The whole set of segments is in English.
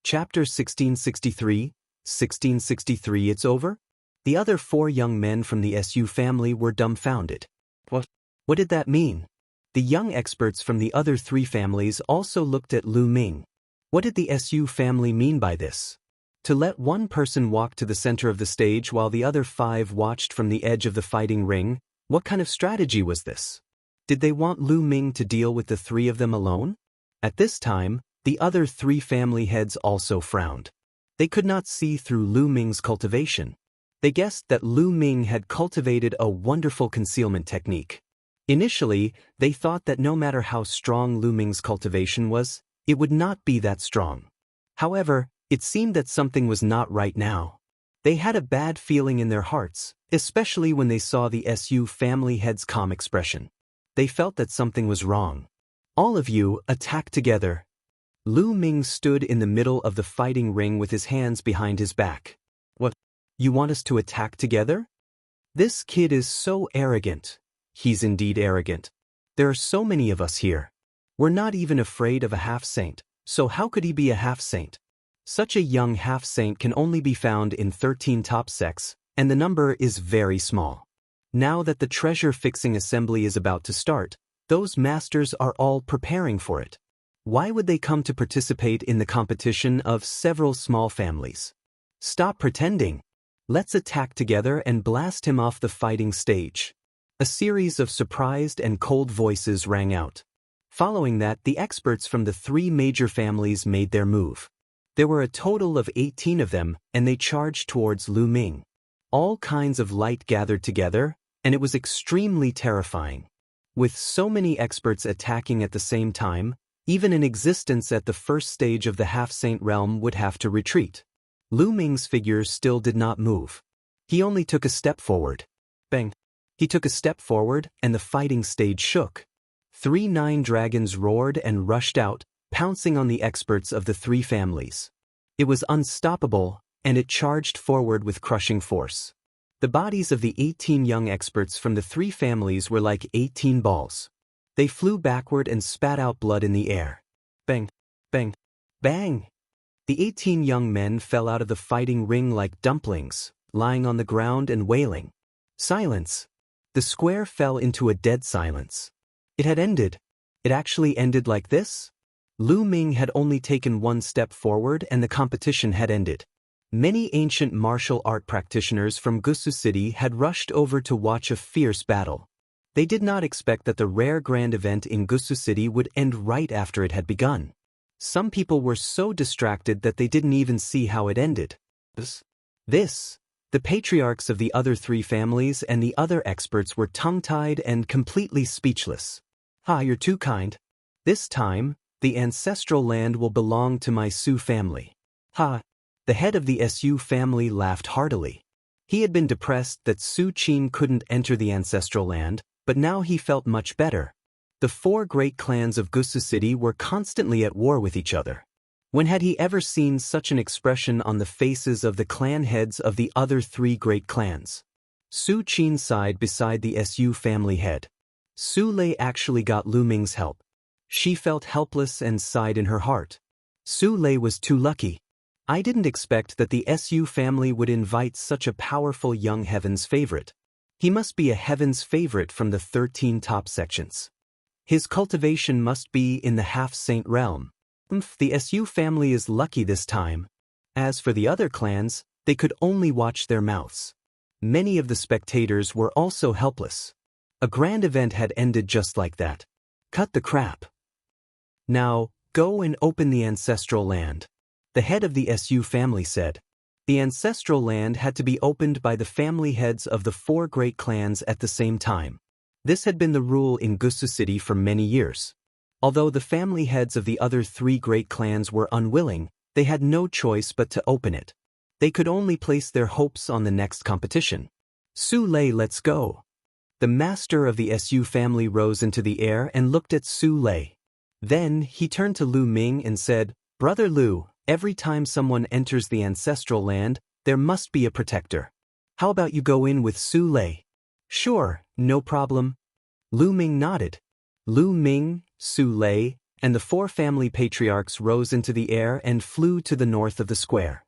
Chapter 1663, it's over? The other 4 young men from the SU family were dumbfounded. What did that mean? The young experts from the other 3 families also looked at Lu Ming. What did the SU family mean by this? To let one person walk to the center of the stage while the other 5 watched from the edge of the fighting ring, what kind of strategy was this? Did they want Lu Ming to deal with the 3 of them alone? At this time, the other 3 family heads also frowned. They could not see through Lu Ming's cultivation. They guessed that Lu Ming had cultivated a wonderful concealment technique. Initially, they thought that no matter how strong Lu Ming's cultivation was, it would not be that strong. However, it seemed that something was not right now. They had a bad feeling in their hearts, especially when they saw the SU family head's calm expression. They felt that something was wrong. All of you, attack together. Lu Ming stood in the middle of the fighting ring with his hands behind his back. What? You want us to attack together? This kid is so arrogant. He's indeed arrogant. There are so many of us here. We're not even afraid of a half-saint, so how could he be a half-saint? Such a young half-saint can only be found in 13 top sects, and the number is very small. Now that the treasure-fixing assembly is about to start, those masters are all preparing for it. Why would they come to participate in the competition of several small families? Stop pretending. Let's attack together and blast him off the fighting stage. A series of surprised and cold voices rang out. Following that, the experts from the 3 major families made their move. There were a total of 18 of them, and they charged towards Lu Ming. All kinds of light gathered together, and it was extremely terrifying. With so many experts attacking at the same time, even an existence at the first stage of the half-saint realm would have to retreat. Lu Ming's figure still did not move. He only took a step forward. Bang! He took a step forward, and the fighting stage shook. 3 9 dragons roared and rushed out, pouncing on the experts of the 3 families. It was unstoppable, and it charged forward with crushing force. The bodies of the 18 young experts from the 3 families were like 18 balls. They flew backward and spat out blood in the air. Bang! Bang! Bang! The 18 young men fell out of the fighting ring like dumplings, lying on the ground and wailing. Silence! The square fell into a dead silence. It had ended. It actually ended like this? Lu Ming had only taken 1 step forward and the competition had ended. Many ancient martial art practitioners from Gusu City had rushed over to watch a fierce battle. They did not expect that the rare grand event in Gusu City would end right after it had begun. Some people were so distracted that they didn't even see how it ended. The patriarchs of the other 3 families and the other experts were tongue-tied and completely speechless. You're too kind. This time, the ancestral land will belong to my Su family. The head of the SU family laughed heartily. He had been depressed that Su Qin couldn't enter the ancestral land, but now he felt much better. The 4 great clans of Gusu City were constantly at war with each other. When had he ever seen such an expression on the faces of the clan heads of the other 3 great clans? Su Qin sighed beside the SU family head. Su Lei actually got Lu Ming's help. She felt helpless and sighed in her heart. Su Lei was too lucky. I didn't expect that the SU family would invite such a powerful young heaven's favorite. He must be a heaven's favorite from the 13 top sections. His cultivation must be in the half-saint realm. The SU family is lucky this time. As for the other clans, they could only watch their mouths. Many of the spectators were also helpless. A grand event had ended just like that. Cut the crap. Now, go and open the ancestral land. The head of the SU family said. The ancestral land had to be opened by the family heads of the 4 great clans at the same time. This had been the rule in Gusu City for many years. Although the family heads of the other 3 great clans were unwilling, they had no choice but to open it. They could only place their hopes on the next competition. Su Lei, let's go. The master of the SU family rose into the air and looked at Su Lei. Then he turned to Lu Ming and said, Brother Lu, every time someone enters the ancestral land, there must be a protector. How about you go in with Su Lei? Sure, no problem. Lu Ming nodded. Lu Ming, Su Lei, and the 4 family patriarchs rose into the air and flew to the north of the square.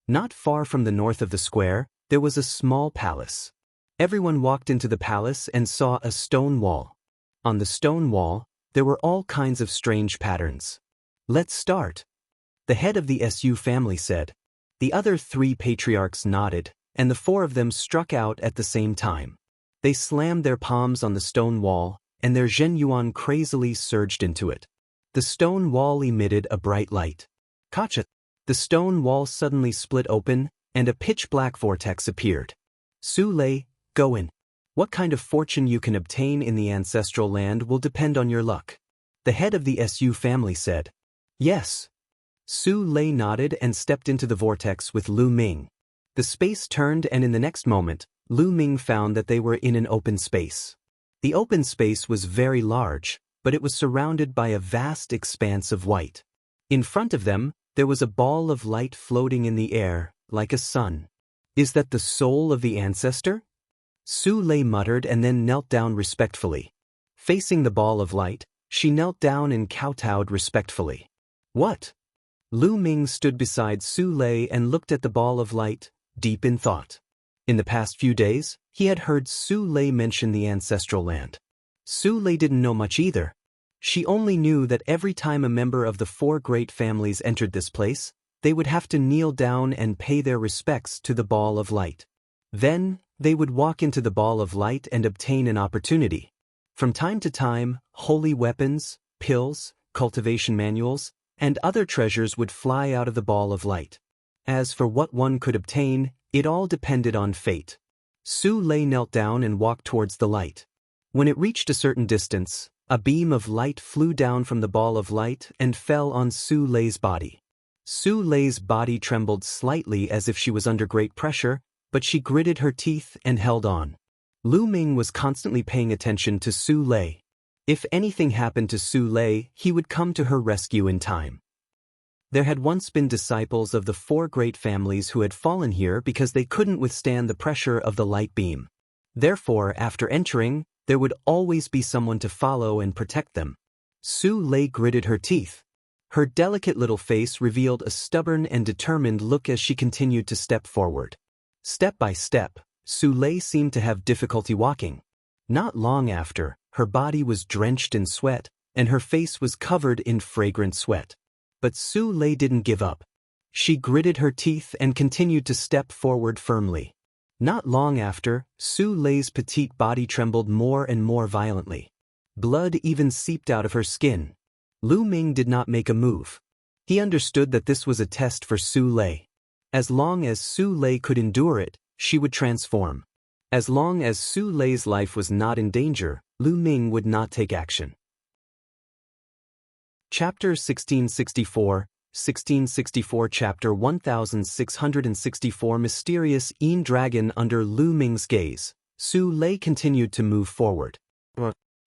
Not far from the north of the square, there was a small palace. Everyone walked into the palace and saw a stone wall. On the stone wall, there were all kinds of strange patterns. "Let's start," the head of the SU family said. The other 3 patriarchs nodded, and the 4 of them struck out at the same time. They slammed their palms on the stone wall, and their zhenyuan crazily surged into it. The stone wall emitted a bright light. Kacha! The stone wall suddenly split open, and a pitch-black vortex appeared. "Su Lei, go in. What kind of fortune you can obtain in the ancestral land will depend on your luck," the head of the SU family said. "Yes." Su Lei nodded and stepped into the vortex with Lu Ming. The space turned, and in the next moment, Lu Ming found that they were in an open space. The open space was very large, but it was surrounded by a vast expanse of white. In front of them, there was a ball of light floating in the air, like a sun. "Is that the soul of the ancestor?" Su Lei muttered and then knelt down respectfully. Facing the ball of light, she knelt down and kowtowed respectfully. "What?" Lu Ming stood beside Su Lei and looked at the ball of light, deep in thought. In the past few days, he had heard Su Lei mention the ancestral land. Su Lei didn't know much either. She only knew that every time a member of the 4 great families entered this place, they would have to kneel down and pay their respects to the ball of light. Then, they would walk into the ball of light and obtain an opportunity. From time to time, holy weapons, pills, cultivation manuals, and other treasures would fly out of the ball of light. As for what one could obtain, it all depended on fate. Su Lei knelt down and walked towards the light. When it reached a certain distance, a beam of light flew down from the ball of light and fell on Su Lei's body. Su Lei's body trembled slightly as if she was under great pressure, but she gritted her teeth and held on. Lu Ming was constantly paying attention to Su Lei. If anything happened to Su Lei, he would come to her rescue in time. There had once been disciples of the 4 great families who had fallen here because they couldn't withstand the pressure of the light beam. Therefore, after entering, there would always be someone to follow and protect them. Su Lei gritted her teeth. Her delicate little face revealed a stubborn and determined look as she continued to step forward. Step by step, Su Lei seemed to have difficulty walking. Not long after, her body was drenched in sweat, and her face was covered in fragrant sweat. But Su Lei didn't give up. She gritted her teeth and continued to step forward firmly. Not long after, Su Lei's petite body trembled more and more violently. Blood even seeped out of her skin. Lu Ming did not make a move. He understood that this was a test for Su Lei. As long as Su Lei could endure it, she would transform. As long as Su Lei's life was not in danger, Lu Ming would not take action. Chapter 1664 Chapter 1664 Mysterious Yin Dragon. Under Lu Ming's gaze, Su Lei continued to move forward.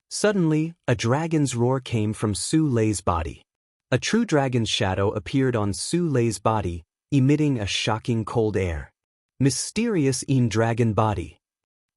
Suddenly, a dragon's roar came from Su Lei's body. A true dragon's shadow appeared on Su Lei's body, emitting a shocking cold air. Mysterious Yin Dragon body.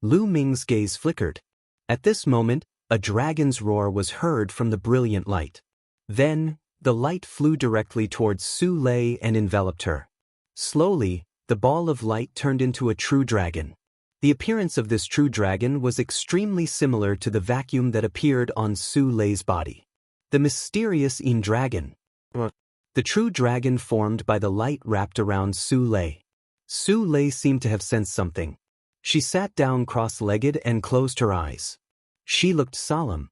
Lu Ming's gaze flickered. At this moment, a dragon's roar was heard from the brilliant light. Then, the light flew directly towards Su Lei and enveloped her. Slowly, the ball of light turned into a true dragon. The appearance of this true dragon was extremely similar to the vacuum that appeared on Su Lei's body. The mysterious Yin Dragon. The true dragon formed by the light wrapped around Su Lei. Su Lei seemed to have sensed something. She sat down cross-legged and closed her eyes. She looked solemn.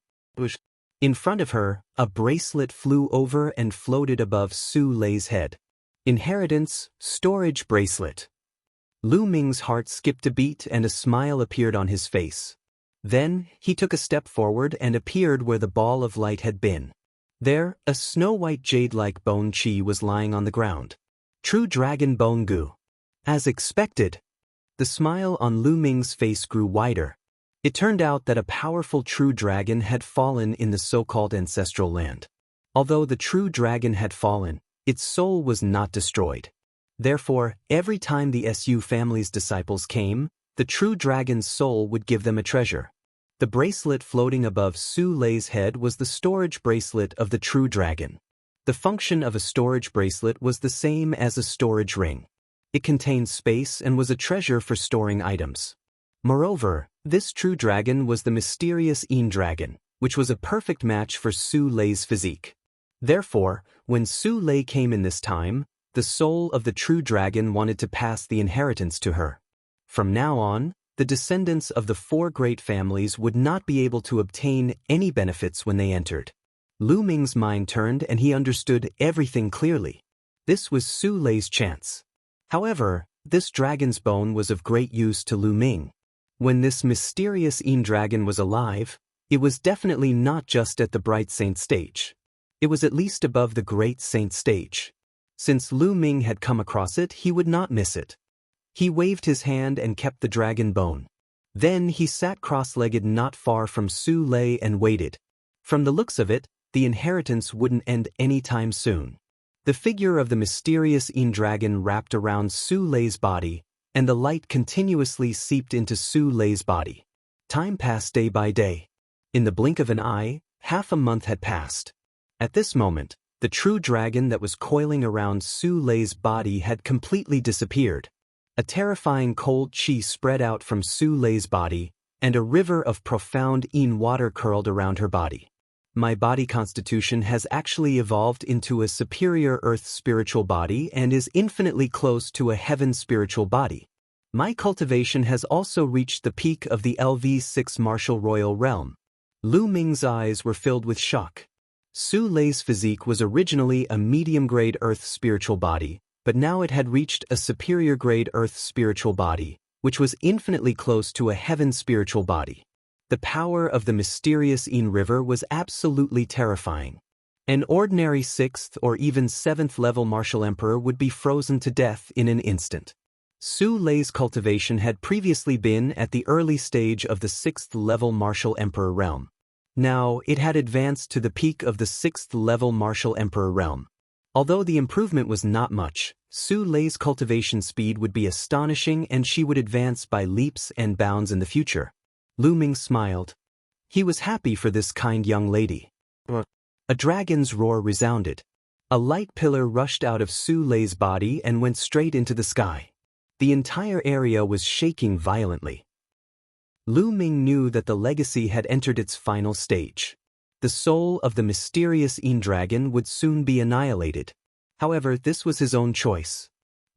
In front of her, a bracelet flew over and floated above Su Lei's head. Inheritance, storage bracelet. Lu Ming's heart skipped a beat and a smile appeared on his face. Then, he took a step forward and appeared where the ball of light had been. There, a snow-white jade-like bone chi was lying on the ground. True dragon bone goo. As expected. The smile on Lu Ming's face grew wider. It turned out that a powerful true dragon had fallen in the so-called ancestral land. Although the true dragon had fallen, its soul was not destroyed. Therefore, every time the SU family's disciples came, the true dragon's soul would give them a treasure. The bracelet floating above Su Lei's head was the storage bracelet of the true dragon. The function of a storage bracelet was the same as a storage ring. It contained space and was a treasure for storing items. Moreover, this true dragon was the mysterious Yin dragon, which was a perfect match for Su Lei's physique. Therefore, when Su Lei came in this time, the soul of the true dragon wanted to pass the inheritance to her. From now on, the descendants of the 4 great families would not be able to obtain any benefits when they entered. Lu Ming's mind turned and he understood everything clearly. This was Su Lei's chance. However, this dragon's bone was of great use to Lu Ming. When this mysterious Yin dragon was alive, it was definitely not just at the Bright Saint stage. It was at least above the Great Saint stage. Since Lu Ming had come across it, he would not miss it. He waved his hand and kept the dragon bone. Then he sat cross-legged not far from Su Lei and waited. From the looks of it, the inheritance wouldn't end anytime soon. The figure of the mysterious Yin dragon wrapped around Su Lei's body, and the light continuously seeped into Su Lei's body. Time passed day by day. In the blink of an eye, half a month had passed. At this moment, the true dragon that was coiling around Su Lei's body had completely disappeared. A terrifying cold chi spread out from Su Lei's body, and a river of profound Yin water curled around her body. My body constitution has actually evolved into a superior earth spiritual body and is infinitely close to a heaven spiritual body. My cultivation has also reached the peak of the LV6 martial royal realm. Lu Ming's eyes were filled with shock. Su Lei's physique was originally a medium-grade earth spiritual body, but now it had reached a superior-grade earth spiritual body, which was infinitely close to a heaven spiritual body. The power of the mysterious Yin River was absolutely terrifying. An ordinary 6th or even 7th level martial emperor would be frozen to death in an instant. Su Lei's cultivation had previously been at the early stage of the 6th level martial emperor realm. Now, it had advanced to the peak of the 6th level martial emperor realm. Although the improvement was not much, Su Lei's cultivation speed would be astonishing and she would advance by leaps and bounds in the future. Lu Ming smiled. He was happy for this kind young lady. A dragon's roar resounded. A light pillar rushed out of Su Lei's body and went straight into the sky. The entire area was shaking violently. Lu Ming knew that the legacy had entered its final stage. The soul of the mysterious Yin dragon would soon be annihilated. However, this was his own choice.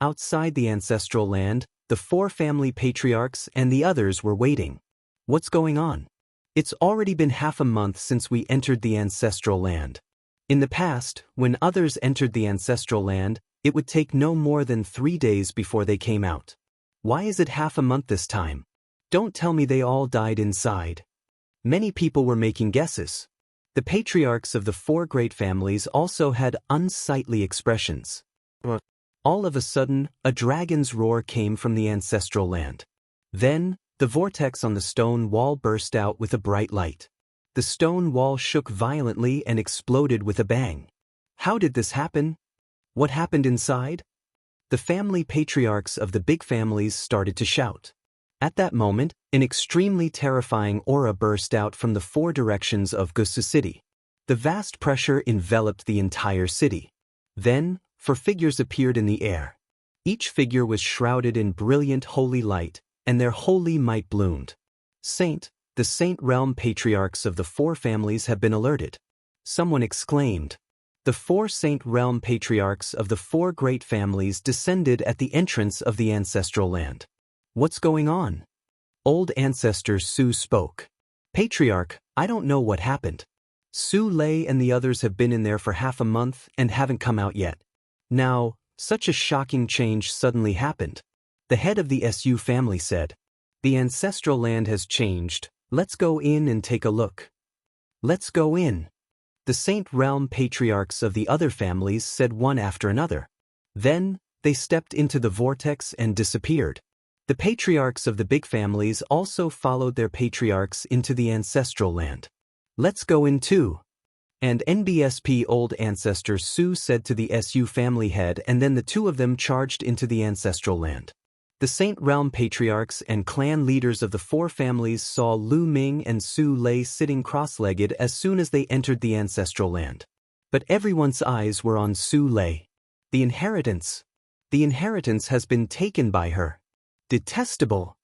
Outside the ancestral land, the 4 family patriarchs and the others were waiting. What's going on? It's already been half a month since we entered the ancestral land. In the past, when others entered the ancestral land, it would take no more than 3 days before they came out. Why is it half a month this time? Don't tell me they all died inside. Many people were making guesses. The patriarchs of the 4 great families also had unsightly expressions. All of a sudden, a dragon's roar came from the ancestral land. Then, the vortex on the stone wall burst out with a bright light. The stone wall shook violently and exploded with a bang. How did this happen? What happened inside? The family patriarchs of the big families started to shout. At that moment, an extremely terrifying aura burst out from the 4 directions of Gusu City. The vast pressure enveloped the entire city. Then, 4 figures appeared in the air. Each figure was shrouded in brilliant holy light, and their holy might bloomed. The Saint Realm patriarchs of the 4 families have been alerted. Someone exclaimed. The 4 Saint Realm patriarchs of the 4 great families descended at the entrance of the ancestral land. What's going on? Old ancestor Su spoke. Patriarch, I don't know what happened. Su Lei and the others have been in there for half a month and haven't come out yet. Now, such a shocking change suddenly happened. The head of the SU family said, "The ancestral land has changed, let's go in and take a look." Let's go in. The Saint Realm patriarchs of the other families said one after another. Then, they stepped into the vortex and disappeared. The patriarchs of the big families also followed their patriarchs into the ancestral land. Let's go in too. And NBSP old ancestor Su said to the SU family head, and then the 2 of them charged into the ancestral land. The Saint Realm patriarchs and clan leaders of the four families saw Lu Ming and Su Lei sitting cross-legged as soon as they entered the ancestral land. But everyone's eyes were on Su Lei. The inheritance. The inheritance has been taken by her. Detestable.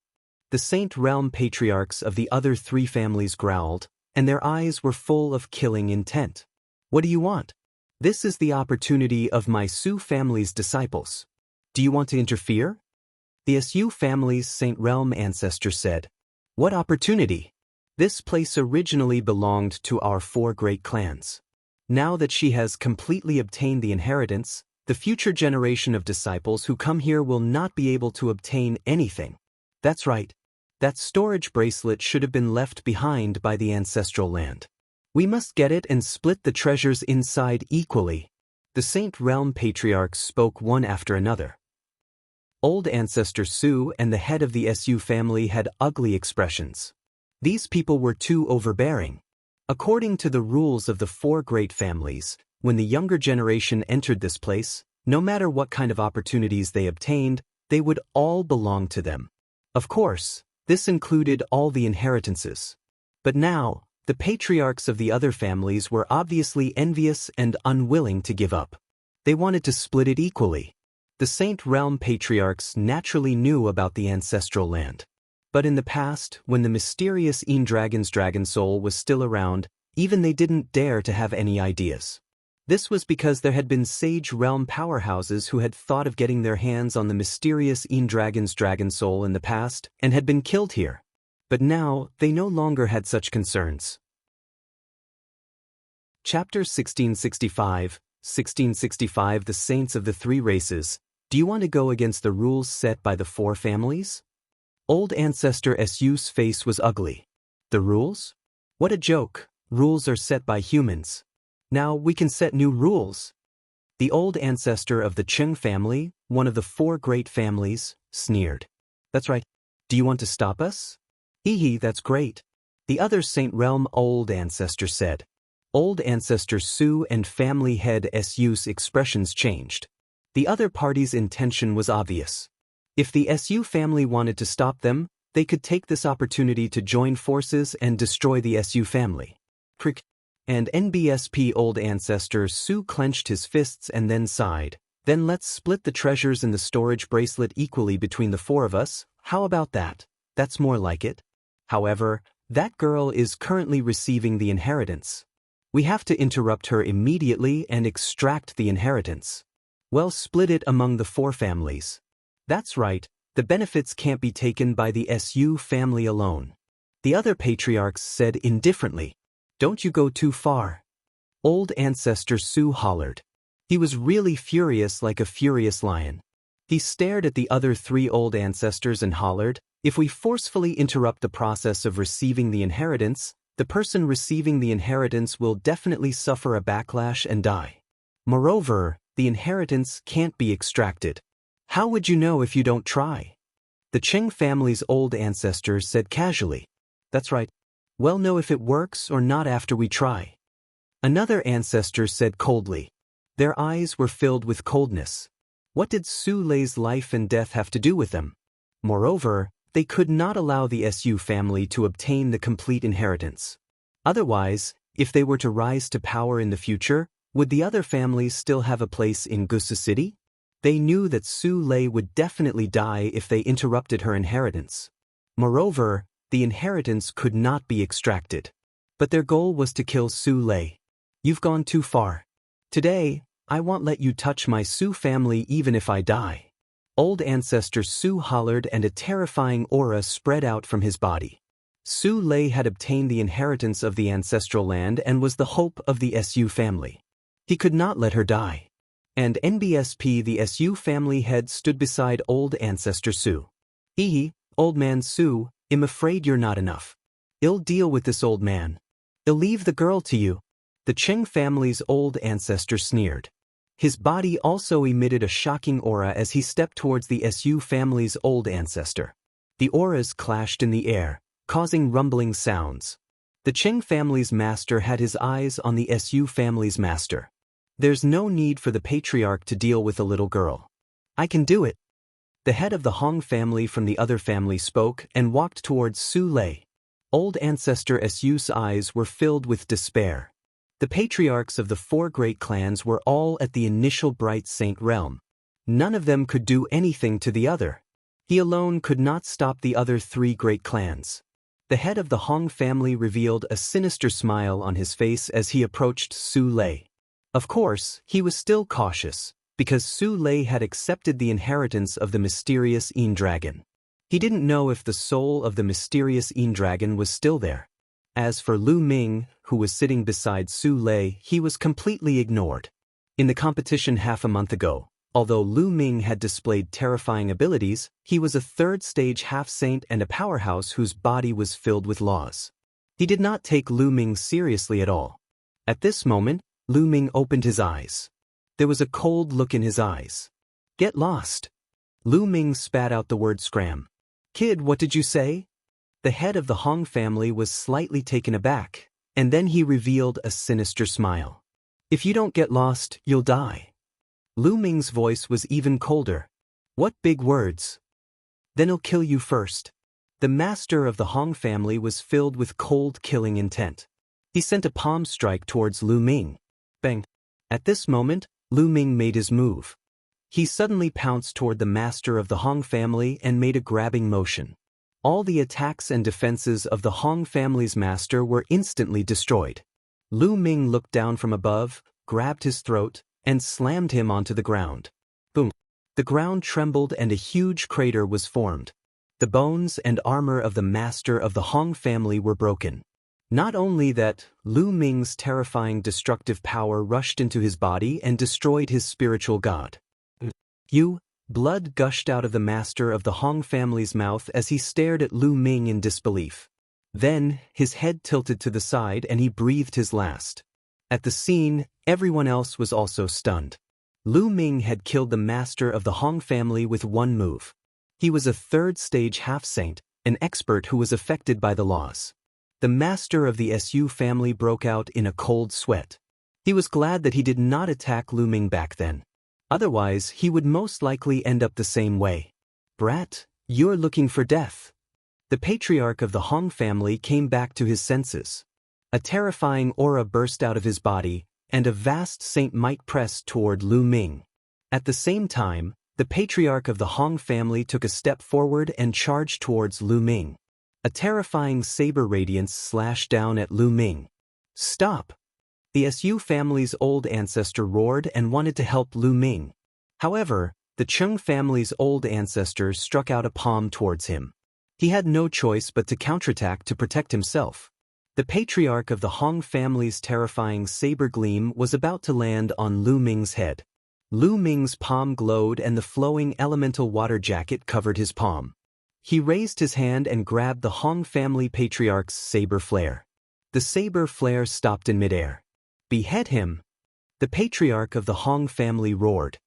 The Saint Realm patriarchs of the other three families growled, and their eyes were full of killing intent. What do you want? This is the opportunity of my Su family's disciples. Do you want to interfere? The Su family's Saint Realm ancestor said. What opportunity? This place originally belonged to our four great clans. Now that she has completely obtained the inheritance, the future generation of disciples who come here will not be able to obtain anything. That's right. That storage bracelet should have been left behind by the ancestral land. We must get it and split the treasures inside equally. The Saint Realm patriarchs spoke one after another. Old Ancestor Su and the head of the Su family had ugly expressions. These people were too overbearing. According to the rules of the four great families, when the younger generation entered this place, no matter what kind of opportunities they obtained, they would all belong to them. Of course, this included all the inheritances. But now, the patriarchs of the other families were obviously envious and unwilling to give up. They wanted to split it equally. The Saint Realm patriarchs naturally knew about the ancestral land. But in the past, when the mysterious Dragon's dragon soul was still around, even they didn't dare to have any ideas. This was because there had been Sage Realm powerhouses who had thought of getting their hands on the mysterious Dragon's dragon soul in the past and had been killed here. But now, they no longer had such concerns. Chapter 1665, 1665 The Saints of the Three Races. Do you want to go against the rules set by the four families? Old Ancestor Su's face was ugly. The rules? What a joke. Rules are set by humans. Now we can set new rules. The old ancestor of the Cheng family, one of the four great families, sneered. That's right. Do you want to stop us? Hee, that's great. The other Saint Realm old ancestor said. Old Ancestor Su and family head Su's expressions changed. The other party's intention was obvious. If the Su family wanted to stop them, they could take this opportunity to join forces and destroy the Su family. Crick. And NBSP old ancestor Su clenched his fists and then sighed. Then let's split the treasures in the storage bracelet equally between the four of us. How about that? That's more like it. However, that girl is currently receiving the inheritance. We have to interrupt her immediately and extract the inheritance. Well, split it among the four families. That's right, the benefits can't be taken by the Su family alone. The other patriarchs said indifferently. Don't you go too far. Old Ancestor Su hollered. He was really furious like a furious lion. He stared at the other three old ancestors and hollered, if we forcefully interrupt the process of receiving the inheritance, the person receiving the inheritance will definitely suffer a backlash and die. Moreover, the inheritance can't be extracted. How would you know if you don't try? The Cheng family's old ancestors said casually. That's right. We'll know if it works or not after we try. Another ancestor said coldly. Their eyes were filled with coldness. What did Su Lei's life and death have to do with them? Moreover, they could not allow the Su family to obtain the complete inheritance. Otherwise, if they were to rise to power in the future, would the other families still have a place in Gusu City? They knew that Su Lei would definitely die if they interrupted her inheritance. Moreover, the inheritance could not be extracted. But their goal was to kill Su Lei. You've gone too far. Today, I won't let you touch my Su family even if I die. Old Ancestor Su hollered and a terrifying aura spread out from his body. Su Lei had obtained the inheritance of the ancestral land and was the hope of the Su family. He could not let her die. And NBSP the Su family head stood beside old Ancestor Su. Old man Su, I'm afraid you're not enough. I'll deal with this old man. I'll leave the girl to you. The Cheng family's old ancestor sneered. His body also emitted a shocking aura as he stepped towards the Su family's old ancestor. The auras clashed in the air, causing rumbling sounds. The Cheng family's master had his eyes on the Su family's master. There's no need for the patriarch to deal with a little girl. I can do it. The head of the Hong family from the other family spoke and walked towards Su Lei. Old ancestor Su's eyes were filled with despair. The patriarchs of the 4 great clans were all at the initial bright saint realm. None of them could do anything to the other. He alone could not stop the other 3 great clans. The head of the Hong family revealed a sinister smile on his face as he approached Su Lei. Of course, he was still cautious, because Su Lei had accepted the inheritance of the mysterious Yin Dragon. He didn't know if the soul of the mysterious Yin Dragon was still there. As for Lu Ming, who was sitting beside Su Lei, he was completely ignored. In the competition half a month ago, although Lu Ming had displayed terrifying abilities, he was a 3rd-stage half-saint and a powerhouse whose body was filled with laws. He did not take Lu Ming seriously at all. At this moment, Lu Ming opened his eyes. There was a cold look in his eyes. "Get lost." Lu Ming spat out the word scram. "Kid, what did you say?" The head of the Hong family was slightly taken aback, and then he revealed a sinister smile. "If you don't get lost, you'll die." Lu Ming's voice was even colder. "What big words?" "Then he'll kill you first." The master of the Hong family was filled with cold killing intent. He sent a palm strike towards Lu Ming. Bang! At this moment, Lu Ming made his move. He suddenly pounced toward the master of the Hong family and made a grabbing motion. All the attacks and defenses of the Hong family's master were instantly destroyed. Lu Ming looked down from above, grabbed his throat, and slammed him onto the ground. Boom! The ground trembled and a huge crater was formed. The bones and armor of the master of the Hong family were broken. Not only that, Lu Ming's terrifying destructive power rushed into his body and destroyed his spiritual god. Blood gushed out of the master of the Hong family's mouth as he stared at Lu Ming in disbelief. Then, his head tilted to the side and he breathed his last. At the scene, everyone else was also stunned. Lu Ming had killed the master of the Hong family with one move. He was a 3rd-stage half-saint, an expert who was affected by the laws. The master of the Su family broke out in a cold sweat. He was glad that he did not attack Lu Ming back then. Otherwise, he would most likely end up the same way. "Brat, you're looking for death." The patriarch of the Hong family came back to his senses. A terrifying aura burst out of his body, and a vast saint might pressed toward Lu Ming. At the same time, the patriarch of the Hong family took a step forward and charged towards Lu Ming. A terrifying saber radiance slashed down at Lu Ming. "Stop!" The Su family's old ancestor roared and wanted to help Lu Ming. However, the Chung family's old ancestor struck out a palm towards him. He had no choice but to counterattack to protect himself. The patriarch of the Hong family's terrifying saber gleam was about to land on Lu Ming's head. Lu Ming's palm glowed and the flowing elemental water jacket covered his palm. He raised his hand and grabbed the Hong family patriarch's saber flare. The saber flare stopped in midair. "Behead him!" The patriarch of the Hong family roared.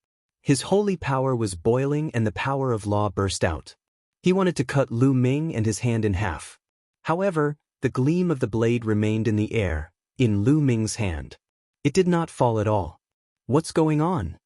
His holy power was boiling and the power of law burst out. He wanted to cut Lu Ming and his hand in half. However, the gleam of the blade remained in the air, in Lu Ming's hand. It did not fall at all. "What's going on?"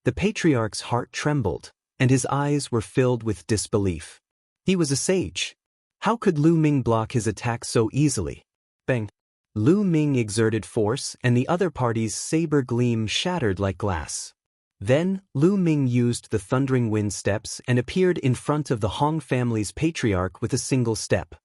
The patriarch's heart trembled, and his eyes were filled with disbelief. He was a sage. How could Lu Ming block his attack so easily? Bang! Lu Ming exerted force and the other party's saber gleam shattered like glass. Then, Lu Ming used the thundering wind steps and appeared in front of the Hong family's patriarch with a single step.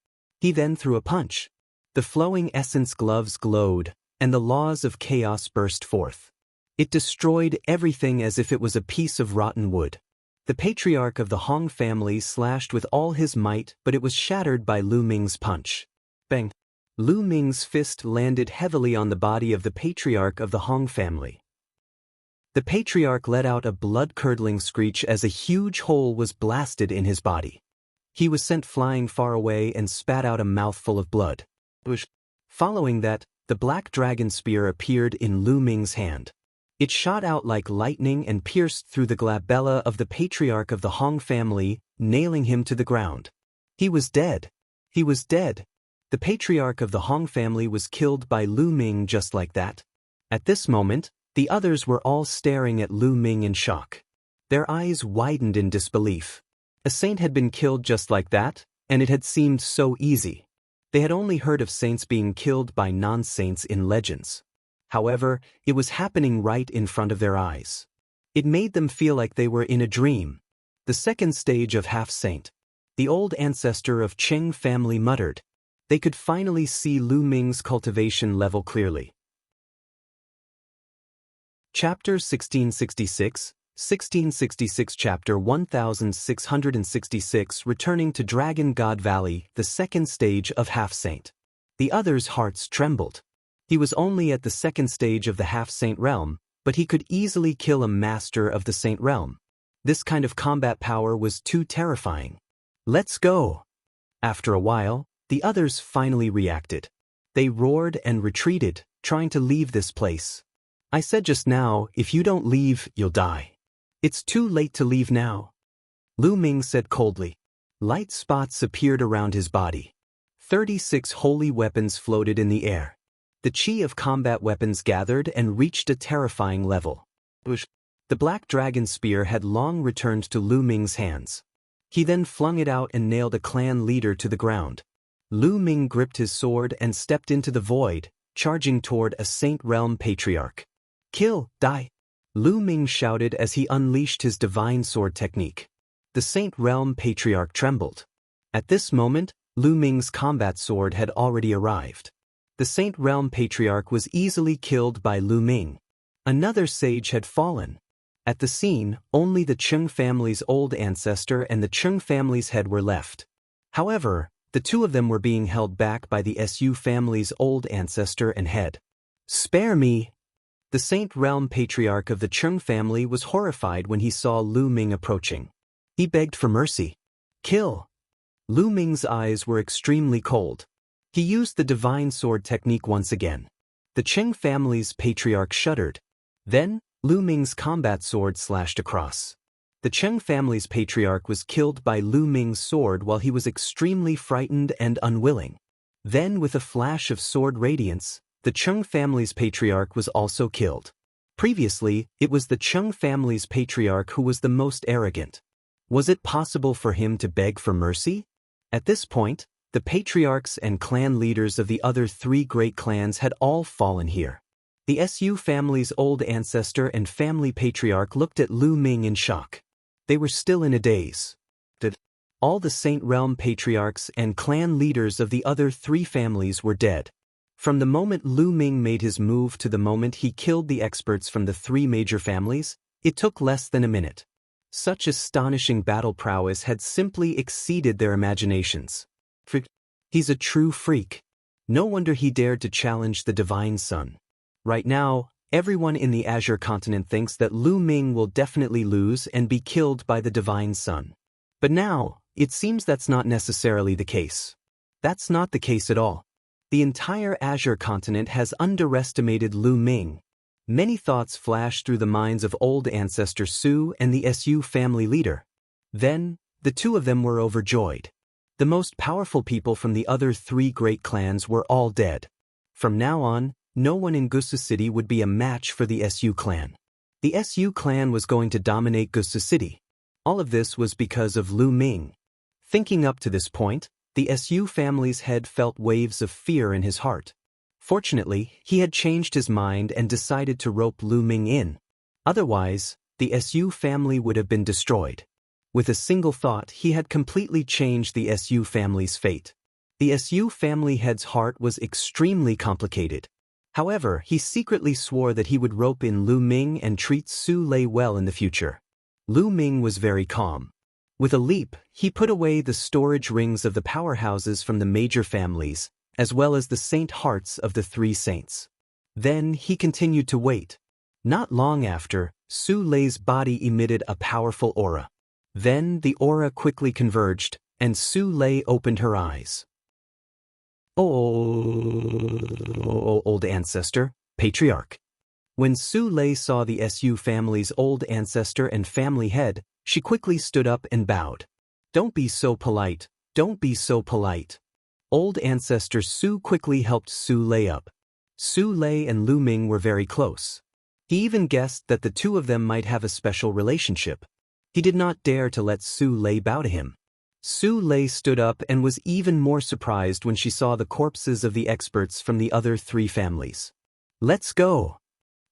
He then threw a punch. The flowing essence gloves glowed, and the laws of chaos burst forth. It destroyed everything as if it was a piece of rotten wood. The patriarch of the Hong family slashed with all his might, but it was shattered by Lu Ming's punch. Bang! Lu Ming's fist landed heavily on the body of the patriarch of the Hong family. The patriarch let out a blood-curdling screech as a huge hole was blasted in his body. He was sent flying far away and spat out a mouthful of blood. Following that, the black dragon spear appeared in Lu Ming's hand. It shot out like lightning and pierced through the glabella of the patriarch of the Hong family, nailing him to the ground. He was dead. He was dead. The patriarch of the Hong family was killed by Lu Ming just like that. At this moment, the others were all staring at Lu Ming in shock. Their eyes widened in disbelief. A saint had been killed just like that, and it had seemed so easy. They had only heard of saints being killed by non-saints in legends. However, it was happening right in front of their eyes. It made them feel like they were in a dream. The second stage of half-saint. The old ancestor of Qing family muttered. They could finally see Lu Ming's cultivation level clearly. Chapter 1666, 1666 Chapter 1666 Returning to Dragon God Valley, the second stage of half-saint. The other's hearts trembled. He was only at the second stage of the half-saint realm, but he could easily kill a master of the saint realm. This kind of combat power was too terrifying. Let's go! After a while, the others finally reacted. They roared and retreated, trying to leave this place. I said just now, if you don't leave, you'll die. It's too late to leave now. Lu Ming said coldly. Light spots appeared around his body. 36 holy weapons floated in the air. The chi of combat weapons gathered and reached a terrifying level. The black dragon spear had long returned to Lu Ming's hands. He then flung it out and nailed a clan leader to the ground. Lu Ming gripped his sword and stepped into the void, charging toward a Saint Realm patriarch. Kill, die! Lu Ming shouted as he unleashed his divine sword technique. The Saint Realm patriarch trembled. At this moment, Lu Ming's combat sword had already arrived. The Saint Realm patriarch was easily killed by Lu Ming. Another sage had fallen. At the scene, only the Qing family's old ancestor and the Qing family's head were left. However, the two of them were being held back by the Su family's old ancestor and head. Spare me! The Saint Realm patriarch of the Qing family was horrified when he saw Lu Ming approaching. He begged for mercy. Kill! Lu Ming's eyes were extremely cold. He used the divine sword technique once again. The Qing family's patriarch shuddered. Then, Lu Ming's combat sword slashed across. The Qing family's patriarch was killed by Lu Ming's sword while he was extremely frightened and unwilling. Then, with a flash of sword radiance, the Qing family's patriarch was also killed. Previously, it was the Qing family's patriarch who was the most arrogant. Was it possible for him to beg for mercy? At this point, the patriarchs and clan leaders of the other three great clans had all fallen here. The Su family's old ancestor and family patriarch looked at Lu Ming in shock. They were still in a daze. All the Saint Realm patriarchs and clan leaders of the other three families were dead. From the moment Lu Ming made his move to the moment he killed the experts from the three major families, it took less than a minute. Such astonishing battle prowess had simply exceeded their imaginations. He's a true freak. No wonder he dared to challenge the Divine Sun. Right now, everyone in the Azure continent thinks that Lu Ming will definitely lose and be killed by the Divine Sun. But now, it seems that's not necessarily the case. That's not the case at all. The entire Azure continent has underestimated Lu Ming. Many thoughts flashed through the minds of old ancestor Su and the Su family leader. Then, the two of them were overjoyed. The most powerful people from the other three great clans were all dead. From now on, no one in Gusu City would be a match for the Su clan. The Su clan was going to dominate Gusu City. All of this was because of Lu Ming. Thinking up to this point, the Su family's head felt waves of fear in his heart. Fortunately, he had changed his mind and decided to rope Lu Ming in. Otherwise, the Su family would have been destroyed. With a single thought, he had completely changed the Su family's fate. The Su family head's heart was extremely complicated. However, he secretly swore that he would rope in Lu Ming and treat Su Lei well in the future. Lu Ming was very calm. With a leap, he put away the storage rings of the powerhouses from the major families, as well as the saint hearts of the three saints. Then he continued to wait. Not long after, Su Lei's body emitted a powerful aura. Then the aura quickly converged, and Su Lei opened her eyes. Oh, old ancestor, patriarch. When Su Lei saw the Su family's old ancestor and family head, she quickly stood up and bowed. Don't be so polite, don't be so polite. Old ancestor Su quickly helped Su Lei up. Su Lei and Lu Ming were very close. He even guessed that the two of them might have a special relationship. He did not dare to let Su Lei bow to him. Su Lei stood up and was even more surprised when she saw the corpses of the experts from the other 3 families. "Let's go,"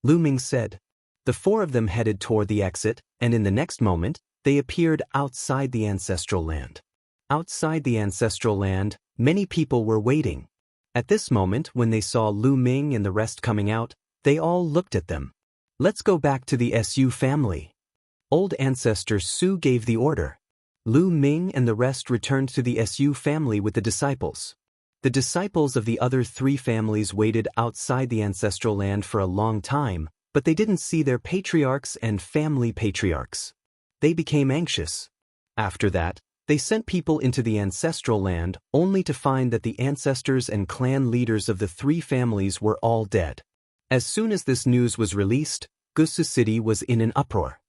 Lu Ming said. The 4 of them headed toward the exit, and in the next moment, they appeared outside the ancestral land. Outside the ancestral land, many people were waiting. At this moment, when they saw Lu Ming and the rest coming out, they all looked at them. "Let's go back to the Su family." Old ancestor Su gave the order. Lu Ming and the rest returned to the Su family with the disciples. The disciples of the other 3 families waited outside the ancestral land for a long time, but they didn't see their patriarchs and family patriarchs. They became anxious. After that, they sent people into the ancestral land only to find that the ancestors and clan leaders of the 3 families were all dead. As soon as this news was released, Gusu City was in an uproar.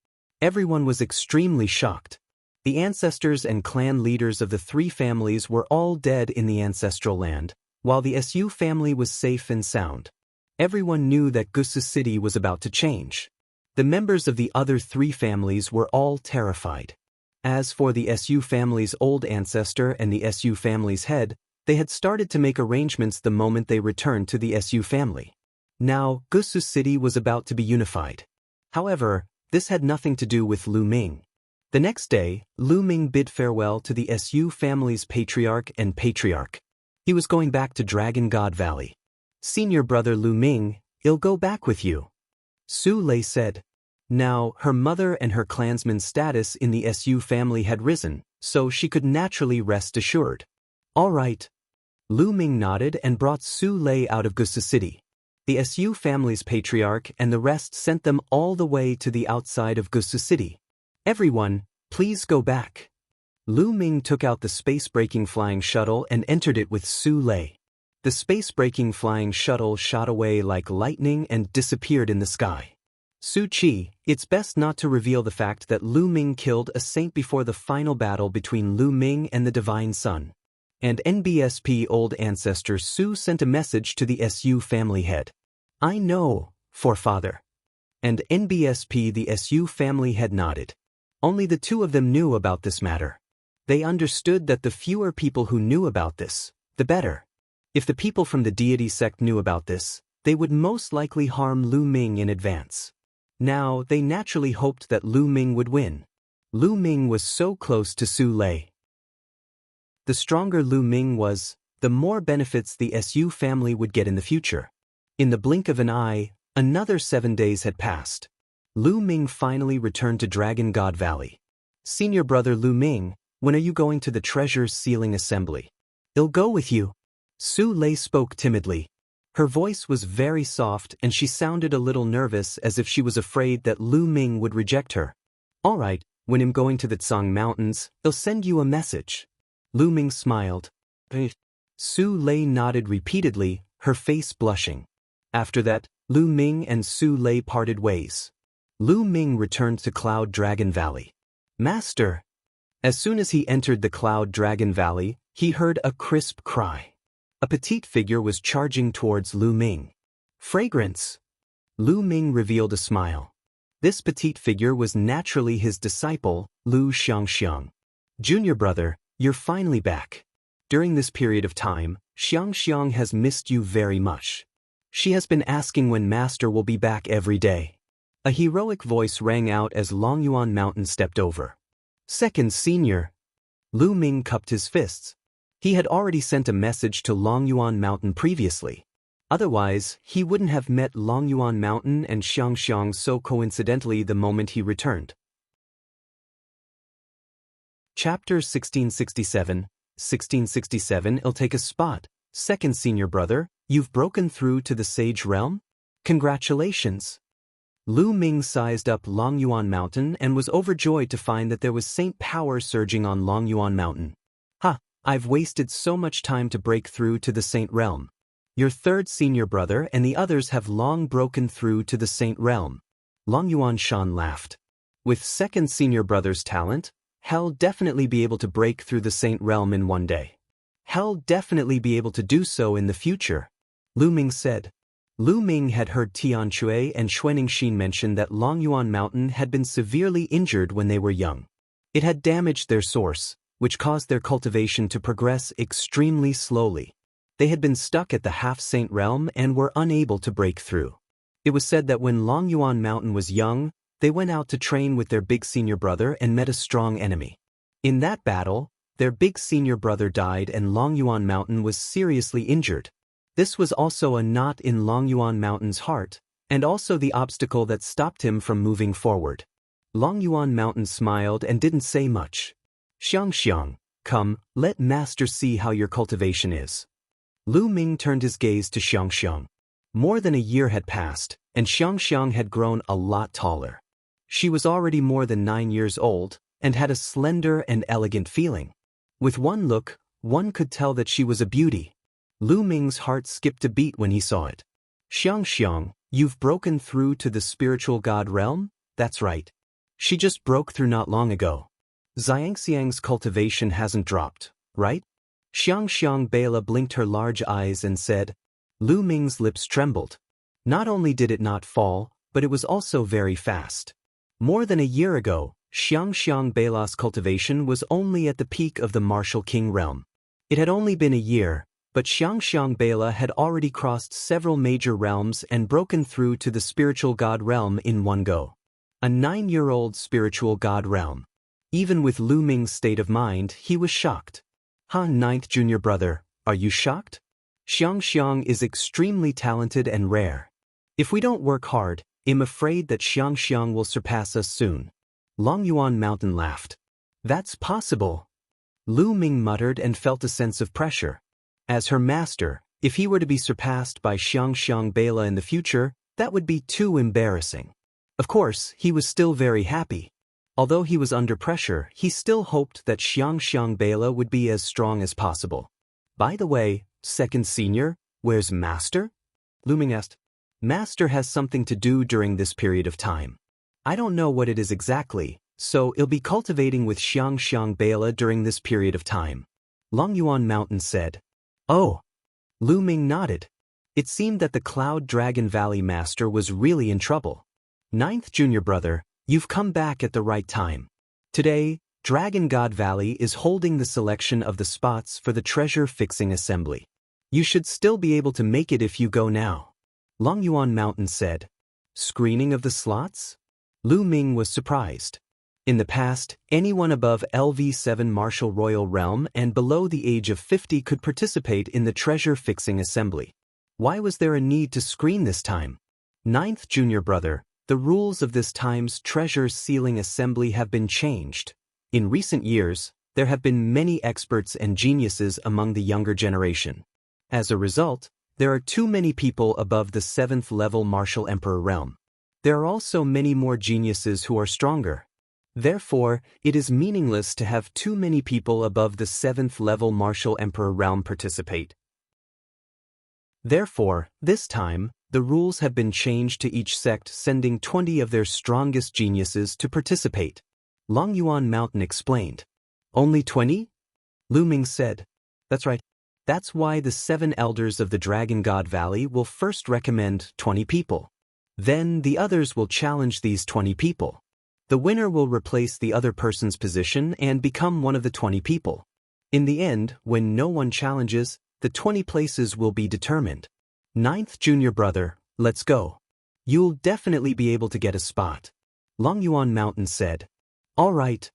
Everyone was extremely shocked. The ancestors and clan leaders of the 3 families were all dead in the ancestral land, while the Su family was safe and sound. Everyone knew that Gusu City was about to change. The members of the other 3 families were all terrified. As for the Su family's old ancestor and the Su family's head, they had started to make arrangements the moment they returned to the Su family. Now, Gusu City was about to be unified. However, this had nothing to do with Lu Ming. The next day, Lu Ming bid farewell to the Su family's patriarch and patriarch. He was going back to Dragon God Valley. "Senior brother Lu Ming, I'll go back with you," Su Lei said. Now, her mother and her clansman's status in the Su family had risen, so she could naturally rest assured. "All right." Lu Ming nodded and brought Su Lei out of Gusu City. The Su family's patriarch and the rest sent them all the way to the outside of Gusu City. "Everyone, please go back." Lu Ming took out the space-breaking flying shuttle and entered it with Su Lei. The space-breaking flying shuttle shot away like lightning and disappeared in the sky. "Su Qi, it's best not to reveal the fact that Lu Ming killed a saint before the final battle between Lu Ming and the Divine Sun." And NBSP old ancestor Su sent a message to the Su family head. "I know, forefather." And NBSP the Su family head nodded. Only the 2 of them knew about this matter. They understood that the fewer people who knew about this, the better. If the people from the deity sect knew about this, they would most likely harm Lu Ming in advance. Now, they naturally hoped that Lu Ming would win. Lu Ming was so close to Su Lei. The stronger Lu Ming was, the more benefits the Su family would get in the future. In the blink of an eye, another 7 days had passed. Lu Ming finally returned to Dragon God Valley. "Senior brother Lu Ming, when are you going to the treasure sealing assembly?" "I'll go with you." Su Lei spoke timidly. Her voice was very soft and she sounded a little nervous as if she was afraid that Lu Ming would reject her. "All right, when I'm going to the Tsang Mountains, I'll send you a message." Lu Ming smiled. Su Lei nodded repeatedly, her face blushing. After that, Lu Ming and Su Lei parted ways. Lu Ming returned to Cloud Dragon Valley. "Master!" As soon as he entered the Cloud Dragon Valley, he heard a crisp cry. A petite figure was charging towards Lu Ming. "Fragrance!" Lu Ming revealed a smile. This petite figure was naturally his disciple, Lu Xianxia. "Junior brother, you're finally back. During this period of time, Xianxia has missed you very much. She has been asking when Master will be back every day." A heroic voice rang out as Longyuan Mountain stepped over. "Second senior." Lu Ming cupped his fists. He had already sent a message to Longyuan Mountain previously. Otherwise, he wouldn't have met Longyuan Mountain and Xianxia so coincidentally the moment he returned. Chapter 1667, 1667 I'll take a spot. "Second senior brother, you've broken through to the Sage Realm? Congratulations." Lu Ming sized up Longyuan Mountain and was overjoyed to find that there was saint power surging on Longyuan Mountain. "Ha, I've wasted so much time to break through to the Saint Realm. Your third senior brother and the others have long broken through to the Saint Realm." Longyuan Shan laughed. "With second senior brother's talent, he'll definitely be able to break through the Saint Realm in one day. He'll definitely be able to do so in the future," Lu Ming said. Lu Ming had heard Tianxue and Xianxia mention that Longyuan Mountain had been severely injured when they were young. It had damaged their source, which caused their cultivation to progress extremely slowly. They had been stuck at the half-saint realm and were unable to break through. It was said that when Longyuan Mountain was young, they went out to train with their big senior brother and met a strong enemy. In that battle, their big senior brother died and Longyuan Mountain was seriously injured. This was also a knot in Longyuan Mountain's heart, and also the obstacle that stopped him from moving forward. Longyuan Mountain smiled and didn't say much. Xianxia, come, let master see how your cultivation is. Lu Ming turned his gaze to Xianxia. More than a year had passed, and Xianxia had grown a lot taller. She was already more than 9 years old, and had a slender and elegant feeling. With one look, one could tell that she was a beauty. Lu Ming's heart skipped a beat when he saw it. Xianxia, you've broken through to the spiritual god realm? That's right. She just broke through not long ago. Xianxiang's cultivation hasn't dropped, right? Xianxia Bela blinked her large eyes and said. Lu Ming's lips trembled. Not only did it not fall, but it was also very fast. More than a year ago, Xianxia Bela's cultivation was only at the peak of the martial king realm. It had only been a year, but Xianxia Bela had already crossed several major realms and broken through to the spiritual god realm in one go. A 9-year-old spiritual god realm. Even with Lu Ming's state of mind, he was shocked. Ninth junior brother, are you shocked? Xianxia is extremely talented and rare. If we don't work hard, I'm afraid that Xianxia will surpass us soon. Longyuan Mountain laughed. That's possible. Lu Ming muttered and felt a sense of pressure. As her master, if he were to be surpassed by Xianxia Bela in the future, that would be too embarrassing. Of course, he was still very happy. Although he was under pressure, he still hoped that Xianxia Bela would be as strong as possible. By the way, second senior, where's Master? Lu Ming asked. Master has something to do during this period of time. I don't know what it is exactly, so he'll be cultivating with Xianxia Bela during this period of time. Longyuan Mountain said. Oh. Lu Ming nodded. It seemed that the Cloud Dragon Valley Master was really in trouble. Ninth junior brother, you've come back at the right time. Today, Dragon God Valley is holding the selection of the spots for the treasure fixing assembly. You should still be able to make it if you go now. Longyuan Mountain said. Screening of the slots? Lu Ming was surprised. In the past, anyone above LV7 Martial Royal Realm and below the age of 50 could participate in the treasure fixing assembly. Why was there a need to screen this time? Ninth junior brother, the rules of this time's treasure sealing assembly have been changed. In recent years, there have been many experts and geniuses among the younger generation. As a result, there are too many people above the 7th level Martial Emperor realm. There are also many more geniuses who are stronger. Therefore, it is meaningless to have too many people above the 7th level Martial Emperor realm participate. Therefore, this time, the rules have been changed to each sect sending 20 of their strongest geniuses to participate. Longyuan Mountain explained. Only 20? Lu Ming said. That's right. That's why the 7 elders of the Dragon God Valley will first recommend 20 people. Then the others will challenge these 20 people. The winner will replace the other person's position and become one of the 20 people. In the end, when no one challenges, the 20 places will be determined. Ninth junior brother, let's go. You'll definitely be able to get a spot. Longyuan Mountain said. All right.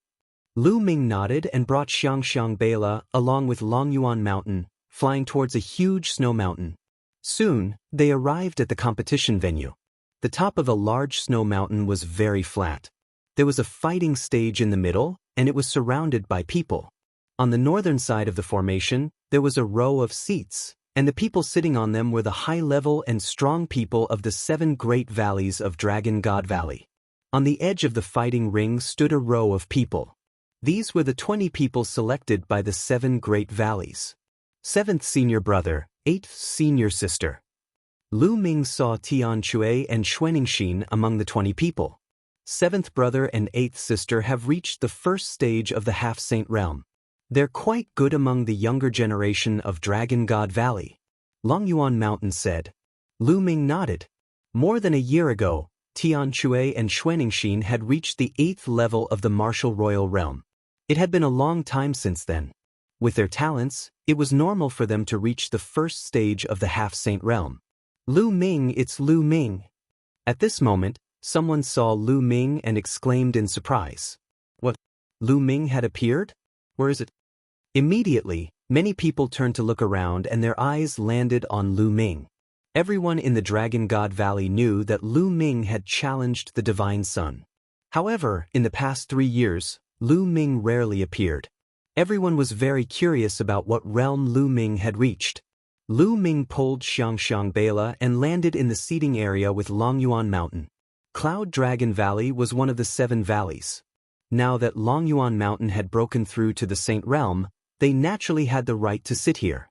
Lu Ming nodded and brought Xianxia Bela, along with Longyuan Mountain, flying towards a huge snow mountain. Soon, they arrived at the competition venue. The top of a large snow mountain was very flat. There was a fighting stage in the middle, and it was surrounded by people. On the northern side of the formation, there was a row of seats, and the people sitting on them were the high-level and strong people of the 7 great valleys of Dragon God Valley. On the edge of the fighting ring stood a row of people. These were the 20 people selected by the 7 great valleys. 7th senior brother, 8th senior sister. Lu Ming saw Tianxue and Xianxia among the 20 people. 7th brother and 8th sister have reached the first stage of the half-saint realm. They're quite good among the younger generation of Dragon God Valley. Longyuan Mountain said. Lu Ming nodded. More than a year ago, Tianque and Xianxia had reached the 8th level of the martial royal realm. It had been a long time since then. With their talents, it was normal for them to reach the first stage of the half-saint realm. Lu Ming, it's Lu Ming. At this moment, someone saw Lu Ming and exclaimed in surprise. What? Lu Ming had appeared? Where is it? Immediately, many people turned to look around and their eyes landed on Lu Ming. Everyone in the Dragon God Valley knew that Lu Ming had challenged the Divine Sun. However, in the past 3 years, Lu Ming rarely appeared. Everyone was very curious about what realm Lu Ming had reached. Lu Ming pulled Xiangxiang Bela and landed in the seating area with Longyuan Mountain. Cloud Dragon Valley was one of the 7 valleys. Now that Longyuan Mountain had broken through to the Saint Realm, they naturally had the right to sit here.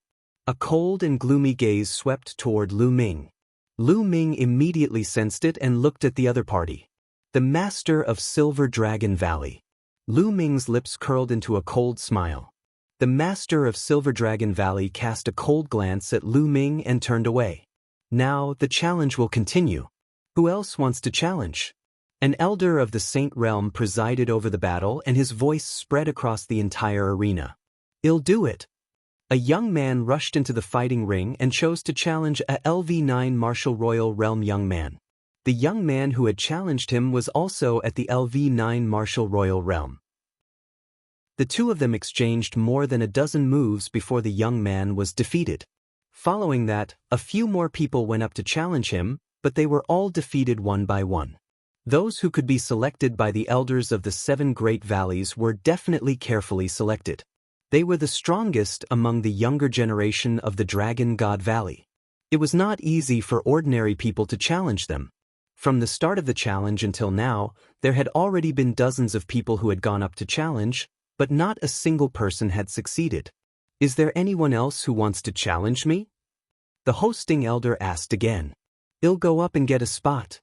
A cold and gloomy gaze swept toward Lu Ming. Lu Ming immediately sensed it and looked at the other party. The Master of Silver Dragon Valley. Lu Ming's lips curled into a cold smile. The Master of Silver Dragon Valley cast a cold glance at Lu Ming and turned away. Now, the challenge will continue. Who else wants to challenge? An elder of the Saint Realm presided over the battle and his voice spread across the entire arena. I'll do it. A young man rushed into the fighting ring and chose to challenge a LV9 Martial Royal Realm young man. The young man who had challenged him was also at the LV9 Martial Royal Realm. The two of them exchanged more than a dozen moves before the young man was defeated. Following that, a few more people went up to challenge him, but they were all defeated one by one. Those who could be selected by the elders of the 7 great valleys were definitely carefully selected. They were the strongest among the younger generation of the Dragon God Valley. It was not easy for ordinary people to challenge them. From the start of the challenge until now, there had already been dozens of people who had gone up to challenge, but not a single person had succeeded. Is there anyone else who wants to challenge me? The hosting elder asked again. I'll go up and get a spot.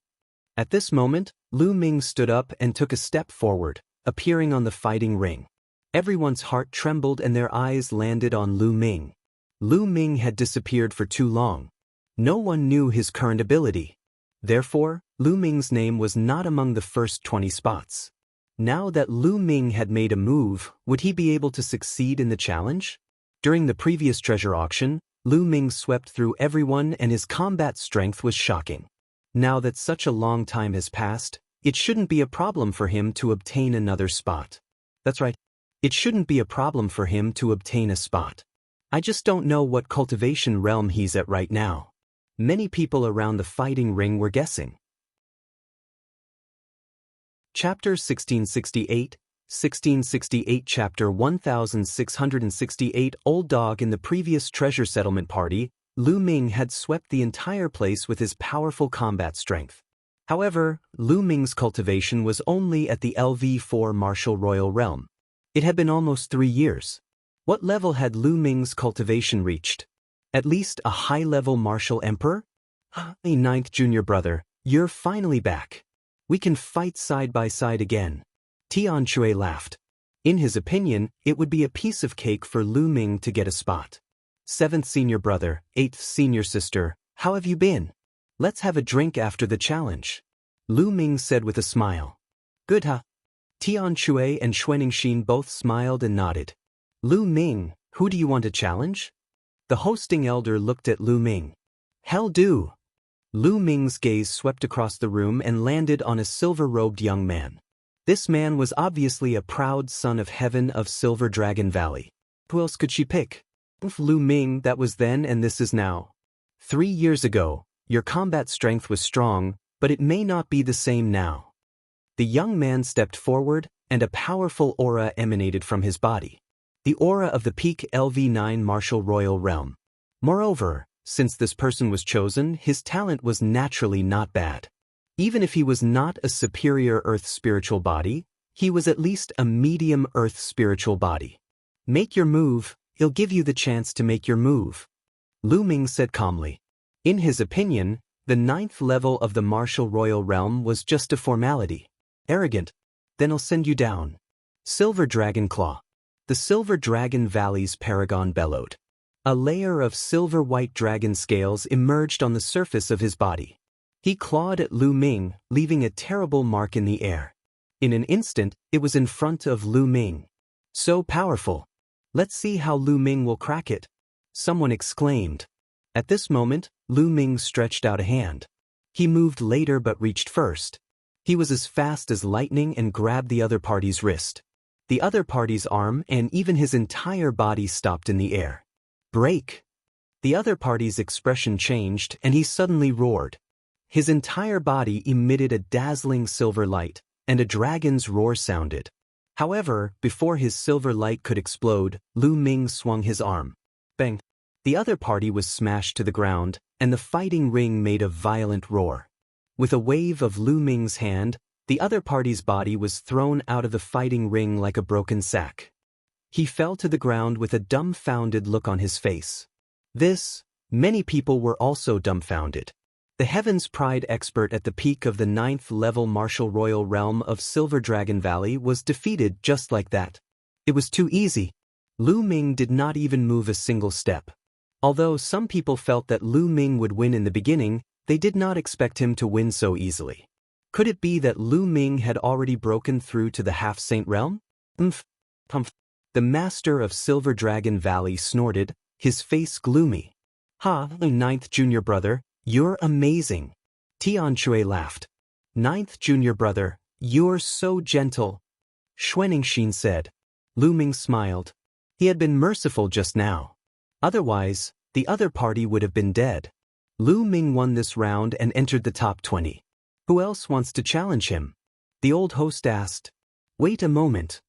At this moment, Lu Ming stood up and took a step forward, appearing on the fighting ring. Everyone's heart trembled and their eyes landed on Lu Ming. Lu Ming had disappeared for too long. No one knew his current ability. Therefore, Lu Ming's name was not among the first 20 spots. Now that Lu Ming had made a move, would he be able to succeed in the challenge? During the previous treasure auction, Lu Ming swept through everyone and his combat strength was shocking. Now that such a long time has passed, it shouldn't be a problem for him to obtain another spot. That's right. It shouldn't be a problem for him to obtain a spot. I just don't know what cultivation realm he's at right now. Many people around the fighting ring were guessing. Chapter 1668, 1668 Chapter 1668 Old Dog. In the previous treasure settlement party, Lu Ming had swept the entire place with his powerful combat strength. However, Lu Ming's cultivation was only at the LV4 Martial Royal Realm. It had been almost 3 years. What level had Lu Ming's cultivation reached? At least a high-level martial emperor? Hey, 9th junior brother, you're finally back. We can fight side by side again. Tianque laughed. In his opinion, it would be a piece of cake for Lu Ming to get a spot. 7th senior brother, 8th senior sister, how have you been? Let's have a drink after the challenge. Lu Ming said with a smile. Good, huh? Tianque and Xianxia both smiled and nodded. Lu Ming, who do you want to challenge? The hosting elder looked at Lu Ming. Hell do. Lu Ming's gaze swept across the room and landed on a silver-robed young man. This man was obviously a proud son of heaven of Silver Dragon Valley. Who else could she pick? Lu Ming, that was then and this is now. 3 years ago, your combat strength was strong, but it may not be the same now. The young man stepped forward, and a powerful aura emanated from his body. The aura of the peak LV9 Martial Royal Realm. Moreover, since this person was chosen, his talent was naturally not bad. Even if he was not a superior Earth spiritual body, he was at least a medium Earth spiritual body. Make your move, he'll give you the chance to make your move. Lu Ming said calmly. In his opinion, the 9th level of the Martial Royal Realm was just a formality. Arrogant. Then I'll send you down. Silver Dragon Claw. The Silver Dragon Valley's paragon bellowed. A layer of silver-white dragon scales emerged on the surface of his body. He clawed at Lu Ming, leaving a terrible mark in the air. In an instant, it was in front of Lu Ming. So powerful. Let's see how Lu Ming will crack it, someone exclaimed. At this moment, Lu Ming stretched out a hand. He moved later but reached first. He was as fast as lightning and grabbed the other party's wrist. The other party's arm and even his entire body stopped in the air. Break! The other party's expression changed and he suddenly roared. His entire body emitted a dazzling silver light, and a dragon's roar sounded. However, before his silver light could explode, Lu Ming swung his arm. Bang! The other party was smashed to the ground, and the fighting ring made a violent roar. With a wave of Lu Ming's hand, the other party's body was thrown out of the fighting ring like a broken sack. He fell to the ground with a dumbfounded look on his face. Many people were also dumbfounded. The Heaven's Pride expert at the peak of the 9th-level martial royal realm of Silver Dragon Valley was defeated just like that. It was too easy. Lu Ming did not even move a single step. Although some people felt that Lu Ming would win in the beginning, they did not expect him to win so easily. Could it be that Lu Ming had already broken through to the half-saint realm? The master of Silver Dragon Valley snorted, his face gloomy. Ninth junior brother, you're amazing. Tianxia laughed. Ninth junior brother, you're so gentle. Xianxia said. Lu Ming smiled. He had been merciful just now. Otherwise, the other party would have been dead. Lu Ming won this round and entered the top 20. Who else wants to challenge him? The old host asked. Wait a moment.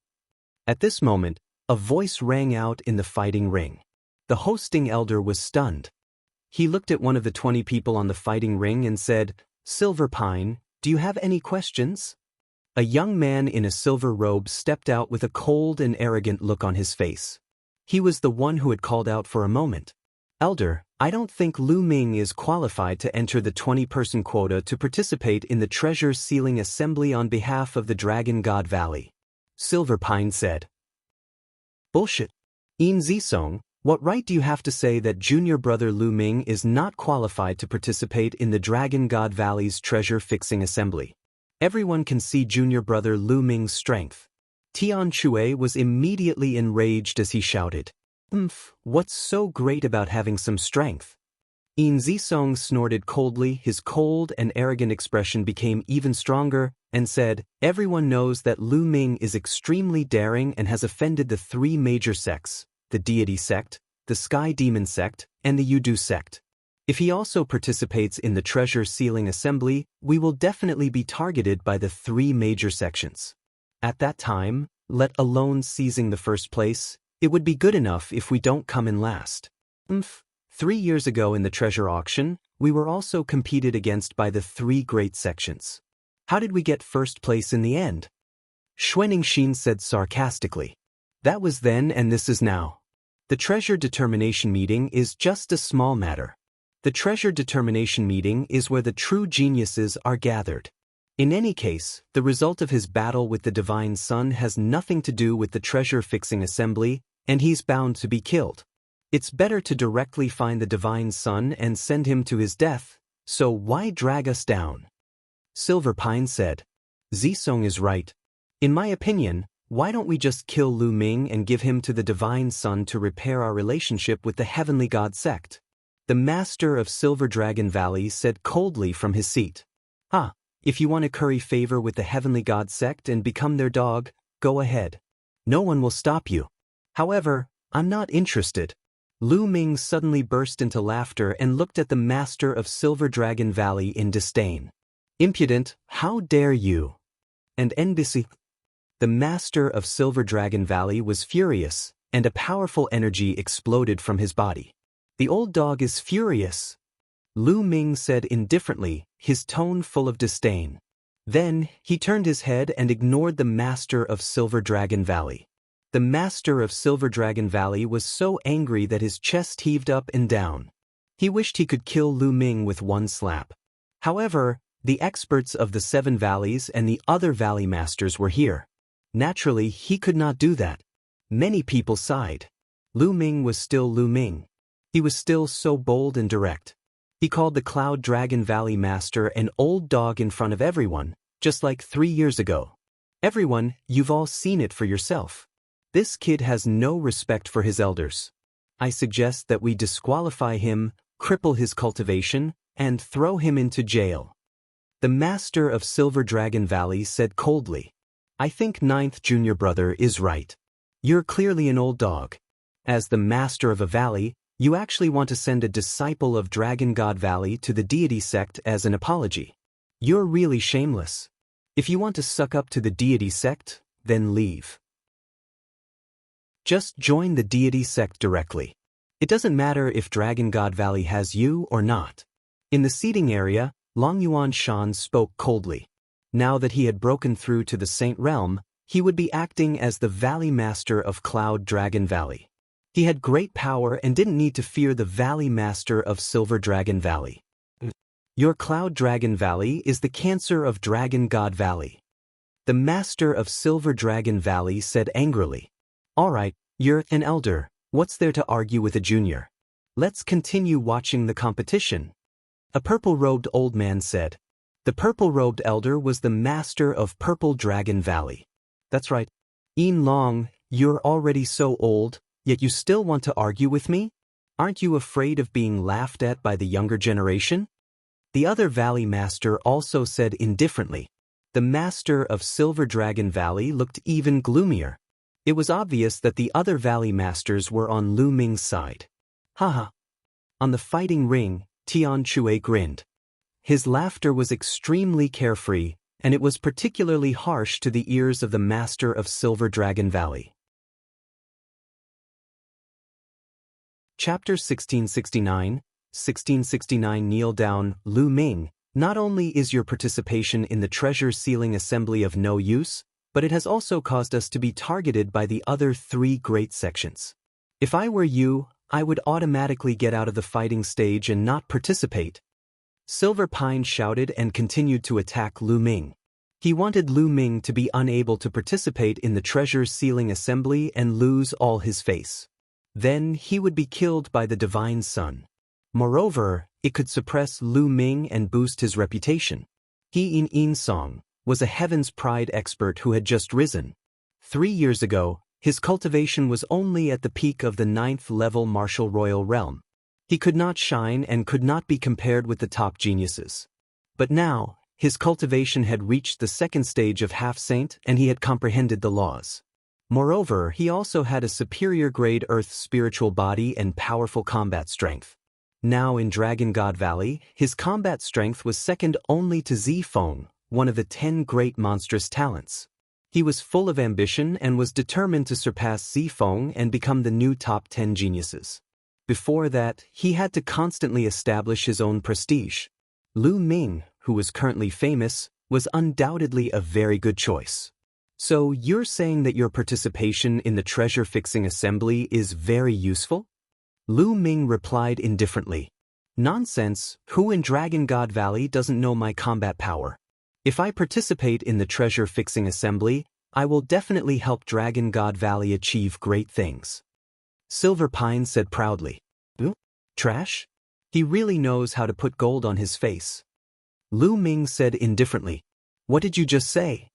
At this moment, a voice rang out in the fighting ring. The hosting elder was stunned. He looked at one of the 20 people on the fighting ring and said, Silver Pine, do you have any questions? A young man in a silver robe stepped out with a cold and arrogant look on his face. He was the one who had called out for a moment. Elder, I don't think Lu Ming is qualified to enter the 20-person quota to participate in the treasure sealing assembly on behalf of the Dragon God Valley. Silver Pine said. Bullshit. In Zisong, what right do you have to say that junior brother Lu Ming is not qualified to participate in the Dragon God Valley's treasure-fixing assembly? Everyone can see junior brother Lu Ming's strength. Tianxia was immediately enraged as he shouted. What's so great about having some strength? In Zisong snorted coldly, his cold and arrogant expression became even stronger, and said, Everyone knows that Lu Ming is extremely daring and has offended the 3 major sects. The Deity Sect, the Sky Demon Sect, and the Yudu Sect. If he also participates in the Treasure Sealing Assembly, we will definitely be targeted by the 3 major sections. At that time, let alone seizing the first place, it would be good enough if we don't come in last. 3 years ago in the treasure auction, we were also competed against by the 3 great sections. How did we get first place in the end? Xianxia said sarcastically. That was then and this is now. The treasure determination meeting is just a small matter. The treasure determination meeting is where the true geniuses are gathered. In any case, the result of his battle with the Divine Sun has nothing to do with the treasure-fixing assembly, and he's bound to be killed. It's better to directly find the Divine Sun and send him to his death, so why drag us down? Silver Pine said. Zisong is right. In my opinion, why don't we just kill Lu Ming and give him to the Divine Sun to repair our relationship with the Heavenly God sect? The master of Silver Dragon Valley said coldly from his seat. If you want to curry favor with the Heavenly God sect and become their dog, go ahead. No one will stop you. However, I'm not interested. Lu Ming suddenly burst into laughter and looked at the master of Silver Dragon Valley in disdain. Impudent, how dare you? And NBC. The master of Silver Dragon Valley was furious, and a powerful energy exploded from his body. The old dog is furious. Lu Ming said indifferently, his tone full of disdain. Then, he turned his head and ignored the master of Silver Dragon Valley. The master of Silver Dragon Valley was so angry that his chest heaved up and down. He wished he could kill Lu Ming with one slap. However, the experts of the 7 valleys and the other valley masters were here. Naturally, he could not do that. Many people sighed. Lu Ming was still Lu Ming. He was still so bold and direct. He called the Cloud Dragon Valley Master an old dog in front of everyone, just like 3 years ago. Everyone, you've all seen it for yourself. This kid has no respect for his elders. I suggest that we disqualify him, cripple his cultivation, and throw him into jail. The master of Silver Dragon Valley said coldly. I think ninth junior brother is right. You're clearly an old dog. As the master of a valley, you actually want to send a disciple of Dragon God Valley to the deity sect as an apology. You're really shameless. If you want to suck up to the deity sect, then leave. Just join the deity sect directly. It doesn't matter if Dragon God Valley has you or not. In the seating area, Longyuan Shan spoke coldly. Now that he had broken through to the Saint Realm, he would be acting as the Valley Master of Cloud Dragon Valley. He had great power and didn't need to fear the Valley Master of Silver Dragon Valley. Your Cloud Dragon Valley is the cancer of Dragon God Valley. The Master of Silver Dragon Valley said angrily. All right, you're an elder. What's there to argue with a junior? Let's continue watching the competition. A purple-robed old man said. The purple-robed elder was the master of Purple Dragon Valley. That's right. Yin Long, you're already so old, yet you still want to argue with me? Aren't you afraid of being laughed at by the younger generation? The other valley master also said indifferently. The master of Silver Dragon Valley looked even gloomier. It was obvious that the other valley masters were on Lu Ming's side. Haha. On the fighting ring, Tian Chue grinned. His laughter was extremely carefree, and it was particularly harsh to the ears of the master of Silver Dragon Valley. Chapter 1669, 1669 Kneel down, Lu Ming. Not only is your participation in the treasure sealing assembly of no use, but it has also caused us to be targeted by the other 3 great sections. If I were you, I would automatically get out of the fighting stage and not participate. Silver Pine shouted and continued to attack Lu Ming. He wanted Lu Ming to be unable to participate in the treasure sealing assembly and lose all his face. Then he would be killed by the Divine Sun. Moreover, it could suppress Lu Ming and boost his reputation. He In Song was a Heaven's Pride expert who had just risen. 3 years ago, his cultivation was only at the peak of the 9th level martial royal realm. He could not shine and could not be compared with the top geniuses. But now, his cultivation had reached the 2nd stage of half-saint and he had comprehended the laws. Moreover, he also had a superior grade earth spiritual body and powerful combat strength. Now in Dragon God Valley, his combat strength was second only to Zifeng, one of the 10 great monstrous talents. He was full of ambition and was determined to surpass Zifeng and become the new top 10 geniuses. Before that, he had to constantly establish his own prestige. Lu Ming, who was currently famous, was undoubtedly a very good choice. So you're saying that your participation in the treasure-fixing assembly is very useful? Lu Ming replied indifferently. Nonsense, who in Dragon God Valley doesn't know my combat power? If I participate in the treasure-fixing assembly, I will definitely help Dragon God Valley achieve great things. Silver Pine said proudly. Trash? He really knows how to put gold on his face. Lu Ming said indifferently. What did you just say?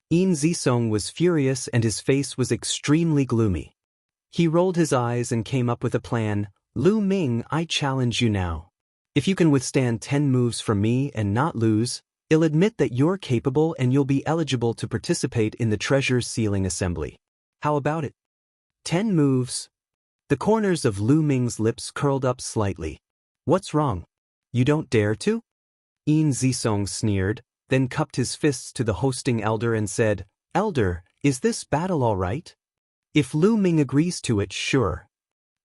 Yin Zisong was furious and his face was extremely gloomy. He rolled his eyes and came up with a plan. Lu Ming, I challenge you now. If you can withstand 10 moves from me and not lose, I'll admit that you're capable and you'll be eligible to participate in the treasure sealing assembly. How about it? 10 moves. The corners of Lu Ming's lips curled up slightly. What's wrong? You don't dare to? Yin Zisong sneered, then cupped his fists to the hosting elder and said, Elder, is this battle all right? If Lu Ming agrees to it, sure.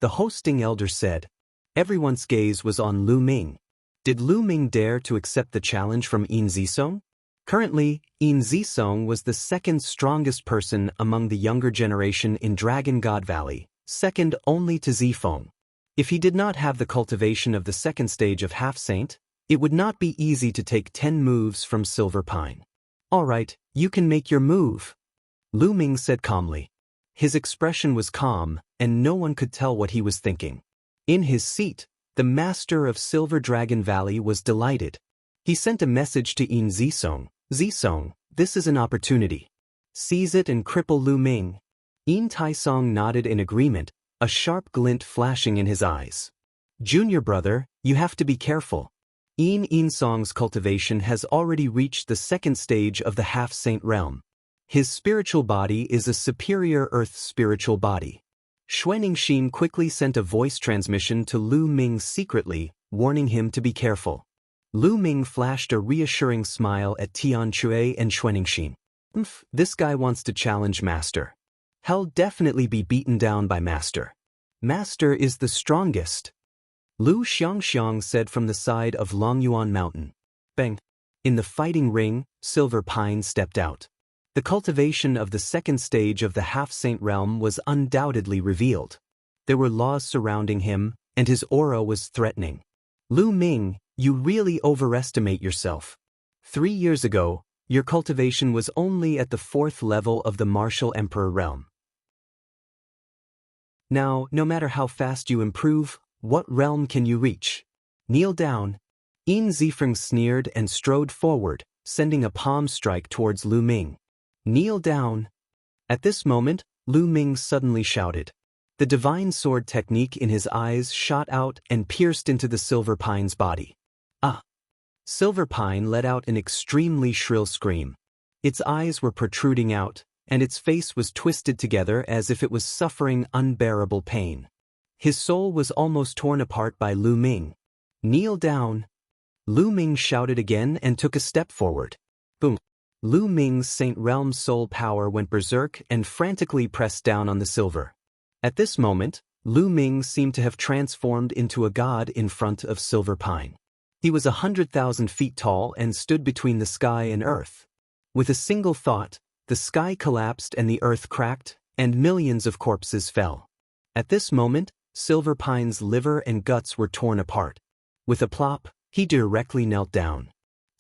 The hosting elder said. Everyone's gaze was on Lu Ming. Did Lu Ming dare to accept the challenge from Yin Zisong? Currently, Yin Zisong was the 2nd strongest person among the younger generation in Dragon God Valley, second only to Zifeng. If he did not have the cultivation of the 2nd stage of half-saint, it would not be easy to take 10 moves from Silver Pine. All right, you can make your move. Lu Ming said calmly. His expression was calm, and no one could tell what he was thinking. In his seat, the master of Silver Dragon Valley was delighted. He sent a message to Yin Zisong. Zisong, this is an opportunity. Seize it and cripple Lu Ming. Yin Taisong nodded in agreement, a sharp glint flashing in his eyes. Junior brother, you have to be careful. Yin Song's cultivation has already reached the second stage of the half-saint realm. His spiritual body is a superior earth spiritual body. Xuanxin quickly sent a voice transmission to Lu Ming secretly, warning him to be careful. Lu Ming flashed a reassuring smile at Tianque and Xuanxin. This guy wants to challenge Master. He'll definitely be beaten down by Master. Master is the strongest. Lu Xiangxiang said from the side of Longyuan Mountain. Bang! In the fighting ring, Silver Pine stepped out. The cultivation of the second stage of the half-saint realm was undoubtedly revealed. There were laws surrounding him, and his aura was threatening. Lu Ming, you really overestimate yourself. 3 years ago, your cultivation was only at the 4th level of the martial emperor realm. Now, no matter how fast you improve, what realm can you reach? Kneel down. Yin Zifeng sneered and strode forward, sending a palm strike towards Lu Ming. Kneel down. At this moment, Lu Ming suddenly shouted. The divine sword technique in his eyes shot out and pierced into the Silver Pine's body. Ah! Silver Pine let out an extremely shrill scream. Its eyes were protruding out, and its face was twisted together as if it was suffering unbearable pain. His soul was almost torn apart by Lu Ming. Kneel down. Lu Ming shouted again and took a step forward. Boom! Lu Ming's Saint Realm soul power went berserk and frantically pressed down on the silver. At this moment, Lu Ming seemed to have transformed into a god in front of Silver Pine. He was 100,000 feet tall and stood between the sky and earth. With a single thought, the sky collapsed and the earth cracked, and millions of corpses fell. At this moment, Silver Pine's liver and guts were torn apart. With a plop, he directly knelt down.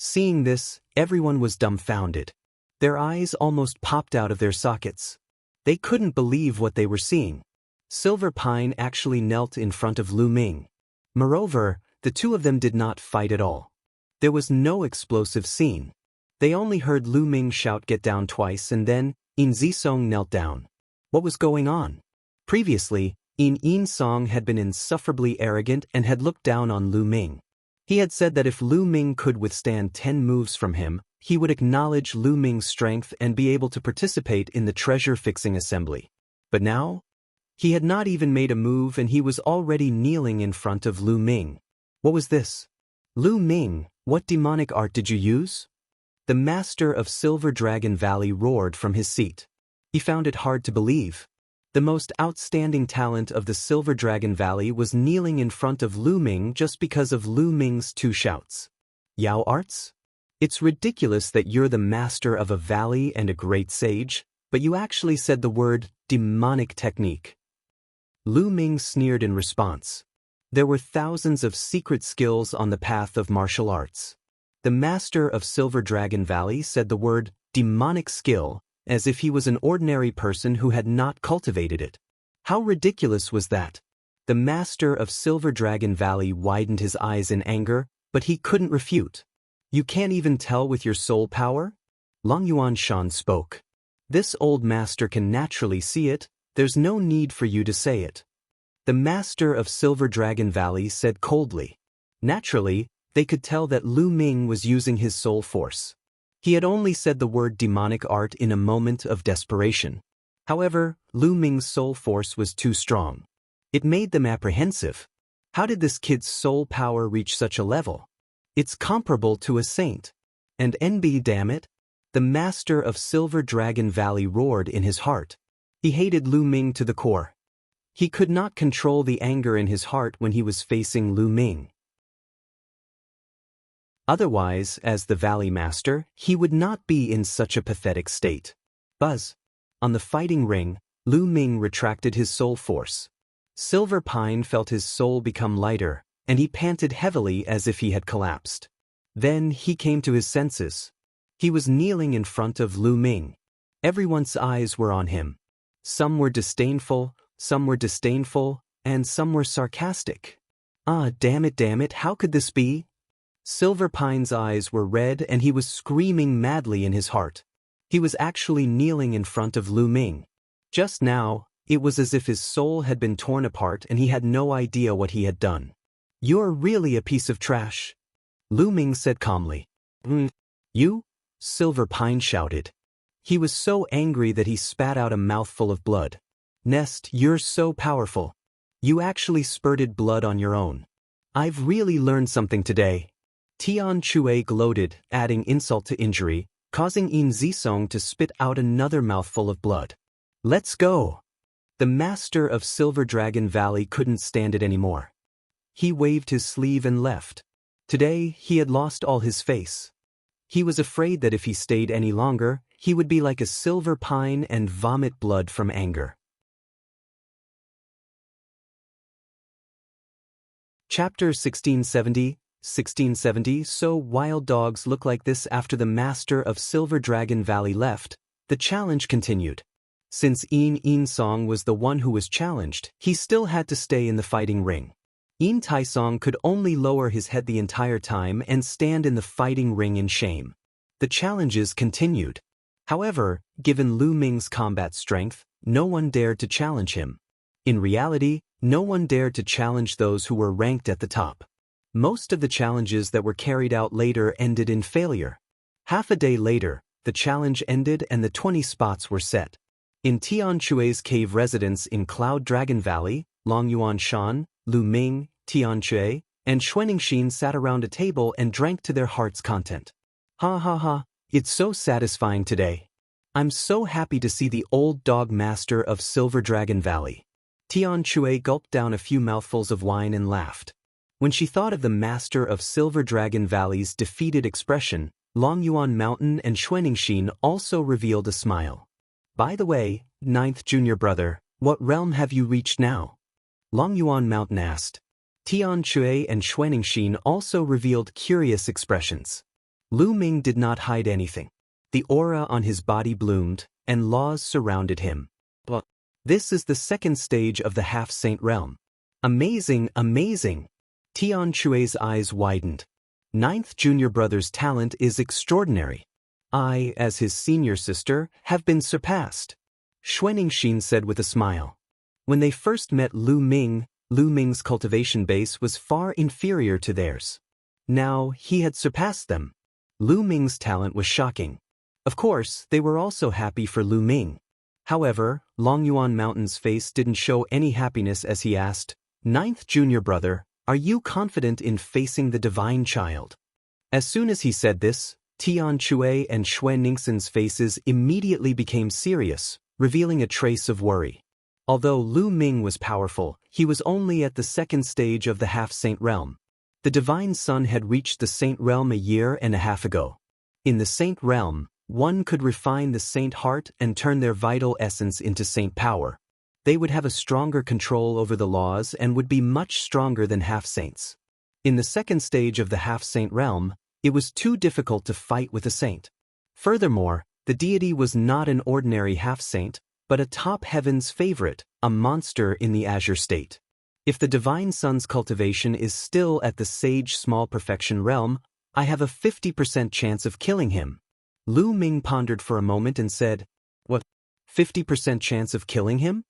Seeing this, everyone was dumbfounded. Their eyes almost popped out of their sockets. They couldn't believe what they were seeing. Silver Pine actually knelt in front of Lu Ming. Moreover, the two of them did not fight at all. There was no explosive scene. They only heard Lu Ming shout "get down" twice, and then Yin Zisong knelt down. What was going on? Previously, Yin Song had been insufferably arrogant and had looked down on Lu Ming. He had said that if Lu Ming could withstand 10 moves from him, he would acknowledge Lu Ming's strength and be able to participate in the treasure-fixing assembly. But now, he had not even made a move and he was already kneeling in front of Lu Ming. What was this? Lu Ming, what demonic art did you use? The master of Silver Dragon Valley roared from his seat. He found it hard to believe. The most outstanding talent of the Silver Dragon Valley was kneeling in front of Lu Ming just because of Lu Ming's 2 shouts. Yao arts? It's ridiculous that you're the master of a valley and a great sage, but you actually said the word demonic technique. Lu Ming sneered in response. There were thousands of secret skills on the path of martial arts. The master of Silver Dragon Valley said the word demonic skill as if he was an ordinary person who had not cultivated it. How ridiculous was that? The master of Silver Dragon Valley widened his eyes in anger, but he couldn't refute. You can't even tell with your soul power? Longyuan Shan spoke. This old master can naturally see it, there's no need for you to say it. The master of Silver Dragon Valley said coldly. Naturally, they could tell that Lu Ming was using his soul force. He had only said the word demonic art in a moment of desperation. However, Lu Ming's soul force was too strong. It made them apprehensive. How did this kid's soul power reach such a level? It's comparable to a saint. And NB, damn it. The master of Silver Dragon Valley roared in his heart. He hated Lu Ming to the core. He could not control the anger in his heart when he was facing Lu Ming. Otherwise, as the Valley Master, he would not be in such a pathetic state. Buzz. On the fighting ring, Lu Ming retracted his soul force. Silver Pine felt his soul become lighter, and he panted heavily as if he had collapsed. Then he came to his senses. He was kneeling in front of Lu Ming. Everyone's eyes were on him. Some were disdainful, and some were sarcastic. Ah, damn it, how could this be? Silver Pine's eyes were red and he was screaming madly in his heart. He was actually kneeling in front of Lu Ming. Just now, it was as if his soul had been torn apart and he had no idea what he had done. "You're really a piece of trash," Lu Ming said calmly. You?" Silver Pine shouted. He was so angry that he spat out a mouthful of blood. "Nest, you're so powerful. You actually spurted blood on your own. I've really learned something today." Tian Chue gloated, adding insult to injury, causing Yin Zisong to spit out another mouthful of blood. "Let's go." The master of Silver Dragon Valley couldn't stand it anymore. He waved his sleeve and left. Today, he had lost all his face. He was afraid that if he stayed any longer, he would be like a silver pine and vomit blood from anger. Chapter 1670. So wild dogs look like this after the master of Silver Dragon Valley left. The challenge continued. Since Yin Song was the one who was challenged, he still had to stay in the fighting ring. Yin Taisong could only lower his head the entire time and stand in the fighting ring in shame. The challenges continued. However, given Lu Ming's combat strength, no one dared to challenge him. In reality, no one dared to challenge those who were ranked at the top. Most of the challenges that were carried out later ended in failure. Half a day later, the challenge ended and the 20 spots were set. In Tian Chue's cave residence in Cloud Dragon Valley, Long Yuan Shan, Lu Ming, Tian Chue, and Xuanxin sat around a table and drank to their heart's content. Ha ha ha, it's so satisfying today. I'm so happy to see the old dog master of Silver Dragon Valley. Tian Chue gulped down a few mouthfuls of wine and laughed. When she thought of the master of Silver Dragon Valley's defeated expression, Long Yuan Mountain and Xuanxin also revealed a smile. "By the way, ninth junior brother, what realm have you reached now?" Long Yuan Mountain asked. Tian Chue and Xuanxin also revealed curious expressions. Lu Ming did not hide anything. The aura on his body bloomed, and laws surrounded him. But this is the second stage of the half-saint realm. Amazing, amazing! Tian Chue's eyes widened. Ninth junior brother's talent is extraordinary. I, as his senior sister, have been surpassed, Xuanxin said with a smile. When they first met Lu Ming's cultivation base was far inferior to theirs. Now, he had surpassed them. Lu Ming's talent was shocking. Of course, they were also happy for Lu Ming. However, Long Yuan Mountain's face didn't show any happiness as he asked, "Ninth junior brother, are you confident in facing the divine child?" As soon as he said this, Tian Chue and Xuanxin's faces immediately became serious, revealing a trace of worry. Although Lu Ming was powerful, he was only at the second stage of the half-saint realm. The divine son had reached the saint realm a year and a half ago. In the saint realm, one could refine the saint heart and turn their vital essence into saint power. They would have a stronger control over the laws and would be much stronger than half-saints. In the second stage of the half-saint realm, it was too difficult to fight with a saint. Furthermore, the deity was not an ordinary half-saint, but a top heaven's favorite, a monster in the azure state. If the divine son's cultivation is still at the sage small perfection realm, I have a 50% chance of killing him. Lu Ming pondered for a moment and said, "What? 50% chance of killing him?"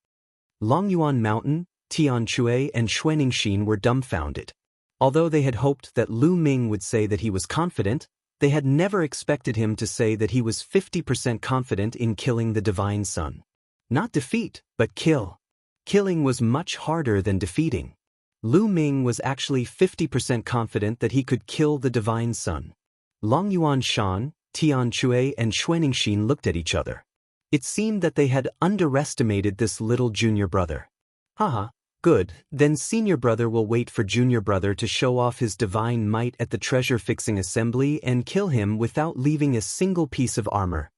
Long Yuan Mountain, Tian Chue and Xuanxin were dumbfounded. Although they had hoped that Lu Ming would say that he was confident, they had never expected him to say that he was 50% confident in killing the divine son. Not defeat, but kill. Killing was much harder than defeating. Lu Ming was actually 50% confident that he could kill the divine son. Long Yuan Shan, Tian Chue and Xuanxin looked at each other. It seemed that they had underestimated this little junior brother. Haha, good, then senior brother will wait for junior brother to show off his divine might at the treasure-fixing assembly and kill him without leaving a single piece of armor.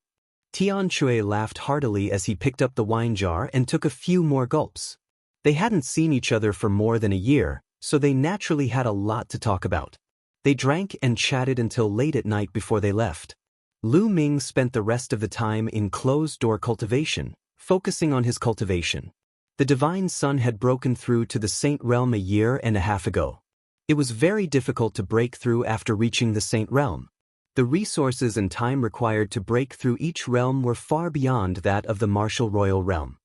Tian Chue laughed heartily as he picked up the wine jar and took a few more gulps. They hadn't seen each other for more than a year, so they naturally had a lot to talk about. They drank and chatted until late at night before they left. Lu Ming spent the rest of the time in closed-door cultivation, focusing on his cultivation. The divine sun had broken through to the saint realm a year and a half ago. It was very difficult to break through after reaching the saint realm. The resources and time required to break through each realm were far beyond that of the martial royal realm.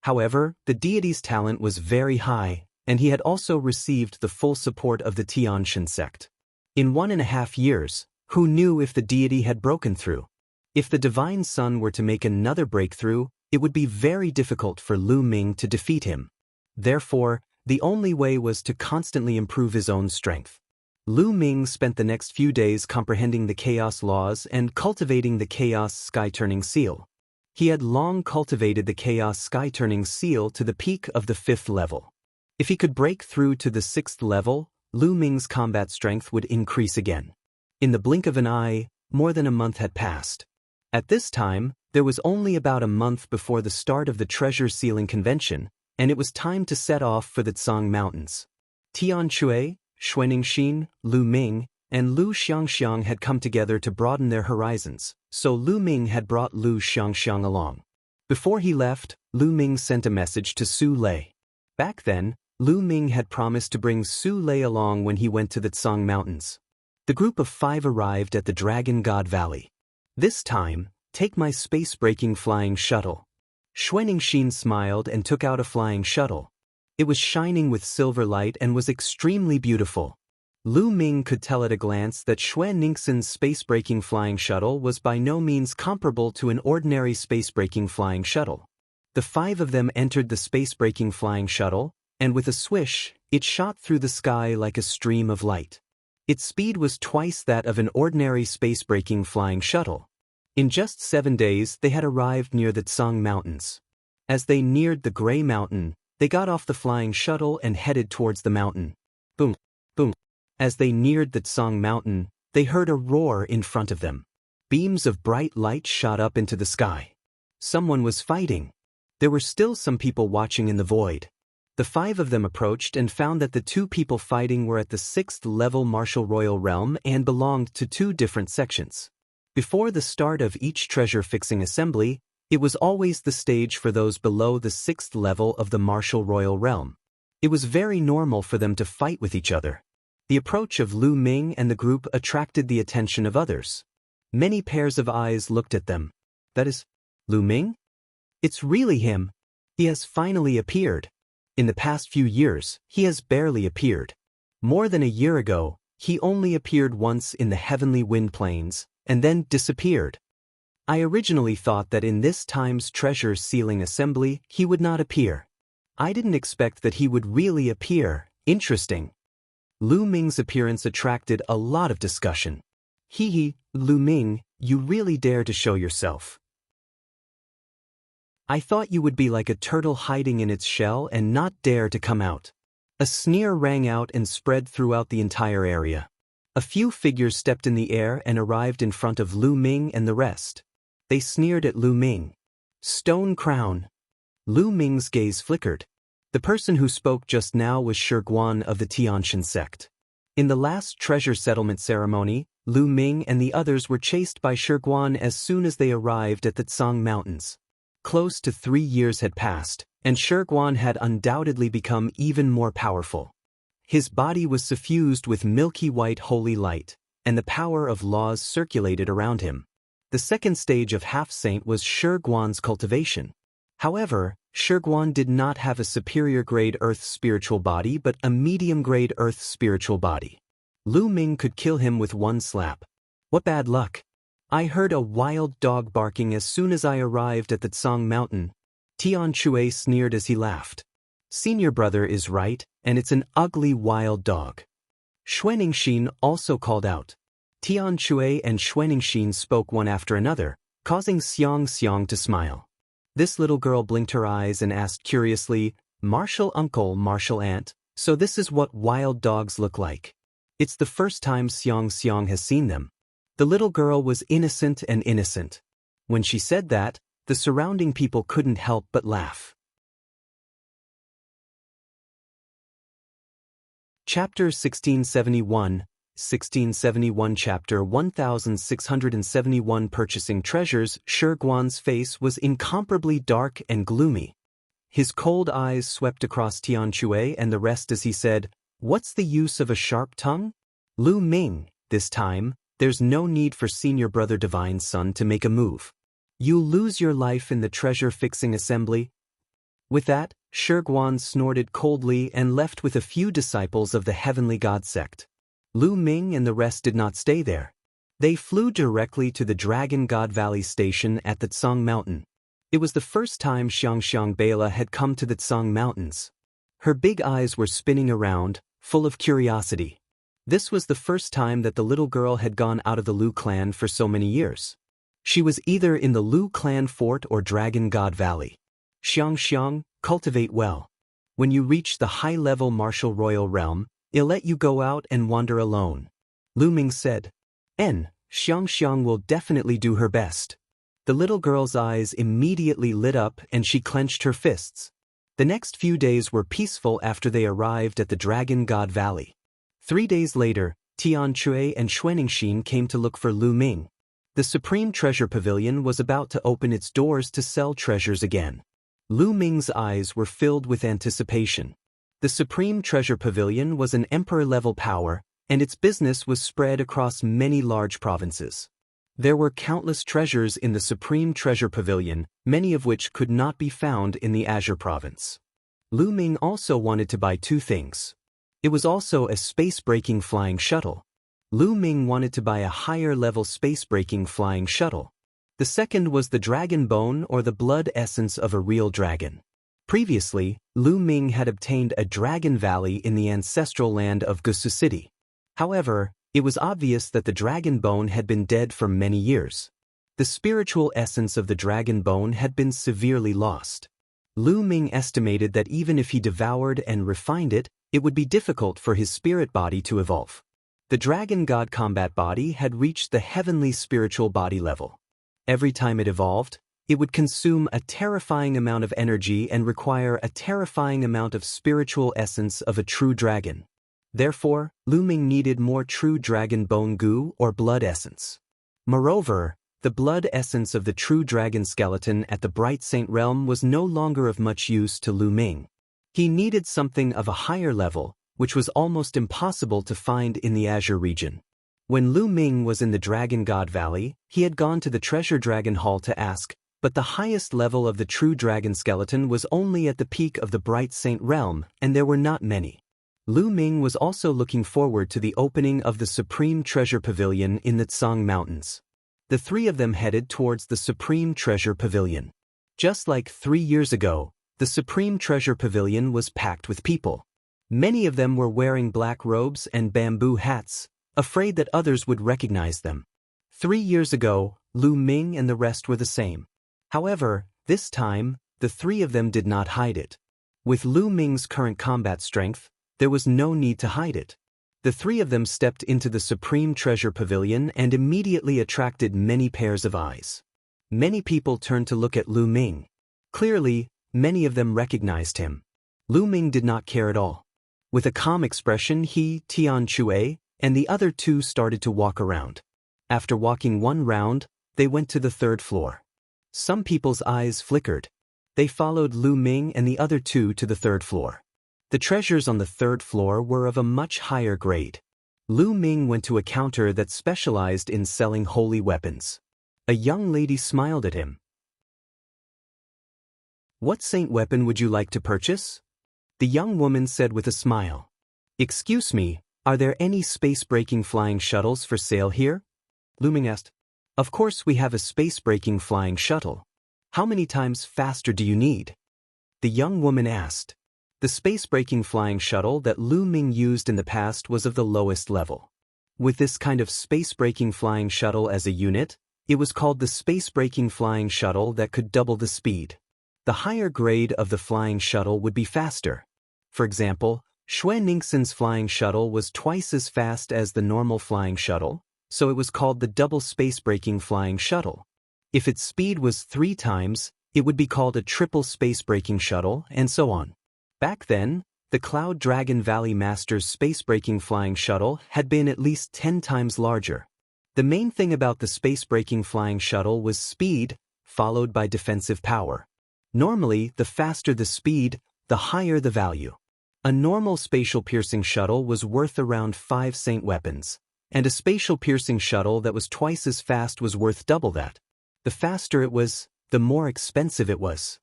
However, the deity's talent was very high, and he had also received the full support of the Tianxian sect. In 1.5 years, who knew if the deity had broken through? If the divine sun were to make another breakthrough, it would be very difficult for Lu Ming to defeat him. Therefore, the only way was to constantly improve his own strength. Lu Ming spent the next few days comprehending the chaos laws and cultivating the chaos sky-turning seal. He had long cultivated the chaos sky-turning seal to the peak of the 5th level. If he could break through to the 6th level, Lu Ming's combat strength would increase again. In the blink of an eye, more than a month had passed. At this time, there was only about a month before the start of the treasure sealing convention, and it was time to set off for the Tsang Mountains. Tian Chui, Xuanixin, Lu Ming, and Lu Xiangxiang had come together to broaden their horizons, so Lu Ming had brought Lu Xiangxiang along. Before he left, Lu Ming sent a message to Su Lei. Back then, Lu Ming had promised to bring Su Lei along when he went to the Tsang Mountains. The group of 5 arrived at the Dragon God Valley. This time, take my space-breaking flying shuttle. Xuanixin smiled and took out a flying shuttle. It was shining with silver light and was extremely beautiful. Lu Ming could tell at a glance that Xuanixin's space-breaking flying shuttle was by no means comparable to an ordinary space-breaking flying shuttle. The 5 of them entered the space-breaking flying shuttle, and with a swish, it shot through the sky like a stream of light. Its speed was twice that of an ordinary space-breaking flying shuttle. In just 7 days, they had arrived near the Tsang Mountains. As they neared the Gray Mountain, they got off the flying shuttle and headed towards the mountain. Boom, boom. As they neared the Tsang Mountain, they heard a roar in front of them. Beams of bright light shot up into the sky. Someone was fighting. There were still some people watching in the void. The 5 of them approached and found that the 2 people fighting were at the 6th level martial royal realm and belonged to 2 different sections. Before the start of each treasure-fixing assembly, it was always the stage for those below the 6th level of the martial royal realm. It was very normal for them to fight with each other. The approach of Lu Ming and the group attracted the attention of others. Many pairs of eyes looked at them. That is, Lu Ming? It's really him. He has finally appeared. In the past few years, he has barely appeared. More than a year ago, he only appeared once in the heavenly wind plains, and then disappeared. I originally thought that in this time's treasure sealing assembly, he would not appear. I didn't expect that he would really appear. Interesting. Lu Ming's appearance attracted a lot of discussion. Hee, Lu Ming, you really dare to show yourself. I thought you would be like a turtle hiding in its shell and not dare to come out. A sneer rang out and spread throughout the entire area. A few figures stepped in the air and arrived in front of Lu Ming and the rest. They sneered at Lu Ming. Stone crown. Lu Ming's gaze flickered. The person who spoke just now was Shi Guan of the Tianxian sect. In the last treasure settlement ceremony, Lu Ming and the others were chased by Shi Guan as soon as they arrived at the Tsang Mountains. Close to 3 years had passed, and Shi Guan had undoubtedly become even more powerful. His body was suffused with milky white holy light, and the power of laws circulated around him. The second stage of half-saint was Shi Guan's cultivation. However, Shi Guan did not have a superior-grade earth spiritual body but a medium-grade earth spiritual body. Lu Ming could kill him with one slap. What bad luck! I heard a wild dog barking as soon as I arrived at the Tsang Mountain. Tian Chui sneered as he laughed. Senior brother is right, and it's an ugly wild dog. Xuanixin also called out. Tian Chui and Xuanixin spoke one after another, causing Xianxia to smile. This little girl blinked her eyes and asked curiously, Martial uncle, martial aunt, so this is what wild dogs look like. It's the first time Xianxia has seen them. The little girl was innocent and innocent. When she said that, the surrounding people couldn't help but laugh. Chapter 1671, 1671 Chapter 1671 Purchasing Treasures. Shiguan's face was incomparably dark and gloomy. His cold eyes swept across Tianque and the rest as he said, "What's the use of a sharp tongue? Lu Ming, this time, there's no need for Senior Brother Divine Son to make a move. You'll lose your life in the treasure-fixing assembly." With that, Shiguan snorted coldly and left with a few disciples of the Heavenly God sect. Lu Ming and the rest did not stay there. They flew directly to the Dragon God Valley station at the Tsang Mountain. It was the first time Xianxia Bela had come to the Tsang Mountains. Her big eyes were spinning around, full of curiosity. This was the first time that the little girl had gone out of the Lu clan for so many years. She was either in the Lu clan fort or Dragon God Valley. Xianxia, cultivate well. When you reach the high-level martial royal realm, I'll let you go out and wander alone. Lu Ming said. Xianxia will definitely do her best. The little girl's eyes immediately lit up and she clenched her fists. The next few days were peaceful after they arrived at the Dragon God Valley. 3 days later, Tianque and Xuanxin came to look for Lu Ming. The Supreme Treasure Pavilion was about to open its doors to sell treasures again. Lu Ming's eyes were filled with anticipation. The Supreme Treasure Pavilion was an emperor-level power, and its business was spread across many large provinces. There were countless treasures in the Supreme Treasure Pavilion, many of which could not be found in the Azure Province. Lu Ming also wanted to buy 2 things. It was also a space-breaking flying shuttle. Lu Ming wanted to buy a higher-level space-breaking flying shuttle. The second was the dragon bone or the blood essence of a real dragon. Previously, Lu Ming had obtained a dragon valley in the ancestral land of Gusu City. However, it was obvious that the dragon bone had been dead for many years. The spiritual essence of the dragon bone had been severely lost. Lu Ming estimated that even if he devoured and refined it, it would be difficult for his spirit body to evolve. The dragon god combat body had reached the heavenly spiritual body level. Every time it evolved, it would consume a terrifying amount of energy and require a terrifying amount of spiritual essence of a true dragon. Therefore, Lu Ming needed more true dragon bone goo or blood essence. Moreover, the blood essence of the true dragon skeleton at the Bright Saint realm was no longer of much use to Lu Ming. He needed something of a higher level, which was almost impossible to find in the Azure region. When Lu Ming was in the Dragon God Valley, he had gone to the Treasure Dragon Hall to ask, but the highest level of the true dragon skeleton was only at the peak of the Bright Saint realm, and there were not many. Lu Ming was also looking forward to the opening of the Supreme Treasure Pavilion in the Tsang Mountains. The 3 of them headed towards the Supreme Treasure Pavilion. Just like 3 years ago, the Supreme Treasure Pavilion was packed with people. Many of them were wearing black robes and bamboo hats, afraid that others would recognize them. 3 years ago, Lu Ming and the rest were the same. However, this time, the 3 of them did not hide it. With Lu Ming's current combat strength, there was no need to hide it. The 3 of them stepped into the Supreme Treasure Pavilion and immediately attracted many pairs of eyes. Many people turned to look at Lu Ming. Clearly, many of them recognized him. Lu Ming did not care at all. With a calm expression, he, Tianque, and the other 2 started to walk around. After walking 1 round, they went to the 3rd floor. Some people's eyes flickered. They followed Lu Ming and the other 2 to the 3rd floor. The treasures on the 3rd floor were of a much higher grade. Lu Ming went to a counter that specialized in selling holy weapons. A young lady smiled at him. "What saint weapon would you like to purchase?" The young woman said with a smile. "Excuse me, are there any space-breaking flying shuttles for sale here?" Lu Ming asked. "Of course we have a space-breaking flying shuttle. How many times faster do you need?" The young woman asked. The space-breaking flying shuttle that Lu Ming used in the past was of the lowest level. With this kind of space-breaking flying shuttle as a unit, it was called the space-breaking flying shuttle that could double the speed. The higher grade of the flying shuttle would be faster. For example, Xuanxin's flying shuttle was twice as fast as the normal flying shuttle, so it was called the double space-breaking flying shuttle. If its speed was 3 times, it would be called a triple space-breaking shuttle, and so on. Back then, The Cloud Dragon Valley Master's space-breaking flying shuttle had been at least 10 times larger. The main thing about the space-breaking flying shuttle was speed, followed by defensive power. Normally, the faster the speed, the higher the value. A normal spatial-piercing shuttle was worth around 5 saint weapons, and a spatial-piercing shuttle that was twice as fast was worth double that. The faster it was, the more expensive it was.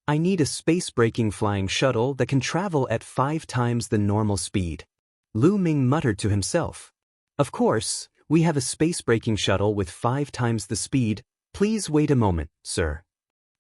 I need a space-breaking flying shuttle that can travel at 5 times the normal speed. Lu Ming muttered to himself. Of course, we have a space-breaking shuttle with 5 times the speed. Please wait a moment, sir.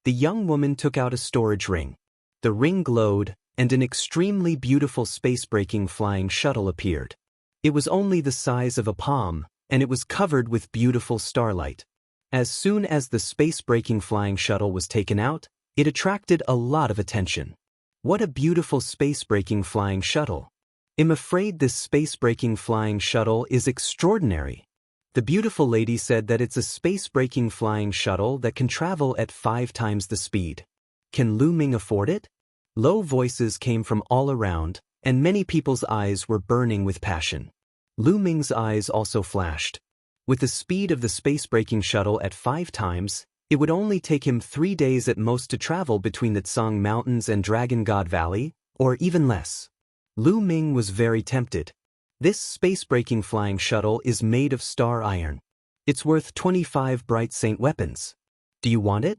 The young woman took out a storage ring. The ring glowed, and an extremely beautiful space-breaking flying shuttle appeared. It was only the size of a palm, and it was covered with beautiful starlight. As soon as the space-breaking flying shuttle was taken out, it attracted a lot of attention. What a beautiful space-breaking flying shuttle. I'm afraid this space-breaking flying shuttle is extraordinary. The beautiful lady said that it's a space-breaking flying shuttle that can travel at 5 times the speed. Can Lu Ming afford it? Low voices came from all around, and many people's eyes were burning with passion. Lu Ming's eyes also flashed. With the speed of the space-breaking shuttle at 5 times, it would only take him 3 days at most to travel between the Tsang Mountains and Dragon God Valley, or even less. Lu Ming was very tempted. This space-breaking flying shuttle is made of star iron. It's worth 25 bright saint weapons. Do you want it?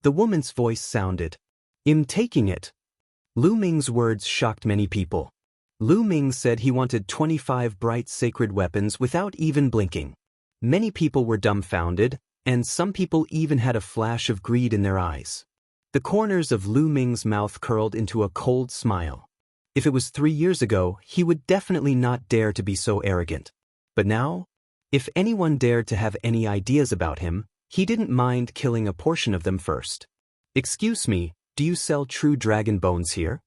The woman's voice sounded. I'm taking it. Lu Ming's words shocked many people. Lu Ming said he wanted 25 bright sacred weapons without even blinking. Many people were dumbfounded, and some people even had a flash of greed in their eyes. The corners of Lu Ming's mouth curled into a cold smile. If it was 3 years ago, he would definitely not dare to be so arrogant. But now, if anyone dared to have any ideas about him, he didn't mind killing a portion of them first. Excuse me, do you sell true dragon bones here?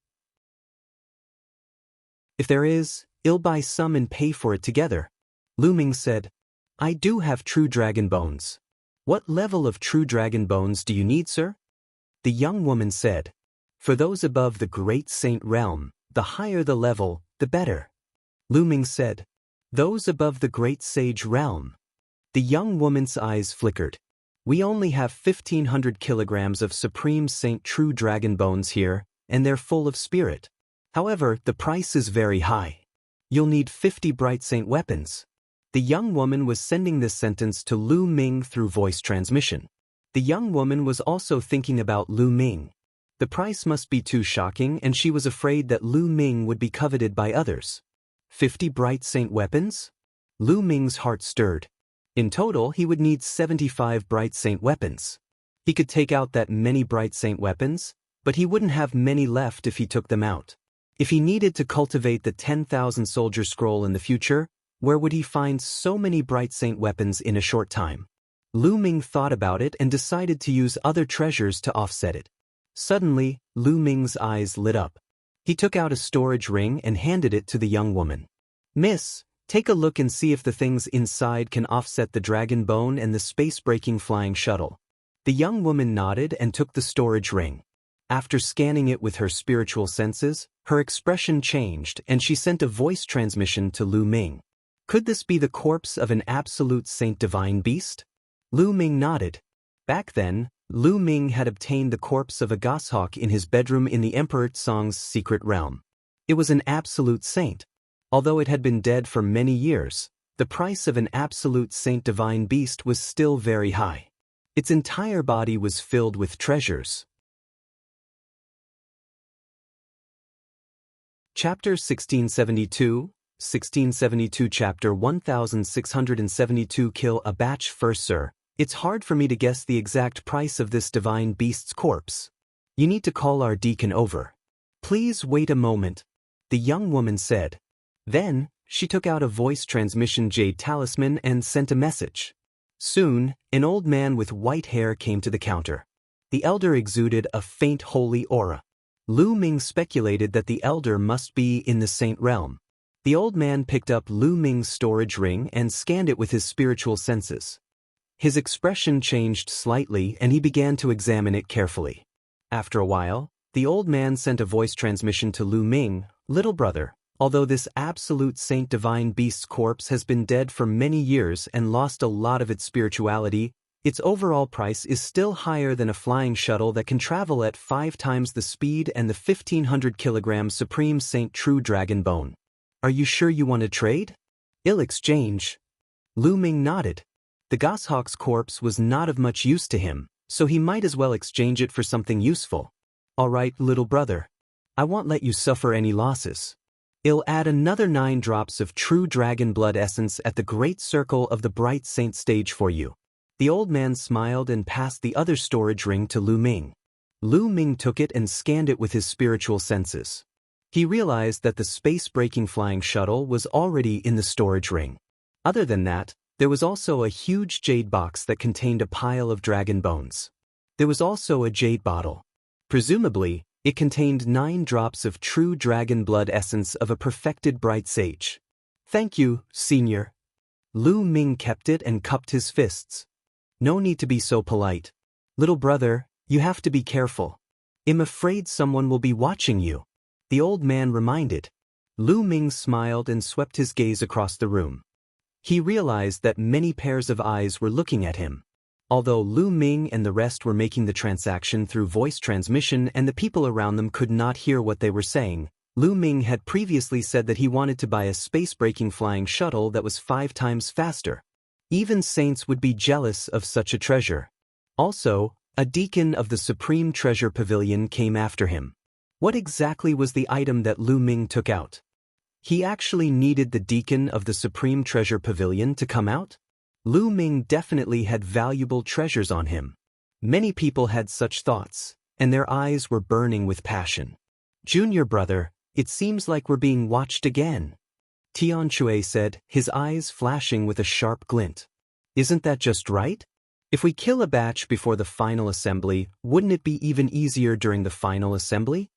If there is, I'll buy some and pay for it together. Lu Ming said, I do have true dragon bones. What level of true dragon bones do you need, sir? The young woman said, for those above the Great Saint Realm, the higher the level, the better. Lu Ming said, those above the Great Sage Realm. The young woman's eyes flickered. We only have 1,500 kilograms of Supreme Saint True Dragon Bones here, and they're full of spirit. However, the price is very high. You'll need 50 Bright Saint weapons. The young woman was sending this sentence to Lu Ming through voice transmission. The young woman was also thinking about Lu Ming. The price must be too shocking, and she was afraid that Lu Ming would be coveted by others. 50 Bright Saint weapons? Lu Ming's heart stirred. In total, he would need 75 Bright Saint weapons. He could take out that many Bright Saint weapons, but he wouldn't have many left if he took them out. If he needed to cultivate the 10,000 soldier scroll in the future, where would he find so many Bright Saint weapons in a short time? Lu Ming thought about it and decided to use other treasures to offset it. Suddenly, Lu Ming's eyes lit up. He took out a storage ring and handed it to the young woman. Miss, take a look and see if the things inside can offset the dragon bone and the space-breaking flying shuttle. The young woman nodded and took the storage ring. After scanning it with her spiritual senses, her expression changed and she sent a voice transmission to Lu Ming. Could this be the corpse of an absolute saint divine beast? Lu Ming nodded. Back then, Lu Ming had obtained the corpse of a goshawk in his bedroom in the Emperor Tsang's secret realm. It was an absolute saint. Although it had been dead for many years, the price of an absolute saint divine beast was still very high. Its entire body was filled with treasures. Chapter 1672 Chapter 1672 Kill a batch first, sir. It's hard for me to guess the exact price of this divine beast's corpse. You need to call our deacon over. Please wait a moment, the young woman said. Then, she took out a voice transmission jade talisman and sent a message. Soon, an old man with white hair came to the counter. The elder exuded a faint holy aura. Lu Ming speculated that the elder must be in the saint realm. The old man picked up Lu Ming's storage ring and scanned it with his spiritual senses. His expression changed slightly and he began to examine it carefully. After a while, the old man sent a voice transmission to Lu Ming, Little brother, although this absolute saint divine beast's corpse has been dead for many years and lost a lot of its spirituality, its overall price is still higher than a flying shuttle that can travel at 5 times the speed and the 1,500 kilogram Supreme Saint True Dragon Bone. Are you sure you want to trade? I'll exchange. Lu Ming nodded. The goshawk's corpse was not of much use to him, so he might as well exchange it for something useful. All right, little brother. I won't let you suffer any losses. I'll add another 9 drops of true dragon blood essence at the great circle of the bright saint stage for you. The old man smiled and passed the other storage ring to Lu Ming. Lu Ming took it and scanned it with his spiritual senses. He realized that the space-breaking flying shuttle was already in the storage ring. Other than that, there was also a huge jade box that contained a pile of dragon bones. There was also a jade bottle. Presumably, it contained 9 drops of true dragon blood essence of a perfected bright sage. Thank you, senior. Lu Ming kept it and cupped his fists. No need to be so polite. Little brother, you have to be careful. I'm afraid someone will be watching you. The old man reminded. Lu Ming smiled and swept his gaze across the room. He realized that many pairs of eyes were looking at him. Although Lu Ming and the rest were making the transaction through voice transmission and the people around them could not hear what they were saying, Lu Ming had previously said that he wanted to buy a space-breaking flying shuttle that was 5 times faster. Even saints would be jealous of such a treasure. Also, a deacon of the Supreme Treasure Pavilion came after him. What exactly was the item that Lu Ming took out? He actually needed the deacon of the Supreme Treasure Pavilion to come out? Lu Ming definitely had valuable treasures on him. Many people had such thoughts, and their eyes were burning with passion. Junior brother, it seems like we're being watched again. Tian Shui said, his eyes flashing with a sharp glint. Isn't that just right? If we kill a batch before the final assembly, wouldn't it be even easier during the final assembly?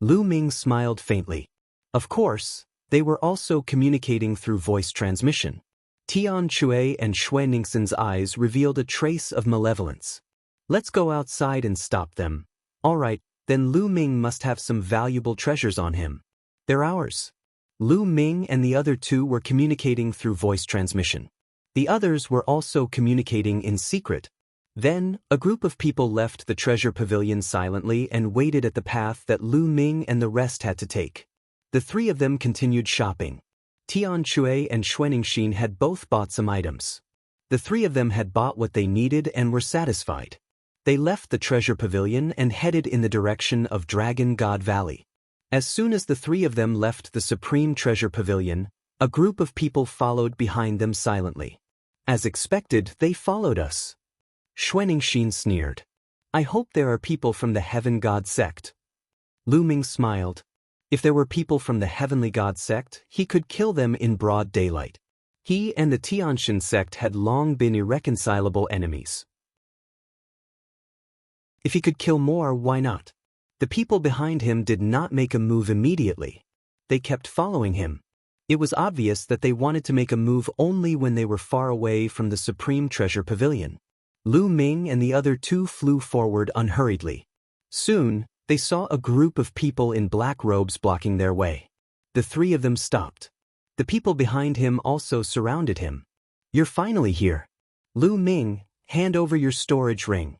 Lu Ming smiled faintly. Of course, they were also communicating through voice transmission. Tian Shui and Xue Ningxin's eyes revealed a trace of malevolence. Let's go outside and stop them. All right, then Lu Ming must have some valuable treasures on him. They're ours. Lu Ming and the other 2 were communicating through voice transmission. The others were also communicating in secret. Then, a group of people left the treasure pavilion silently and waited at the path that Lu Ming and the rest had to take. The 3 of them continued shopping. Tian Shui and Xue Ningxin had both bought some items. The 3 of them had bought what they needed and were satisfied. They left the treasure pavilion and headed in the direction of Dragon God Valley. As soon as the 3 of them left the Supreme Treasure Pavilion, a group of people followed behind them silently. As expected, they followed us. Xue Ningxin sneered. I hope there are people from the Heaven God sect. Lu Ming smiled. If there were people from the Heavenly God sect, he could kill them in broad daylight. He and the Tianxin sect had long been irreconcilable enemies. If he could kill more, why not? The people behind him did not make a move immediately. They kept following him. It was obvious that they wanted to make a move only when they were far away from the Supreme Treasure Pavilion. Lu Ming and the other 2 flew forward unhurriedly. Soon, they saw a group of people in black robes blocking their way. The 3 of them stopped. The people behind him also surrounded him. You're finally here. Lu Ming, hand over your storage ring.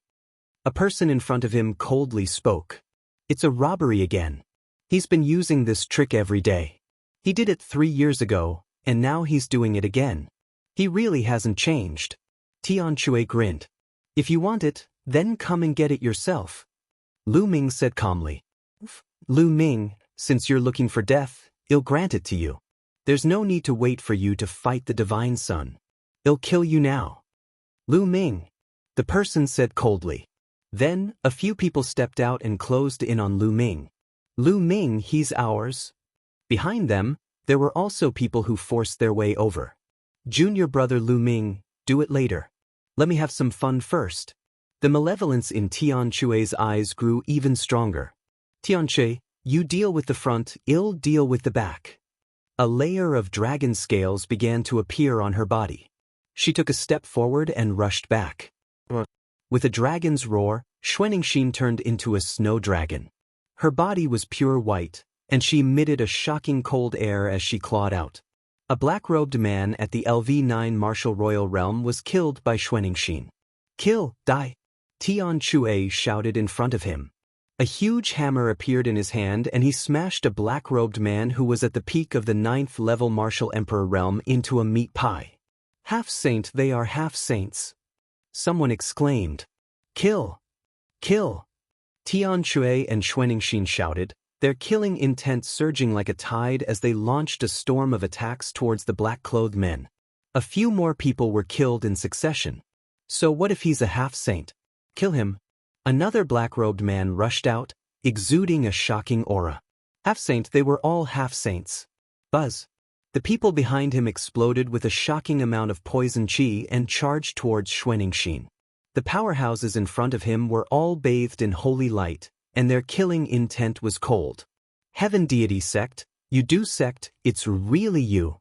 A person in front of him coldly spoke. It's a robbery again. He's been using this trick every day. He did it 3 years ago, and now he's doing it again. He really hasn't changed. Tian Shui grinned. If you want it, then come and get it yourself. Lu Ming said calmly. Lu Ming, since you're looking for death, I'll grant it to you. There's no need to wait for you to fight the Divine Sun. I'll kill you now. Lu Ming, the person said coldly. Then, a few people stepped out and closed in on Lu Ming. Lu Ming, he's ours. Behind them, there were also people who forced their way over. Junior brother Lu Ming, do it later. Let me have some fun first. The malevolence in Tian Shui's eyes grew even stronger. Tian Shui, you deal with the front, I'll deal with the back. A layer of dragon scales began to appear on her body. She took a step forward and rushed back. With a dragon's roar, Xue Ningxin turned into a snow dragon. Her body was pure white, and she emitted a shocking cold air as she clawed out. A black-robed man at the LV9 martial royal realm was killed by Xianxia. Kill, die! Tian Chue shouted in front of him. A huge hammer appeared in his hand and he smashed a black-robed man who was at the peak of the 9th-level martial emperor realm into a meat pie. Half-saint, they are half-saints. Someone exclaimed. Kill! Kill! Tian Chue and Xianxia shouted, their killing intent surging like a tide as they launched a storm of attacks towards the black-clothed men. A few more people were killed in succession. So what if he's a half-saint? Kill him. Another black-robed man rushed out, exuding a shocking aura. Half-saint, they were all half-saints. Buzz. The people behind him exploded with a shocking amount of poison chi and charged towards Xianxia. The powerhouses in front of him were all bathed in holy light, and their killing intent was cold. Heaven deity sect, you do sect, it's really you.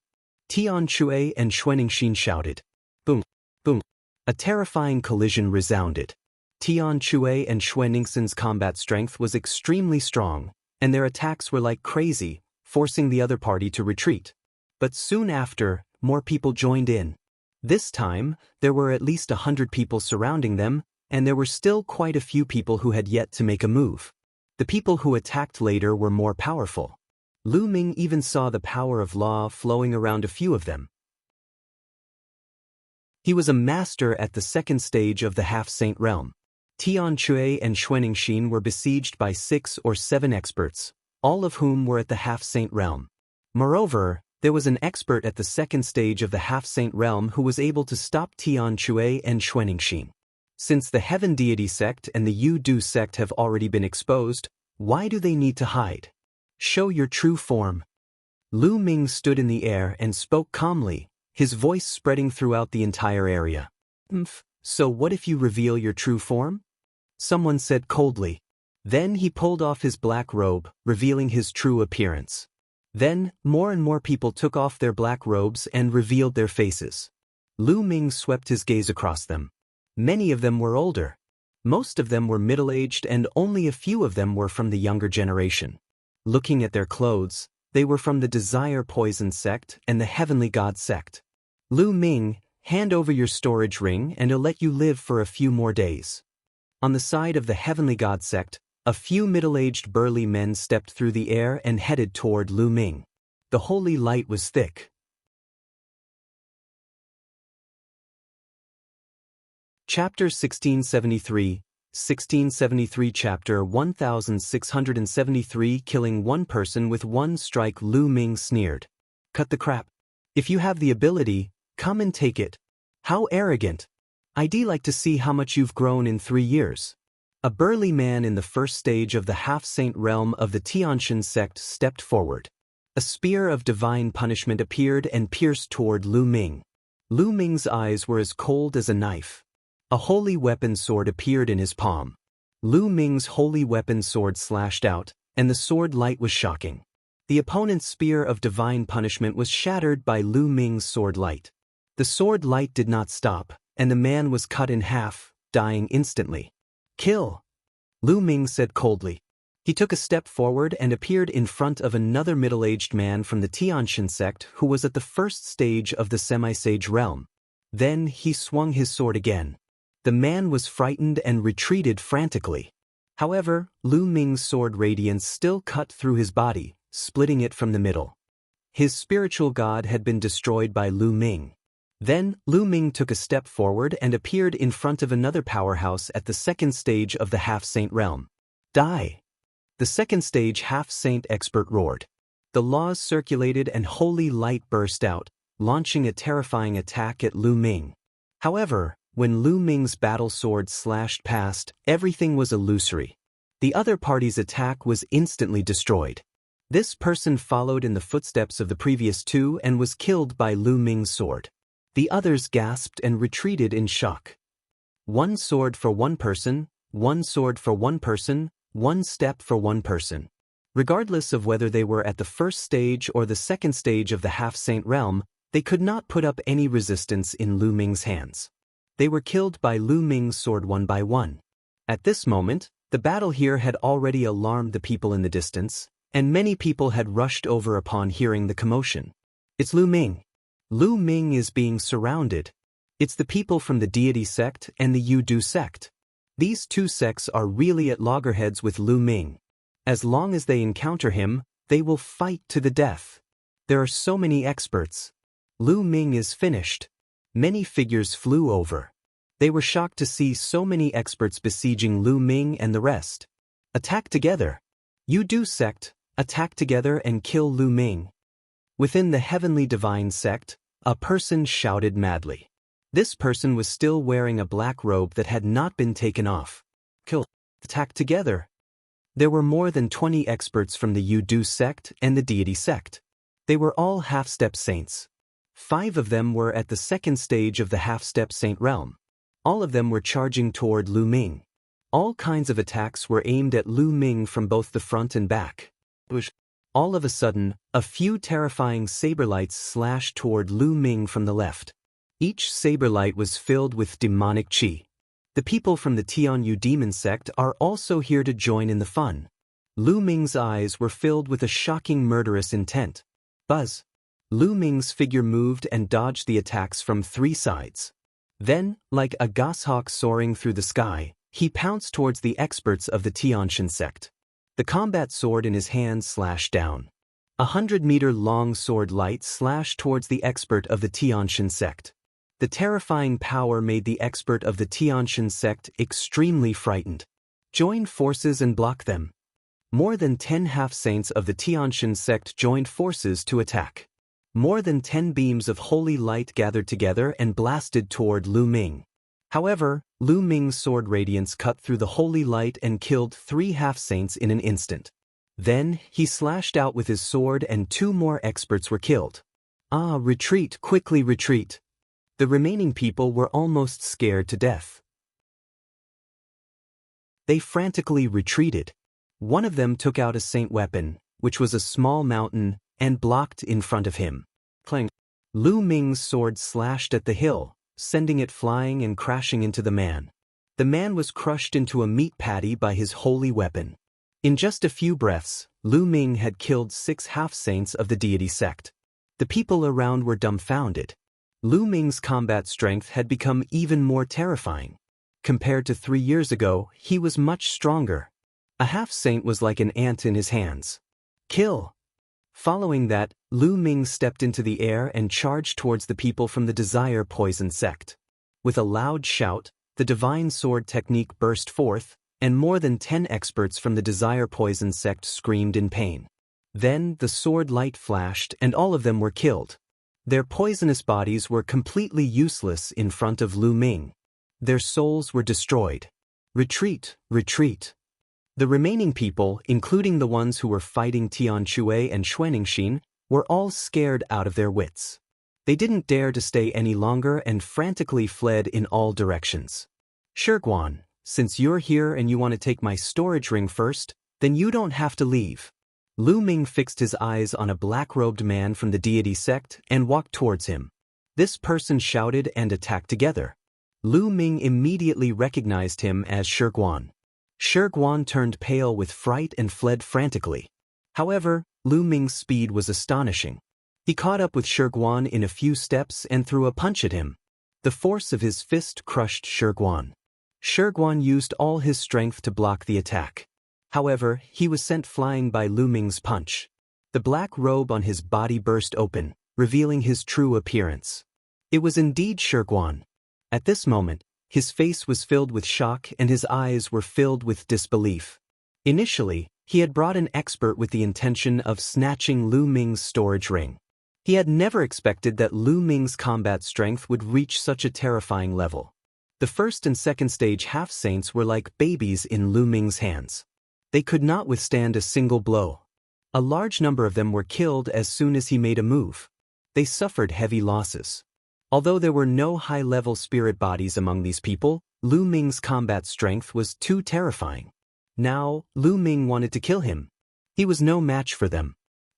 Tian Chue and Xianxia shouted. Boom, boom. A terrifying collision resounded. Tian Chue and Xianxia's combat strength was extremely strong, and their attacks were like crazy, forcing the other party to retreat. But soon after, more people joined in. This time, there were at least 100 people surrounding them, and there were still quite a few people who had yet to make a move. The people who attacked later were more powerful. Lu Ming even saw the power of law flowing around a few of them. He was a master at the second stage of the half-saint realm. Tian Chue and Xianxia were besieged by 6 or 7 experts, all of whom were at the half-saint realm. Moreover, there was an expert at the second stage of the half-saint realm who was able to stop Tian Chue and Xianxia. Since the Heaven Deity sect and the Yu Du sect have already been exposed, why do they need to hide? Show your true form. Lu Ming stood in the air and spoke calmly, his voice spreading throughout the entire area. So what if you reveal your true form? Someone said coldly. Then he pulled off his black robe, revealing his true appearance. Then, more and more people took off their black robes and revealed their faces. Lu Ming swept his gaze across them. Many of them were older. Most of them were middle-aged and only a few of them were from the younger generation. Looking at their clothes, they were from the Desire Poison sect and the Heavenly God sect. Lu Ming, hand over your storage ring and I'll let you live for a few more days. On the side of the Heavenly God sect, a few middle-aged burly men stepped through the air and headed toward Lu Ming. The holy light was thick. Chapter 1673 Chapter 1673 Killing one person with one strike. Lu Ming sneered. Cut the crap. If you have the ability, come and take it. How arrogant. I'd like to see how much you've grown in 3 years. A burly man in the first stage of the half-saint realm of the Tianxian sect stepped forward. A spear of divine punishment appeared and pierced toward Lu Ming. Lu Ming's eyes were as cold as a knife. A holy weapon sword appeared in his palm. Lu Ming's holy weapon sword slashed out, and the sword light was shocking. The opponent's spear of divine punishment was shattered by Lu Ming's sword light. The sword light did not stop, and the man was cut in half, dying instantly. Kill! Lu Ming said coldly. He took a step forward and appeared in front of another middle-aged man from the Tianxian sect who was at the first stage of the semi-sage realm. Then he swung his sword again. The man was frightened and retreated frantically. However, Lu Ming's sword radiance still cut through his body, splitting it from the middle. His spiritual god had been destroyed by Lu Ming. Then, Lu Ming took a step forward and appeared in front of another powerhouse at the second stage of the half-saint realm. Die! The second stage half-saint expert roared. The laws circulated and holy light burst out, launching a terrifying attack at Lu Ming. However, when Lu Ming's battle sword slashed past, everything was illusory. The other party's attack was instantly destroyed. This person followed in the footsteps of the previous two and was killed by Lu Ming's sword. The others gasped and retreated in shock. One sword for one person, one sword for one person, one step for one person. Regardless of whether they were at the first stage or the second stage of the half-saint realm, they could not put up any resistance in Lu Ming's hands. They were killed by Lu Ming's sword one by one. At this moment, the battle here had already alarmed the people in the distance, and many people had rushed over upon hearing the commotion. It's Lu Ming. Lu Ming is being surrounded. It's the people from the deity sect and the Yudu sect. These two sects are really at loggerheads with Lu Ming. As long as they encounter him, they will fight to the death. There are so many experts. Lu Ming is finished. Many figures flew over. They were shocked to see so many experts besieging Lu Ming and the rest. Attack together. Yudu sect, attack together and kill Lu Ming. Within the heavenly divine sect, a person shouted madly. This person was still wearing a black robe that had not been taken off. Kill. Attack together. There were more than 20 experts from the Yudu sect and the deity sect. They were all half-step saints. 5 of them were at the second stage of the half-step saint realm. All of them were charging toward Lu Ming. All kinds of attacks were aimed at Lu Ming from both the front and back. All of a sudden, a few terrifying saber lights slashed toward Lu Ming from the left. Each saber light was filled with demonic qi. The people from the Tianyu demon sect are also here to join in the fun. Lu Ming's eyes were filled with a shocking murderous intent. Buzz. Lu Ming's figure moved and dodged the attacks from 3 sides. Then, like a goshawk soaring through the sky, he pounced towards the experts of the Tianshan sect. The combat sword in his hand slashed down. 100-meter-long sword light slashed towards the expert of the Tianshan sect. The terrifying power made the expert of the Tianshan sect extremely frightened. Join forces and block them. More than 10 half-saints of the Tianshan sect joined forces to attack. More than 10 beams of holy light gathered together and blasted toward Lu Ming. However, Lu Ming's sword radiance cut through the holy light and killed 3 half-saints in an instant. Then, he slashed out with his sword and 2 more experts were killed. Retreat, quickly retreat. The remaining people were almost scared to death. They frantically retreated. One of them took out a saint weapon, which was a small mountain, and blocked in front of him. Clang. Lu Ming's sword slashed at the hill, sending it flying and crashing into the man. The man was crushed into a meat patty by his holy weapon. In just a few breaths, Lu Ming had killed 6 half-saints of the deity sect. The people around were dumbfounded. Lu Ming's combat strength had become even more terrifying. Compared to 3 years ago, he was much stronger. A half-saint was like an ant in his hands. Kill! Following that, Lu Ming stepped into the air and charged towards the people from the Desire Poison sect. With a loud shout, the divine sword technique burst forth, and more than 10 experts from the Desire Poison sect screamed in pain. Then the sword light flashed and all of them were killed. Their poisonous bodies were completely useless in front of Lu Ming. Their souls were destroyed. Retreat, retreat. The remaining people, including the ones who were fighting Tianque and Xuanxin, were all scared out of their wits. They didn't dare to stay any longer and frantically fled in all directions. Shiguan, since you're here and you want to take my storage ring first, then you don't have to leave. Lu Ming fixed his eyes on a black-robed man from the deity sect and walked towards him. This person shouted and attacked together. Lu Ming immediately recognized him as Shiguan. Shiguan turned pale with fright and fled frantically. However, Lu Ming's speed was astonishing. He caught up with Shiguan in a few steps and threw a punch at him. The force of his fist crushed Shiguan. Shiguan used all his strength to block the attack. However, he was sent flying by Lu Ming's punch. The black robe on his body burst open, revealing his true appearance. It was indeed Shiguan. At this moment, his face was filled with shock and his eyes were filled with disbelief. Initially, he had brought an expert with the intention of snatching Lu Ming's storage ring. He had never expected that Lu Ming's combat strength would reach such a terrifying level. The first and second stage half-saints were like babies in Lu Ming's hands. They could not withstand a single blow. A large number of them were killed as soon as he made a move. They suffered heavy losses. Although there were no high-level spirit bodies among these people, Lu Ming's combat strength was too terrifying. Now, Lu Ming wanted to kill him. He was no match for them.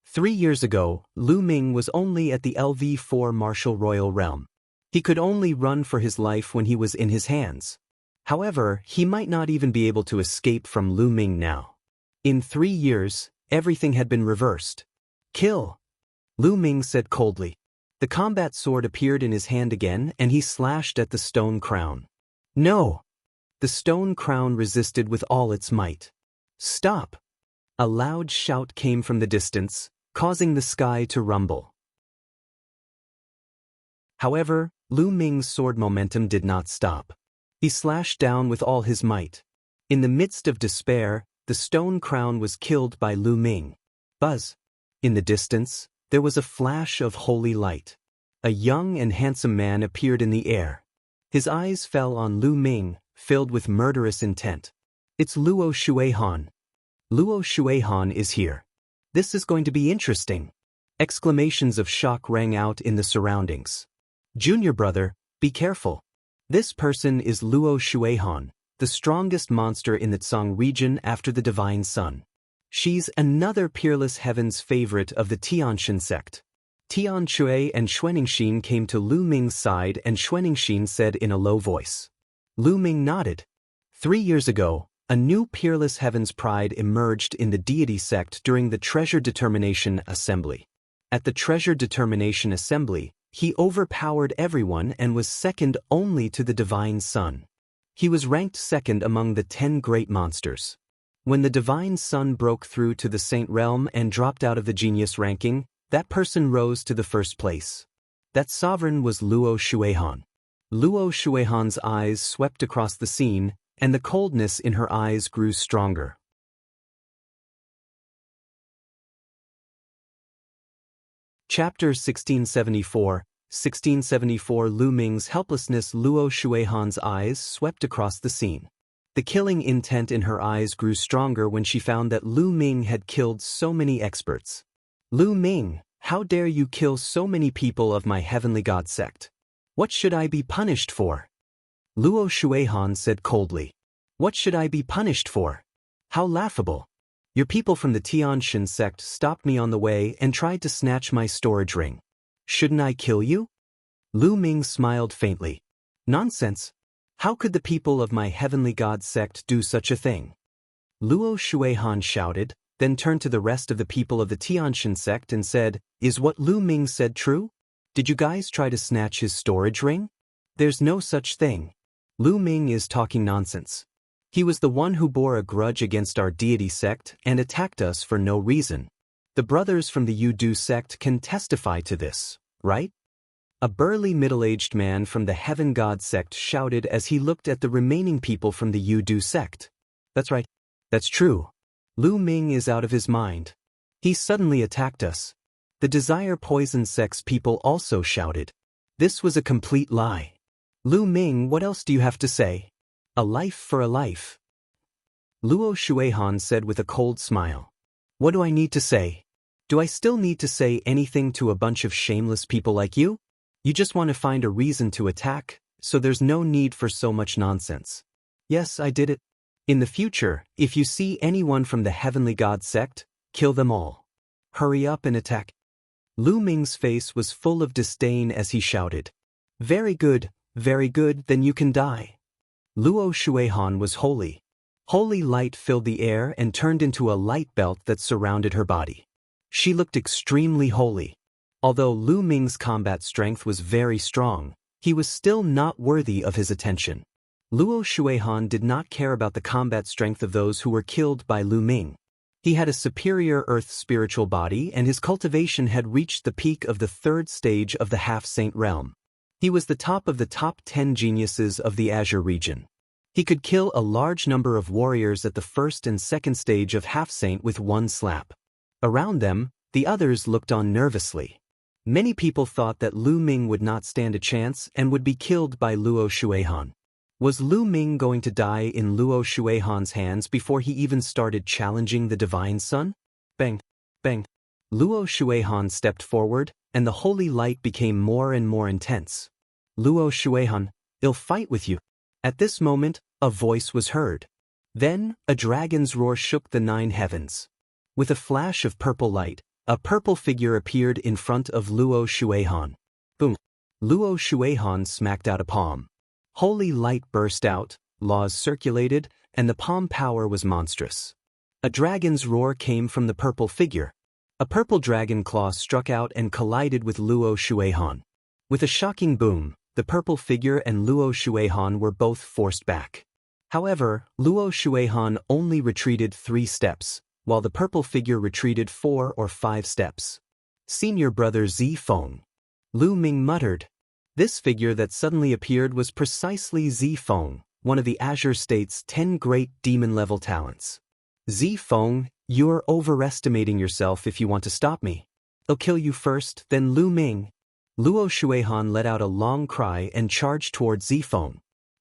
3 years ago, Lu Ming was only at the LV4 martial royal realm. He could only run for his life when he was in his hands. However, he might not even be able to escape from Lu Ming now. In 3 years, everything had been reversed. Kill! Lu Ming said coldly. The combat sword appeared in his hand again and he slashed at the stone crown. No! The stone crown resisted with all its might. Stop! A loud shout came from the distance, causing the sky to rumble. However, Lu Ming's sword momentum did not stop. He slashed down with all his might. In the midst of despair, the stone crown was killed by Lu Ming. Buzz! In the distance, there was a flash of holy light. A young and handsome man appeared in the air. His eyes fell on Lu Ming, filled with murderous intent. It's Luo Shuihan. Luo Shuihan is here. This is going to be interesting. Exclamations of shock rang out in the surroundings. Junior brother, be careful. This person is Luo Shuihan, the strongest monster in the Tsang region after the Divine Sun. She's another peerless heaven's favorite of the Tianxin sect. Tian Shui and Xuanxin came to Lu Ming's side and Xuanxin said in a low voice. Lu Ming nodded. 3 years ago, a new peerless heaven's pride emerged in the deity sect during the Treasure Determination Assembly. At the Treasure Determination Assembly, he overpowered everyone and was second only to the Divine Sun. He was ranked second among the 10 great monsters. When the Divine Sun broke through to the Saint Realm and dropped out of the genius ranking, that person rose to the first place. That sovereign was Luo Shuihan. Luo Shuihan's eyes swept across the scene, and the coldness in her eyes grew stronger. Chapter 1674 Lu Ming's helplessness. Luo Shuihan's eyes swept across the scene. The killing intent in her eyes grew stronger when she found that Lu Ming had killed so many experts. Lu Ming, how dare you kill so many people of my heavenly god sect? What should I be punished for? Luo Shuihan said coldly. What should I be punished for? How laughable. Your people from the Tianxin sect stopped me on the way and tried to snatch my storage ring. Shouldn't I kill you? Lu Ming smiled faintly. Nonsense. How could the people of my heavenly god sect do such a thing? Luo Shuihan shouted, then turned to the rest of the people of the Tianxin sect and said, Is what Lu Ming said true? Did you guys try to snatch his storage ring? There's no such thing. Lu Ming is talking nonsense. He was the one who bore a grudge against our deity sect and attacked us for no reason. The brothers from the Yudu sect can testify to this, right? A burly middle-aged man from the Heaven God sect shouted as he looked at the remaining people from the Yudu sect. That's right. That's true. Lu Ming is out of his mind. He suddenly attacked us. The Desire Poison sect's people also shouted. This was a complete lie. Lu Ming, what else do you have to say? A life for a life. Luo Shuihan said with a cold smile. What do I need to say? Do I still need to say anything to a bunch of shameless people like you? You just want to find a reason to attack, so there's no need for so much nonsense. Yes, I did it. In the future, if you see anyone from the Heavenly God sect, kill them all. Hurry up and attack. Lu Ming's face was full of disdain as he shouted. Very good, then you can die. Luo Shuihan was holy. Holy light filled the air and turned into a light belt that surrounded her body. She looked extremely holy. Although Lu Ming's combat strength was very strong, he was still not worthy of his attention. Luo Shuihan did not care about the combat strength of those who were killed by Lu Ming. He had a superior earth spiritual body and his cultivation had reached the peak of the 3rd stage of the half-saint realm. He was the top of the top 10 geniuses of the Azure region. He could kill a large number of warriors at the 1st and 2nd stage of half-saint with one slap. Around them, the others looked on nervously. Many people thought that Lu Ming would not stand a chance and would be killed by Luo Shuihan. Was Lu Ming going to die in Luo Shuihan's hands before he even started challenging the Divine Sun? Bang! Bang! Luo Shuihan stepped forward, and the holy light became more and more intense. Luo Shuihan, I'll fight with you. At this moment, a voice was heard. Then, a dragon's roar shook the 9 heavens. With a flash of purple light, a purple figure appeared in front of Luo Shuihan. Boom! Luo Shuihan smacked out a palm. Holy light burst out, laws circulated, and the palm power was monstrous. A dragon's roar came from the purple figure. A purple dragon claw struck out and collided with Luo Shuihan. With a shocking boom, the purple figure and Luo Shuihan were both forced back. However, Luo Shuihan only retreated 3 steps, while the purple figure retreated 4 or 5 steps. Senior brother Zi Feng. Lu Ming muttered. This figure that suddenly appeared was precisely Zi Feng, one of the Azure State's 10 great demon-level talents. Zi Feng, you're overestimating yourself if you want to stop me. I'll kill you first, then Lu Ming. Luo Shuihan let out a long cry and charged toward Zi Feng.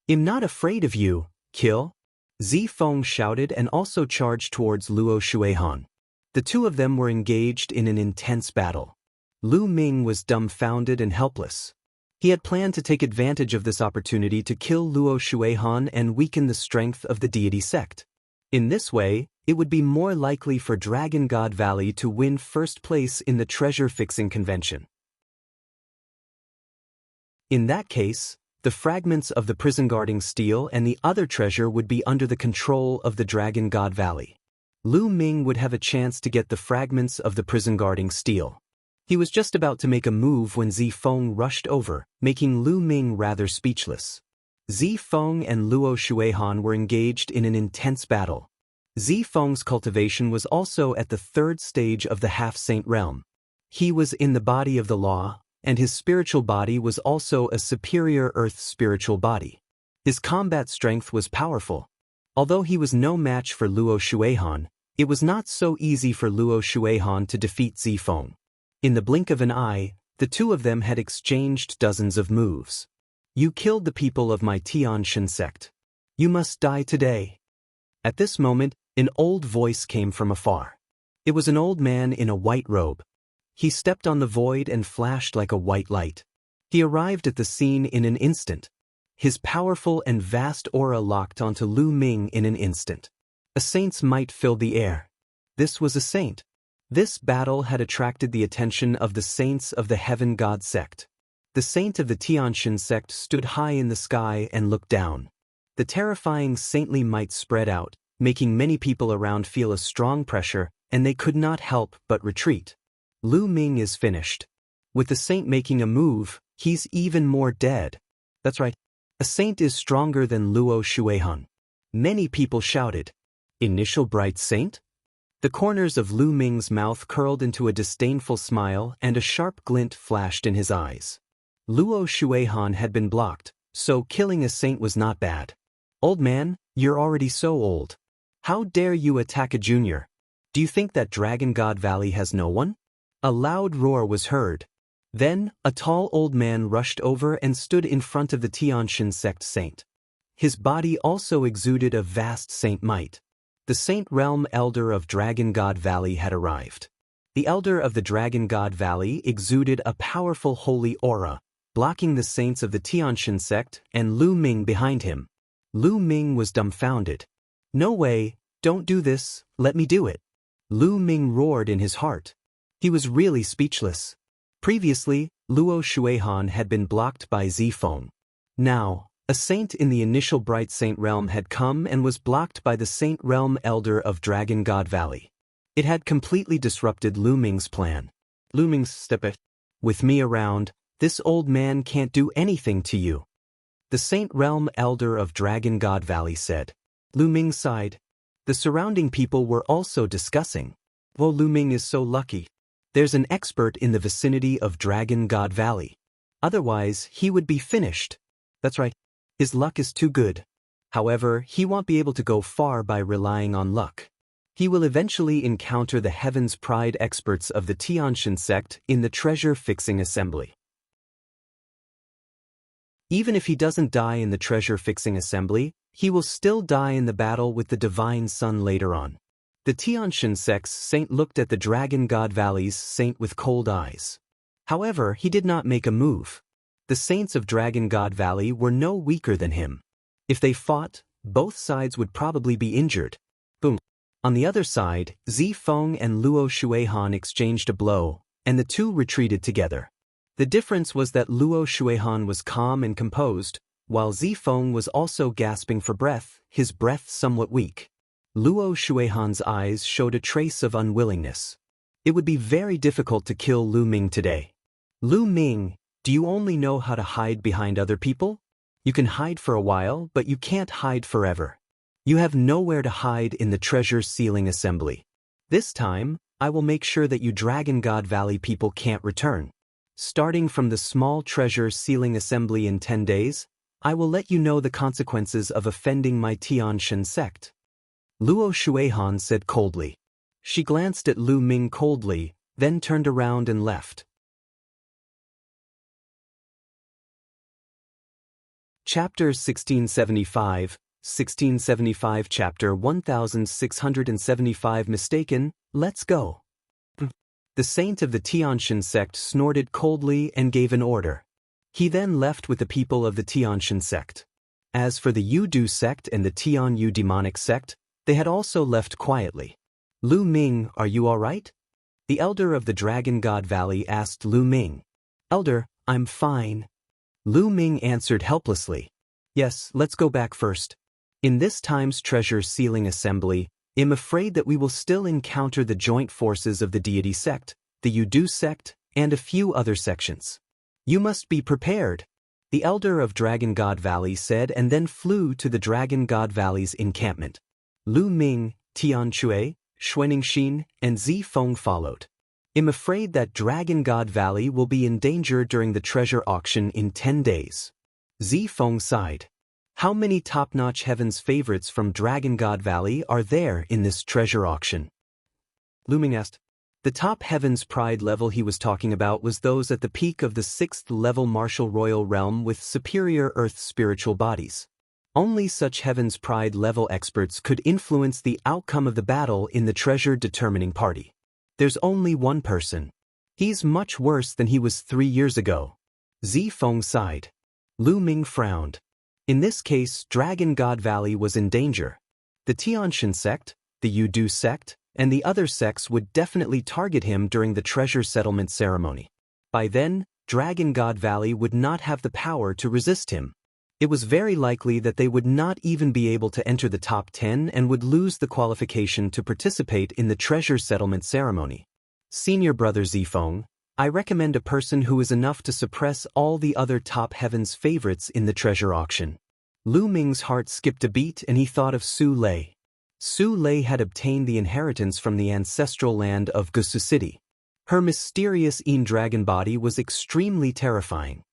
I'm not afraid of you, kill. Zi Feng shouted and also charged towards Luo Shuihan. The two of them were engaged in an intense battle. Lu Ming was dumbfounded and helpless. He had planned to take advantage of this opportunity to kill Luo Shuihan and weaken the strength of the deity sect. In this way, it would be more likely for Dragon God Valley to win first place in the treasure-fixing convention. In that case, the fragments of the prison-guarding steel and the other treasure would be under the control of the Dragon God Valley. Lu Ming would have a chance to get the fragments of the prison-guarding steel. He was just about to make a move when Zi Feng rushed over, making Lu Ming rather speechless. Zi Feng and Luo Shuihan were engaged in an intense battle. Zi Feng's cultivation was also at the 3rd stage of the half-saint realm. He was in the body of the law, and his spiritual body was also a superior earth spiritual body. His combat strength was powerful. Although he was no match for Luo Shuihan, it was not so easy for Luo Shuihan to defeat Zi Feng. In the blink of an eye, the two of them had exchanged dozens of moves. You killed the people of my Tianshan sect. You must die today. At this moment, an old voice came from afar. It was an old man in a white robe. He stepped on the void and flashed like a white light. He arrived at the scene in an instant. His powerful and vast aura locked onto Lu Ming in an instant. A saint's might filled the air. This was a saint. This battle had attracted the attention of the saints of the Heaven God sect. The saint of the Tianshan sect stood high in the sky and looked down. The terrifying saintly might spread out, making many people around feel a strong pressure, and they could not help but retreat. Lu Ming is finished. With the saint making a move, he's even more dead. That's right. A saint is stronger than Luo Shuihan. Many people shouted. Initial bright saint? The corners of Lu Ming's mouth curled into a disdainful smile and a sharp glint flashed in his eyes. Luo Shuihan had been blocked, so killing a saint was not bad. Old man, you're already so old. How dare you attack a junior? Do you think that Dragon God Valley has no one? A loud roar was heard. Then, a tall old man rushed over and stood in front of the Tianshan sect saint. His body also exuded a vast saint might. The Saint Realm Elder of Dragon God Valley had arrived. The Elder of the Dragon God Valley exuded a powerful holy aura, blocking the saints of the Tianshan sect and Lu Ming behind him. Lu Ming was dumbfounded. No way, don't do this, let me do it. Lu Ming roared in his heart. He was really speechless. Previously, Luo Shuihan had been blocked by Zi Feng. Now, a saint in the initial Bright Saint Realm had come and was blocked by the Saint Realm Elder of Dragon God Valley. It had completely disrupted Lu Ming's plan. Lu Ming stepped. With me around, this old man can't do anything to you. The Saint Realm Elder of Dragon God Valley said. Lu Ming sighed. The surrounding people were also discussing. Oh, Lu Ming is so lucky. There's an expert in the vicinity of Dragon God Valley. Otherwise, he would be finished. That's right. His luck is too good. However, he won't be able to go far by relying on luck. He will eventually encounter the Heaven's Pride experts of the Tianshan sect in the treasure-fixing assembly. Even if he doesn't die in the treasure-fixing assembly, he will still die in the battle with the Divine Sun later on. The Tianshan sect's saint looked at the Dragon God Valley's saint with cold eyes. However, he did not make a move. The saints of Dragon God Valley were no weaker than him. If they fought, both sides would probably be injured. Boom. On the other side, Zi Feng and Luo Shuihan exchanged a blow, and the two retreated together. The difference was that Luo Shuihan was calm and composed, while Zi Feng was also gasping for breath, his breath somewhat weak. Luo Shuihan's eyes showed a trace of unwillingness. It would be very difficult to kill Lu Ming today. Lu Ming, do you only know how to hide behind other people? You can hide for a while, but you can't hide forever. You have nowhere to hide in the treasure sealing assembly. This time, I will make sure that you Dragon God Valley people can't return. Starting from the small treasure sealing assembly in 10 days, I will let you know the consequences of offending my Tianshan sect. Luo Shuihan said coldly. She glanced at Lu Ming coldly, then turned around and left. Chapter 1675, 1675 Chapter 1675 Mistaken, let's go. The saint of the Tianshan sect snorted coldly and gave an order. He then left with the people of the Tianshan sect. As for the Yudu sect and the Tianyu demonic sect, they had also left quietly. Lu Ming, are you all right? The elder of the Dragon God Valley asked Lu Ming. Elder, I'm fine. Lu Ming answered helplessly. Yes, let's go back first. In this time's treasure sealing assembly, I'm afraid that we will still encounter the joint forces of the deity sect, the Yudu sect, and a few other sections. You must be prepared, the elder of Dragon God Valley said, and then flew to the Dragon God Valley's encampment. Lu Ming, Tian Chui, Xuanxin, and Zi Feng followed. I'm afraid that Dragon God Valley will be in danger during the treasure auction in 10 days. Zi Feng sighed. How many top-notch heaven's favorites from Dragon God Valley are there in this treasure auction? Lu Ming asked. The top heaven's pride level he was talking about was those at the peak of the 6th level martial royal realm with superior earth spiritual bodies. Only such heaven's pride level experts could influence the outcome of the battle in the treasure determining party. There's only one person. He's much worse than he was 3 years ago. Zi Feng sighed. Lu Ming frowned. In this case, Dragon God Valley was in danger. The Tianshan sect, the Yudu sect, and the other sects would definitely target him during the treasure settlement ceremony. By then, Dragon God Valley would not have the power to resist him. It was very likely that they would not even be able to enter the top 10 and would lose the qualification to participate in the treasure settlement ceremony. Senior Brother Zifeng, I recommend a person who is enough to suppress all the other top heaven's favorites in the treasure auction. Lu Ming's heart skipped a beat and he thought of Su Lei. Su Lei had obtained the inheritance from the ancestral land of Gusu City. Her mysterious dragon body was extremely terrifying.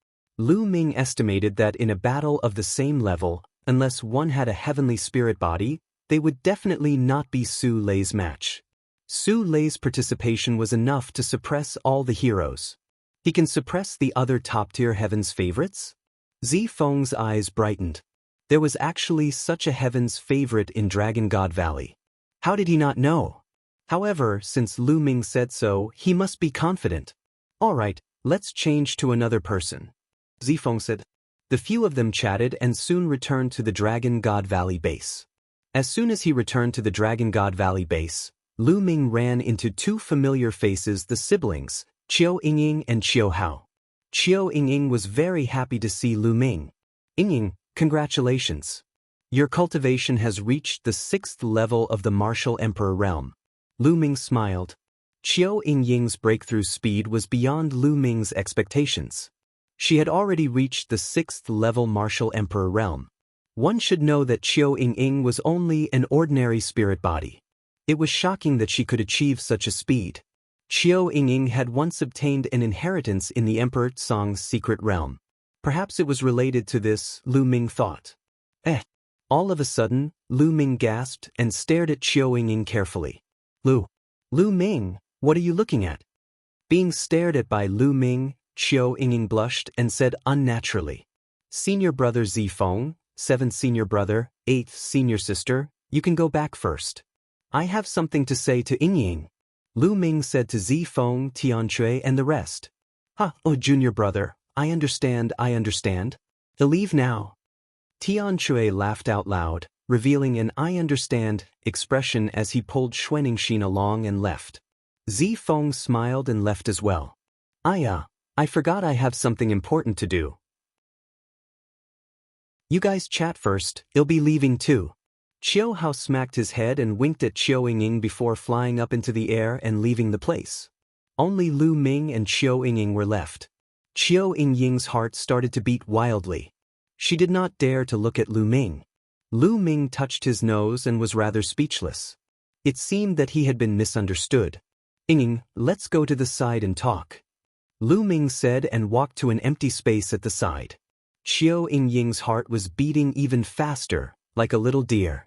Lu Ming estimated that in a battle of the same level, unless one had a heavenly spirit body, they would definitely not be Su Lei's match. Su Lei's participation was enough to suppress all the heroes. He can suppress the other top-tier heaven's favorites? Zi Feng's eyes brightened. There was actually such a heaven's favorite in Dragon God Valley. How did he not know? However, since Lu Ming said so, he must be confident. All right, let's change to another person. Zifeng said. The few of them chatted and soon returned to the Dragon God Valley base. As soon as he returned to the Dragon God Valley base, Lu Ming ran into two familiar faces, the siblings, Qiu Yingying and Qiu Hao. Qiu Yingying was very happy to see Lu Ming. Yingying, congratulations. Your cultivation has reached the 6th level of the Martial Emperor realm. Lu Ming smiled. Qiu Yingying's breakthrough speed was beyond Lu Ming's expectations. She had already reached the 6th level Martial Emperor realm. One should know that Qiu Yingying was only an ordinary spirit body. It was shocking that she could achieve such a speed. Qiu Yingying had once obtained an inheritance in the Emperor Tsong's secret realm. Perhaps it was related to this, Lu Ming thought. All of a sudden, Lu Ming gasped and stared at Qiu Yingying carefully. Lu Ming, what are you looking at? Being stared at by Lu Ming, Qiu Yingying blushed and said unnaturally. Senior brother Zifeng, 7th senior brother, 8th senior sister, you can go back first. I have something to say to Yingying. Lu Ming said to Zifeng, Tianchui and the rest. Oh junior brother, I understand. He'll leave now. Tianchui laughed out loud, revealing an I understand expression as he pulled Xuanxin along and left. Zifeng smiled and left as well. I forgot I have something important to do. You guys chat first, I'll be leaving too. Chiao Hao smacked his head and winked at Chiao Ying before flying up into the air and leaving the place. Only Lu Ming and Chiao Ying were left. Chiao Ying's heart started to beat wildly. She did not dare to look at Lu Ming. Lu Ming touched his nose and was rather speechless. It seemed that he had been misunderstood. Ying, let's go to the side and talk. Lu Ming said and walked to an empty space at the side. Chiao Ying's heart was beating even faster, like a little deer.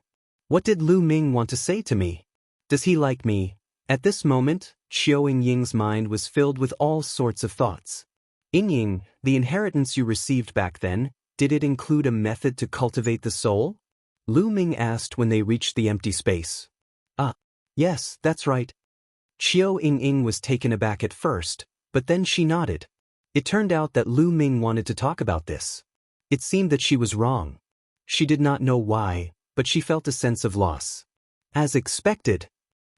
What did Lu Ming want to say to me? Does he like me? At this moment, Chiao Ying's mind was filled with all sorts of thoughts. Ying, the inheritance you received back then, did it include a method to cultivate the soul? Lu Ming asked when they reached the empty space. Yes, that's right. Chiao Ying was taken aback at first, but then she nodded. It turned out that Lu Ming wanted to talk about this. It seemed that she was wrong. She did not know why, but she felt a sense of loss. As expected,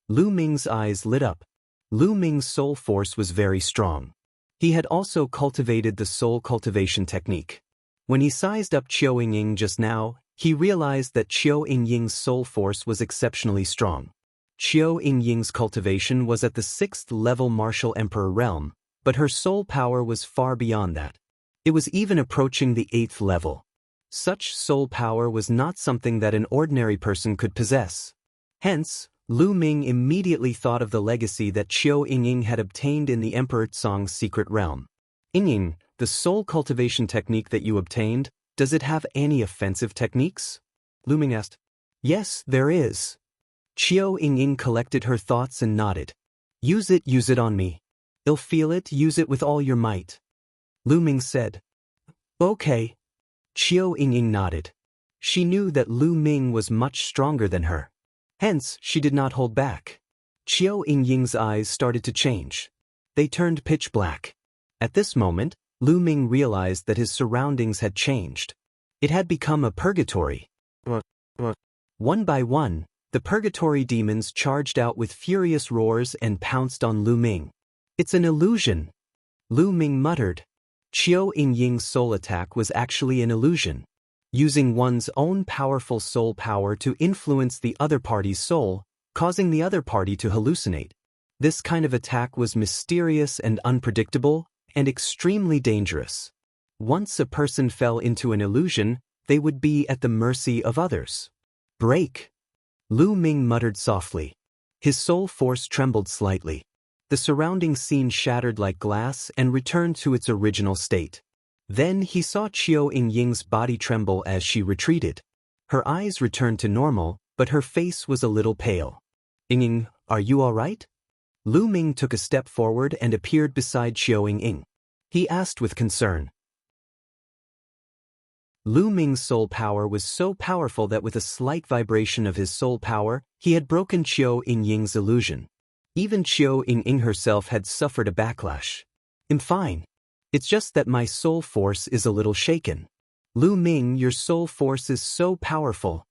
Lu Ming's eyes lit up. Lu Ming's soul force was very strong. He had also cultivated the soul cultivation technique. When he sized up Chiao Ying just now, he realized that Chiao Ying's soul force was exceptionally strong. Chiao Ying's cultivation was at the 6th level martial emperor realm, but her soul power was far beyond that. It was even approaching the 8th level. Such soul power was not something that an ordinary person could possess. Hence, Lu Ming immediately thought of the legacy that Chiao Ying had obtained in the Emperor Tsong's secret realm. Ying, the soul cultivation technique that you obtained, does it have any offensive techniques? Lu Ming asked. Yes, there is. Chiao Ying collected her thoughts and nodded. Use it on me. I'll feel it, use it with all your might. Lu Ming said. Okay. Chiao Ying nodded. She knew that Lu Ming was much stronger than her. Hence, she did not hold back. Chiao Ying's eyes started to change. They turned pitch black. At this moment, Lu Ming realized that his surroundings had changed. It had become a purgatory. One by one, the purgatory demons charged out with furious roars and pounced on Lu Ming. It's an illusion. Lu Ming muttered. Chiao Ying's soul attack was actually an illusion. Using one's own powerful soul power to influence the other party's soul, causing the other party to hallucinate. This kind of attack was mysterious and unpredictable, and extremely dangerous. Once a person fell into an illusion, they would be at the mercy of others. Break! Lu Ming muttered softly. His soul force trembled slightly. The surrounding scene shattered like glass and returned to its original state. Then he saw Chiao Ying's body tremble as she retreated. Her eyes returned to normal, but her face was a little pale. Ying, are you all right? Lu Ming took a step forward and appeared beside Chiao Ying. He asked with concern. Lu Ming's soul power was so powerful that with a slight vibration of his soul power, he had broken Chiao Ying's illusion. Even Chiao Ying herself had suffered a backlash. I'm fine. It's just that my soul force is a little shaken. Lu Ming, your soul force is so powerful.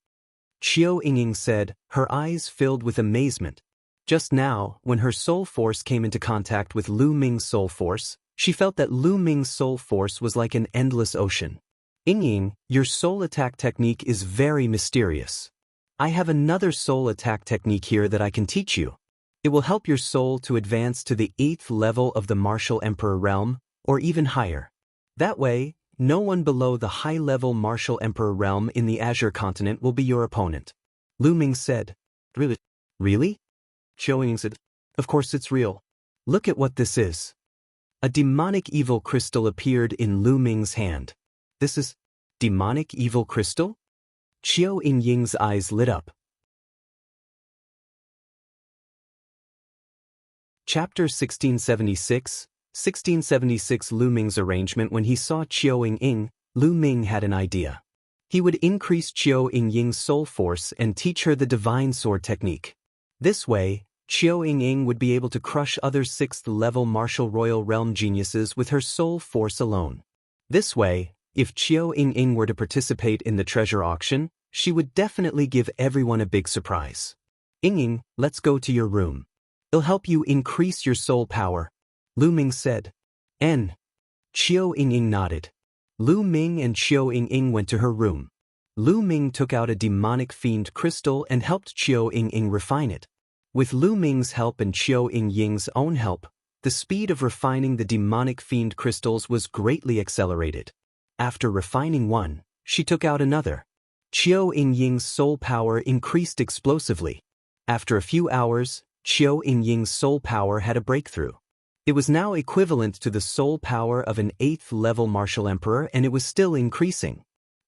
Chiao Ying said, her eyes filled with amazement. Just now, when her soul force came into contact with Lu Ming's soul force, she felt that Lu Ming's soul force was like an endless ocean. Ying, your soul attack technique is very mysterious. I have another soul attack technique here that I can teach you. It will help your soul to advance to the 8th level of the martial emperor realm, or even higher. That way, no one below the high-level martial emperor realm in the Azure continent will be your opponent. Lu Ming said. Really? Really? Chiao Ying said. Of course it's real. Look at what this is. A demonic evil crystal appeared in Lu Ming's hand. This is demonic evil crystal? Chiao Ying's eyes lit up. Chapter 1676, 1676 Lu Ming's arrangement. When he saw Chiao Ying, Lu Ming had an idea. He would increase Chiao Ying's soul force and teach her the divine sword technique. This way, Chiao Ying would be able to crush other 6th-level martial royal realm geniuses with her soul force alone. This way, if Chiao Ying were to participate in the treasure auction, she would definitely give everyone a big surprise. Ying, let's go to your room. It'll help you increase your soul power, Lu Ming said. Chiao Ying nodded. Lu Ming and Chiao Ying went to her room. Lu Ming took out a demonic fiend crystal and helped Qiu Ying refine it. With Lu Ming's help and Qiu Ying's own help, the speed of refining the demonic fiend crystals was greatly accelerated. After refining one, she took out another. Qiu Ying's soul power increased explosively. After a few hours, Qiu Ying's soul power had a breakthrough. It was now equivalent to the soul power of an 8th-level martial emperor, and it was still increasing.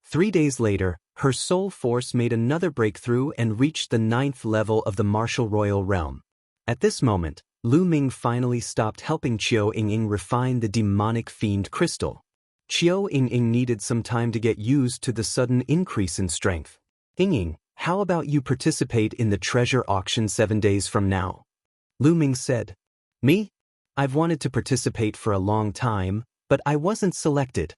3 days later, her soul force made another breakthrough and reached the 9th level of the martial royal realm. At this moment, Lu Ming finally stopped helping Qiu Ying refine the demonic fiend crystal. Qiu Ying needed some time to get used to the sudden increase in strength. Ying, how about you participate in the treasure auction 7 days from now? Lu Ming said. Me? I've wanted to participate for a long time, but I wasn't selected.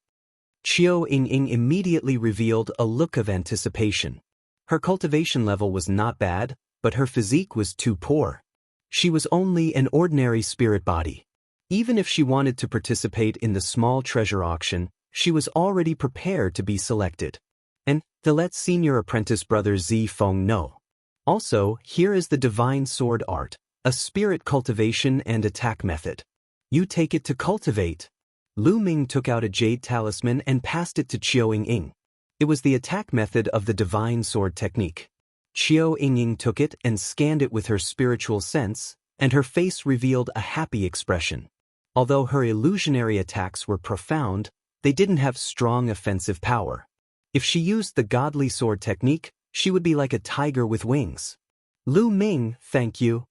Qiu Ying immediately revealed a look of anticipation. Her cultivation level was not bad, but her physique was too poor. She was only an ordinary spirit body. Even if she wanted to participate in the small treasure auction, she was already prepared to be selected. And to let senior apprentice brother Zi Feng know. Also, here is the divine sword art, a spirit cultivation and attack method. You take it to cultivate. Lu Ming took out a jade talisman and passed it to Qiu Ying. It was the attack method of the divine sword technique. Qiu Ying took it and scanned it with her spiritual sense, and her face revealed a happy expression. Although her illusionary attacks were profound, they didn't have strong offensive power. If she used the godly sword technique, she would be like a tiger with wings. Lu Ming, thank you.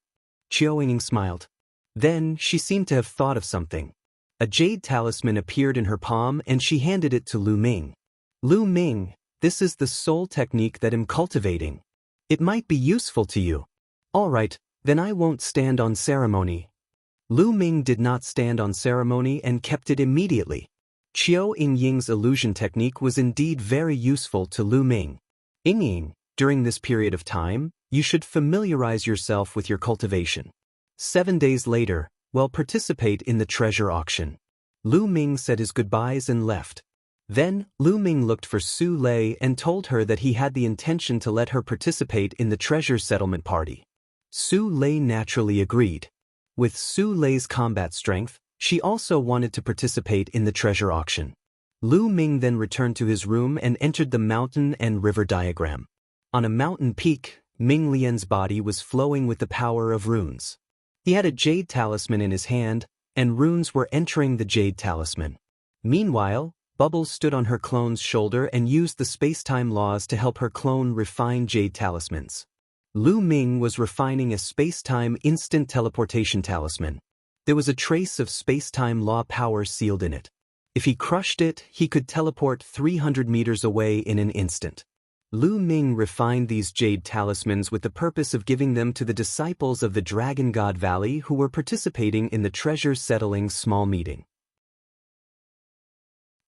Qiu Ying smiled. Then she seemed to have thought of something. A jade talisman appeared in her palm and she handed it to Lu Ming. Lu Ming, this is the soul technique that I'm cultivating. It might be useful to you. All right, then I won't stand on ceremony. Lu Ming did not stand on ceremony and kept it immediately. Qiu Ying's illusion technique was indeed very useful to Lu Ming. Ying, during this period of time, you should familiarize yourself with your cultivation. 7 days later, participate in the treasure auction. Lu Ming said his goodbyes and left. Then, Lu Ming looked for Su Lei and told her that he had the intention to let her participate in the treasure settlement party. Su Lei naturally agreed. With Su Lei's combat strength, she also wanted to participate in the treasure auction. Lu Ming then returned to his room and entered the mountain and river diagram. On a mountain peak, Ming Lian's body was flowing with the power of runes. He had a jade talisman in his hand, and runes were entering the jade talisman. Meanwhile, Bubbles stood on her clone's shoulder and used the space-time laws to help her clone refine jade talismans. Lu Ming was refining a space-time instant teleportation talisman. There was a trace of space-time law power sealed in it. If he crushed it, he could teleport 300 meters away in an instant. Lu Ming refined these jade talismans with the purpose of giving them to the disciples of the Dragon God Valley who were participating in the treasure settling small meeting.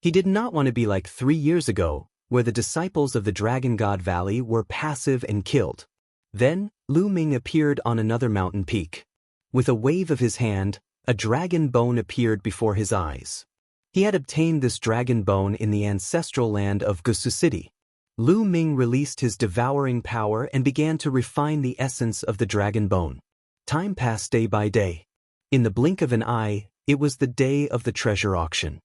He did not want to be like 3 years ago, where the disciples of the Dragon God Valley were passive and killed. Then, Lu Ming appeared on another mountain peak. With a wave of his hand, a dragon bone appeared before his eyes. He had obtained this dragon bone in the ancestral land of Gusu City. Lu Ming released his devouring power and began to refine the essence of the dragon bone. Time passed day by day. In the blink of an eye, it was the day of the treasure auction.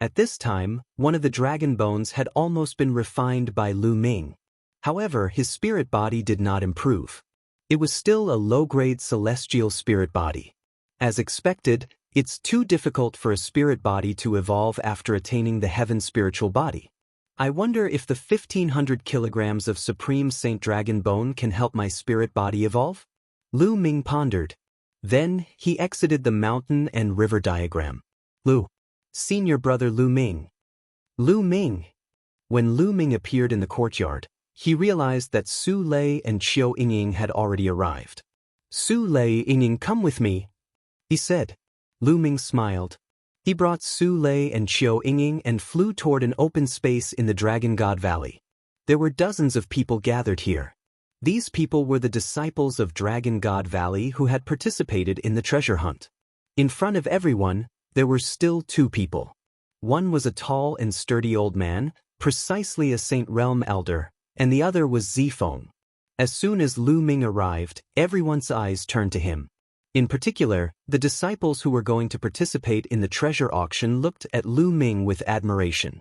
At this time, one of the dragon bones had almost been refined by Lu Ming. However, his spirit body did not improve. It was still a low-grade celestial spirit body. As expected, it's too difficult for a spirit body to evolve after attaining the heaven spiritual body. I wonder if the 1,500 kilograms of Supreme Saint Dragon Bone can help my spirit body evolve? Lu Ming pondered. Then, he exited the mountain and river diagram. Lu. Senior brother Lu Ming. Lu Ming. When Lu Ming appeared in the courtyard, he realized that Su Lei and Qiu Ying had already arrived. Su Lei, Ying, come with me, he said. Lu Ming smiled. He brought Su Lei and Qiu Ying and flew toward an open space in the Dragon God Valley. There were dozens of people gathered here. These people were the disciples of Dragon God Valley who had participated in the treasure hunt. In front of everyone, there were still 2 people. One was a tall and sturdy old man, precisely a Saint Realm elder, and the other was Zifeng. As soon as Lu Ming arrived, everyone's eyes turned to him. In particular, the disciples who were going to participate in the treasure auction looked at Lu Ming with admiration.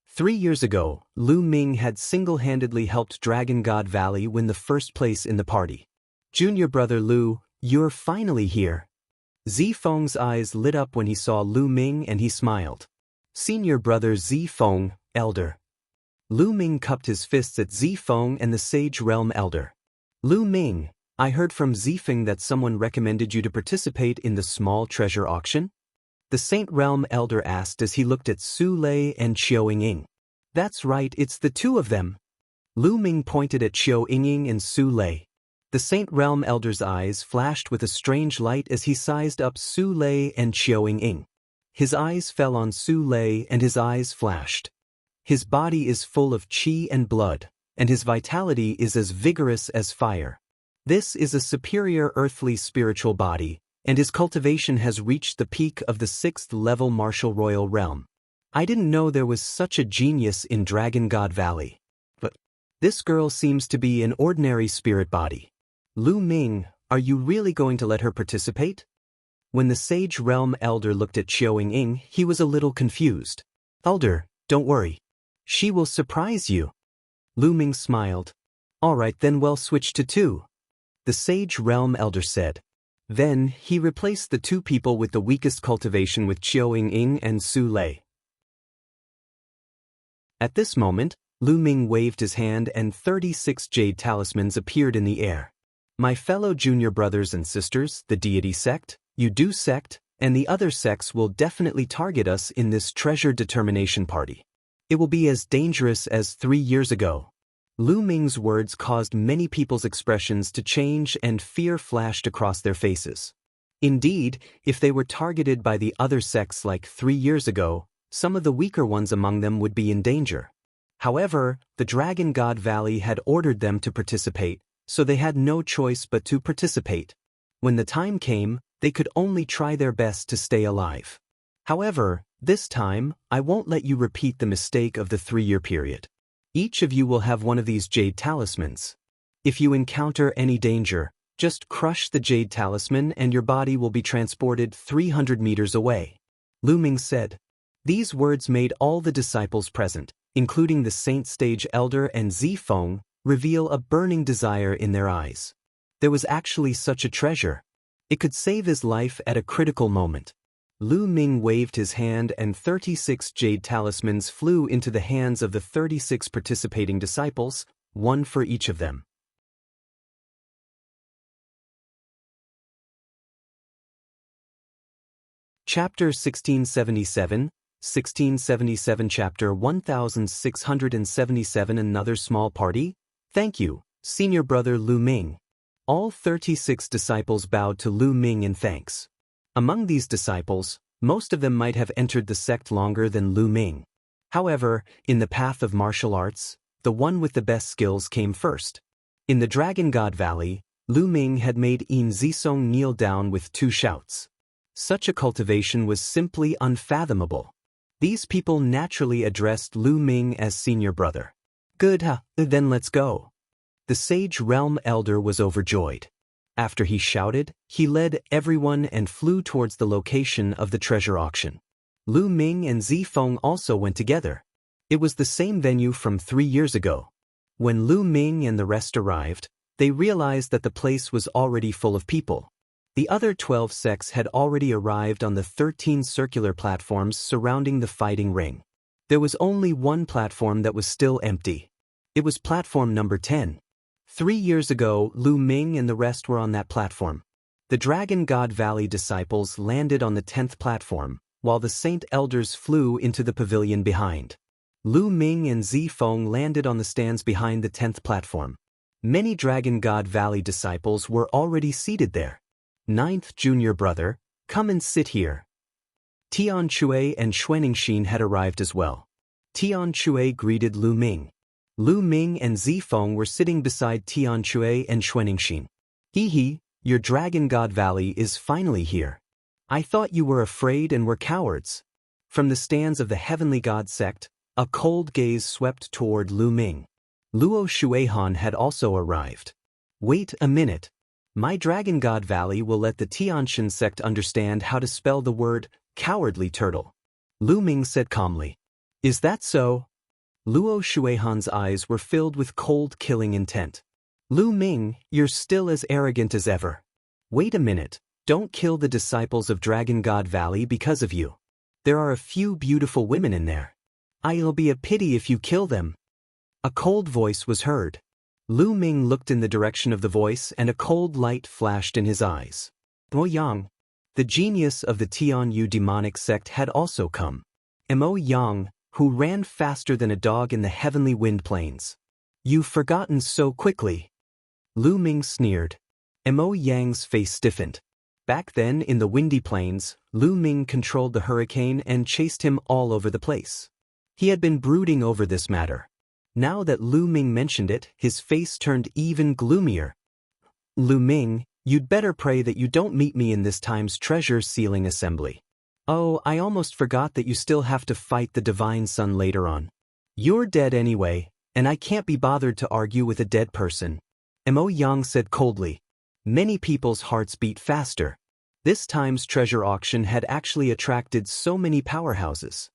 3 years ago, Lu Ming had single-handedly helped Dragon God Valley win the first place in the party. Junior brother Lu, you're finally here. Zifeng's eyes lit up when he saw Lu Ming and he smiled. Senior brother Zifeng, elder. Lu Ming cupped his fists at Zifeng and the Sage Realm elder. Lu Ming, I heard from Zifeng that someone recommended you to participate in the small treasure auction? The Saint Realm elder asked as he looked at Su Lei and Xiao Ying. That's right, it's the two of them. Lu Ming pointed at Xiao Ying and Su Lei. The Saint Realm elder's eyes flashed with a strange light as he sized up Su Lei and Xiao Ying. His eyes fell on Su Lei and his eyes flashed. His body is full of qi and blood, and his vitality is as vigorous as fire. This is a superior earthly spiritual body, and his cultivation has reached the peak of the 6th level martial royal realm. I didn't know there was such a genius in Dragon God Valley. But this girl seems to be an ordinary spirit body. Lu Ming, are you really going to let her participate? When the Sage Realm elder looked at Xiao Ying, he was a little confused. Elder, don't worry. She will surprise you. Lu Ming smiled. All right then, we'll switch to 2. The Sage Realm elder said. Then, he replaced the 2 people with the weakest cultivation with Xiao Ying and Su Lei. At this moment, Lu Ming waved his hand and 36 jade talismans appeared in the air. My fellow junior brothers and sisters, the deity sect, Yudu sect, and the other sects will definitely target us in this treasure determination party. It will be as dangerous as 3 years ago. Lu Ming's words caused many people's expressions to change and fear flashed across their faces. Indeed, if they were targeted by the other sects like 3 years ago, some of the weaker ones among them would be in danger. However, the Dragon God Valley had ordered them to participate, so they had no choice but to participate. When the time came, they could only try their best to stay alive. However, this time, I won't let you repeat the mistake of the 3-year period. Each of you will have one of these jade talismans. If you encounter any danger, just crush the jade talisman and your body will be transported 300 meters away. Lu Ming said. These words made all the disciples present, including the Saint Stage Elder and Zifeng, reveal a burning desire in their eyes. There was actually such a treasure. It could save his life at a critical moment. Lu Ming waved his hand and 36 jade talismans flew into the hands of the 36 participating disciples, one for each of them. Chapter 1677, 1677 Chapter 1677 Another small party? Thank you, senior brother Lu Ming. All 36 disciples bowed to Lu Ming in thanks. Among these disciples, most of them might have entered the sect longer than Lu Ming. However, in the path of martial arts, the one with the best skills came first. In the Dragon God Valley, Lu Ming had made Yin Zisong kneel down with 2 shouts. Such a cultivation was simply unfathomable. These people naturally addressed Lu Ming as senior brother. Good, then let's go. The Sage Realm Elder was overjoyed. After he shouted, he led everyone and flew towards the location of the treasure auction. Lu Ming and Zifeng also went together. It was the same venue from 3 years ago. When Lu Ming and the rest arrived, they realized that the place was already full of people. The other 12 sects had already arrived on the 13 circular platforms surrounding the fighting ring. There was only one platform that was still empty. It was platform number 10. 3 years ago, Lu Ming and the rest were on that platform. The Dragon God Valley disciples landed on the 10th platform, while the Saint Elders flew into the pavilion behind. Lu Ming and Zifeng landed on the stands behind the 10th platform. Many Dragon God Valley disciples were already seated there. 9th junior brother, come and sit here. Tian Chui and Xuanxin had arrived as well. Tian Chui greeted Lu Ming. Lu Ming and Zifeng were sitting beside Tian Chui and Xuanxin. Hee, your Dragon God Valley is finally here. I thought you were afraid and were cowards. From the stands of the Heavenly God sect, A cold gaze swept toward Lu Ming. Luo Shuihan had also arrived. Wait a minute. My Dragon God Valley will let the Tianxian sect understand how to spell the word cowardly turtle. Lu Ming said calmly. Is that so? Luo Shuihan's eyes were filled with cold killing intent. Lu Ming, you're still as arrogant as ever. Wait a minute, don't kill the disciples of Dragon God Valley because of you. There are a few beautiful women in there. It'll be a pity if you kill them. A cold voice was heard. Lu Ming looked in the direction of the voice and a cold light flashed in his eyes. Mo Yang, the genius of the Tianyu demonic sect, had also come. Mo Yang, who ran faster than a dog in the heavenly wind plains. You've forgotten so quickly. Lu Ming sneered. Mo Yang's face stiffened. Back then in the windy plains, Lu Ming controlled the hurricane and chased him all over the place. He had been brooding over this matter. Now that Lu Ming mentioned it, his face turned even gloomier. Lu Ming, you'd better pray that you don't meet me in this time's treasure sealing assembly. Oh, I almost forgot that you still have to fight the Divine Sun later on. You're dead anyway, and I can't be bothered to argue with a dead person. Mo Yang said coldly. Many people's hearts beat faster. This time's treasure auction had actually attracted so many powerhouses.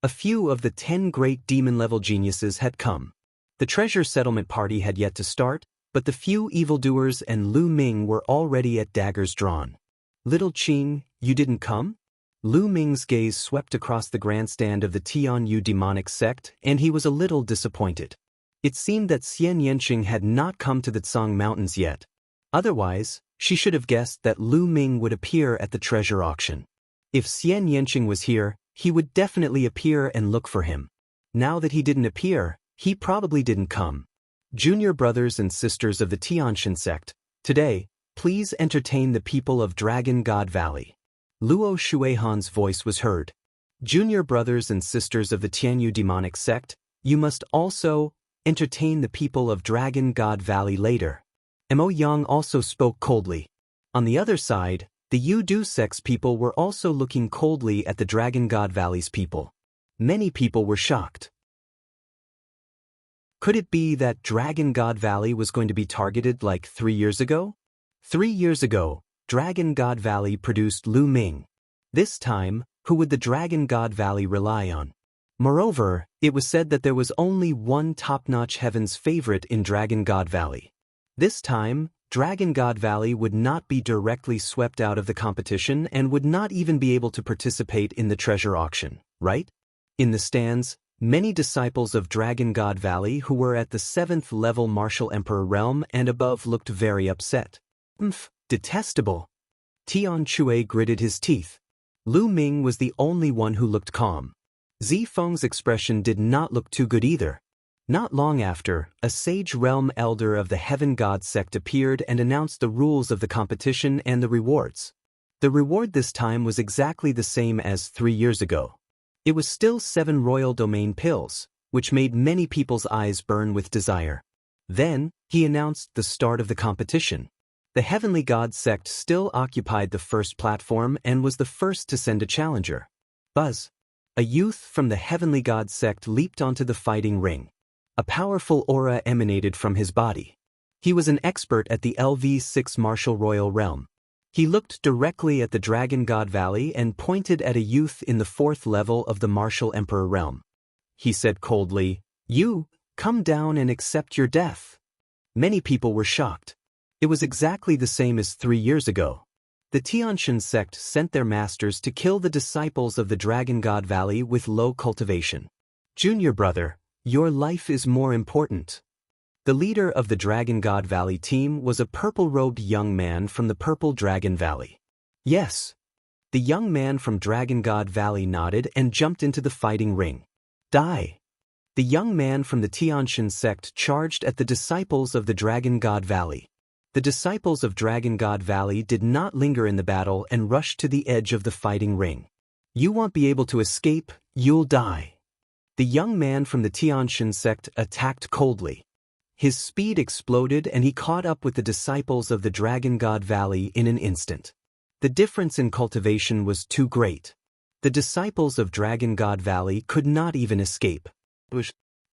A few of the 10 great demon-level geniuses had come. The treasure settlement party had yet to start, but the few evildoers and Lu Ming were already at daggers drawn. Little Qing, you didn't come? Lu Ming's gaze swept across the grandstand of the Tianyu demonic sect, and he was a little disappointed. It seemed that Xianxia had not come to the Tsang Mountains yet. Otherwise, she should have guessed that Lu Ming would appear at the treasure auction. If Xianxia was here, he would definitely appear and look for him. Now that he didn't appear, he probably didn't come. Junior brothers and sisters of the Tianxian sect, today, please entertain the people of Dragon God Valley. Luo Shuihan's voice was heard. Junior brothers and sisters of the Tianyu demonic sect, you must also entertain the people of Dragon God Valley later. Mo Yang also spoke coldly. On the other side, the Yu-Du sect's people were also looking coldly at the Dragon God Valley's people. Many people were shocked. Could it be that Dragon God Valley was going to be targeted like 3 years ago? 3 years ago, Dragon God Valley produced Lu Ming. This time, who would the Dragon God Valley rely on? Moreover, it was said that there was only one top-notch heaven's favorite in Dragon God Valley. This time, Dragon God Valley would not be directly swept out of the competition and would not even be able to participate in the treasure auction, right? In the stands, many disciples of Dragon God Valley who were at the 7th level Martial Emperor realm and above looked very upset. Detestable. Tian Chui gritted his teeth. Lu Ming was the only one who looked calm. Zi Feng's expression did not look too good either. Not long after, a sage realm elder of the Heaven God sect appeared and announced the rules of the competition and the rewards. The reward this time was exactly the same as 3 years ago. It was still 7 royal domain pills, which made many people's eyes burn with desire. Then, he announced the start of the competition. The Heavenly God sect still occupied the first platform and was the first to send a challenger. Buzz. A youth from the Heavenly God sect leaped onto the fighting ring. A powerful aura emanated from his body. He was an expert at the LV6 Martial Royal Realm. He looked directly at the Dragon God Valley and pointed at a youth in the 4th level of the Martial Emperor Realm. He said coldly, "You, come down and accept your death." Many people were shocked. It was exactly the same as 3 years ago. The Tianxian sect sent their masters to kill the disciples of the Dragon God Valley with low cultivation. Junior brother, your life is more important. The leader of the Dragon God Valley team was a purple-robed young man from the Purple Dragon Valley. Yes. The young man from Dragon God Valley nodded and jumped into the fighting ring. Die. The young man from the Tianxian sect charged at the disciples of the Dragon God Valley. The disciples of Dragon God Valley did not linger in the battle and rushed to the edge of the fighting ring. You won't be able to escape, you'll die. The young man from the Tianxian sect attacked coldly. His speed exploded and he caught up with the disciples of the Dragon God Valley in an instant. The difference in cultivation was too great. The disciples of Dragon God Valley could not even escape.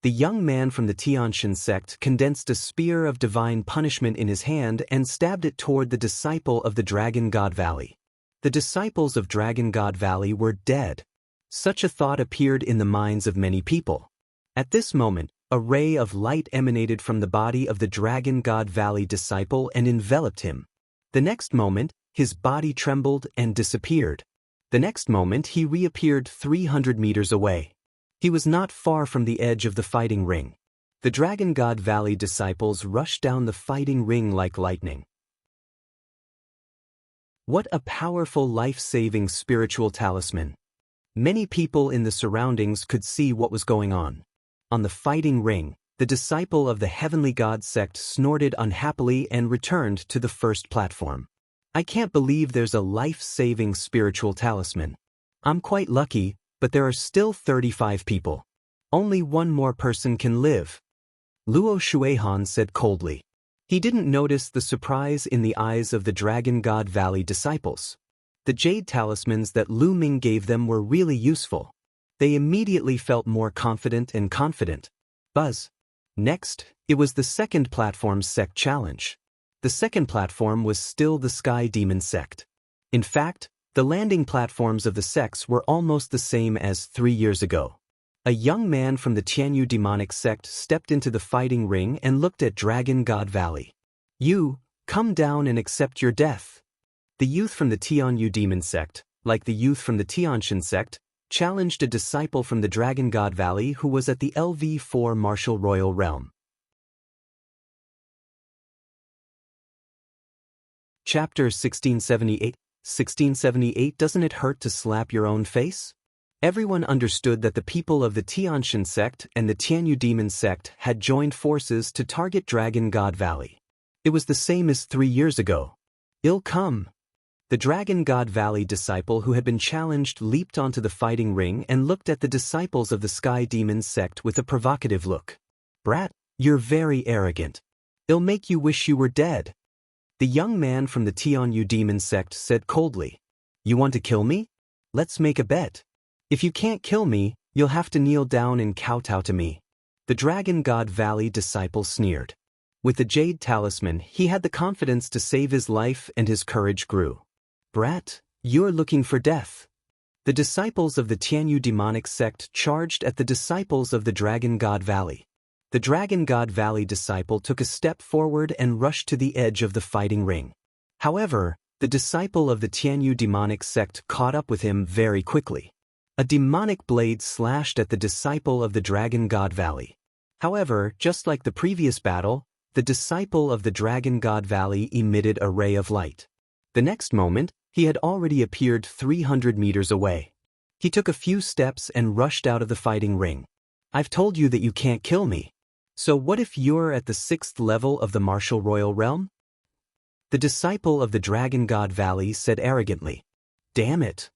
The young man from the Tianxian sect condensed a spear of divine punishment in his hand and stabbed it toward the disciple of the Dragon God Valley. The disciples of Dragon God Valley were dead. Such a thought appeared in the minds of many people. At this moment, a ray of light emanated from the body of the Dragon God Valley disciple and enveloped him. The next moment, his body trembled and disappeared. The next moment, he reappeared 300 meters away. He was not far from the edge of the fighting ring. The Dragon God Valley disciples rushed down the fighting ring like lightning. What a powerful life-saving spiritual talisman. Many people in the surroundings could see what was going on. On the fighting ring, the disciple of the Heavenly God sect snorted unhappily and returned to the first platform. I can't believe there's a life-saving spiritual talisman. I'm quite lucky, but there are still 35 people. Only one more person can live. Luo Shuihan said coldly. He didn't notice the surprise in the eyes of the Dragon God Valley disciples. The jade talismans that Lu Ming gave them were really useful. They immediately felt more confident and confident. Buzz. Next, it was the second platform's sect challenge. The second platform was still the Sky Demon sect. In fact, the landing platforms of the sects were almost the same as 3 years ago. A young man from the Tianyu demonic sect stepped into the fighting ring and looked at Dragon God Valley. You, come down and accept your death. The youth from the Tianyu demon sect, like the youth from the Tianxian sect, challenged a disciple from the Dragon God Valley who was at the LV4 martial royal realm. Chapter 1678. 1678. Doesn't it hurt to slap your own face? Everyone understood that the people of the Tianxian sect and the Tianyu demon sect had joined forces to target Dragon God Valley. It was the same as 3 years ago. Ill come. The Dragon God Valley disciple who had been challenged leaped onto the fighting ring and looked at the disciples of the Sky Demon sect with a provocative look. Brat, you're very arrogant. It'll make you wish you were dead. The young man from the Tianyu demon sect said coldly. You want to kill me? Let's make a bet. If you can't kill me, you'll have to kneel down and kowtow to me. The Dragon God Valley disciple sneered. With the jade talisman, he had the confidence to save his life and his courage grew. Brat, you're looking for death. The disciples of the Tianyu demonic sect charged at the disciples of the Dragon God Valley. The Dragon God Valley disciple took a step forward and rushed to the edge of the fighting ring. However, the disciple of the Tianyu demonic sect caught up with him very quickly. A demonic blade slashed at the disciple of the Dragon God Valley. However, just like the previous battle, the disciple of the Dragon God Valley emitted a ray of light. The next moment, he had already appeared 300 meters away. He took a few steps and rushed out of the fighting ring. I've told you that you can't kill me. So what if you're at the 6th level of the martial royal realm? The disciple of the Dragon God Valley said arrogantly. Damn it.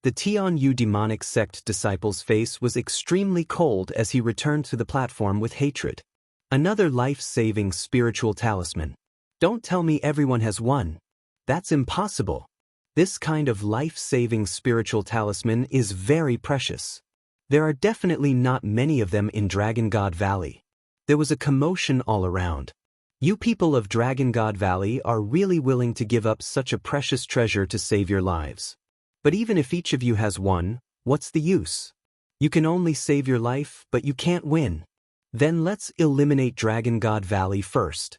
The Tianyu demonic sect disciple's face was extremely cold as he returned to the platform with hatred. Another life-saving spiritual talisman. Don't tell me everyone has one. That's impossible. This kind of life-saving spiritual talisman is very precious. There are definitely not many of them in Dragon God Valley. There was a commotion all around. You people of Dragon God Valley are really willing to give up such a precious treasure to save your lives. But even if each of you has one, what's the use? You can only save your life, but you can't win. Then let's eliminate Dragon God Valley first.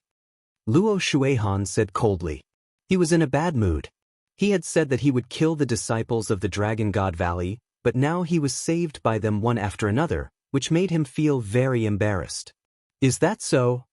Luo Shuihan said coldly. He was in a bad mood. He had said that he would kill the disciples of the Dragon God Valley, but now he was saved by them one after another, which made him feel very embarrassed. Is that so?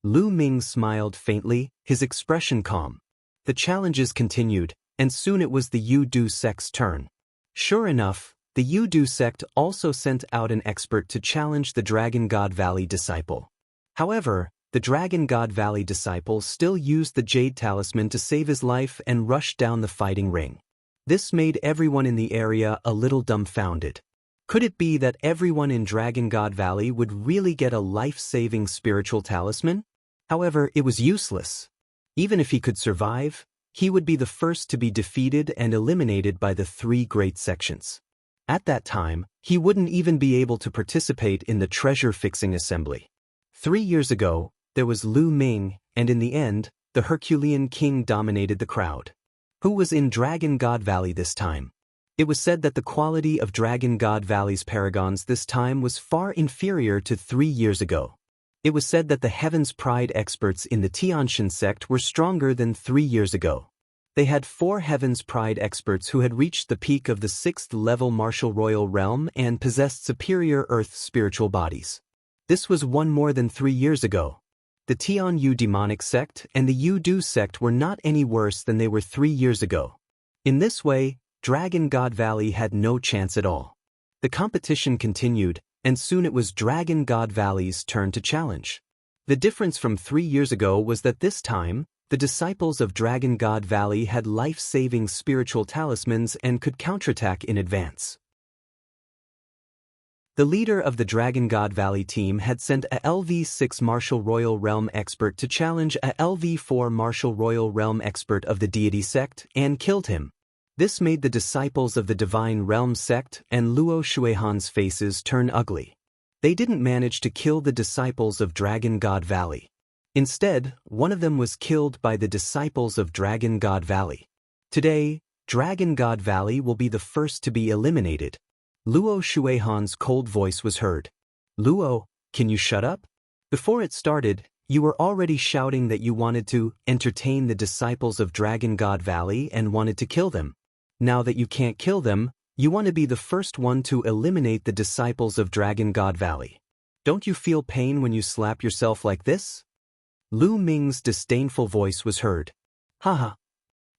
Lu Ming smiled faintly, his expression calm. The challenges continued, and soon it was the Yu-Du sect's turn. Sure enough, the Yu-Du sect also sent out an expert to challenge the Dragon God Valley disciple. However, the Dragon God Valley disciple still used the jade talisman to save his life and rushed down the fighting ring. This made everyone in the area a little dumbfounded. Could it be that everyone in Dragon God Valley would really get a life-saving spiritual talisman? However, it was useless. Even if he could survive, he would be the first to be defeated and eliminated by the 3 great sections. At that time, he wouldn't even be able to participate in the treasure-fixing assembly. 3 years ago, there was Lu Ming, and in the end, the Herculean king dominated the crowd. Who was in Dragon God Valley this time? It was said that the quality of Dragon God Valley's paragons this time was far inferior to 3 years ago. It was said that the Heaven's Pride experts in the Tianxian sect were stronger than 3 years ago. They had 4 Heaven's Pride experts who had reached the peak of the 6th level martial royal realm and possessed superior earth spiritual bodies. This was one more than 3 years ago. The Tian Yu demonic sect and the Yu Du sect were not any worse than they were 3 years ago. In this way, Dragon God Valley had no chance at all. The competition continued, and soon it was Dragon God Valley's turn to challenge. The difference from 3 years ago was that this time, the disciples of Dragon God Valley had life-saving spiritual talismans and could counterattack in advance. The leader of the Dragon God Valley team had sent a LV6 Martial Royal Realm expert to challenge a LV4 Martial Royal Realm expert of the Deity sect and killed him. This made the disciples of the Divine Realm sect and Luo Shuihan's faces turn ugly. They didn't manage to kill the disciples of Dragon God Valley. Instead, one of them was killed by the disciples of Dragon God Valley. Today, Dragon God Valley will be the first to be eliminated. Luo Shuihan's cold voice was heard. Luo, can you shut up? Before it started, you were already shouting that you wanted to entertain the disciples of Dragon God Valley and wanted to kill them. Now that you can't kill them, you want to be the first one to eliminate the disciples of Dragon God Valley. Don't you feel pain when you slap yourself like this? Lu Ming's disdainful voice was heard. Haha.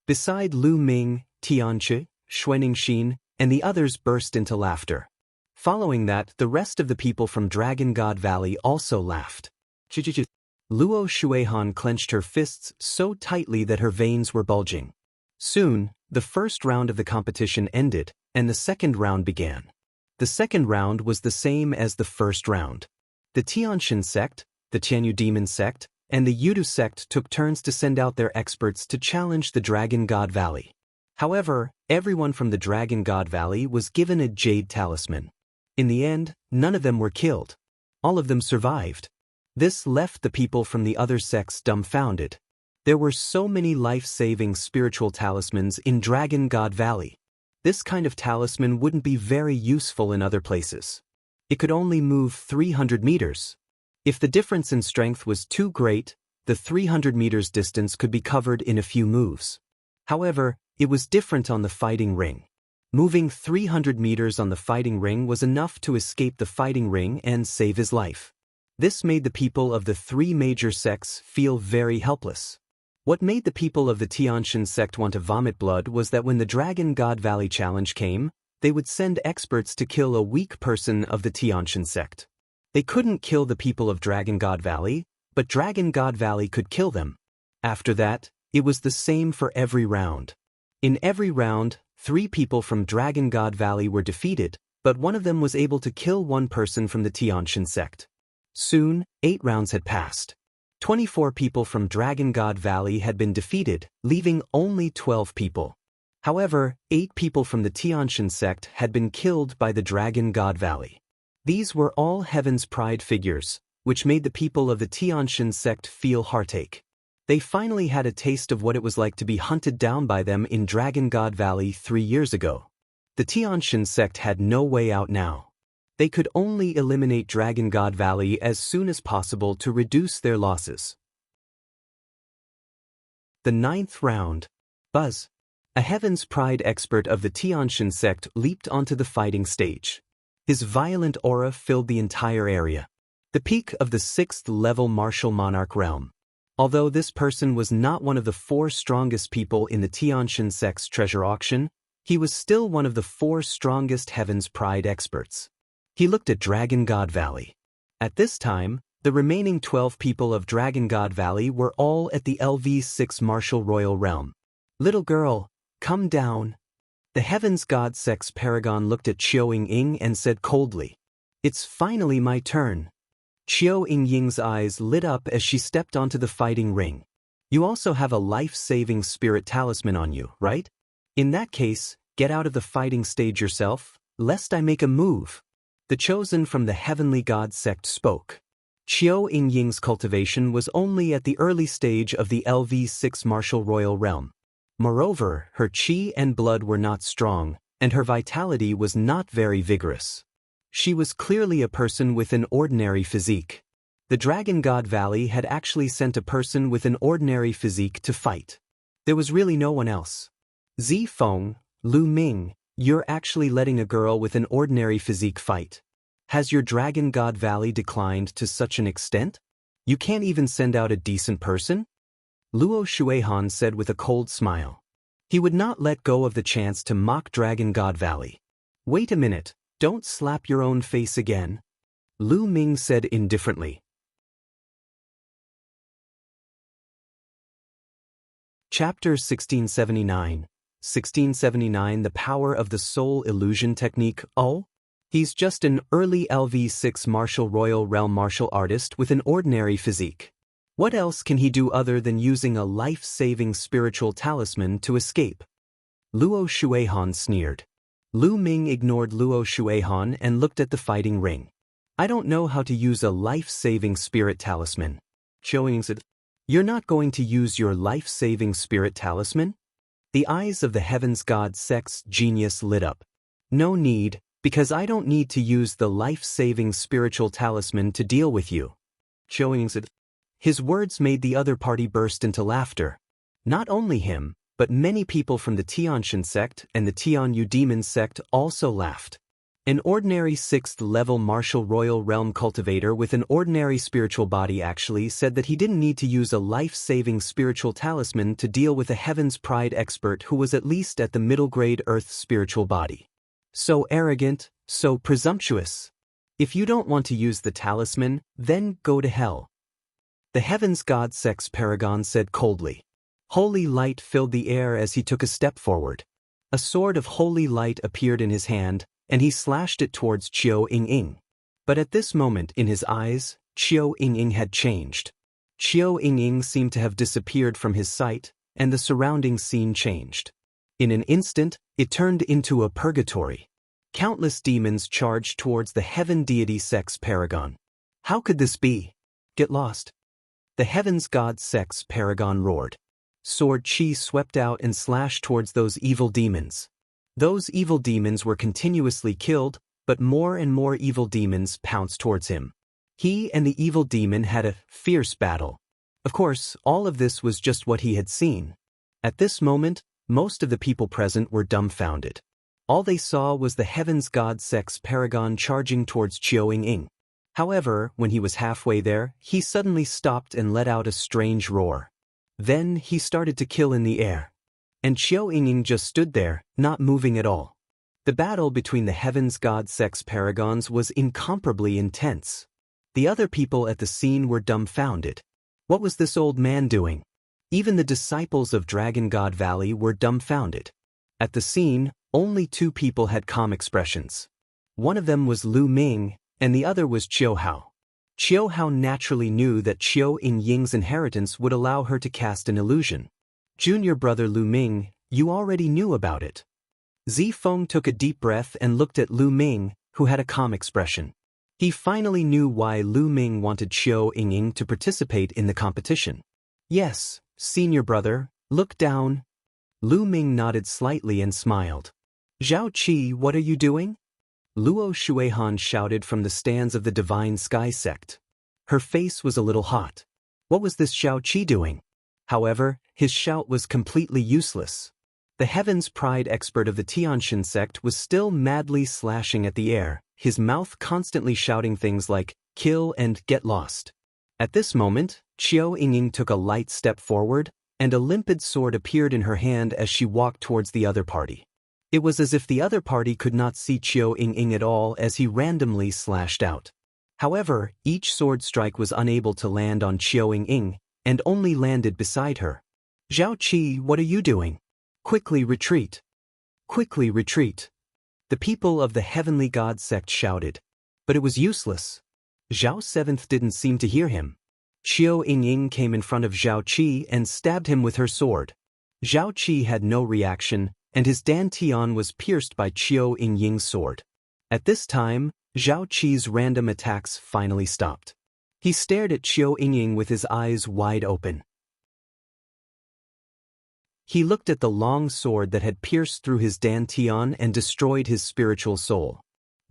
Beside Lu Ming, Tianchi, Xuanxin, and the others burst into laughter. Following that, the rest of the people from Dragon God Valley also laughed. Luo Shuihan clenched her fists so tightly that her veins were bulging. Soon, the first round of the competition ended, and the second round began. The second round was the same as the first round. The Tianxian sect, the Tianyu demon sect, and the Yudu sect took turns to send out their experts to challenge the Dragon God Valley. However, everyone from the Dragon God Valley was given a jade talisman. In the end, none of them were killed. All of them survived. This left the people from the other sects dumbfounded. There were so many life-saving spiritual talismans in Dragon God Valley. This kind of talisman wouldn't be very useful in other places. It could only move 300 meters. If the difference in strength was too great, the 300 meters distance could be covered in a few moves. However, it was different on the fighting ring. Moving 300 meters on the fighting ring was enough to escape the fighting ring and save his life. This made the people of the 3 major sects feel very helpless. What made the people of the Tianxian sect want to vomit blood was that when the Dragon God Valley challenge came, they would send experts to kill a weak person of the Tianxian sect. They couldn't kill the people of Dragon God Valley, but Dragon God Valley could kill them. After that, it was the same for every round. In every round, 3 people from Dragon God Valley were defeated, but one of them was able to kill one person from the Tianxian sect. Soon, 8 rounds had passed. 24 people from Dragon God Valley had been defeated, leaving only 12 people. However, 8 people from the Tianxian sect had been killed by the Dragon God Valley. These were all Heaven's Pride figures, which made the people of the Tianxian sect feel heartache. They finally had a taste of what it was like to be hunted down by them in Dragon God Valley 3 years ago. The Tianxian sect had no way out now. They could only eliminate Dragon God Valley as soon as possible to reduce their losses. The 9th round. Buzz. A Heaven's Pride expert of the Tianxian sect leaped onto the fighting stage. His violent aura filled the entire area. The peak of the 6th level martial monarch realm. Although this person was not one of the 4 strongest people in the Tianxian sect's treasure auction, he was still one of the 4 strongest Heaven's Pride experts. He looked at Dragon God Valley. At this time, the remaining 12 people of Dragon God Valley were all at the LV6 martial royal realm. Little girl, come down. The Heaven's God sect's paragon looked at Qiu Yingying and said coldly, "It's finally my turn." Qiu Yingying's eyes lit up as she stepped onto the fighting ring. You also have a life-saving spirit talisman on you, right? In that case, get out of the fighting stage yourself, lest I make a move. The chosen from the heavenly god sect spoke. Qiu Yingying's cultivation was only at the early stage of the LV6 martial royal realm. Moreover, her qi and blood were not strong, and her vitality was not very vigorous. She was clearly a person with an ordinary physique. The Dragon God Valley had actually sent a person with an ordinary physique to fight. There was really no one else. Zifeng, Lu Ming, you're actually letting a girl with an ordinary physique fight. Has your Dragon God Valley declined to such an extent? You can't even send out a decent person? Luo Shuihan said with a cold smile. He would not let go of the chance to mock Dragon God Valley. Wait a minute, don't slap your own face again. Lu Ming said indifferently. Chapter 1679. 1679 The Power of the Soul Illusion Technique. Oh? He's just an early LV6 martial royal realm martial artist with an ordinary physique. What else can he do other than using a life-saving spiritual talisman to escape? Luo Shuihan sneered. Lu Ming ignored Luo Shuihan and looked at the fighting ring. I don't know how to use a life-saving spirit talisman. Qiu said, You're not going to use your life-saving spirit talisman? The eyes of the Heavens God Sect's genius lit up. No need, because I don't need to use the life-saving spiritual talisman to deal with you. Qiu said. His words made the other party burst into laughter. Not only him, but many people from the Tianxian sect and the Tianyu demon sect also laughed. An ordinary 6th-level martial royal realm cultivator with an ordinary spiritual body actually said that he didn't need to use a life-saving spiritual talisman to deal with a Heaven's Pride expert who was at least at the middle-grade Earth spiritual body. So arrogant, so presumptuous. If you don't want to use the talisman, then go to hell. The Heavens God Sect's paragon said coldly. Holy light filled the air as he took a step forward. A sword of holy light appeared in his hand, and he slashed it towards Qiu Yingying. But at this moment in his eyes, Qiu Yingying had changed. Qiu Yingying seemed to have disappeared from his sight, and the surrounding scene changed. In an instant, it turned into a purgatory. Countless demons charged towards the Heaven Deity Sect's paragon. How could this be? Get lost. The Heavens God Sect's paragon roared. Sword chi swept out and slashed towards those evil demons. Those evil demons were continuously killed, but more and more evil demons pounced towards him. He and the evil demon had a fierce battle. Of course, all of this was just what he had seen. At this moment, most of the people present were dumbfounded. All they saw was the Heavens God Sect's paragon charging towards Qiu Yingying. However, when he was halfway there, he suddenly stopped and let out a strange roar. Then he started to kill in the air. And Qiu Yingying just stood there, not moving at all. The battle between the Heavens God Sect's paragons was incomparably intense. The other people at the scene were dumbfounded. What was this old man doing? Even the disciples of Dragon God Valley were dumbfounded. At the scene, only 2 people had calm expressions. One of them was Lu Ming, and the other was Qiu Hao. Qiu Hao naturally knew that Qiu Yingying's inheritance would allow her to cast an illusion. Junior brother Lu Ming, you already knew about it. Zifeng took a deep breath and looked at Lu Ming, who had a calm expression. He finally knew why Lu Ming wanted Qiu Yingying to participate in the competition. Yes, senior brother, look down. Lu Ming nodded slightly and smiled. Zhao Qi, what are you doing? Luo Shuihan shouted from the stands of the Divine Sky sect. Her face was a little hot. What was this Zhao Qi doing? However, his shout was completely useless. The Heaven's Pride expert of the Tianxian sect was still madly slashing at the air, his mouth constantly shouting things like, kill and get lost. At this moment, Qiu Yingying took a light step forward, and a limpid sword appeared in her hand as she walked towards the other party. It was as if the other party could not see Qiu Yingying at all as he randomly slashed out. However, each sword strike was unable to land on Qiu Yingying, and only landed beside her. Zhao Qi, what are you doing? Quickly retreat. Quickly retreat. The people of the Heavenly God sect shouted. But it was useless. Zhao Seventh didn't seem to hear him. Qiu Yingying came in front of Zhao Qi and stabbed him with her sword. Zhao Qi had no reaction, and his dantian was pierced by Qiu Yingying's sword. At this time, Zhao Qi's random attacks finally stopped. He stared at Qiu Yingying with his eyes wide open. He looked at the long sword that had pierced through his dantian and destroyed his spiritual soul.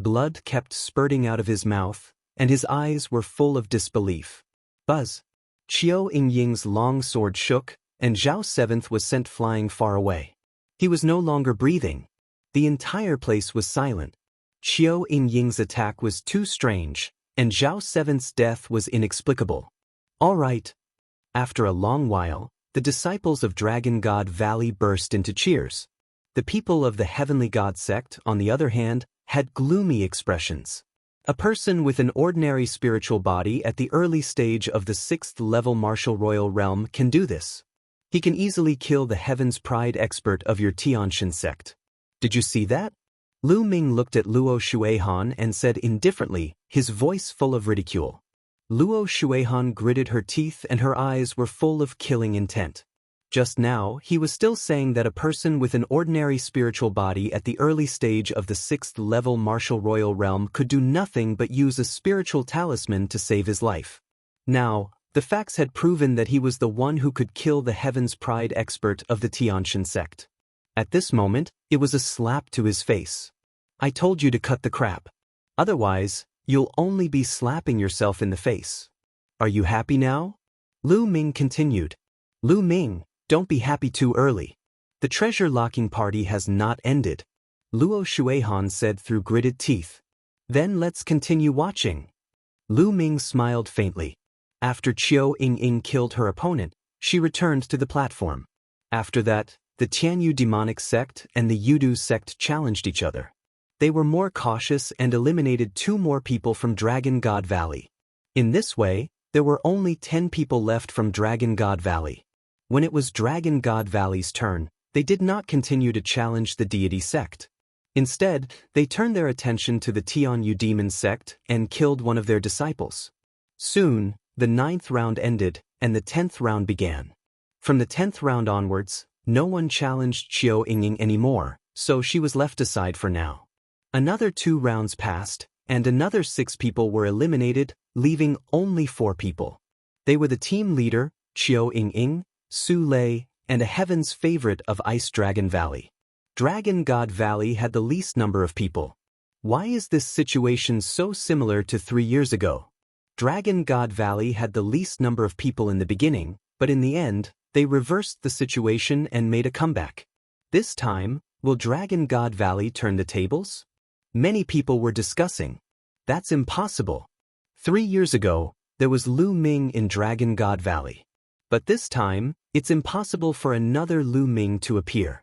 Blood kept spurting out of his mouth, and his eyes were full of disbelief. Buzz! Qiu Yingying's long sword shook, and Zhao Seventh was sent flying far away. He was no longer breathing. The entire place was silent. Qiu Yingying's attack was too strange, and Zhao Seventh's death was inexplicable. All right. After a long while, the disciples of Dragon God Valley burst into cheers. The people of the Heavenly God sect, on the other hand, had gloomy expressions. A person with an ordinary spiritual body at the early stage of the 6th level martial royal realm can do this. He can easily kill the Heaven's Pride expert of your Tianxin sect. Did you see that? Lu Ming looked at Luo Shuihan and said indifferently, his voice full of ridicule. Luo Shuihan gritted her teeth and her eyes were full of killing intent. Just now, he was still saying that a person with an ordinary spiritual body at the early stage of the 6th level martial royal realm could do nothing but use a spiritual talisman to save his life. Now, the facts had proven that he was the one who could kill the Heaven's Pride expert of the Tianxin sect. At this moment, it was a slap to his face. I told you to cut the crap. Otherwise, you'll only be slapping yourself in the face. Are you happy now? Lu Ming continued. Lu Ming, don't be happy too early. The treasure-locking party has not ended, Luo Shuihan said through gritted teeth. Then let's continue watching. Lu Ming smiled faintly. After Qiu Yingying killed her opponent, she returned to the platform. After that, the Tianyu demonic sect and the Yudu sect challenged each other. They were more cautious and eliminated 2 more people from Dragon God Valley. In this way, there were only 10 people left from Dragon God Valley. When it was Dragon God Valley's turn, they did not continue to challenge the deity sect. Instead, they turned their attention to the Tianyu demon sect and killed one of their disciples. Soon, the 9th round ended, and the 10th round began. From the 10th round onwards, no one challenged Qiu Yingying anymore, so she was left aside for now. Another 2 rounds passed, and another 6 people were eliminated, leaving only 4 people. They were the team leader, Qiu Yingying, Su Lei, and a Heaven's favorite of Ice Dragon Valley. Dragon God Valley had the least number of people. Why is this situation so similar to 3 years ago? Dragon God Valley had the least number of people in the beginning, but in the end, they reversed the situation and made a comeback. This time, will Dragon God Valley turn the tables? Many people were discussing. That's impossible. 3 years ago, there was Lu Ming in Dragon God Valley. But this time, it's impossible for another Lu Ming to appear.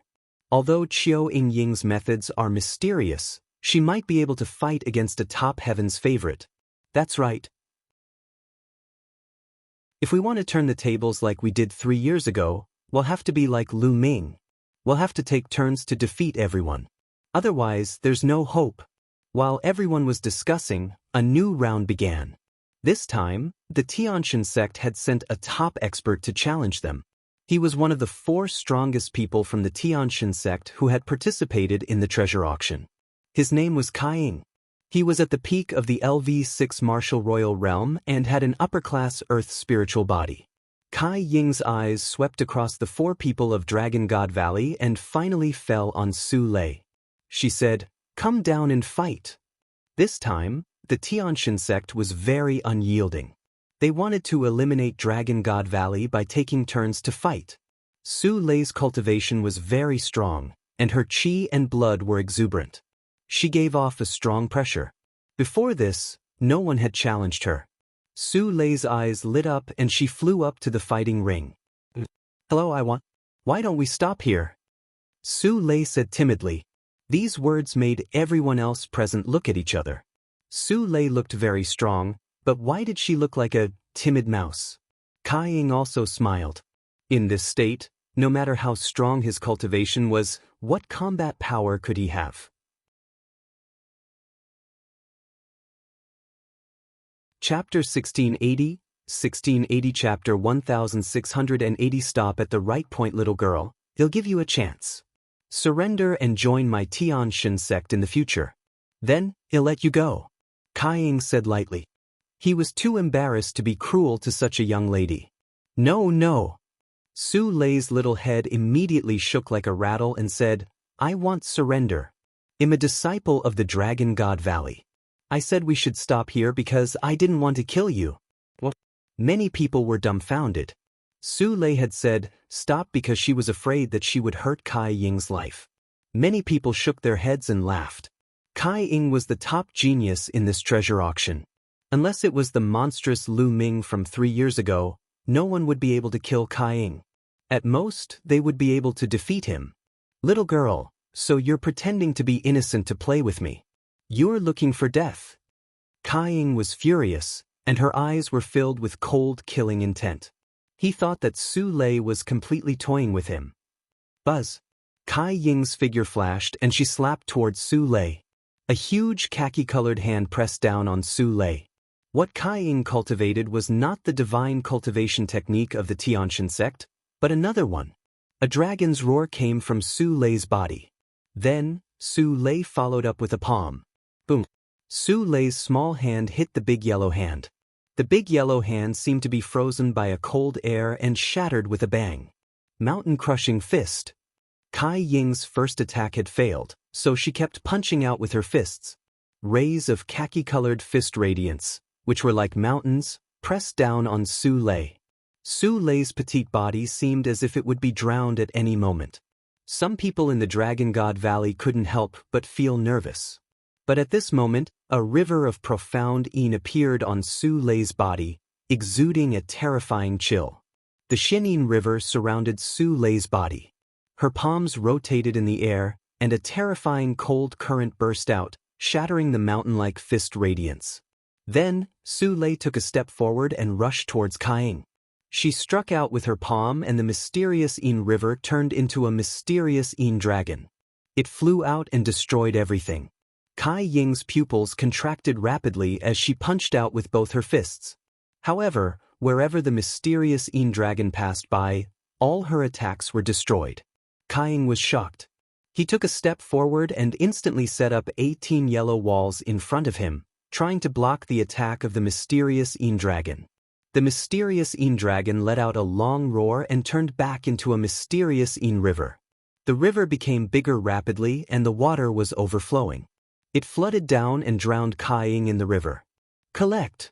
Although Qiu Yingying's methods are mysterious, she might be able to fight against a top Heaven's favorite. That's right. If we want to turn the tables like we did 3 years ago, we'll have to be like Lu Ming. We'll have to take turns to defeat everyone. Otherwise, there's no hope. While everyone was discussing, a new round began. This time, the Tianxin sect had sent a top expert to challenge them. He was one of the 4 strongest people from the Tianxin sect who had participated in the treasure auction. His name was Kai Ying. He was at the peak of the LV6 martial royal realm and had an upper-class earth spiritual body. Kai Ying's eyes swept across the 4 people of Dragon God Valley and finally fell on Su Lei. She said, "Come down and fight." This time, the Tianxin sect was very unyielding. They wanted to eliminate Dragon God Valley by taking turns to fight. Su Lei's cultivation was very strong, and her qi and blood were exuberant. She gave off a strong pressure. Before this, no one had challenged her. Su Lei's eyes lit up and she flew up to the fighting ring. "Hello, Why don't we stop here?" Su Lei said timidly. These words made everyone else present look at each other. Su Lei looked very strong, but why did she look like a timid mouse? Kai Ying also smiled. In this state, no matter how strong his cultivation was, what combat power could he have? Chapter 1680, 1680 Chapter 1680 Stop at the right point, little girl, they'll give you a chance. Surrender and join my Tianxin sect in the future. Then, he'll let you go, Kai Ying said lightly. He was too embarrassed to be cruel to such a young lady. No, no. Su Lei's little head immediately shook like a rattle and said, I want surrender. I'm a disciple of the Dragon God Valley. I said we should stop here because I didn't want to kill you. What? Many people were dumbfounded. Su Lei had said, stop because she was afraid that she would hurt Kai Ying's life. Many people shook their heads and laughed. Kai Ying was the top genius in this treasure auction. Unless it was the monstrous Lu Ming from 3 years ago, no one would be able to kill Kai Ying. At most, they would be able to defeat him. Little girl, so you're pretending to be innocent to play with me. You're looking for death. Kai Ying was furious, and her eyes were filled with cold, killing intent. He thought that Su Lei was completely toying with him. Buzz. Kai Ying's figure flashed and she slapped towards Su Lei. A huge khaki-colored hand pressed down on Su Lei. What Kai Ying cultivated was not the divine cultivation technique of the Tianxian sect, but another one. A dragon's roar came from Su Lei's body. Then, Su Lei followed up with a palm. Boom. Su Lei's small hand hit the big yellow hand. The big yellow hand seemed to be frozen by a cold air and shattered with a bang. Mountain-crushing fist. Kai Ying's first attack had failed, so she kept punching out with her fists. Rays of khaki-colored fist radiance, which were like mountains, pressed down on Su Lei. Su Lei's petite body seemed as if it would be drowned at any moment. Some people in the Dragon God Valley couldn't help but feel nervous. But at this moment, a river of profound yin appeared on Su Lei's body, exuding a terrifying chill. The Xianyin River surrounded Su Lei's body. Her palms rotated in the air, and a terrifying cold current burst out, shattering the mountain-like fist radiance. Then, Su Lei took a step forward and rushed towards Kai Ying. She struck out with her palm and the mysterious yin river turned into a mysterious yin dragon. It flew out and destroyed everything. Kai Ying's pupils contracted rapidly as she punched out with both her fists. However, wherever the mysterious yin dragon passed by, all her attacks were destroyed. Kai Ying was shocked. He took a step forward and instantly set up 18 yellow walls in front of him, trying to block the attack of the mysterious yin dragon. The mysterious yin dragon let out a long roar and turned back into a mysterious yin river. The river became bigger rapidly and the water was overflowing. It flooded down and drowned Kai Ying in the river. Collect.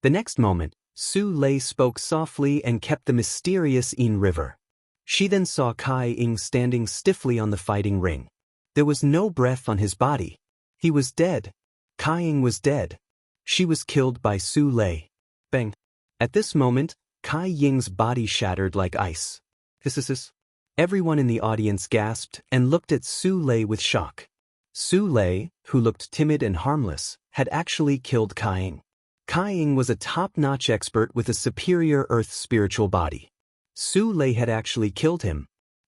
The next moment, Su Lei spoke softly and kept the mysterious yin river. She then saw Kai Ying standing stiffly on the fighting ring. There was no breath on his body. He was dead. Kai Ying was dead. She was killed by Su Lei. Bang. At this moment, Kai Ying's body shattered like ice. This. Everyone in the audience gasped and looked at Su Lei with shock. Su Lei, who looked timid and harmless, had actually killed Kai Ying. Kai Ying was a top-notch expert with a superior earth spiritual body. Su Lei had actually killed him.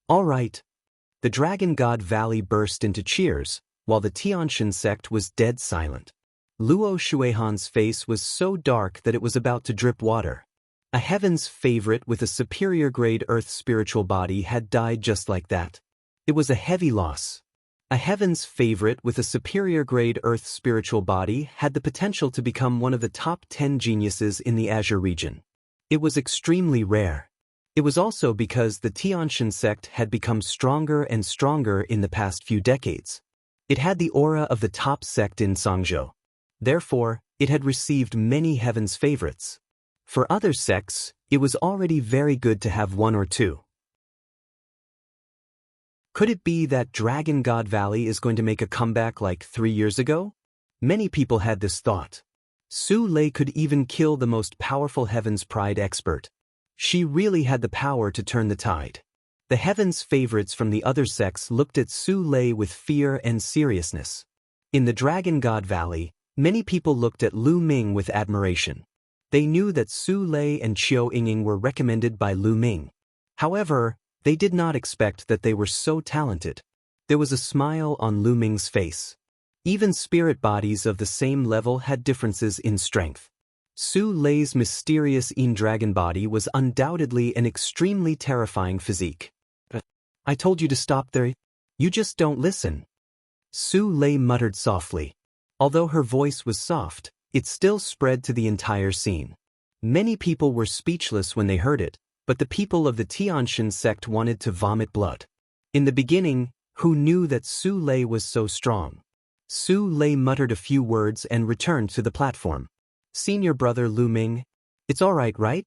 All right. The Dragon God Valley burst into cheers, while the Tianxian sect was dead silent. Luo Shuihan's face was so dark that it was about to drip water. A heaven's favorite with a superior-grade earth spiritual body had died just like that. It was a heavy loss. A heaven's favorite with a superior-grade earth spiritual body had the potential to become one of the top 10 geniuses in the Azure region. It was extremely rare. It was also because the Tianxian sect had become stronger and stronger in the past few decades. It had the aura of the top sect in Songzhou. Therefore, it had received many heaven's favorites. For other sects, it was already very good to have one or two. Could it be that Dragon God Valley is going to make a comeback like 3 years ago? Many people had this thought. Su Lei could even kill the most powerful Heaven's Pride expert. She really had the power to turn the tide. The Heaven's favorites from the other sects looked at Su Lei with fear and seriousness. In the Dragon God Valley, many people looked at Lu Ming with admiration. They knew that Su Lei and Qiu Yingying were recommended by Lu Ming. However, they did not expect that they were so talented. There was a smile on Lu Ming's face. Even spirit bodies of the same level had differences in strength. Su Lei's mysterious yin dragon body was undoubtedly an extremely terrifying physique. I told you to stop there. You just don't listen. Su Lei muttered softly. Although her voice was soft, it still spread to the entire scene. Many people were speechless when they heard it, but the people of the Tianxian sect wanted to vomit blood. In the beginning, who knew that Su Lei was so strong? Su Lei muttered a few words and returned to the platform. Senior brother Lu Ming, it's all right?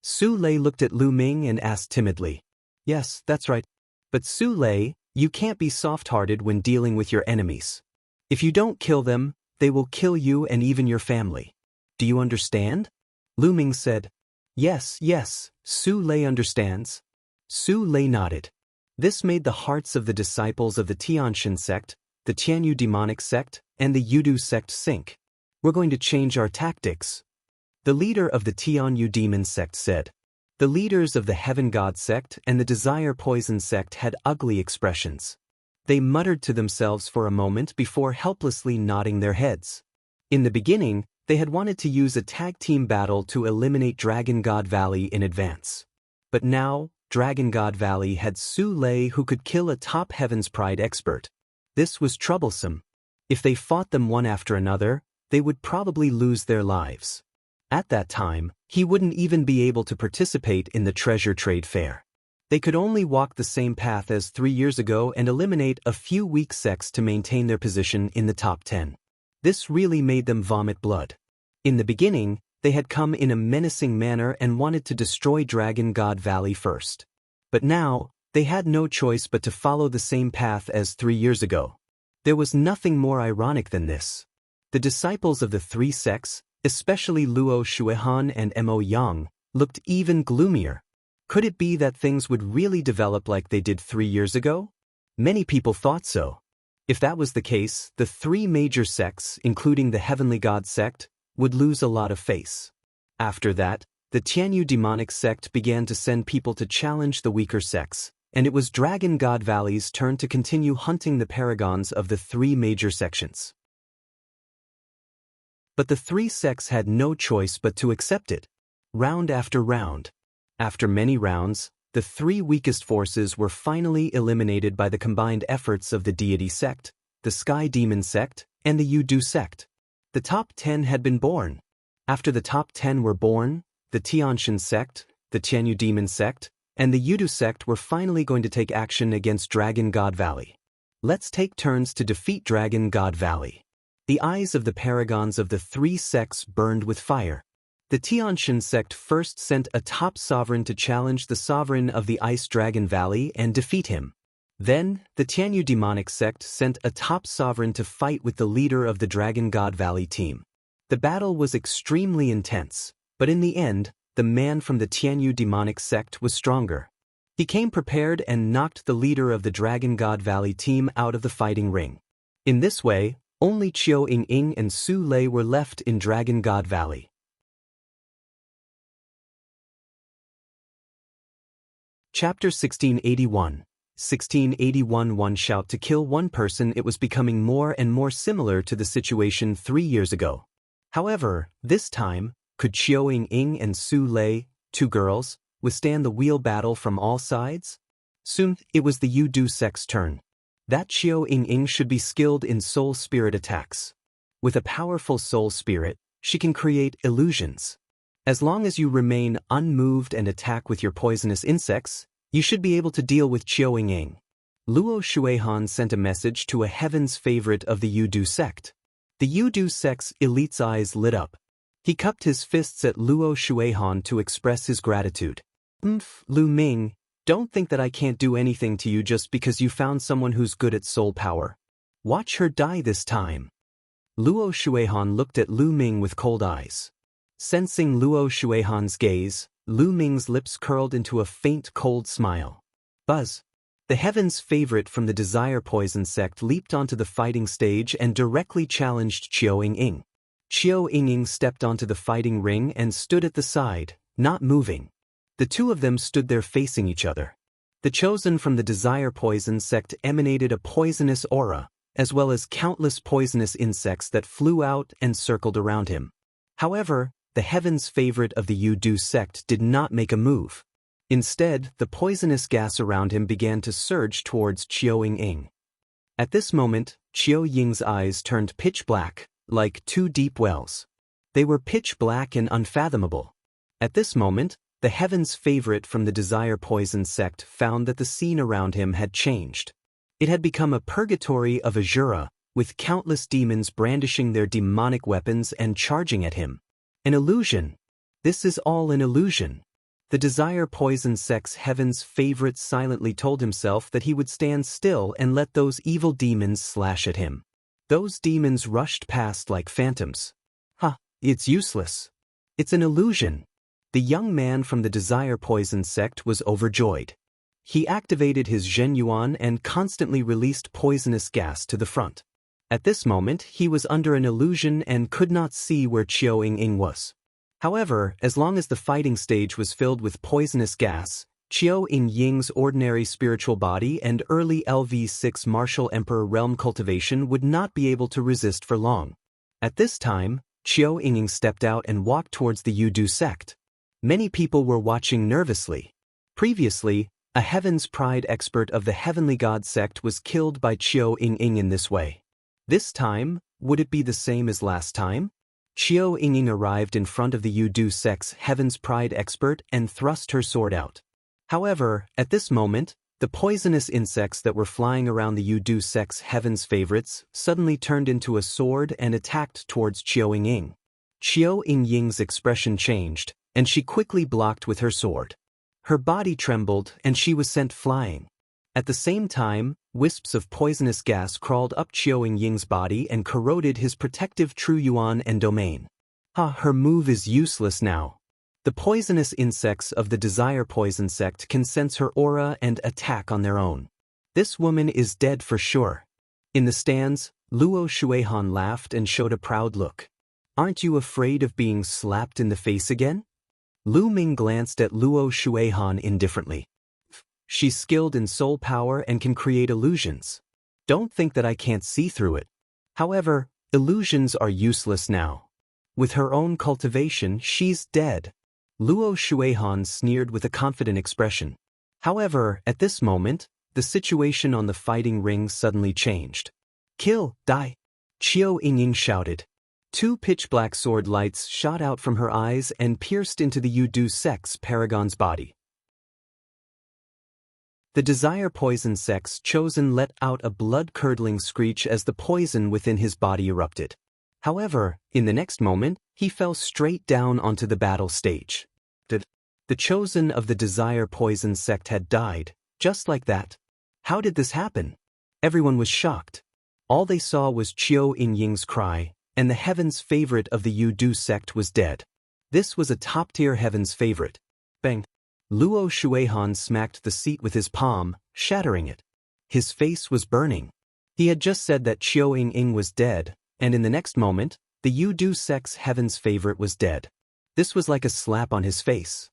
Su Lei looked at Lu Ming and asked timidly. Yes, that's right. But Su Lei, you can't be soft-hearted when dealing with your enemies. If you don't kill them, they will kill you and even your family. Do you understand? Lu Ming said. Yes, Su Lei understands. Su Lei nodded. This made the hearts of the disciples of the Tianxian sect, the Tianyu demonic sect, and the Yudu sect sink. We're going to change our tactics. The leader of the Tianyu demon sect said. The leaders of the Heaven God sect and the Desire Poison sect had ugly expressions. They muttered to themselves for a moment before helplessly nodding their heads. In the beginning, they had wanted to use a tag team battle to eliminate Dragon God Valley in advance. But now, Dragon God Valley had Su Lei who could kill a top Heaven's Pride expert. This was troublesome. If they fought them one after another, they would probably lose their lives. At that time, he wouldn't even be able to participate in the treasure trade fair. They could only walk the same path as 3 years ago and eliminate a few weak sects to maintain their position in the top 10. This really made them vomit blood. In the beginning, they had come in a menacing manner and wanted to destroy Dragon God Valley first. But now, they had no choice but to follow the same path as 3 years ago. There was nothing more ironic than this. The disciples of the three sects, especially Luo Shuihan and Mo Yang, looked even gloomier. Could it be that things would really develop like they did 3 years ago? Many people thought so. If that was the case, the three major sects, including the Heavenly God sect, would lose a lot of face. After that, the Tianyu demonic sect began to send people to challenge the weaker sects, and it was Dragon God Valley's turn to continue hunting the paragons of the three major sections. But the three sects had no choice but to accept it. Round after round. After many rounds, the three weakest forces were finally eliminated by the combined efforts of the Deity sect, the Sky Demon sect, and the Yudu sect. The top 10 had been born. After the top 10 were born, the Tianxian sect, the Tianyu demon sect, and the Yudu sect were finally going to take action against Dragon God Valley. Let's take turns to defeat Dragon God Valley. The eyes of the paragons of the three sects burned with fire. The Tianxian sect first sent a top sovereign to challenge the sovereign of the Ice Dragon Valley and defeat him. Then, the Tianyu demonic sect sent a top sovereign to fight with the leader of the Dragon God Valley team. The battle was extremely intense, but in the end, the man from the Tianyu demonic sect was stronger. He came prepared and knocked the leader of the Dragon God Valley team out of the fighting ring. In this way, only Qiu Ying and Su Lei were left in Dragon God Valley. Chapter 1681. 1681. One shout to kill one person. It was becoming more and more similar to the situation 3 years ago. However, this time, could Qiu Ying and Su Lei, two girls, withstand the wheel battle from all sides? Soon, it was the Yudu sect's turn. That Qiu Ying should be skilled in soul spirit attacks. With a powerful soul spirit, she can create illusions. As long as you remain unmoved and attack with your poisonous insects, you should be able to deal with Qiu Ying. Luo Shuihan sent a message to a heaven's favorite of the Yudu sect. The Yudu sect's elite's eyes lit up. He cupped his fists at Luo Shuihan to express his gratitude. Lu Ming, don't think that I can't do anything to you just because you found someone who's good at soul power. Watch her die this time. Luo Shuihan looked at Lu Ming with cold eyes. Sensing Luo Shuihan's gaze, Lu Ming's lips curled into a faint cold smile. Buzz. The heaven's favorite from the Desire Poison sect leaped onto the fighting stage and directly challenged Qiu Ying. Qiu Ying stepped onto the fighting ring and stood at the side, not moving. The two of them stood there facing each other. The chosen from the Desire Poison sect emanated a poisonous aura, as well as countless poisonous insects that flew out and circled around him. However, the heaven's favorite of the Yudu sect did not make a move. Instead, the poisonous gas around him began to surge towards Qiu Ying. At this moment, Qiu Ying's eyes turned pitch black, like two deep wells. They were pitch black and unfathomable. At this moment, the heaven's favorite from the desire poison sect found that the scene around him had changed. It had become a purgatory of Azura, with countless demons brandishing their demonic weapons and charging at him. An illusion. This is all an illusion. The desire poison sect's heaven's favorite silently told himself that he would stand still and let those evil demons slash at him. Those demons rushed past like phantoms. It's useless. It's an illusion. The young man from the desire poison sect was overjoyed. He activated his Zhenyuan and constantly released poisonous gas to the front. At this moment, he was under an illusion and could not see where Qiu Ying was. However, as long as the fighting stage was filled with poisonous gas, Qiu Ying's ordinary spiritual body and early LV6 martial emperor realm cultivation would not be able to resist for long. At this time, Qiu Ying stepped out and walked towards the Yudu sect. Many people were watching nervously. Previously, a Heaven's Pride expert of the Heavenly God sect was killed by Qiu Ying in this way. This time, would it be the same as last time? Qiu Ying arrived in front of the Yudu sect's Heaven's Pride expert and thrust her sword out. However, at this moment, the poisonous insects that were flying around the Yudu sect's Heaven's favorites suddenly turned into a sword and attacked towards Qiu Ying. Qiu Ying's expression changed, and she quickly blocked with her sword. Her body trembled and she was sent flying. At the same time, wisps of poisonous gas crawled up Qiu Ying's body and corroded his protective True Yuan and domain. Her move is useless now. The poisonous insects of the desire poison sect can sense her aura and attack on their own. This woman is dead for sure. In the stands, Luo Shuihan laughed and showed a proud look. Aren't you afraid of being slapped in the face again? Lu Ming glanced at Luo Shuihan indifferently. She's skilled in soul power and can create illusions. Don't think that I can't see through it. However, illusions are useless now. With her own cultivation, she's dead. Luo Shuihan sneered with a confident expression. However, at this moment, the situation on the fighting ring suddenly changed. Kill, die! Qiu Ying shouted. Two pitch-black sword lights shot out from her eyes and pierced into the Yudu sect's paragon's body. The desire poison sect's chosen let out a blood-curdling screech as the poison within his body erupted. However, in the next moment, he fell straight down onto the battle stage. The chosen of the desire poison sect had died, just like that. How did this happen? Everyone was shocked. All they saw was Qiu Ying's cry, and the heaven's favorite of the Yudu sect was dead. This was a top-tier heaven's favorite. Bang! Luo Shuihan smacked the seat with his palm, shattering it. His face was burning. He had just said that Qiu Ying was dead, and in the next moment, the Yudu sect's heaven's favorite was dead. This was like a slap on his face.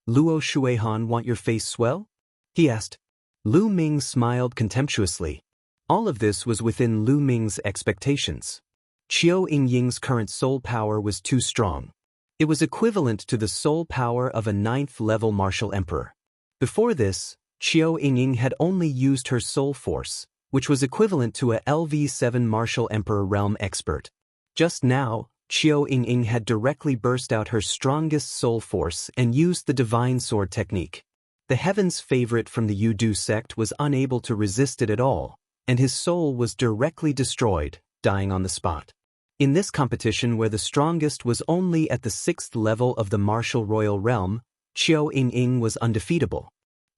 Luo Shuihan, want your face swell? He asked. Lu Ming smiled contemptuously. All of this was within Lu Ming's expectations. Qiu Ying's current soul power was too strong. It was equivalent to the soul power of a 9th-level martial emperor. Before this, Qiu Ying had only used her soul force, which was equivalent to a LV7 martial emperor realm expert. Just now, Qiu Ying had directly burst out her strongest soul force and used the divine sword technique. The heaven's favorite from the Yudu sect was unable to resist it at all, and his soul was directly destroyed, dying on the spot. In this competition where the strongest was only at the 6th level of the martial royal realm, Qiu Ying was undefeatable.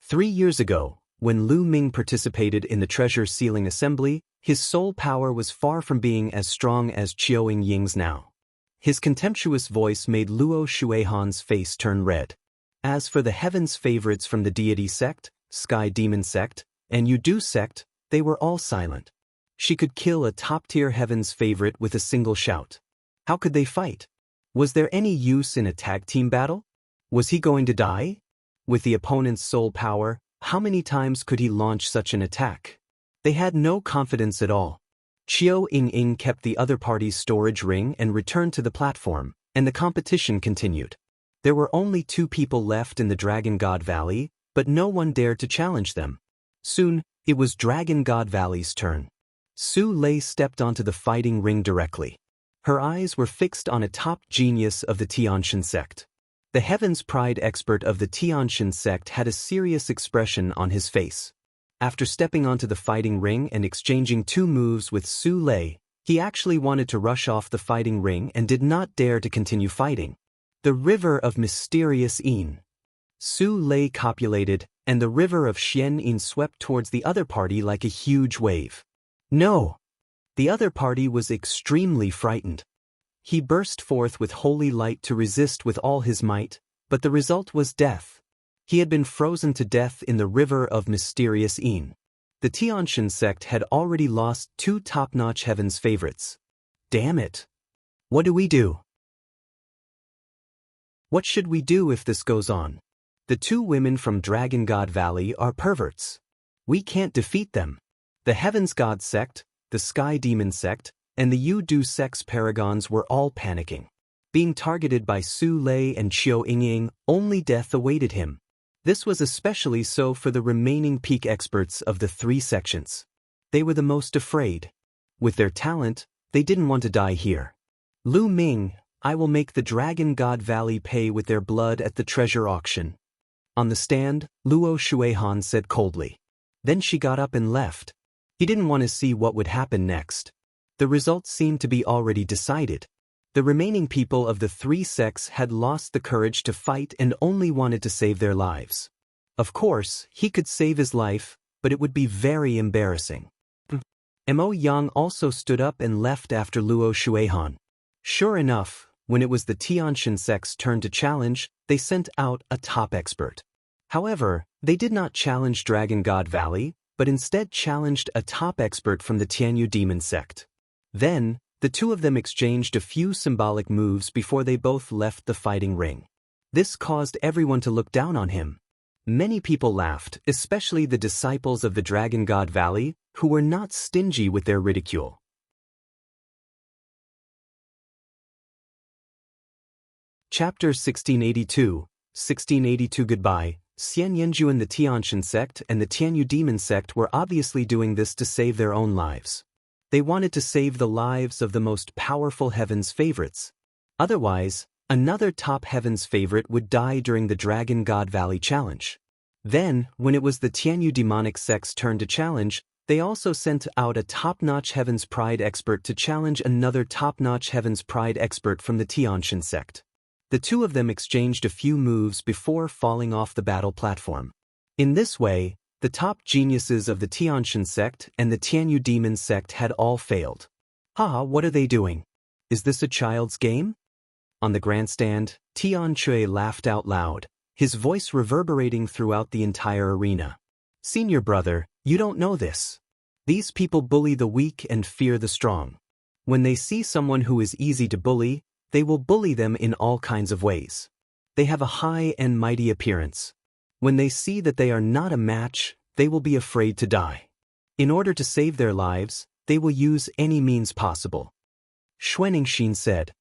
3 years ago, when Lu Ming participated in the treasure sealing assembly, his soul power was far from being as strong as Qiu Ying's now. His contemptuous voice made Luo Shuihan's face turn red. As for the heaven's favorites from the deity sect, sky demon sect, and Yudu sect, they were all silent. She could kill a top-tier heaven's favorite with a single shout. How could they fight? Was there any use in a tag team battle? Was he going to die? With the opponent's soul power, how many times could he launch such an attack? They had no confidence at all. Qiu Ying kept the other party's storage ring and returned to the platform, and the competition continued. There were only 2 people left in the Dragon God Valley, but no one dared to challenge them. Soon, it was Dragon God Valley's turn. Su Lei stepped onto the fighting ring directly. Her eyes were fixed on a top genius of the Tianxian sect. The Heaven's Pride expert of the Tianxian sect had a serious expression on his face. After stepping onto the fighting ring and exchanging 2 moves with Su Lei, he actually wanted to rush off the fighting ring and did not dare to continue fighting. The river of mysterious Yin. Su Lei copulated, and the river of Xian swept towards the other party like a huge wave. No! The other party was extremely frightened. He burst forth with holy light to resist with all his might, but the result was death. He had been frozen to death in the river of mysterious Yin. The Tianxian sect had already lost 2 top-notch heaven's favorites. Damn it! What do we do? What should we do if this goes on? The 2 women from Dragon God Valley are perverts. We can't defeat them. The Heaven's God sect, the Sky Demon sect, and the Yu-Du sect's paragons were all panicking. Being targeted by Su Lei and Qiu Yingying, only death awaited him. This was especially so for the remaining peak experts of the 3 sections. They were the most afraid. With their talent, they didn't want to die here. Lu Ming, I will make the Dragon God Valley pay with their blood at the treasure auction. On the stand, Luo Shuihan said coldly. Then she got up and left. He didn't want to see what would happen next. The results seemed to be already decided. The remaining people of the 3 sects had lost the courage to fight and only wanted to save their lives. Of course, he could save his life, but it would be very embarrassing. Mo Yang also stood up and left after Luo Shuihan. Sure enough, when it was the Tianxian sect's turn to challenge, they sent out a top expert. However, they did not challenge Dragon God Valley, but instead challenged a top expert from the Tianyu Demon sect. Then, the 2 of them exchanged a few symbolic moves before they both left the fighting ring. This caused everyone to look down on him. Many people laughed, especially the disciples of the Dragon God Valley, who were not stingy with their ridicule. Chapter 1682 Goodbye. Xian Yanjuan, the Tianxian sect and the Tianyu Demon sect were obviously doing this to save their own lives. They wanted to save the lives of the most powerful heaven's favorites. Otherwise, another top heaven's favorite would die during the Dragon God Valley challenge. Then, when it was the Tianyu demonic sect's turn to challenge, they also sent out a top-notch heaven's pride expert to challenge another top-notch heaven's pride expert from the Tianxian sect. The 2 of them exchanged a few moves before falling off the battle platform. In this way, the top geniuses of the Tianxian sect and the Tianyu Demon sect had all failed. Haha, what are they doing? Is this a child's game? On the grandstand, Tian Chui laughed out loud, his voice reverberating throughout the entire arena. Senior brother, you don't know this. These people bully the weak and fear the strong. When they see someone who is easy to bully, they will bully them in all kinds of ways. They have a high and mighty appearance. When they see that they are not a match, they will be afraid to die. In order to save their lives, they will use any means possible. Xuanixin said.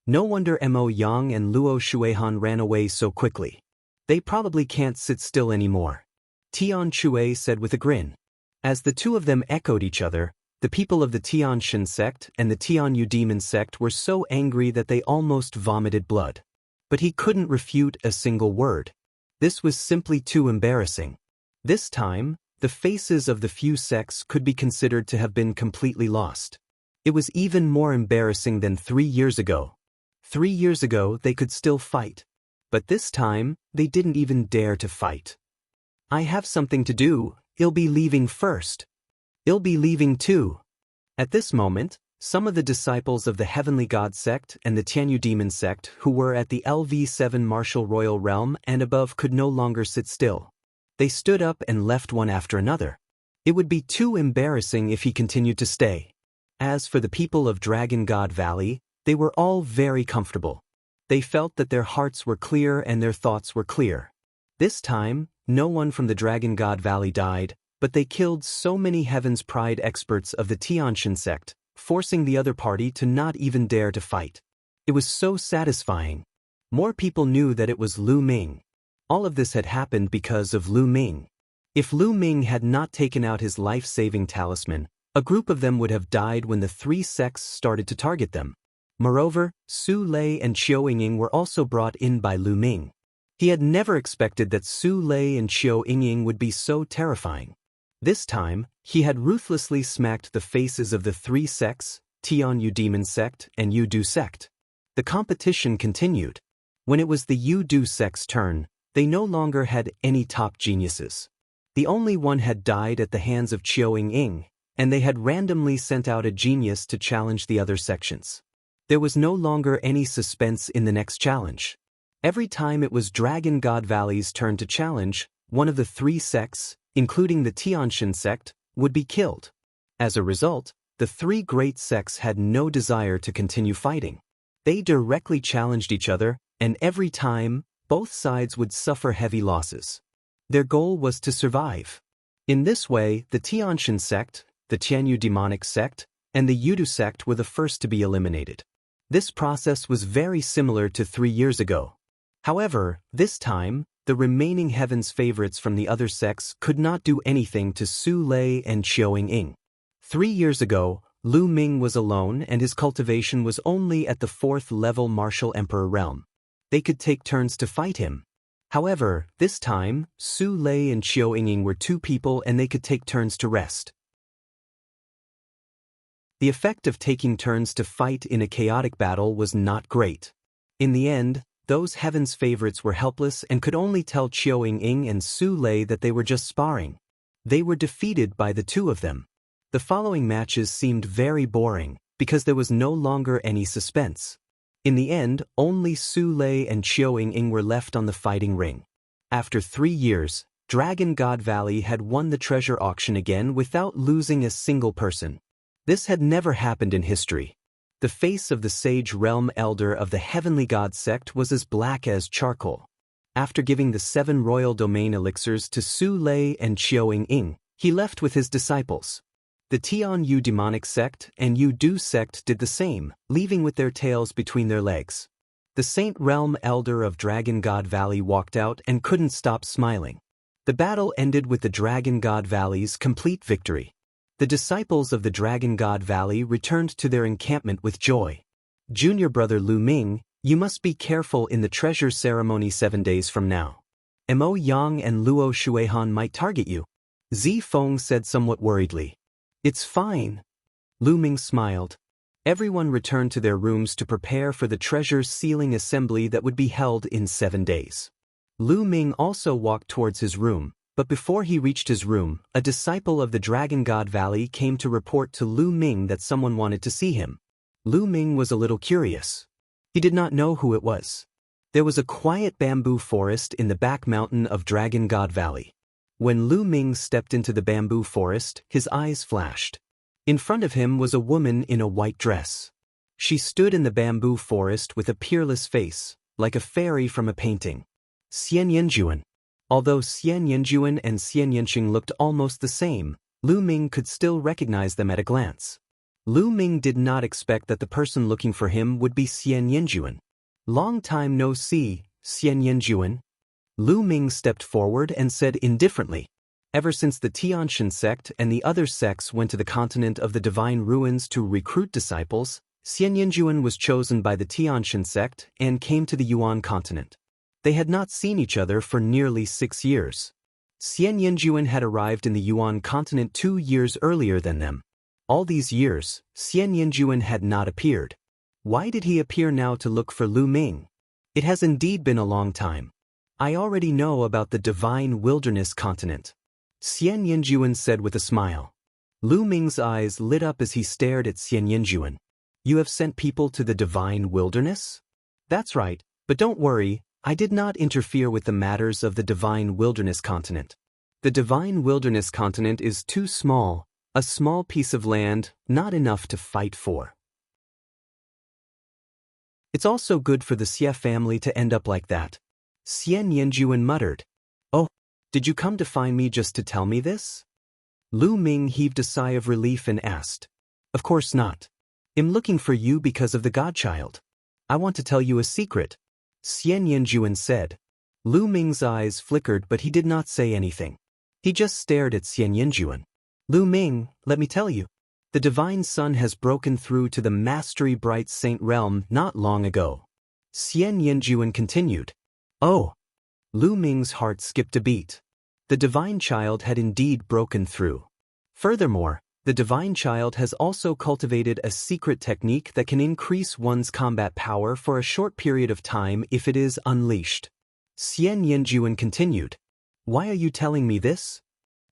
No wonder Mo Yang and Luo Shuihan ran away so quickly. They probably can't sit still anymore. Tian Chui said with a grin. As the 2 of them echoed each other, the people of the Tianxian sect and the Tianyu Demon sect were so angry that they almost vomited blood. But he couldn't refute a single word. This was simply too embarrassing. This time, the faces of the few sects could be considered to have been completely lost. It was even more embarrassing than 3 years ago. 3 years ago, they could still fight. But this time, they didn't even dare to fight. I have something to do, I'll be leaving first. I'll be leaving too. At this moment, some of the disciples of the Heavenly God sect and the Tianyu Demon sect who were at the LV7 Martial Royal Realm and above could no longer sit still. They stood up and left one after another. It would be too embarrassing if he continued to stay. As for the people of Dragon God Valley, they were all very comfortable. They felt that their hearts were clear and their thoughts were clear. This time, no one from the Dragon God Valley died, but they killed so many Heaven's Pride experts of the Tianxian sect, forcing the other party to not even dare to fight. It was so satisfying. More people knew that it was Lu Ming. All of this had happened because of Lu Ming. If Lu Ming had not taken out his life-saving talisman, A group of them would have died when the three sects started to target them. Moreover, Su Lei and Qiu Yingying were also brought in by Lu Ming. He had never expected that Su Lei and Qiu Yingying would be so terrifying. This time, he had ruthlessly smacked the faces of the three sects, Tianyu Demon Sect and Yu Du Sect. The competition continued. When it was the Yu Du sect's turn, they no longer had any top geniuses. The only one had died at the hands of Qiu Yingying, and they had randomly sent out a genius to challenge the other sections. There was no longer any suspense in the next challenge. Every time it was Dragon God Valley's turn to challenge, one of the three sects, including the Tianxin sect, would be killed. As a result, the three great sects had no desire to continue fighting. They directly challenged each other, and every time, both sides would suffer heavy losses. Their goal was to survive. In this way, the Tianxin sect, the Tianyu demonic sect, and the Yudu sect were the first to be eliminated. This process was very similar to 3 years ago. However, this time, the remaining heaven's favorites from the other sects could not do anything to Su Lei and Qiu Yingying. 3 years ago, Lu Ming was alone and his cultivation was only at the 4th level martial emperor realm. They could take turns to fight him. However, this time, Su Lei and Qiu Yingying were 2 people and they could take turns to rest. The effect of taking turns to fight in a chaotic battle was not great. In the end, those heaven's favorites were helpless and could only tell Qiu Yingying and Su Lei that they were just sparring. They were defeated by the 2 of them. The following matches seemed very boring, because there was no longer any suspense. In the end, only Su Lei and Qiu Yingying were left on the fighting ring. After 3 years, Dragon God Valley had won the treasure auction again without losing a single person. This had never happened in history. The face of the Sage Realm Elder of the Heavenly God sect was as black as charcoal. After giving the 7 royal domain elixirs to Su Lei and Qiu Yingying, he left with his disciples. The Tianyu demonic sect and Yu Du sect did the same, leaving with their tails between their legs. The Saint Realm Elder of Dragon God Valley walked out and couldn't stop smiling. The battle ended with the Dragon God Valley's complete victory. The disciples of the Dragon God Valley returned to their encampment with joy. Junior brother Lu Ming, you must be careful in the treasure ceremony 7 days from now. Mo Yang and Luo Shuihan might target you. Zi Feng said somewhat worriedly. It's fine. Lu Ming smiled. Everyone returned to their rooms to prepare for the treasure sealing assembly that would be held in 7 days. Lu Ming also walked towards his room. But before he reached his room, a disciple of the Dragon God Valley came to report to Lu Ming that someone wanted to see him. Lu Ming was a little curious. He did not know who it was. There was a quiet bamboo forest in the back mountain of Dragon God Valley. When Lu Ming stepped into the bamboo forest, his eyes flashed. In front of him was a woman in a white dress. She stood in the bamboo forest with a peerless face, like a fairy from a painting. Xian Yanjuan. Although Xian Yanjuan and Xian Yanqing looked almost the same, Lu Ming could still recognize them at a glance. Lu Ming did not expect that the person looking for him would be Xian Yanjuan. Long time no see, Xian Yanjuan. Lu Ming stepped forward and said indifferently. Ever since the Tianxin sect and the other sects went to the continent of the Divine Ruins to recruit disciples, Xian Yanjuan was chosen by the Tianxin sect and came to the Yuan continent. They had not seen each other for nearly 6 years. Xian Yanjuan had arrived in the Yuan continent 2 years earlier than them. All these years, Xian Yanjuan had not appeared. Why did he appear now to look for Lu Ming? It has indeed been a long time. I already know about the Divine Wilderness continent. Xian Yanjuan said with a smile. Lu Ming's eyes lit up as he stared at Xian Yanjuan. You have sent people to the Divine Wilderness? That's right, but don't worry. I did not interfere with the matters of the Divine Wilderness continent. The Divine Wilderness continent is too small, a small piece of land, not enough to fight for. It's also good for the Xie family to end up like that. Xian Yanjuan muttered. Oh, did you come to find me just to tell me this? Lu Ming heaved a sigh of relief and asked. Of course not. I'm looking for you because of the godchild. I want to tell you a secret. Xian Yanjuan said. Lu Ming's eyes flickered but he did not say anything. He just stared at Xian Yanjuan. Lu Ming, let me tell you. The divine sun has broken through to the mastery bright saint realm not long ago. Xianxia continued. Oh! Lu Ming's heart skipped a beat. The divine child had indeed broken through. Furthermore, the divine child has also cultivated a secret technique that can increase one's combat power for a short period of time if it is unleashed. Xianxia continued. Why are you telling me this?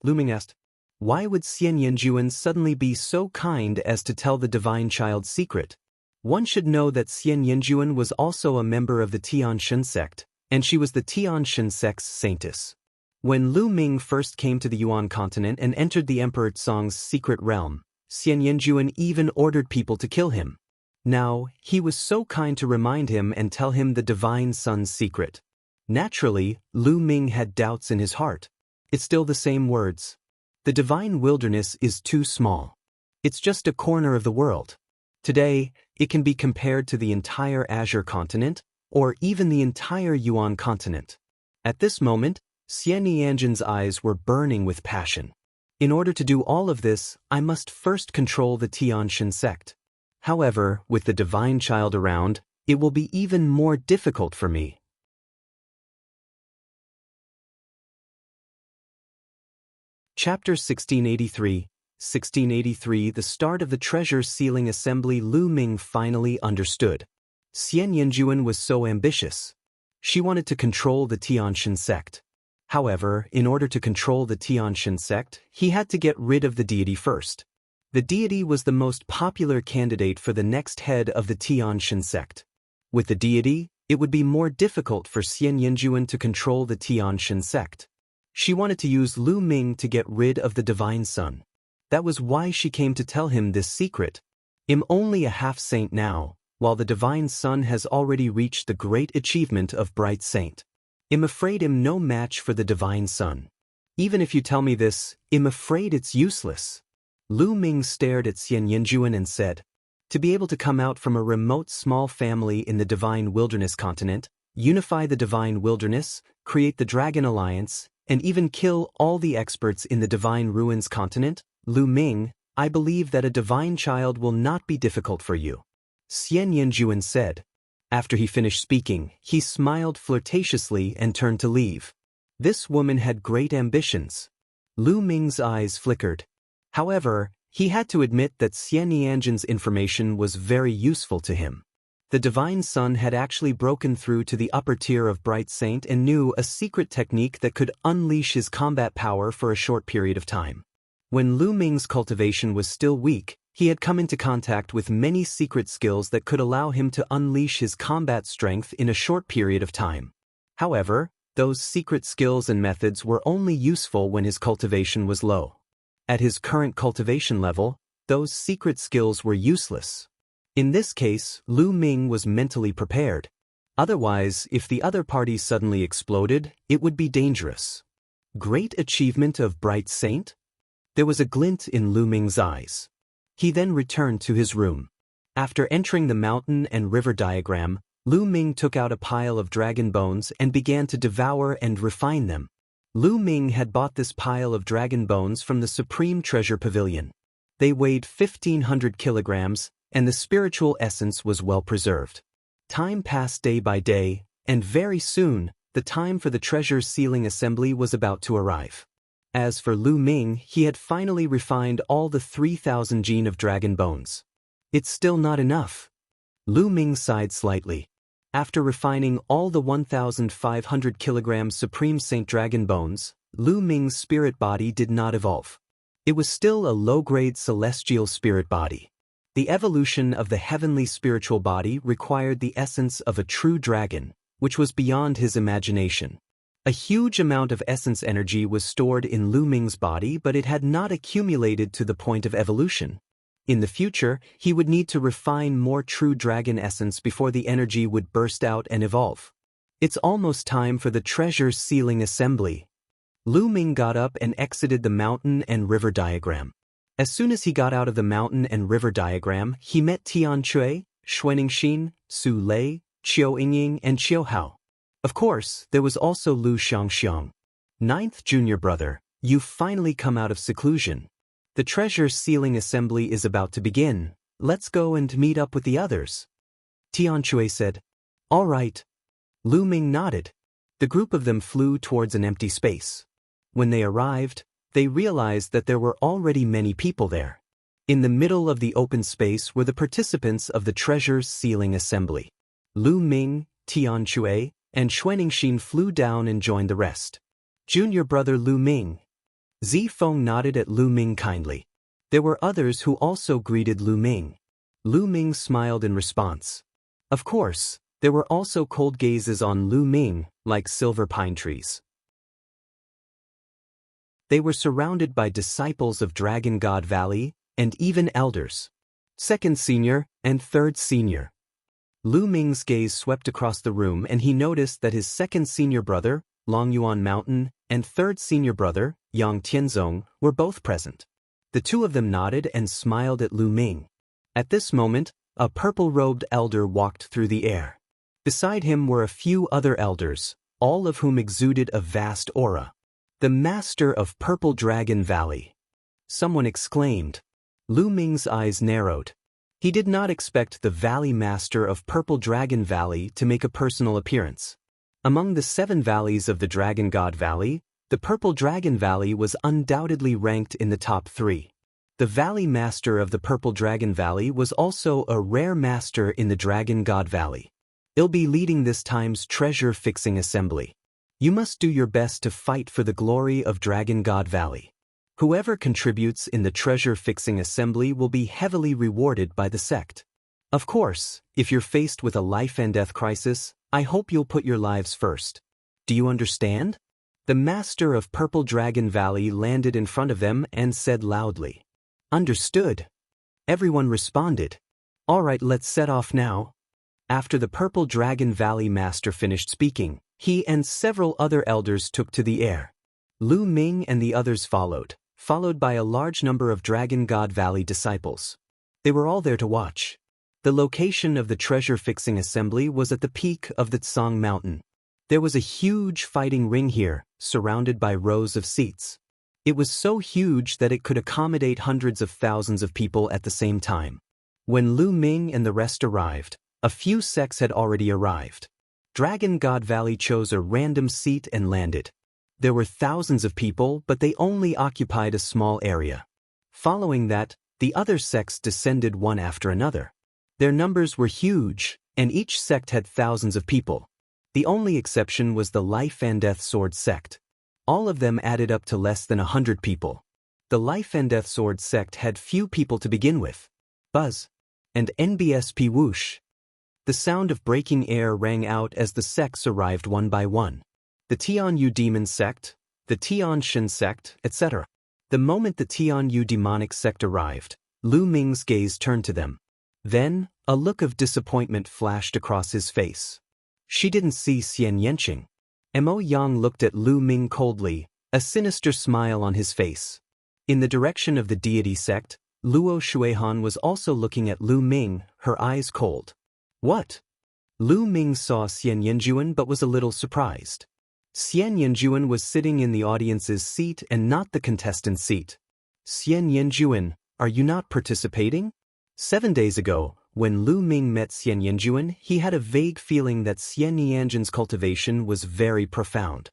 Lu Ming asked. Why would Xianxia suddenly be so kind as to tell the divine child's secret? One should know that Xianxia was also a member of the Tianshan sect, and she was the Tianshan sect's saintess. When Lu Ming first came to the Yuan continent and entered the Emperor Tsong's secret realm, Xianxia even ordered people to kill him. Now, he was so kind to remind him and tell him the divine sun's secret. Naturally, Lu Ming had doubts in his heart. It's still the same words. The divine wilderness is too small. It's just a corner of the world. Today, it can be compared to the entire Azure continent, or even the entire Yuan continent. At this moment, Xianxia's eyes were burning with passion. In order to do all of this, I must first control the Tianshan sect. However, with the divine child around, it will be even more difficult for me. Chapter 1683, 1683 The start of the treasure sealing assembly. Lu Ming finally understood. Xianxia was so ambitious. She wanted to control the Tianshan sect. However, in order to control the Tianshan sect, he had to get rid of the deity first. The deity was the most popular candidate for the next head of the Tianshan sect. With the deity, it would be more difficult for Xianxia to control the Tianshan sect. She wanted to use Lu Ming to get rid of the divine sun. That was why she came to tell him this secret. I'm only a half-saint now, while the divine sun has already reached the great achievement of bright saint. I'm afraid I'm no match for the divine sun. Even if you tell me this, I'm afraid it's useless. Lu Ming stared at Xianxia and said, to be able to come out from a remote small family in the divine wilderness continent, unify the divine wilderness, create the dragon alliance, and even kill all the experts in the divine ruins continent, Lu Ming, I believe that a divine child will not be difficult for you. Xianxia said. After he finished speaking, he smiled flirtatiously and turned to leave. This woman had great ambitions. Lu Ming's eyes flickered. However, he had to admit that Xianxia's information was very useful to him. The divine sun had actually broken through to the upper tier of bright saint and knew a secret technique that could unleash his combat power for a short period of time. When Lu Ming's cultivation was still weak, he had come into contact with many secret skills that could allow him to unleash his combat strength in a short period of time. However, those secret skills and methods were only useful when his cultivation was low. At his current cultivation level, those secret skills were useless. In this case, Lu Ming was mentally prepared. Otherwise, if the other party suddenly exploded, it would be dangerous. Great achievement of bright saint? There was a glint in Lu Ming's eyes. He then returned to his room. After entering the mountain and river diagram, Lu Ming took out a pile of dragon bones and began to devour and refine them. Lu Ming had bought this pile of dragon bones from the Supreme Treasure Pavilion. They weighed 1,500 kilograms, and the spiritual essence was well preserved. Time passed day by day, and very soon, the time for the treasure sealing assembly was about to arrive. As for Lu Ming, he had finally refined all the 3,000 gene of dragon bones. It's still not enough. Lu Ming sighed slightly. After refining all the 1,500 kilogram Supreme Saint Dragon bones, Lu Ming's spirit body did not evolve. It was still a low-grade celestial spirit body. The evolution of the heavenly spiritual body required the essence of a true dragon, which was beyond his imagination. A huge amount of essence energy was stored in Lu Ming's body, but it had not accumulated to the point of evolution. In the future, he would need to refine more true dragon essence before the energy would burst out and evolve. It's almost time for the treasure sealing assembly. Lu Ming got up and exited the mountain and river diagram. As soon as he got out of the mountain and river diagram, he met Tian Cui, Xuanixin, Su Lei, Qiu Yingying, and Qiu Hao. Of course, there was also Lu Xiangxiang. Ninth junior brother, you've finally come out of seclusion. The treasure sealing assembly is about to begin. Let's go and meet up with the others. Tianshui said. All right. Lu Ming nodded. The group of them flew towards an empty space. When they arrived, they realized that there were already many people there. In the middle of the open space were the participants of the treasure sealing assembly. Lu Ming, Tianshui, and Xuanixin flew down and joined the rest. Junior brother Lu Ming. Zi Feng nodded at Lu Ming kindly. There were others who also greeted Lu Ming. Lu Ming smiled in response. Of course, there were also cold gazes on Lu Ming, like silver pine trees. They were surrounded by disciples of Dragon God Valley, and even elders. Second senior and third senior. Lu Ming's gaze swept across the room and he noticed that his second senior brother, Longyuan Mountain, and third senior brother, Yang Tianzong, were both present. The two of them nodded and smiled at Lu Ming. At this moment, a purple-robed elder walked through the air. Beside him were a few other elders, all of whom exuded a vast aura. The master of Purple Dragon Valley. Someone exclaimed. Lu Ming's eyes narrowed. He did not expect the Valley Master of Purple Dragon Valley to make a personal appearance. Among the 7 valleys of the Dragon God Valley, the Purple Dragon Valley was undoubtedly ranked in the top 3. The Valley Master of the Purple Dragon Valley was also a rare master in the Dragon God Valley. He'll be leading this time's treasure-fixing assembly. You must do your best to fight for the glory of Dragon God Valley. Whoever contributes in the treasure-fixing assembly will be heavily rewarded by the sect. Of course, if you're faced with a life-and-death crisis, I hope you'll put your lives first. Do you understand? The master of Purple Dragon Valley landed in front of them and said loudly. Understood. Everyone responded. All right, let's set off now. After the Purple Dragon Valley master finished speaking, he and several other elders took to the air. Lu Ming and the others followed by a large number of Dragon God Valley disciples. They were all there to watch. The location of the treasure-fixing assembly was at the peak of the Tsang Mountain. There was a huge fighting ring here, surrounded by rows of seats. It was so huge that it could accommodate hundreds of thousands of people at the same time. When Lu Ming and the rest arrived, a few sects had already arrived. Dragon God Valley chose a random seat and landed. There were thousands of people, but they only occupied a small area. Following that, the other sects descended one after another. Their numbers were huge, and each sect had thousands of people. The only exception was the Life and Death Sword sect. All of them added up to less than 100 people. The Life and Death Sword sect had few people to begin with. Buzz. And NBSP whoosh. The sound of breaking air rang out as the sects arrived one by one. The Tianyu Demon sect, the Tianshan sect, etc. The moment the Tianyu Demonic sect arrived, Lu Ming's gaze turned to them. Then, a look of disappointment flashed across his face. She didn't see Xianxia. Mo Yang looked at Lu Ming coldly, a sinister smile on his face. In the direction of the deity sect, Luo Shuihan was also looking at Lu Ming, her eyes cold. What? Lu Ming saw Xianxia but was a little surprised. Xianxia was sitting in the audience's seat and not the contestant's seat. Xianxia, are you not participating? 7 days ago, when Lu Ming met Xianxia, he had a vague feeling that Xianxia's cultivation was very profound.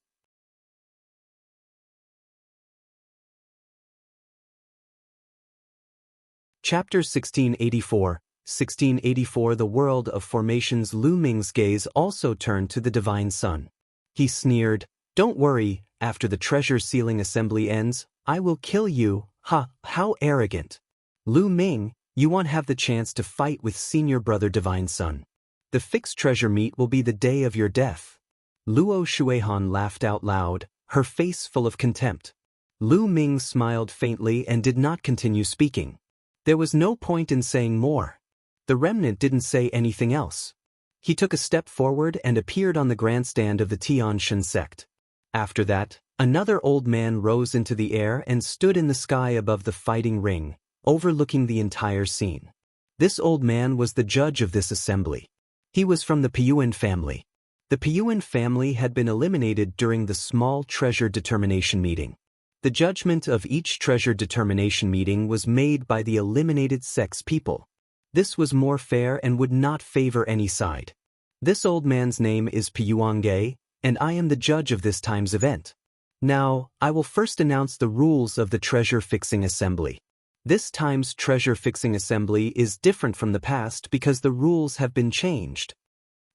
Chapter 1684, 1684 The World of Formations. Lu Ming's gaze also turned to the Divine Sun. He sneered, "Don't worry, after the treasure sealing assembly ends, I will kill you." Ha, how arrogant. Lu Ming, you won't have the chance to fight with senior brother Divine Sun. The fixed treasure meet will be the day of your death. Luo Shuihan laughed out loud, her face full of contempt. Lu Ming smiled faintly and did not continue speaking. There was no point in saying more. The remnant didn't say anything else. He took a step forward and appeared on the grandstand of the Tianshan sect. After that, another old man rose into the air and stood in the sky above the fighting ring, overlooking the entire scene. This old man was the judge of this assembly. He was from the Piyuan family. The Piyuan family had been eliminated during the small treasure determination meeting. The judgment of each treasure determination meeting was made by the eliminated sex people. This was more fair and would not favor any side. This old man's name is Piyuange, and I am the judge of this time's event. Now, I will first announce the rules of the treasure-fixing assembly. This time's treasure-fixing assembly is different from the past because the rules have been changed.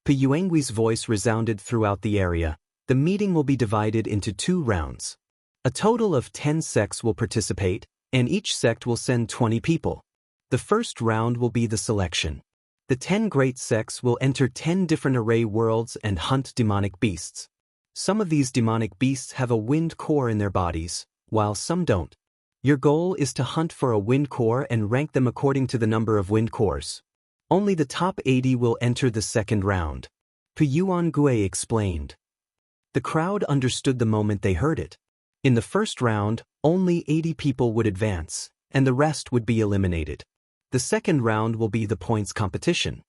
Piyuangui's voice resounded throughout the area. The meeting will be divided into 2 rounds. A total of 10 sects will participate, and each sect will send 20 people. The first round will be the selection. The 10 great sects will enter 10 different array worlds and hunt demonic beasts. Some of these demonic beasts have a wind core in their bodies, while some don't. Your goal is to hunt for a wind core and rank them according to the number of wind cores. Only the top 80 will enter the second round. Piyuangue explained. The crowd understood the moment they heard it. In the first round, only 80 people would advance, and the rest would be eliminated. The second round will be the points competition.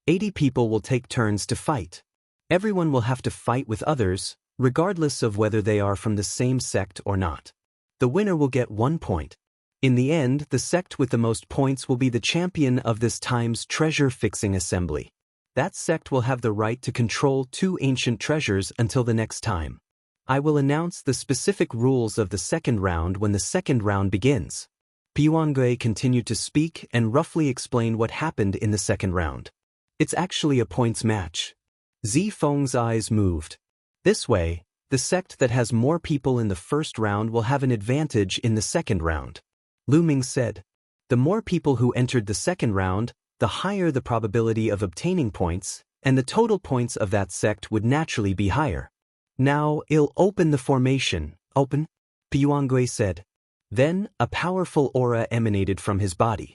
80 people will take turns to fight. Everyone will have to fight with others, regardless of whether they are from the same sect or not. The winner will get 1 point. In the end, the sect with the most points will be the champion of this time's treasure-fixing assembly. That sect will have the right to control 2 ancient treasures until the next time. I will announce the specific rules of the second round when the second round begins. Piyuangue continued to speak and roughly explain what happened in the second round. It's actually a points match. Zifeng's eyes moved. This way, the sect that has more people in the first round will have an advantage in the second round. Lu Ming said. The more people who entered the second round, the higher the probability of obtaining points, and the total points of that sect would naturally be higher. Now, I'll open the formation. Open? Piyuangue said. Then, a powerful aura emanated from his body.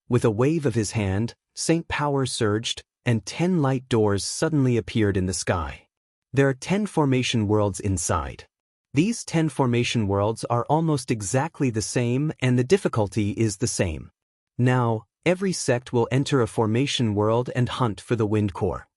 With a wave of his hand, Saint Power surged, and 10 light doors suddenly appeared in the sky. There are 10 formation worlds inside. These 10 formation worlds are almost exactly the same and the difficulty is the same. Now, every sect will enter a formation world and hunt for the wind core.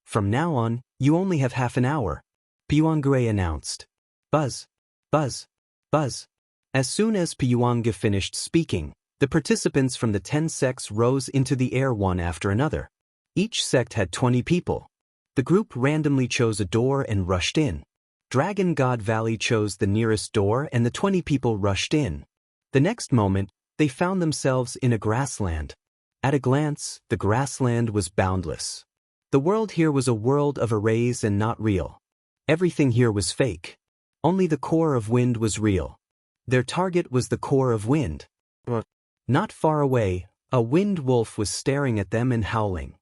From now on, you only have half an hour. Piyuangue announced. Buzz. Buzz. Buzz. As soon as Piyuangue finished speaking, the participants from the 10 sects rose into the air one after another. Each sect had 20 people. The group randomly chose a door and rushed in. Dragon God Valley chose the nearest door and the 20 people rushed in. The next moment, they found themselves in a grassland. At a glance, the grassland was boundless. The world here was a world of arrays and not real. Everything here was fake. Only the core of wind was real. Their target was the core of wind. Not far away, a wind wolf was staring at them and howling.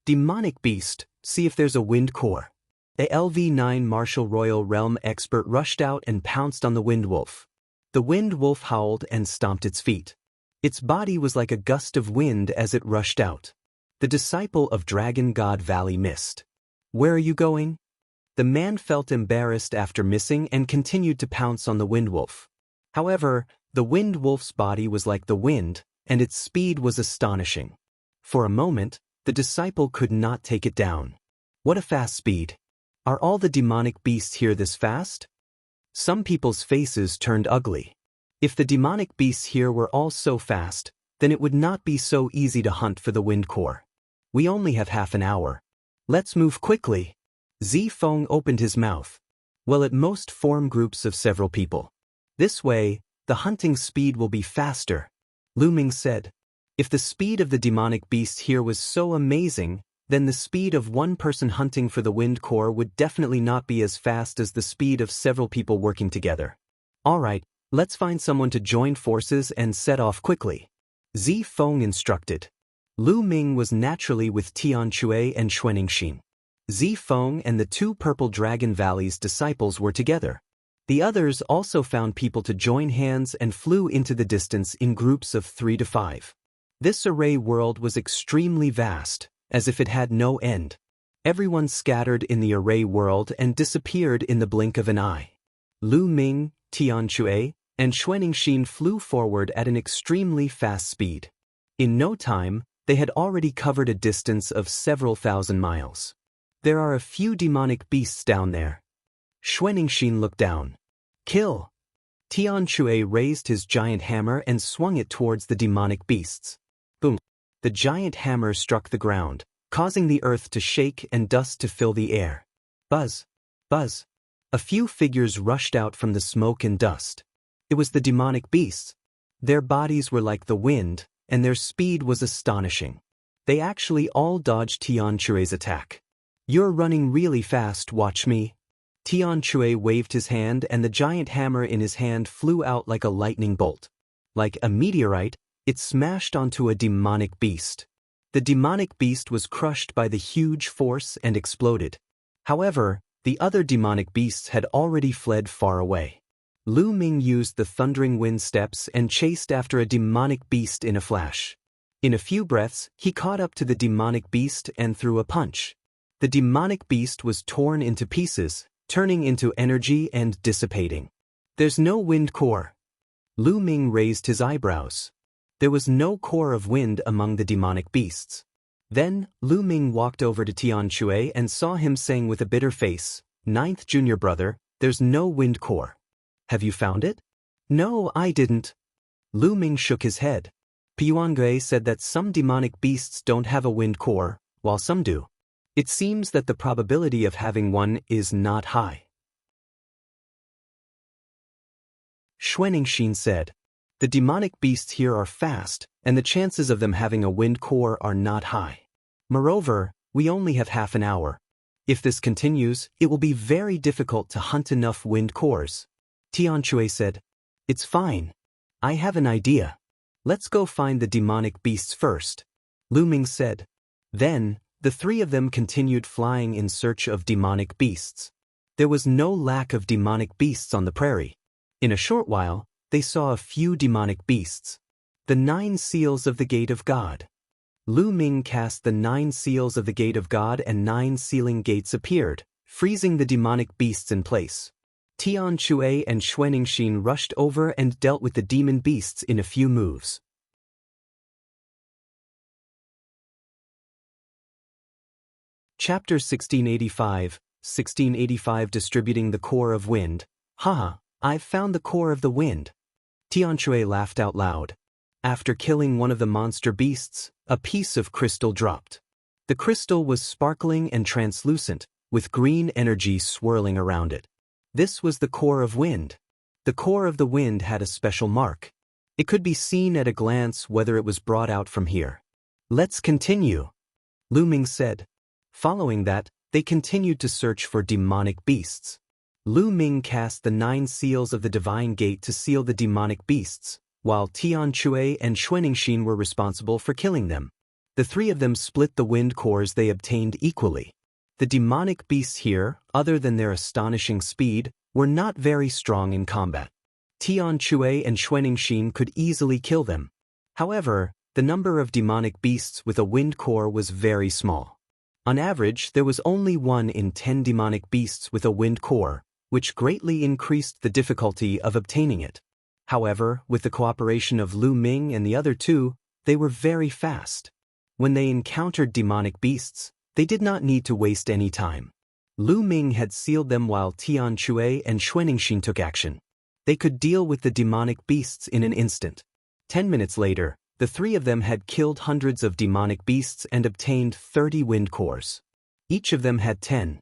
Demonic beast, see if there's a wind core. A LV9 Martial Royal Realm expert rushed out and pounced on the wind wolf. The wind wolf howled and stomped its feet. Its body was like a gust of wind as it rushed out. The disciple of Dragon God Valley missed. Where are you going? The man felt embarrassed after missing and continued to pounce on the wind wolf. However, the wind wolf's body was like the wind, and its speed was astonishing. For a moment, the disciple could not take it down. What a fast speed! Are all the demonic beasts here this fast? Some people's faces turned ugly. If the demonic beasts here were all so fast, then it would not be so easy to hunt for the wind core. We only have half an hour. Let's move quickly. Zifeng opened his mouth. Well, at most form groups of several people. This way, the hunting speed will be faster. Lu Ming said. If the speed of the demonic beast here was so amazing, then the speed of one person hunting for the wind core would definitely not be as fast as the speed of several people working together. Alright, let's find someone to join forces and set off quickly. Zifeng instructed. Lu Ming was naturally with Tianque and Xuanxin. Zifeng and the 2 Purple Dragon Valley's disciples were together. The others also found people to join hands and flew into the distance in groups of 3 to 5. This array world was extremely vast, as if it had no end. Everyone scattered in the array world and disappeared in the blink of an eye. Lu Ming, Tianque, and Xuanxin flew forward at an extremely fast speed. In no time, they had already covered a distance of several thousand miles. There are a few demonic beasts down there. Xuanxin looked down. Kill! Tian Shui raised his giant hammer and swung it towards the demonic beasts. Boom! The giant hammer struck the ground, causing the earth to shake and dust to fill the air. Buzz! Buzz! A few figures rushed out from the smoke and dust. It was the demonic beasts. Their bodies were like the wind, and their speed was astonishing. They actually all dodged Tian Shui's attack. You're running really fast, watch me. Tian Shui waved his hand and the giant hammer in his hand flew out like a lightning bolt. Like a meteorite, it smashed onto a demonic beast. The demonic beast was crushed by the huge force and exploded. However, the other demonic beasts had already fled far away. Lu Ming used the thundering wind steps and chased after a demonic beast in a flash. In a few breaths, he caught up to the demonic beast and threw a punch. The demonic beast was torn into pieces, turning into energy and dissipating. There's no wind core. Lu Ming raised his eyebrows. There was no core of wind among the demonic beasts. Then, Lu Ming walked over to Tian Shui and saw him saying with a bitter face, "Ninth junior brother, there's no wind core. Have you found it?" "No, I didn't." Lu Ming shook his head. Puangui said that some demonic beasts don't have a wind core, while some do. It seems that the probability of having one is not high. Xianxia said, "The demonic beasts here are fast, and the chances of them having a wind core are not high. Moreover, we only have half an hour. If this continues, it will be very difficult to hunt enough wind cores." Tian Shui said, "It's fine. I have an idea. Let's go find the demonic beasts first." Lu Ming said. Then, the three of them continued flying in search of demonic beasts. There was no lack of demonic beasts on the prairie. In a short while, they saw a few demonic beasts. The 9 seals of the Gate of God. Lu Ming cast the 9 seals of the Gate of God and 9 sealing gates appeared, freezing the demonic beasts in place. Tian Shui and Xianxia rushed over and dealt with the demon beasts in a few moves. Chapter 1685, 1685 Distributing the Core of Wind. Haha, I've found the core of the wind. Tian Shui laughed out loud. After killing one of the monster beasts, a piece of crystal dropped. The crystal was sparkling and translucent, with green energy swirling around it. This was the core of wind. The core of the wind had a special mark. It could be seen at a glance whether it was brought out from here. "Let's continue," Lu Ming said. Following that, they continued to search for demonic beasts. Lu Ming cast the 9 seals of the divine gate to seal the demonic beasts, while Tian Shui and Xianxia were responsible for killing them. The three of them split the wind cores they obtained equally. The demonic beasts here, other than their astonishing speed, were not very strong in combat. Tian Shui and Xianxia could easily kill them. However, the number of demonic beasts with a wind core was very small. On average, there was only 1 in 10 demonic beasts with a wind core, which greatly increased the difficulty of obtaining it. However, with the cooperation of Lu Ming and the other 2, they were very fast. When they encountered demonic beasts, they did not need to waste any time. Lu Ming had sealed them while Tian Shui and Xianxia took action. They could deal with the demonic beasts in an instant. 10 minutes later, the three of them had killed hundreds of demonic beasts and obtained 30 wind cores. Each of them had 10.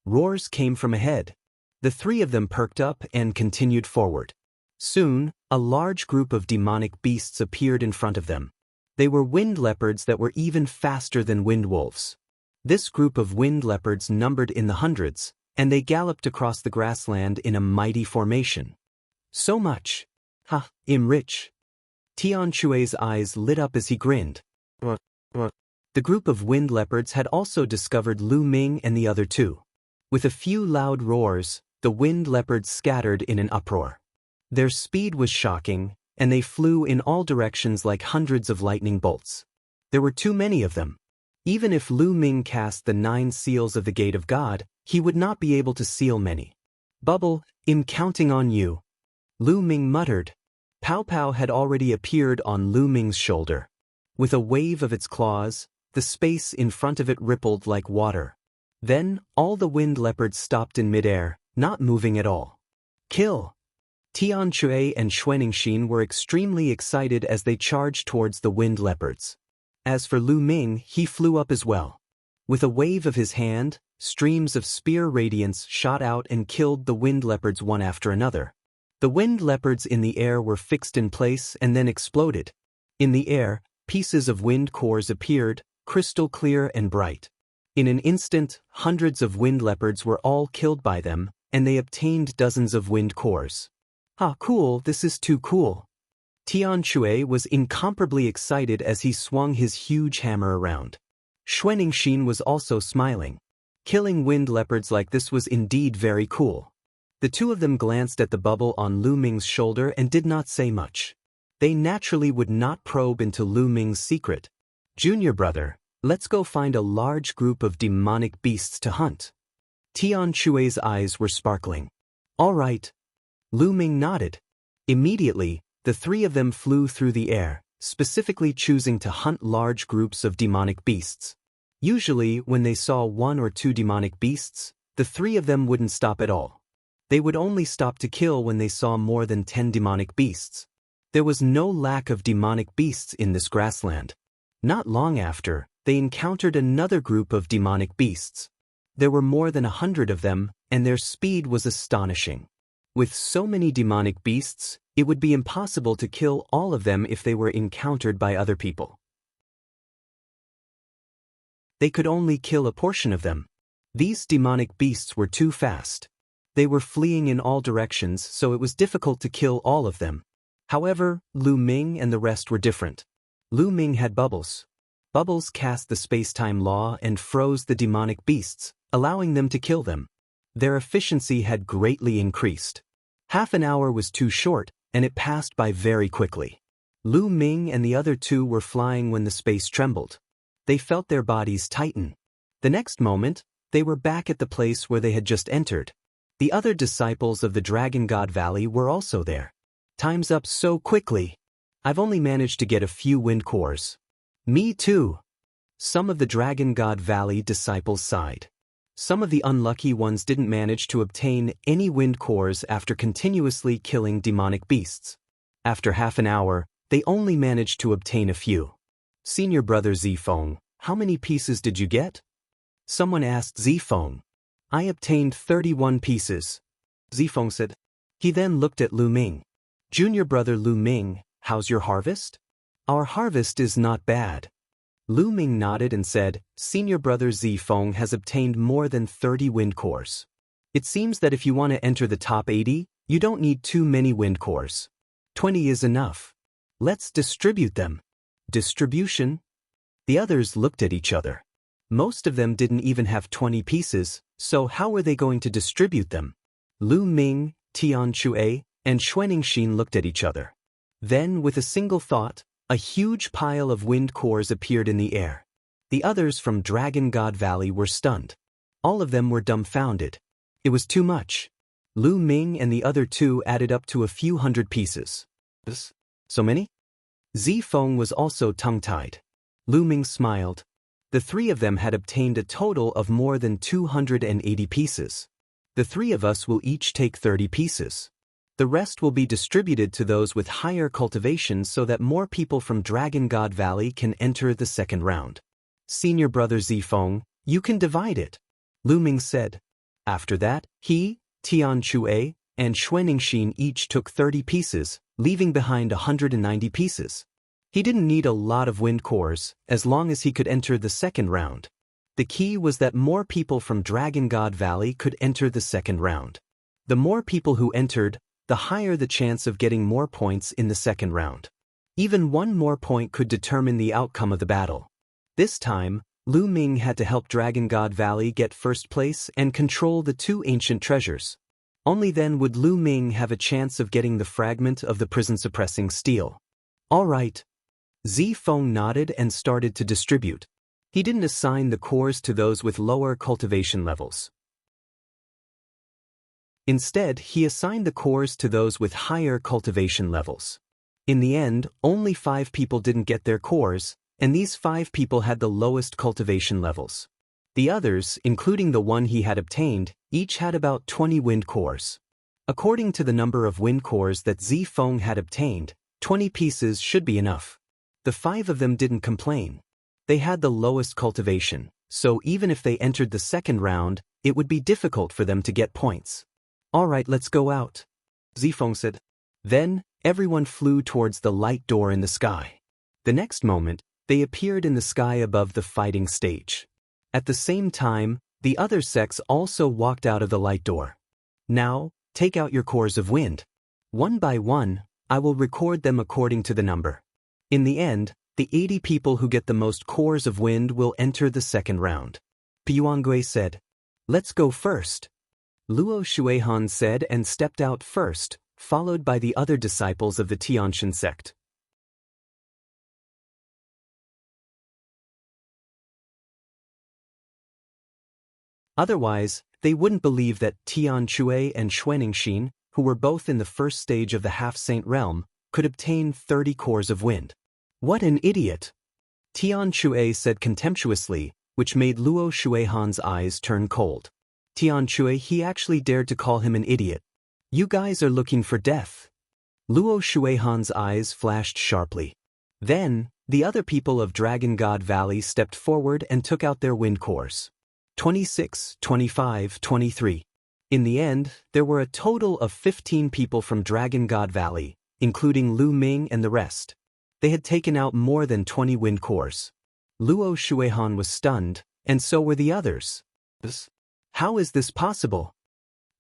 Roars came from ahead. The three of them perked up and continued forward. Soon, a large group of demonic beasts appeared in front of them. They were wind leopards that were even faster than wind wolves. This group of wind leopards numbered in the hundreds, and they galloped across the grassland in a mighty formation. "So much! Ha, I'm rich." Tian Shui's eyes lit up as he grinned. The group of wind leopards had also discovered Lu Ming and the other 2. With a few loud roars, the wind leopards scattered in an uproar. Their speed was shocking, and they flew in all directions like hundreds of lightning bolts. There were too many of them. Even if Lu Ming cast the 9 seals of the Gate of God, he would not be able to seal many. "Bubble, I'm counting on you," Lu Ming muttered. Pow Pow had already appeared on Lu Ming's shoulder. With a wave of its claws, the space in front of it rippled like water. Then, all the wind leopards stopped in midair, not moving at all. Kill! Xianxia and Xianxia were extremely excited as they charged towards the wind leopards. As for Lu Ming, he flew up as well. With a wave of his hand, streams of spear radiance shot out and killed the wind leopards one after another. The wind leopards in the air were fixed in place and then exploded. In the air, pieces of wind cores appeared, crystal clear and bright. In an instant, hundreds of wind leopards were all killed by them, and they obtained dozens of wind cores. Ah, cool, this is too cool. Xianxia was incomparably excited as he swung his huge hammer around. Xianxia was also smiling. Killing wind leopards like this was indeed very cool. The two of them glanced at the bubble on Lu Ming's shoulder and did not say much. They naturally would not probe into Lu Ming's secret. Junior brother, let's go find a large group of demonic beasts to hunt. Xianxia's eyes were sparkling. All right. Lu Ming nodded. Immediately, the three of them flew through the air, specifically choosing to hunt large groups of demonic beasts. Usually, when they saw one or two demonic beasts, the three of them wouldn't stop at all. They would only stop to kill when they saw more than 10 demonic beasts. There was no lack of demonic beasts in this grassland. Not long after, they encountered another group of demonic beasts. There were more than 100 of them, and their speed was astonishing. With so many demonic beasts, it would be impossible to kill all of them if they were encountered by other people. They could only kill a portion of them. These demonic beasts were too fast. They were fleeing in all directions, so it was difficult to kill all of them. However, Lu Ming and the rest were different. Lu Ming had bubbles. Bubbles cast the space-time law and froze the demonic beasts, allowing them to kill them. Their efficiency had greatly increased. Half an hour was too short, and it passed by very quickly. Lu Ming and the other two were flying when the space trembled. They felt their bodies tighten. The next moment, they were back at the place where they had just entered. The other disciples of the Dragon God Valley were also there. Time's up so quickly. I've only managed to get a few wind cores. Me too. Some of the Dragon God Valley disciples sighed. Some of the unlucky ones didn't manage to obtain any wind cores after continuously killing demonic beasts. After half an hour, they only managed to obtain a few. Senior brother Zifeng, how many pieces did you get? Someone asked Zifeng. I obtained 31 pieces. Zifeng said. He then looked at Lu Ming. Junior brother Lu Ming, how's your harvest? Our harvest is not bad. Lu Ming nodded and said, Senior brother Zifeng has obtained more than 30 wind cores. It seems that if you want to enter the top 80, you don't need too many wind cores. 20 is enough. Let's distribute them. Distribution? The others looked at each other. Most of them didn't even have 20 pieces, so how were they going to distribute them? Lu Ming, Xianxia, and Xianxia looked at each other. Then, with a single thought, a huge pile of wind cores appeared in the air. The others from Dragon God Valley were stunned. All of them were dumbfounded. It was too much. Lu Ming and the other two added up to a few hundred pieces. So many? Zifeng was also tongue-tied. Lu Ming smiled. The three of them had obtained a total of more than 280 pieces. The three of us will each take 30 pieces. The rest will be distributed to those with higher cultivation so that more people from Dragon God Valley can enter the second round. Senior brother Zifeng, you can divide it, Lu Ming said. After that, he, Xianxia, and Xianxia each took 30 pieces, leaving behind 190 pieces. He didn't need a lot of wind cores, as long as he could enter the second round. The key was that more people from Dragon God Valley could enter the second round. The more people who entered, the higher the chance of getting more points in the second round. Even one more point could determine the outcome of the battle. This time, Lu Ming had to help Dragon God Valley get first place and control the two ancient treasures. Only then would Lu Ming have a chance of getting the fragment of the prison-suppressing steel. All right. Zifeng nodded and started to distribute. He didn't assign the cores to those with lower cultivation levels. Instead, he assigned the cores to those with higher cultivation levels. In the end, only 5 people didn't get their cores, and these 5 people had the lowest cultivation levels. The others, including the one he had obtained, Each had about 20 wind cores. According to the number of wind cores that Zifeng had obtained, 20 pieces should be enough. The 5 of them didn't complain. They had the lowest cultivation, so even if they entered the second round, it would be difficult for them to get points. Alright, let's go out, Zifeng said. Then, everyone flew towards the light door in the sky. The next moment, they appeared in the sky above the fighting stage. At the same time, the other sects also walked out of the light door. Now, take out your cores of wind. One by one, I will record them according to the number. In the end, the 80 people who get the most cores of wind will enter the second round. Puangui said. Let's go first. Luo Shuihan said and stepped out first, followed by the other disciples of the Tianxian sect. Otherwise, they wouldn't believe that Tian Chui and Xuanxin, who were both in the first stage of the half-saint realm, could obtain 30 cores of wind. What an idiot! Tian Chui said contemptuously, which made Luo Shuihan's eyes turn cold. Tian Chui, he actually dared to call him an idiot. You guys are looking for death. Luo Shuihan's eyes flashed sharply. Then, the other people of Dragon God Valley stepped forward and took out their wind cores. 26, 25, 23. In the end, there were a total of 15 people from Dragon God Valley, including Lu Ming and the rest. They had taken out more than 20 wind cores. Luo Shuihan was stunned, and so were the others. How is this possible?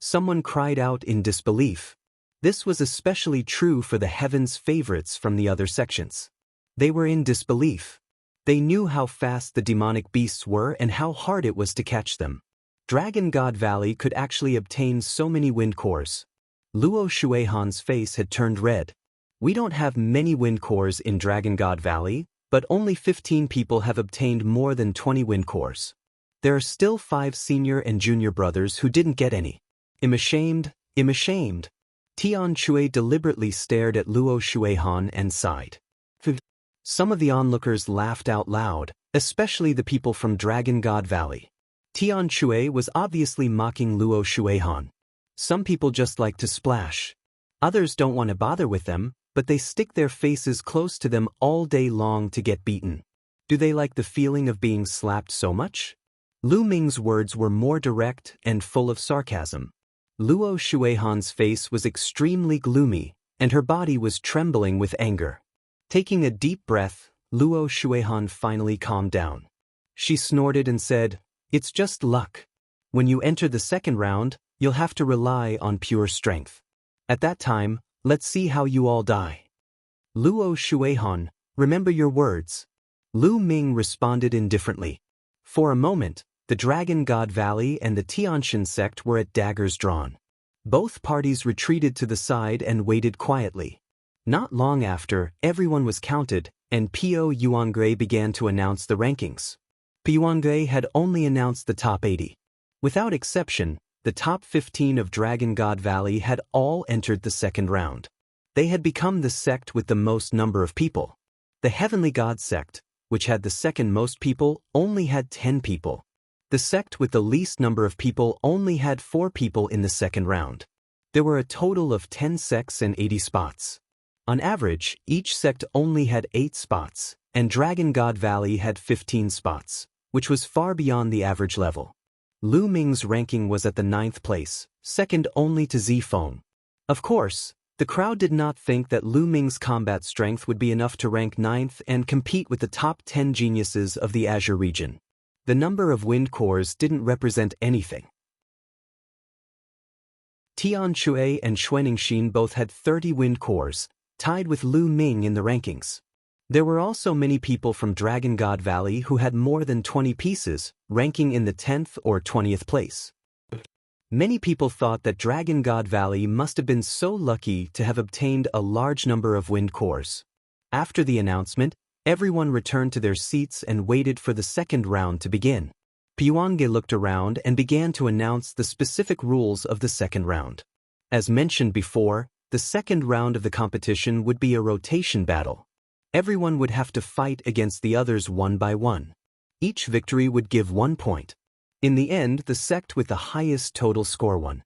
Someone cried out in disbelief. This was especially true for the Heaven's favorites from the other sections. They were in disbelief. They knew how fast the demonic beasts were and how hard it was to catch them. Dragon God Valley could actually obtain so many wind cores. Luo Shuihan's face had turned red. We don't have many wind cores in Dragon God Valley, but only 15 people have obtained more than 20 wind cores. There are still 5 senior and junior brothers who didn't get any. I'm ashamed, I'm ashamed. Tian Chui deliberately stared at Luo Shuihan and sighed. Some of the onlookers laughed out loud, especially the people from Dragon God Valley. Tian Chui was obviously mocking Luo Shuihan. Some people just like to splash. Others don't want to bother with them, but they stick their faces close to them all day long to get beaten. Do they like the feeling of being slapped so much? Lu Ming's words were more direct and full of sarcasm. Luo Shuihan's face was extremely gloomy, and her body was trembling with anger. Taking a deep breath, Luo Shuihan finally calmed down. She snorted and said, "It's just luck. When you enter the second round, you'll have to rely on pure strength. At that time, let's see how you all die." Luo Shuihan, remember your words. Lu Ming responded indifferently. For a moment, the Dragon God Valley and the Tianxian sect were at daggers drawn. Both parties retreated to the side and waited quietly. Not long after, everyone was counted, and Puangui began to announce the rankings. Puangui had only announced the top 80. Without exception, the top 15 of Dragon God Valley had all entered the second round. They had become the sect with the most number of people. The Heavenly God sect, which had the second most people, only had 10 people. The sect with the least number of people only had 4 people in the second round. There were a total of 10 sects and 80 spots. On average, each sect only had 8 spots, and Dragon God Valley had 15 spots, which was far beyond the average level. Lu Ming's ranking was at the 9th place, second only to Zifeng. Of course, the crowd did not think that Lu Ming's combat strength would be enough to rank 9th and compete with the top 10 geniuses of the Azure region. The number of wind cores didn't represent anything. Tian Chui and Xuanxin both had 30 wind cores, tied with Lu Ming in the rankings. There were also many people from Dragon God Valley who had more than 20 pieces, ranking in the 10th or 20th place. Many people thought that Dragon God Valley must have been so lucky to have obtained a large number of wind cores. After the announcement, everyone returned to their seats and waited for the second round to begin. Puangui looked around and began to announce the specific rules of the second round. As mentioned before, the second round of the competition would be a rotation battle. Everyone would have to fight against the others one by one. Each victory would give 1 point. In the end, the sect with the highest total score won.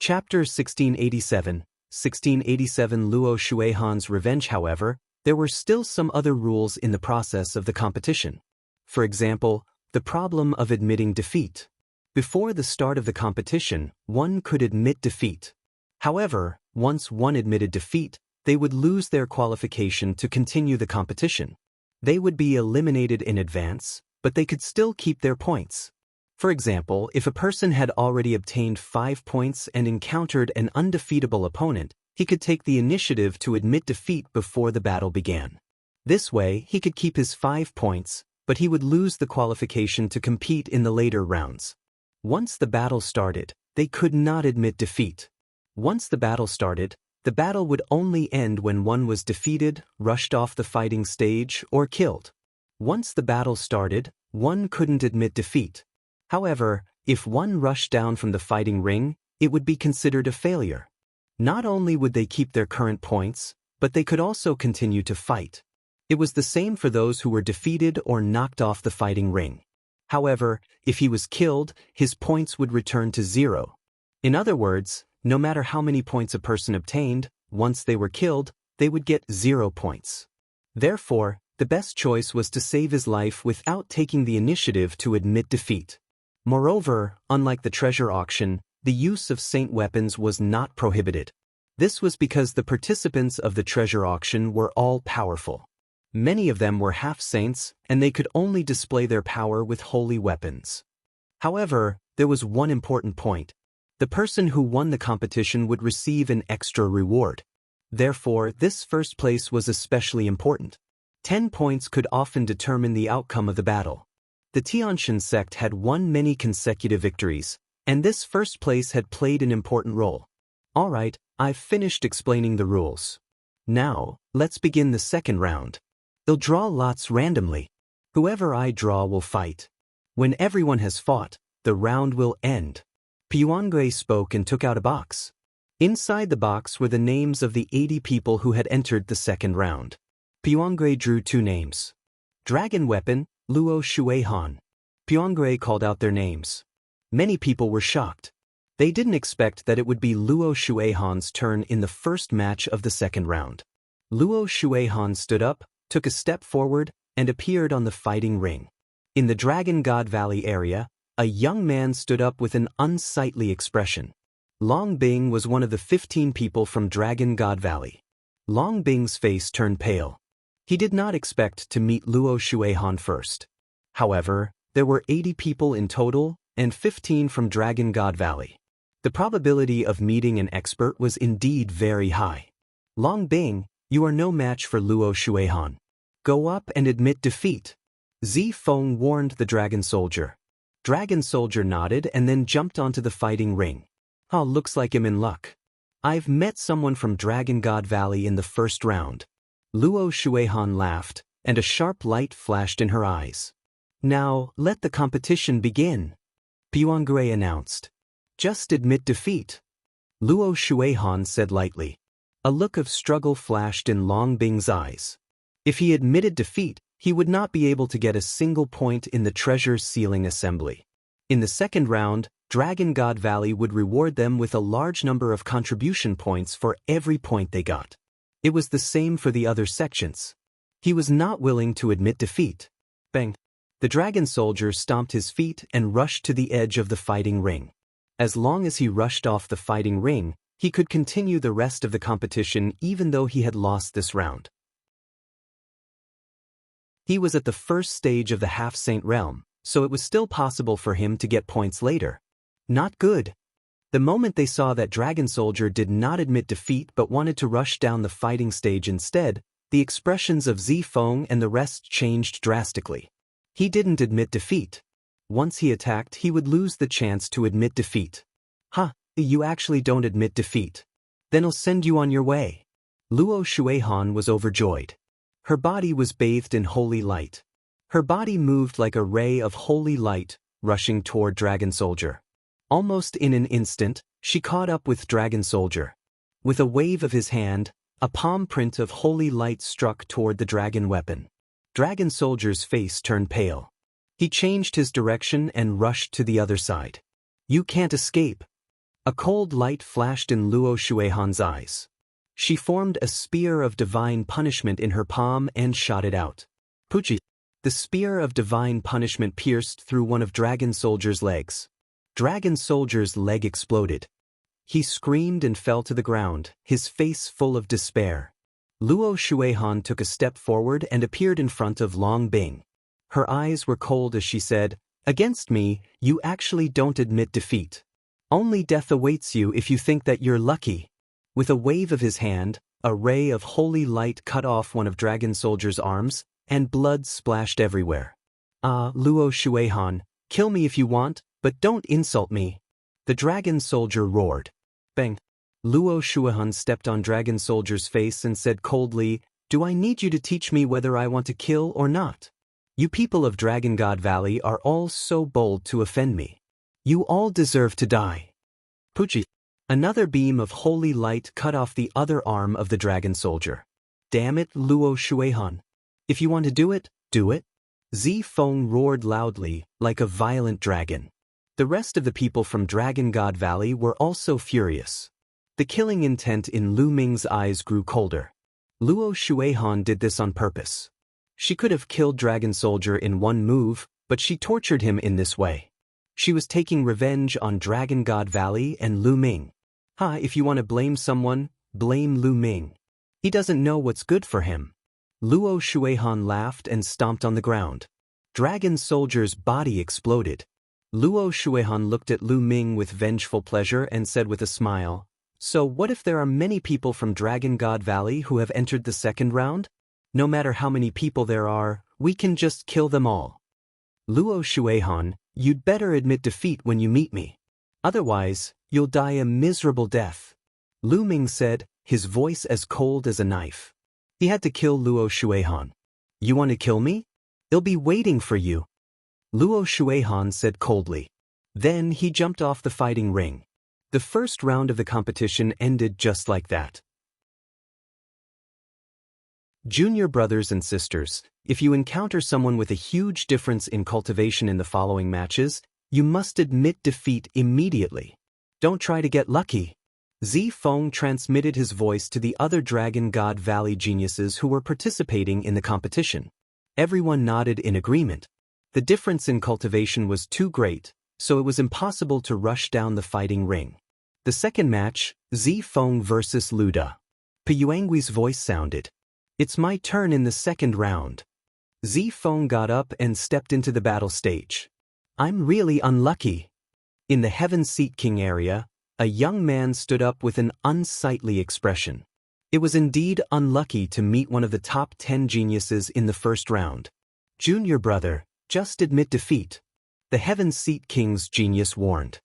Chapter 1687, 1687 Luo Shuihan's Revenge. However, there were still some other rules in the process of the competition. For example, the problem of admitting defeat. Before the start of the competition, one could admit defeat. However, once one admitted defeat, they would lose their qualification to continue the competition. They would be eliminated in advance, but they could still keep their points. For example, if a person had already obtained 5 points and encountered an undefeatable opponent, he could take the initiative to admit defeat before the battle began. This way, he could keep his 5 points, but he would lose the qualification to compete in the later rounds. Once the battle started, they could not admit defeat. Once the battle started, the battle would only end when one was defeated, rushed off the fighting stage, or killed. Once the battle started, one couldn't admit defeat. However, if one rushed down from the fighting ring, it would be considered a failure. Not only would they keep their current points, but they could also continue to fight. It was the same for those who were defeated or knocked off the fighting ring. However, if he was killed, his points would return to 0. In other words, no matter how many points a person obtained, once they were killed, they would get 0 points. Therefore, the best choice was to save his life without taking the initiative to admit defeat. Moreover, unlike the treasure auction, the use of saint weapons was not prohibited. This was because the participants of the treasure auction were all powerful. Many of them were half-saints, and they could only display their power with holy weapons. However, there was one important point. The person who won the competition would receive an extra reward. Therefore, this first place was especially important. 10 points could often determine the outcome of the battle. The Tianshan sect had won many consecutive victories, and this first place had played an important role. Alright, I've finished explaining the rules. Now, let's begin the second round. They'll draw lots randomly. Whoever I draw will fight. When everyone has fought, the round will end. Puangui spoke and took out a box. Inside the box were the names of the 80 people who had entered the second round. Puangui drew 2 names. Dragon Weapon, Luo Shuihan. Puangui called out their names. Many people were shocked. They didn't expect that it would be Luo Shuihan's turn in the first match of the second round. Luo Shuihan stood up, took a step forward, and appeared on the fighting ring. In the Dragon God Valley area, a young man stood up with an unsightly expression. Long Bing was one of the 15 people from Dragon God Valley. Long Bing's face turned pale. He did not expect to meet Luo Shuihan first. However, there were 80 people in total, and 15 from Dragon God Valley. The probability of meeting an expert was indeed very high. Long Bing, you are no match for Luo Shuihan. Go up and admit defeat. Zi Feng warned the Dragon Soldier. Dragon Soldier nodded and then jumped onto the fighting ring. Oh, looks like I'm in luck. I've met someone from Dragon God Valley in the first round. Luo Shuihan laughed, and a sharp light flashed in her eyes. Now, let the competition begin, Puangui announced. Just admit defeat. Luo Shuihan said lightly. A look of struggle flashed in Long Bing's eyes. If he admitted defeat, he would not be able to get a single point in the treasure sealing assembly. In the second round, Dragon God Valley would reward them with a large number of contribution points for every point they got. It was the same for the other sections. He was not willing to admit defeat. Bang! The Dragon Soldier stomped his feet and rushed to the edge of the fighting ring. As long as he rushed off the fighting ring, he could continue the rest of the competition even though he had lost this round. He was at the first stage of the half-saint realm, so it was still possible for him to get points later. Not good. The moment they saw that Dragon Soldier did not admit defeat but wanted to rush down the fighting stage instead, the expressions of Zi Feng and the rest changed drastically. He didn't admit defeat. Once he attacked, he would lose the chance to admit defeat. Huh, you actually don't admit defeat. Then I'll send you on your way. Luo Shuihan was overjoyed. Her body was bathed in holy light. Her body moved like a ray of holy light, rushing toward Dragon Soldier. Almost in an instant, she caught up with Dragon Soldier. With a wave of his hand, a palm print of holy light struck toward the dragon weapon. Dragon Soldier's face turned pale. He changed his direction and rushed to the other side. You can't escape. A cold light flashed in Luo Shuihan's eyes. She formed a spear of divine punishment in her palm and shot it out. Puchi. The spear of divine punishment pierced through one of Dragon Soldier's legs. Dragon Soldier's leg exploded. He screamed and fell to the ground, his face full of despair. Luo Shuihan took a step forward and appeared in front of Long Bing. Her eyes were cold as she said, "Against me, you actually don't admit defeat. Only death awaits you if you think that you're lucky." With a wave of his hand, a ray of holy light cut off one of Dragon Soldier's arms, and blood splashed everywhere. Luo Shuihan, kill me if you want, but don't insult me. The Dragon Soldier roared. Bang. Luo Shuihan stepped on Dragon Soldier's face and said coldly, "Do I need you to teach me whether I want to kill or not? You people of Dragon God Valley are all so bold to offend me. You all deserve to die." Puchi. Another beam of holy light cut off the other arm of the Dragon Soldier. Damn it, Luo Shuihan. If you want to do it, do it. Zi Feng roared loudly, like a violent dragon. The rest of the people from Dragon God Valley were also furious. The killing intent in Lu Ming's eyes grew colder. Luo Shuihan did this on purpose. She could have killed Dragon Soldier in one move, but she tortured him in this way. She was taking revenge on Dragon God Valley and Lu Ming. If you want to blame someone, blame Lu Ming. He doesn't know what's good for him. Luo Shuihan laughed and stomped on the ground. Dragon Soldier's body exploded. Luo Shuihan looked at Lu Ming with vengeful pleasure and said with a smile, "So what if there are many people from Dragon God Valley who have entered the second round? No matter how many people there are, we can just kill them all." Luo Shuihan, you'd better admit defeat when you meet me. Otherwise, you'll die a miserable death. Lu Ming said, his voice as cold as a knife. He had to kill Luo Shuihan. You want to kill me? I'll be waiting for you. Luo Shuihan said coldly. Then he jumped off the fighting ring. The first round of the competition ended just like that. Junior brothers and sisters, if you encounter someone with a huge difference in cultivation in the following matches, you must admit defeat immediately. Don't try to get lucky. Zi Feng transmitted his voice to the other Dragon God Valley geniuses who were participating in the competition. Everyone nodded in agreement. The difference in cultivation was too great, so it was impossible to rush down the fighting ring. The second match, Zi Feng versus Luda. Piyuangui's voice sounded. It's my turn in the second round. Zi Feng got up and stepped into the battle stage. I'm really unlucky. In the Heaven Seat King area, a young man stood up with an unsightly expression. It was indeed unlucky to meet one of the top 10 geniuses in the first round. Junior brother, just admit defeat. The Heaven Seat King's genius warned.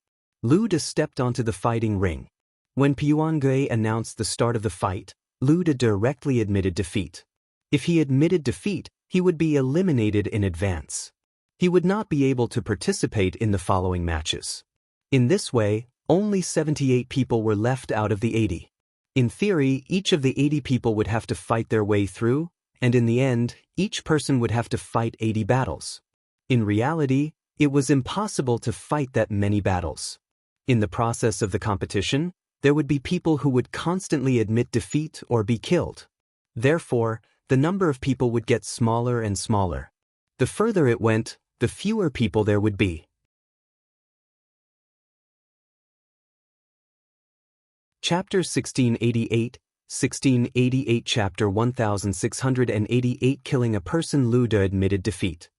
Luda stepped onto the fighting ring. When Piyuangue announced the start of the fight, Luda directly admitted defeat. If he admitted defeat, he would be eliminated in advance. He would not be able to participate in the following matches. In this way, only 78 people were left out of the 80. In theory, each of the 80 people would have to fight their way through, and in the end, each person would have to fight 80 battles. In reality, it was impossible to fight that many battles. In the process of the competition, there would be people who would constantly admit defeat or be killed. Therefore, the number of people would get smaller and smaller. The further it went, the fewer people there would be. Chapter 1688, 1688 Chapter 1688 Killing a person. Luda admitted defeat.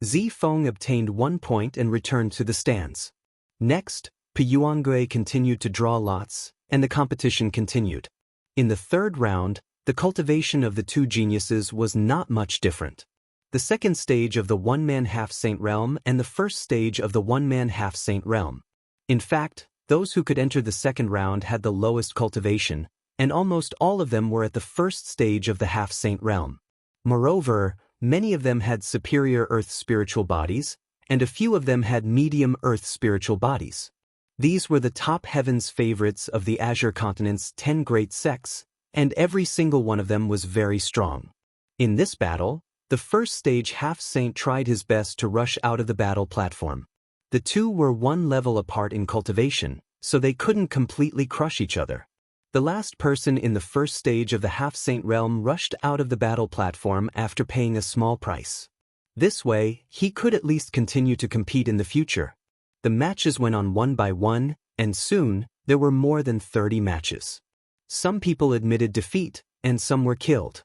Zi Feng obtained 1 point and returned to the stands. Next, Piyuangue continued to draw lots, and the competition continued. In the third round, the cultivation of the two geniuses was not much different. The second stage of the one-man half-saint realm and the first stage of the one-man half-saint realm. In fact, those who could enter the second round had the lowest cultivation, and almost all of them were at the first stage of the half-saint realm. Moreover, many of them had superior earth spiritual bodies, and a few of them had medium earth spiritual bodies. These were the top heaven's favorites of the Azure Continent's 10 great sects, and every single one of them was very strong. In this battle, The first stage half-saint tried his best to rush out of the battle platform. The two were one level apart in cultivation, so they couldn't completely crush each other. The last person in the first stage of the half-saint realm rushed out of the battle platform after paying a small price. This way, he could at least continue to compete in the future. The matches went on one by one, and soon, there were more than 30 matches. Some people admitted defeat, and some were killed.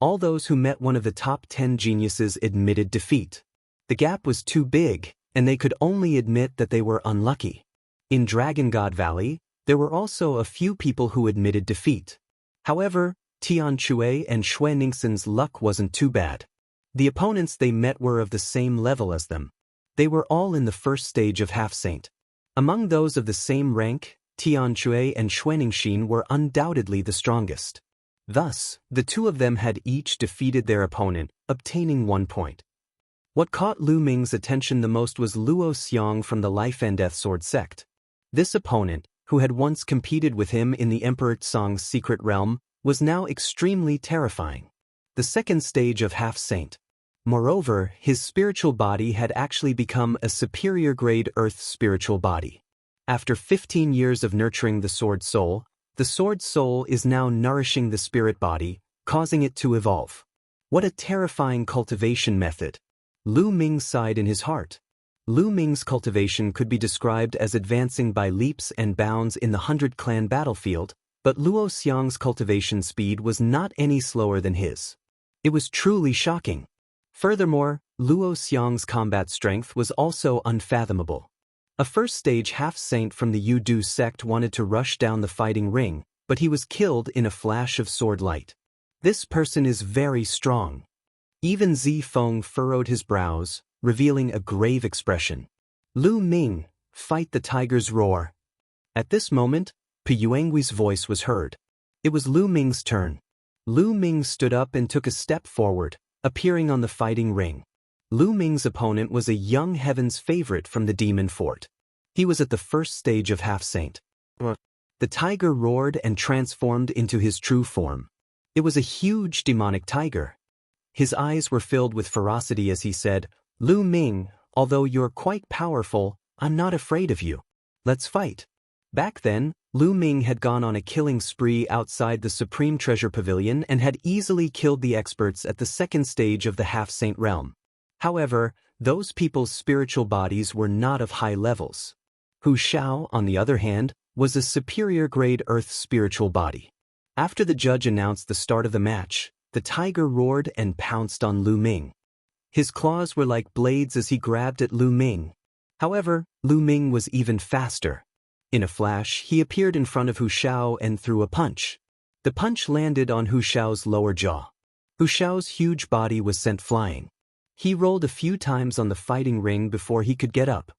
All those who met one of the top 10 geniuses admitted defeat. The gap was too big, and they could only admit that they were unlucky. In Dragon God Valley, there were also a few people who admitted defeat. However, Tian Chui and Xue Ningxin's luck wasn't too bad. The opponents they met were of the same level as them. They were all in the first stage of half-saint. Among those of the same rank, Tian Chui and Xue Ningxin were undoubtedly the strongest. Thus, the two of them had each defeated their opponent, obtaining 1 point. What caught Lu Ming's attention the most was Luo Xiang from the Life and Death Sword sect. This opponent, who had once competed with him in the Emperor Tsang's secret realm, was now extremely terrifying. The second stage of half-saint. Moreover, his spiritual body had actually become a superior-grade earth spiritual body. After 15 years of nurturing the sword soul is now nourishing the spirit body, causing it to evolve. What a terrifying cultivation method! Lu Ming sighed in his heart. Lu Ming's cultivation could be described as advancing by leaps and bounds in the 100-clan battlefield, but Luo Xiang's cultivation speed was not any slower than his. It was truly shocking. Furthermore, Luo Xiang's combat strength was also unfathomable. A first-stage half-saint from the Yudu sect wanted to rush down the fighting ring, but he was killed in a flash of sword light. This person is very strong. Even Zi Feng furrowed his brows, revealing a grave expression. Lu Ming, fight the tiger's roar. At this moment, Pu Yuangui's voice was heard. It was Lu Ming's turn. Lu Ming stood up and took a step forward, appearing on the fighting ring. Lu Ming's opponent was a young heaven's favorite from the demon fort. He was at the first stage of half-saint. The tiger roared and transformed into his true form. It was a huge demonic tiger. His eyes were filled with ferocity as he said, "Lu Ming, although you're quite powerful, I'm not afraid of you. Let's fight." Back then, Lu Ming had gone on a killing spree outside the Supreme Treasure Pavilion and had easily killed the experts at the second stage of the half-saint realm. However, those people's spiritual bodies were not of high levels. Hu Shao, on the other hand, was a superior-grade earth spiritual body. After the judge announced the start of the match, the tiger roared and pounced on Lu Ming. His claws were like blades as he grabbed at Lu Ming. However, Lu Ming was even faster. In a flash, he appeared in front of Hu Shao and threw a punch. The punch landed on Hu Shao's lower jaw. Hu Shao's huge body was sent flying. He rolled a few times on the fighting ring before he could get up.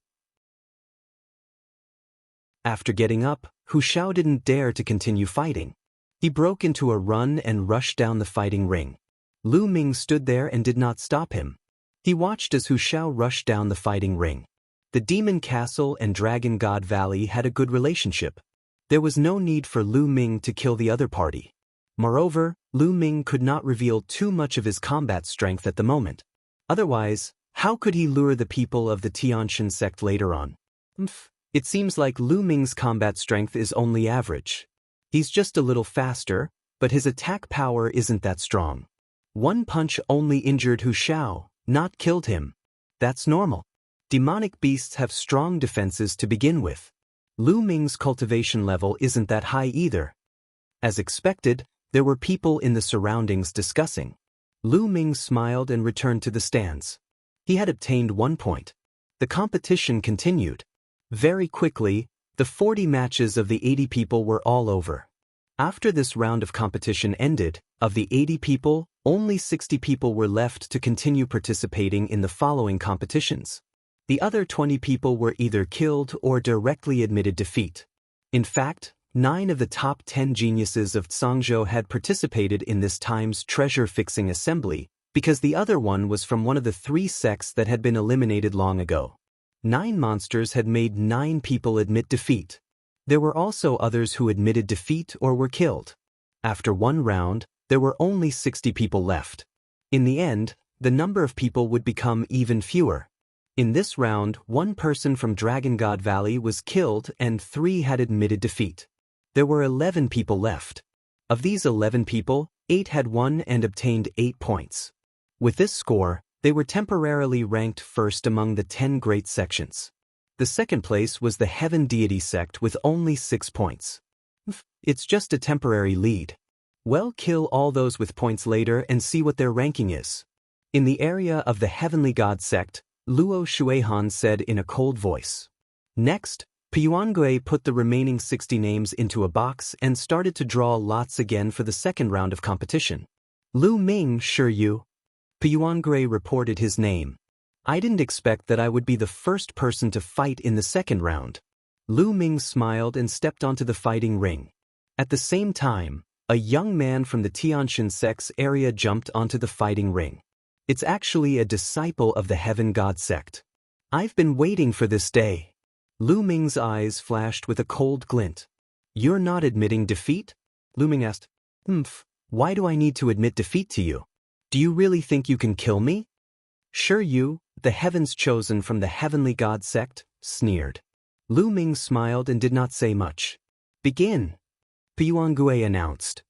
After getting up, Hu Shao didn't dare to continue fighting. He broke into a run and rushed down the fighting ring. Lu Ming stood there and did not stop him. He watched as Hu Shao rushed down the fighting ring. The Demon Castle and Dragon God Valley had a good relationship. There was no need for Lu Ming to kill the other party. Moreover, Lu Ming could not reveal too much of his combat strength at the moment. Otherwise, how could he lure the people of the Tianshan sect later on? It seems like Lu Ming's combat strength is only average. He's just a little faster, but his attack power isn't that strong. One punch only injured Hu Shao, not killed him. That's normal. Demonic beasts have strong defenses to begin with. Lu Ming's cultivation level isn't that high either. As expected, there were people in the surroundings discussing. Lu Ming smiled and returned to the stands. He had obtained 1 point. The competition continued. Very quickly, the 40 matches of the 80 people were all over. After this round of competition ended, of the 80 people, only 60 people were left to continue participating in the following competitions. The other 20 people were either killed or directly admitted defeat. In fact, 9 of the top 10 geniuses of Tsangzhou had participated in this time's treasure-fixing assembly, because the other one was from one of the 3 sects that had been eliminated long ago. 9 monsters had made 9 people admit defeat. There were also others who admitted defeat or were killed. After 1 round, there were only 60 people left. In the end, the number of people would become even fewer. In this round, one person from Dragon God Valley was killed and 3 had admitted defeat. There were 11 people left. Of these 11 people, 8 had won and obtained 8 points. With this score, they were temporarily ranked first among the 10 great sections. The second place was the Heaven Deity sect with only 6 points. It's just a temporary lead. Well, kill all those with points later and see what their ranking is. In the area of the Heavenly God sect, Luo Shuihan said in a cold voice. Next, Piyuangui put the remaining 60 names into a box and started to draw lots again for the second round of competition. Lu Ming, sure you? Piyuangui reported his name. I didn't expect that I would be the first person to fight in the second round. Lu Ming smiled and stepped onto the fighting ring. At the same time, a young man from the Tianshan sect's area jumped onto the fighting ring. It's actually a disciple of the Heaven God sect. I've been waiting for this day. Lu Ming's eyes flashed with a cold glint. You're not admitting defeat? Lu Ming asked. Why do I need to admit defeat to you? Do you really think you can kill me? Sure you, the heavens chosen from the Heavenly God sect, sneered. Lu Ming smiled and did not say much. Begin, Piyuangui announced.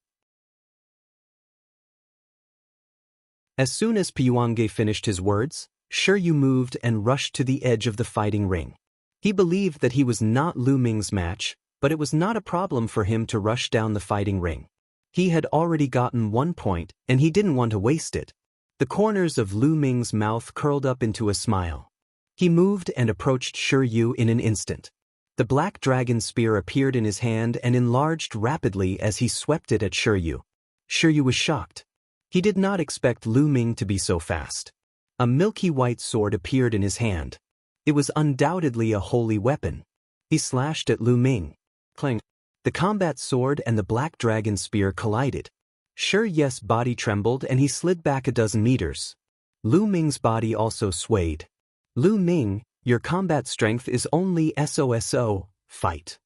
As soon as Piyuangui finished his words, Sure Yu moved and rushed to the edge of the fighting ring. He believed that he was not Lu Ming's match, but it was not a problem for him to rush down the fighting ring. He had already gotten 1 point, and he didn't want to waste it. The corners of Lu Ming's mouth curled up into a smile. He moved and approached Sure Yu in an instant. The black dragon spear appeared in his hand and enlarged rapidly as he swept it at Sure Yu. Sure Yu was shocked. He did not expect Lu Ming to be so fast. A milky white sword appeared in his hand. It was undoubtedly a holy weapon. He slashed at Lu Ming. Clang. The combat sword and the black dragon spear collided. Sure Yu's body trembled and he slid back a dozen meters. Lu Ming's body also swayed. Lu Ming, your combat strength is only SOSO, fight.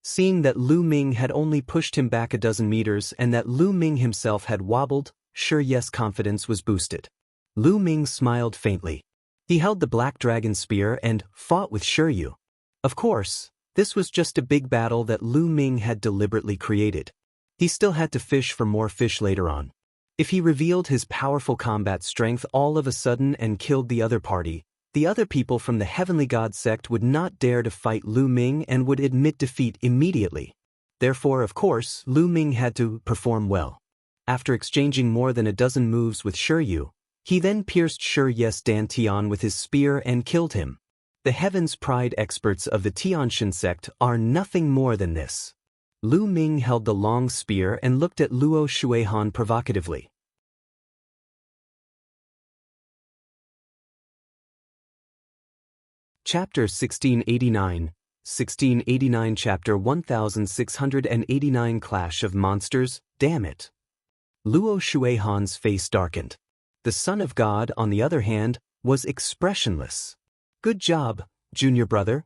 Seeing that Lu Ming had only pushed him back a dozen meters and that Lu Ming himself had wobbled, Sure Yu's confidence was boosted. Lu Ming smiled faintly. He held the black dragon spear and fought with Sure Yu. Of course, this was just a big battle that Lu Ming had deliberately created. He still had to fish for more fish later on. If he revealed his powerful combat strength all of a sudden and killed the other party, the other people from the Heavenly God sect would not dare to fight Lu Ming and would admit defeat immediately. Therefore, of course, Lu Ming had to perform well. After exchanging more than a dozen moves with Sure Yu, he then pierced Sure Yu's dantian with his spear and killed him. The Heaven's Pride experts of the Tianshan sect are nothing more than this. Lu Ming held the long spear and looked at Luo Shuihan provocatively. Chapter 1689 Chapter 1689 Clash of Monsters, damn it. Luo Shuihan's face darkened. The Son of God, on the other hand, was expressionless. Good job, junior brother.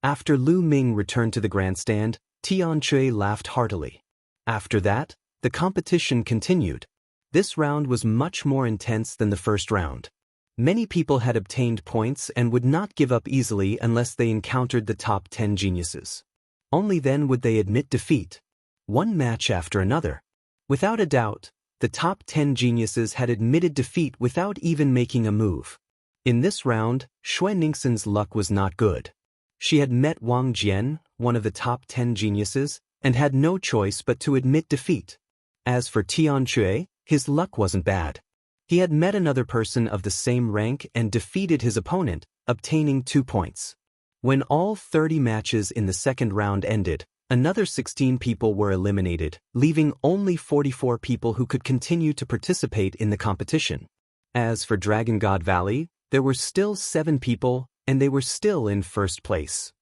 After Lu Ming returned to the grandstand, Tianqui laughed heartily. After that, the competition continued. This round was much more intense than the first round. Many people had obtained points and would not give up easily unless they encountered the top 10 geniuses. Only then would they admit defeat. One match after another. Without a doubt, the top 10 geniuses had admitted defeat without even making a move. In this round, Xue Ningxin's luck was not good. She had met Wang Jian, one of the top 10 geniuses, and had no choice but to admit defeat. As for Tianqui, his luck wasn't bad. He had met another person of the same rank and defeated his opponent, obtaining 2 points. When all 30 matches in the second round ended, another 16 people were eliminated, leaving only 44 people who could continue to participate in the competition. As for Dragon God Valley, there were still 7 people, and they were still in first place.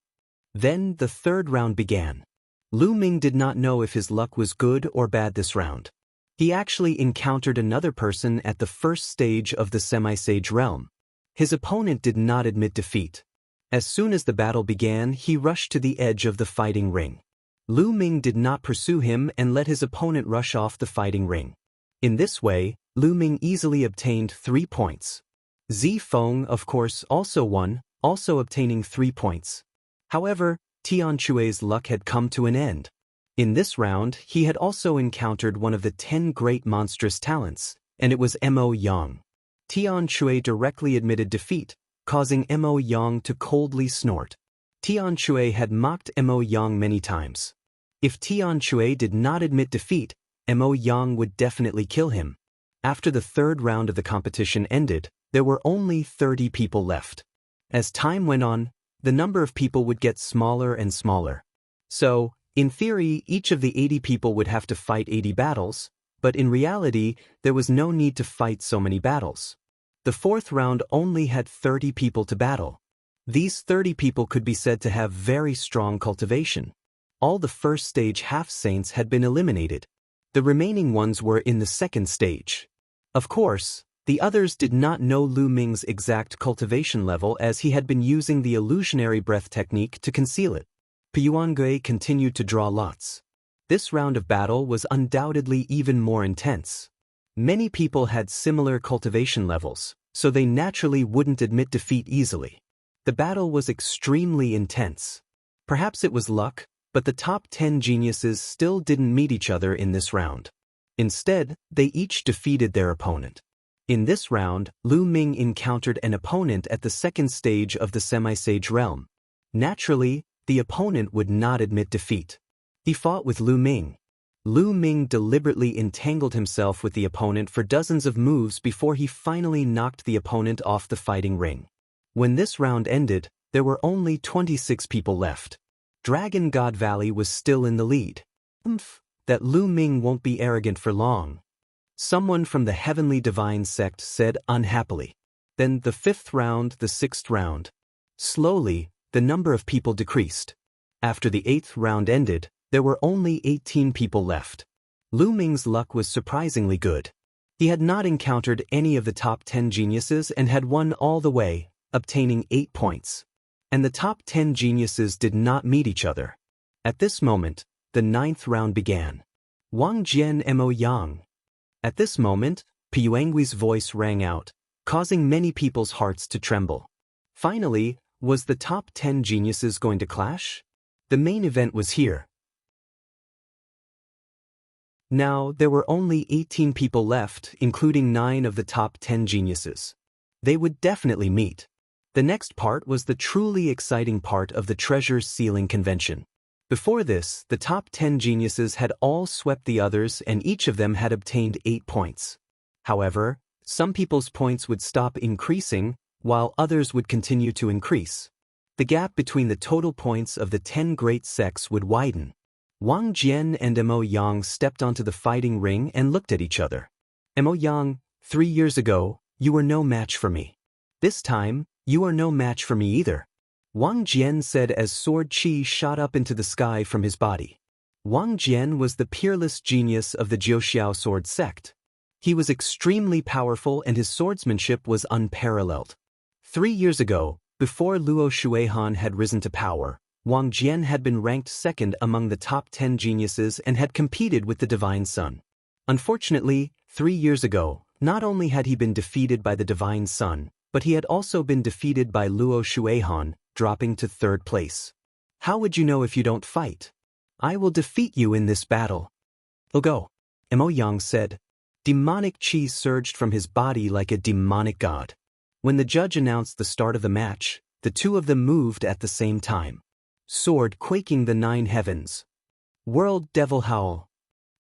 Then the third round began. Lu Ming did not know if his luck was good or bad this round. He actually encountered another person at the first stage of the semi-sage realm. His opponent did not admit defeat. As soon as the battle began, he rushed to the edge of the fighting ring. Lu Ming did not pursue him and let his opponent rush off the fighting ring. In this way, Lu Ming easily obtained 3 points. Zi Feng, of course, also won, also obtaining 3 points. However, Tian Chue's luck had come to an end. In this round, he had also encountered one of the 10 great monstrous talents, and it was Mo Yang. Tian Chue directly admitted defeat, causing Mo Yang to coldly snort. Tian Chue had mocked Mo Yang many times. If Tian Chue did not admit defeat, Mo Yang would definitely kill him. After the third round of the competition ended, there were only 30 people left. As time went on, the number of people would get smaller and smaller. So, in theory, each of the 80 people would have to fight 80 battles, but in reality, there was no need to fight so many battles. The fourth round only had 30 people to battle. These 30 people could be said to have very strong cultivation. All the first stage half-saints had been eliminated. The remaining ones were in the second stage. Of course, the others did not know Lu Ming's exact cultivation level as he had been using the illusionary breath technique to conceal it. Yuangui continued to draw lots. This round of battle was undoubtedly even more intense. Many people had similar cultivation levels, so they naturally wouldn't admit defeat easily. The battle was extremely intense. Perhaps it was luck, but the top 10 geniuses still didn't meet each other in this round. Instead, they each defeated their opponent. In this round, Lu Ming encountered an opponent at the second stage of the semi-sage realm. Naturally, the opponent would not admit defeat. He fought with Lu Ming. Lu Ming deliberately entangled himself with the opponent for dozens of moves before he finally knocked the opponent off the fighting ring. When this round ended, there were only 26 people left. Dragon God Valley was still in the lead. That Lu Ming won't be arrogant for long. Someone from the Heavenly Divine sect said unhappily. Then the fifth round, the sixth round. Slowly, the number of people decreased. After the eighth round ended, there were only 18 people left. Lu Ming's luck was surprisingly good. He had not encountered any of the top 10 geniuses and had won all the way, obtaining 8 points. And the top 10 geniuses did not meet each other. At this moment, the ninth round began. Wang Jian Mo Yang. At this moment, Yuangui's voice rang out, causing many people's hearts to tremble. Finally, was the top 10 geniuses going to clash? The main event was here. Now, there were only 18 people left, including 9 of the top 10 geniuses. They would definitely meet. The next part was the truly exciting part of the treasure sealing convention. Before this, the top 10 geniuses had all swept the others and each of them had obtained 8 points. However, some people's points would stop increasing, while others would continue to increase. The gap between the total points of the 10 great sects would widen. Wang Jian and Mo Yang stepped onto the fighting ring and looked at each other. Mo Yang, 3 years ago, you were no match for me. This time, you are no match for me either. Wang Jian said as sword chi shot up into the sky from his body. Wang Jian was the peerless genius of the Jiuxiao sword sect. He was extremely powerful and his swordsmanship was unparalleled. 3 years ago, before Luo Shuihan had risen to power, Wang Jian had been ranked second among the top 10 geniuses and had competed with the Divine Sun. Unfortunately, 3 years ago, not only had he been defeated by the Divine Sun, but he had also been defeated by Luo Shuihan, dropping to third place. How would you know if you don't fight? I will defeat you in this battle. Go. Mo Yang said. Demonic chi surged from his body like a demonic god. When the judge announced the start of the match, the two of them moved at the same time. Sword quaking the 9 heavens. World Devil Howl.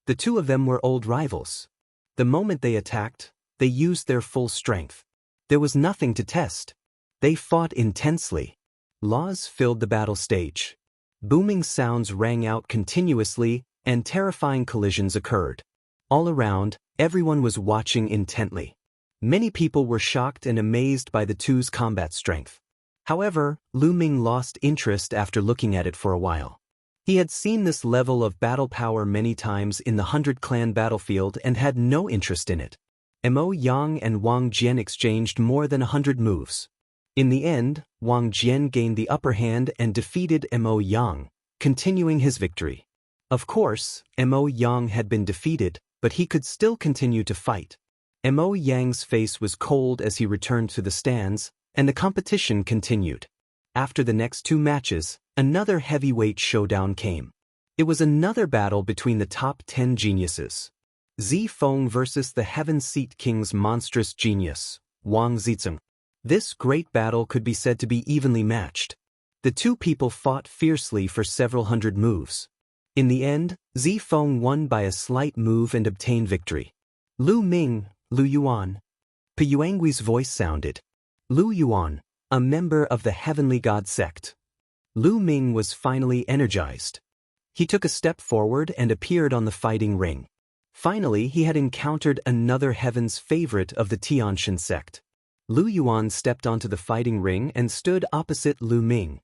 The two of them were old rivals. The moment they attacked, they used their full strength. There was nothing to test. They fought intensely. Laws filled the battle stage. Booming sounds rang out continuously, and terrifying collisions occurred. All around, everyone was watching intently. Many people were shocked and amazed by the two's combat strength. However, Lu Ming lost interest after looking at it for a while. He had seen this level of battle power many times in the 100-clan battlefield and had no interest in it. Mo Yang and Wang Jian exchanged more than 100 moves. In the end, Wang Jian gained the upper hand and defeated Mo Yang, continuing his victory. Of course, Mo Yang had been defeated, but he could still continue to fight. Mo Yang's face was cold as he returned to the stands, and the competition continued. After the next 2 matches, another heavyweight showdown came. It was another battle between the top 10 geniuses. Zifeng versus the Heaven Seat King's monstrous genius, Wang Zizeng. This great battle could be said to be evenly matched. The 2 people fought fiercely for several hundred moves. In the end, Zifeng won by a slight move and obtained victory. Lu Ming, Lu Yuan. Piyuangui's voice sounded. Lu Yuan, a member of the Heavenly God sect. Lu Ming was finally energized. He took a step forward and appeared on the fighting ring. Finally, he had encountered another heaven's favorite of the Tianxian sect. Lu Yuan stepped onto the fighting ring and stood opposite Lu Ming.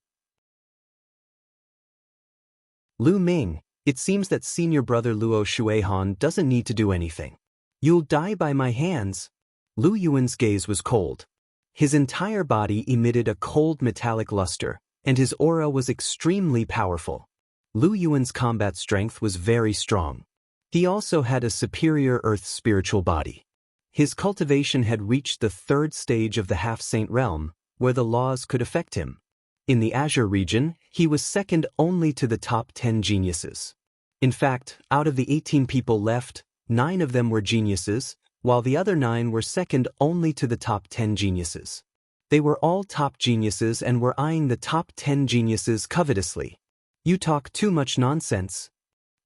Lu Ming, it seems that senior brother Luo Shuihan doesn't need to do anything. You'll die by my hands. Lu Yuan's gaze was cold. His entire body emitted a cold metallic luster, and his aura was extremely powerful. Lu Yuan's combat strength was very strong. He also had a superior earth spiritual body. His cultivation had reached the 3rd stage of the half-saint realm, where the laws could affect him. In the Azure region, he was second only to the top 10 geniuses. In fact, out of the 18 people left, 9 of them were geniuses, while the other 9 were second only to the top 10 geniuses. They were all top geniuses and were eyeing the top 10 geniuses covetously. You talk too much nonsense.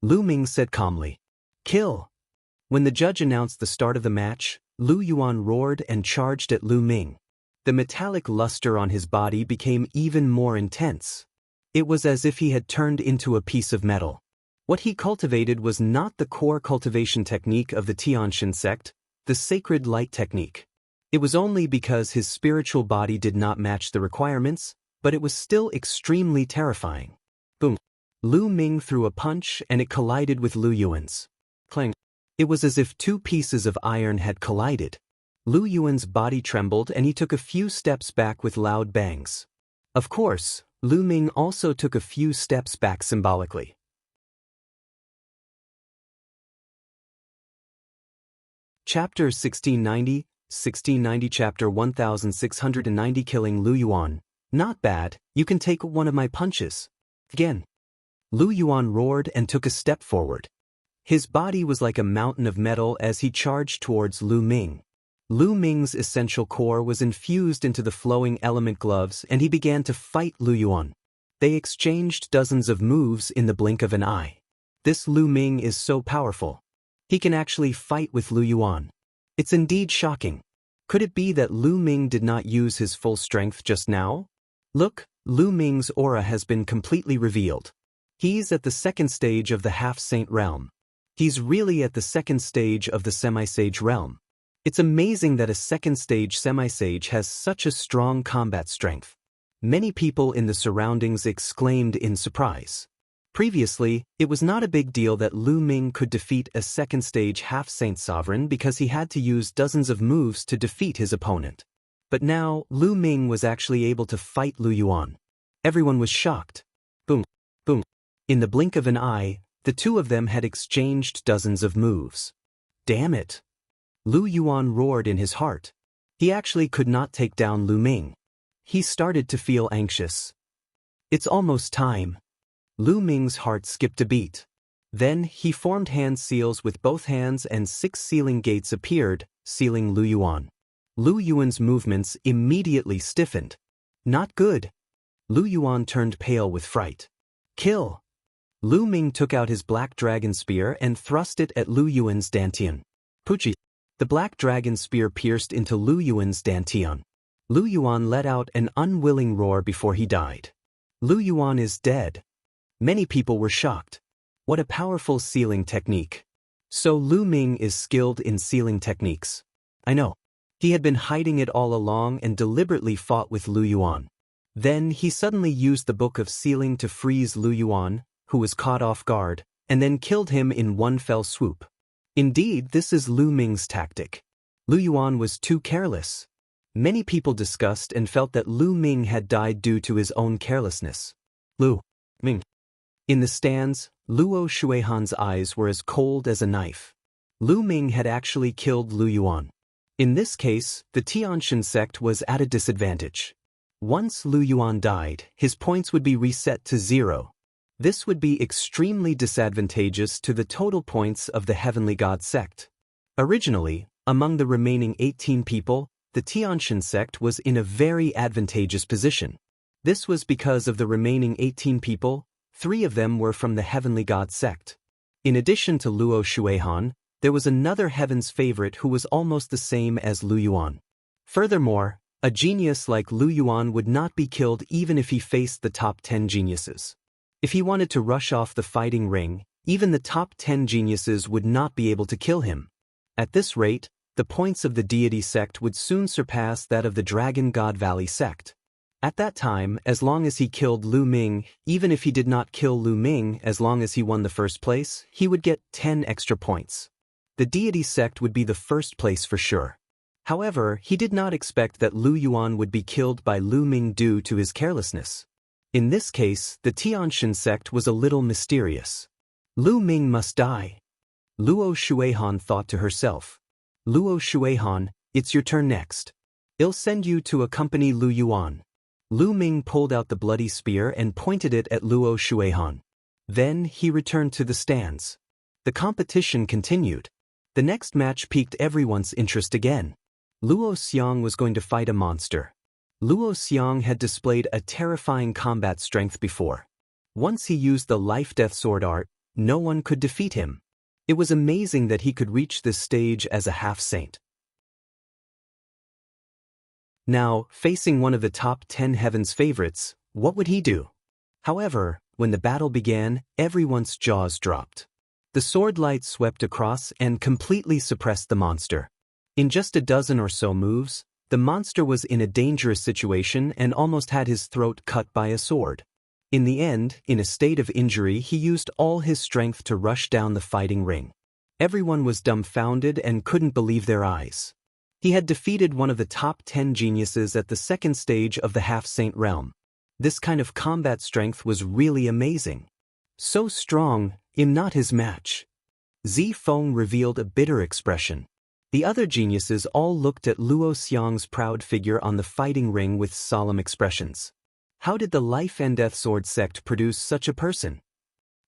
Lu Ming said calmly. Kill. When the judge announced the start of the match, Lu Yuan roared and charged at Lu Ming. The metallic luster on his body became even more intense. It was as if he had turned into a piece of metal. What he cultivated was not the core cultivation technique of the Tianxian sect, the sacred light technique. It was only because his spiritual body did not match the requirements, but it was still extremely terrifying. Boom. Lu Ming threw a punch and it collided with Lu Yuan's. Clang. It was as if 2 pieces of iron had collided. Lu Yuan's body trembled and he took a few steps back with loud bangs. Of course, Lu Ming also took a few steps back symbolically. Chapter 1690 Chapter 1690 Killing Lu Yuan. Not bad, you can take one of my punches. Again. Lu Yuan roared and took a step forward. His body was like a mountain of metal as he charged towards Lu Ming. Lu Ming's essential core was infused into the flowing element gloves and he began to fight Lu Yuan. They exchanged dozens of moves in the blink of an eye. This Lu Ming is so powerful. He can actually fight with Lu Yuan. It's indeed shocking. Could it be that Lu Ming did not use his full strength just now? Look, Lu Ming's aura has been completely revealed. He's at the 2nd stage of the half-saint realm. He's really at the 2nd stage of the semi-sage realm. It's amazing that a 2nd stage semi-sage has such a strong combat strength. Many people in the surroundings exclaimed in surprise. Previously, it was not a big deal that Lu Ming could defeat a 2nd stage half-saint sovereign because he had to use dozens of moves to defeat his opponent. But now, Lu Ming was actually able to fight Lu Yuan. Everyone was shocked. Boom, boom. In the blink of an eye, the 2 of them had exchanged dozens of moves. Damn it! Lu Yuan roared in his heart. He actually could not take down Lu Ming. He started to feel anxious. It's almost time. Lu Ming's heart skipped a beat. Then he formed hand seals with both hands and 6 sealing gates appeared, sealing Lu Yuan. Lu Yuan's movements immediately stiffened. Not good. Lu Yuan turned pale with fright. Kill! Lu Ming took out his black dragon spear and thrust it at Lu Yuan's dantian. Puchi! The black dragon spear pierced into Lu Yuan's dantian. Lu Yuan let out an unwilling roar before he died. Lu Yuan is dead. Many people were shocked. What a powerful sealing technique. So Lu Ming is skilled in sealing techniques. I know. He had been hiding it all along and deliberately fought with Lu Yuan. Then he suddenly used the book of sealing to freeze Lu Yuan, who was caught off guard, and then killed him in one fell swoop. Indeed, this is Lu Ming's tactic. Lu Yuan was too careless. Many people discussed and felt that Lu Ming had died due to his own carelessness. Lu Ming. In the stands, Luo Shuihan's eyes were as cold as a knife. Lu Ming had actually killed Lu Yuan. In this case, the Tianxian sect was at a disadvantage. Once Lu Yuan died, his points would be reset to 0. This would be extremely disadvantageous to the total points of the Heavenly God sect. Originally, among the remaining 18 people, the Tianxian sect was in a very advantageous position. This was because of the remaining 18 people, 3 of them were from the Heavenly God sect. In addition to Luo Shuihan, there was another heaven's favorite who was almost the same as Lu Yuan. Furthermore, a genius like Lu Yuan would not be killed even if he faced the top 10 geniuses. If he wanted to rush off the fighting ring, even the top 10 geniuses would not be able to kill him. At this rate, the points of the deity sect would soon surpass that of the Dragon God Valley sect. At that time, as long as he killed Lu Ming, even if he did not kill Lu Ming, as long as he won the first place, he would get 10 extra points. The deity sect would be the first place for sure. However, he did not expect that Lu Yuan would be killed by Lu Ming due to his carelessness. In this case, the Tianxian sect was a little mysterious. Lu Ming must die. Luo Shuihan thought to herself. Luo Shuihan, it's your turn next. I'll send you to accompany Lu Yuan. Lu Ming pulled out the bloody spear and pointed it at Luo Shuihan. Then he returned to the stands. The competition continued. The next match piqued everyone's interest again. Luo Xiang was going to fight a monster. Luo Xiang had displayed a terrifying combat strength before. Once he used the life-death sword art, no one could defeat him. It was amazing that he could reach this stage as a half-saint. Now, facing one of the top 10 heaven's favorites, what would he do? However, when the battle began, everyone's jaws dropped. The sword light swept across and completely suppressed the monster. In just a dozen or so moves, the monster was in a dangerous situation and almost had his throat cut by a sword. In the end, in a state of injury, he used all his strength to rush down the fighting ring. Everyone was dumbfounded and couldn't believe their eyes. He had defeated one of the top 10 geniuses at the second stage of the half-saint realm. This kind of combat strength was really amazing. So strong, I'm not his match. Zi Feng revealed a bitter expression. The other geniuses all looked at Luo Xiang's proud figure on the fighting ring with solemn expressions. How did the Life and Death Sword sect produce such a person?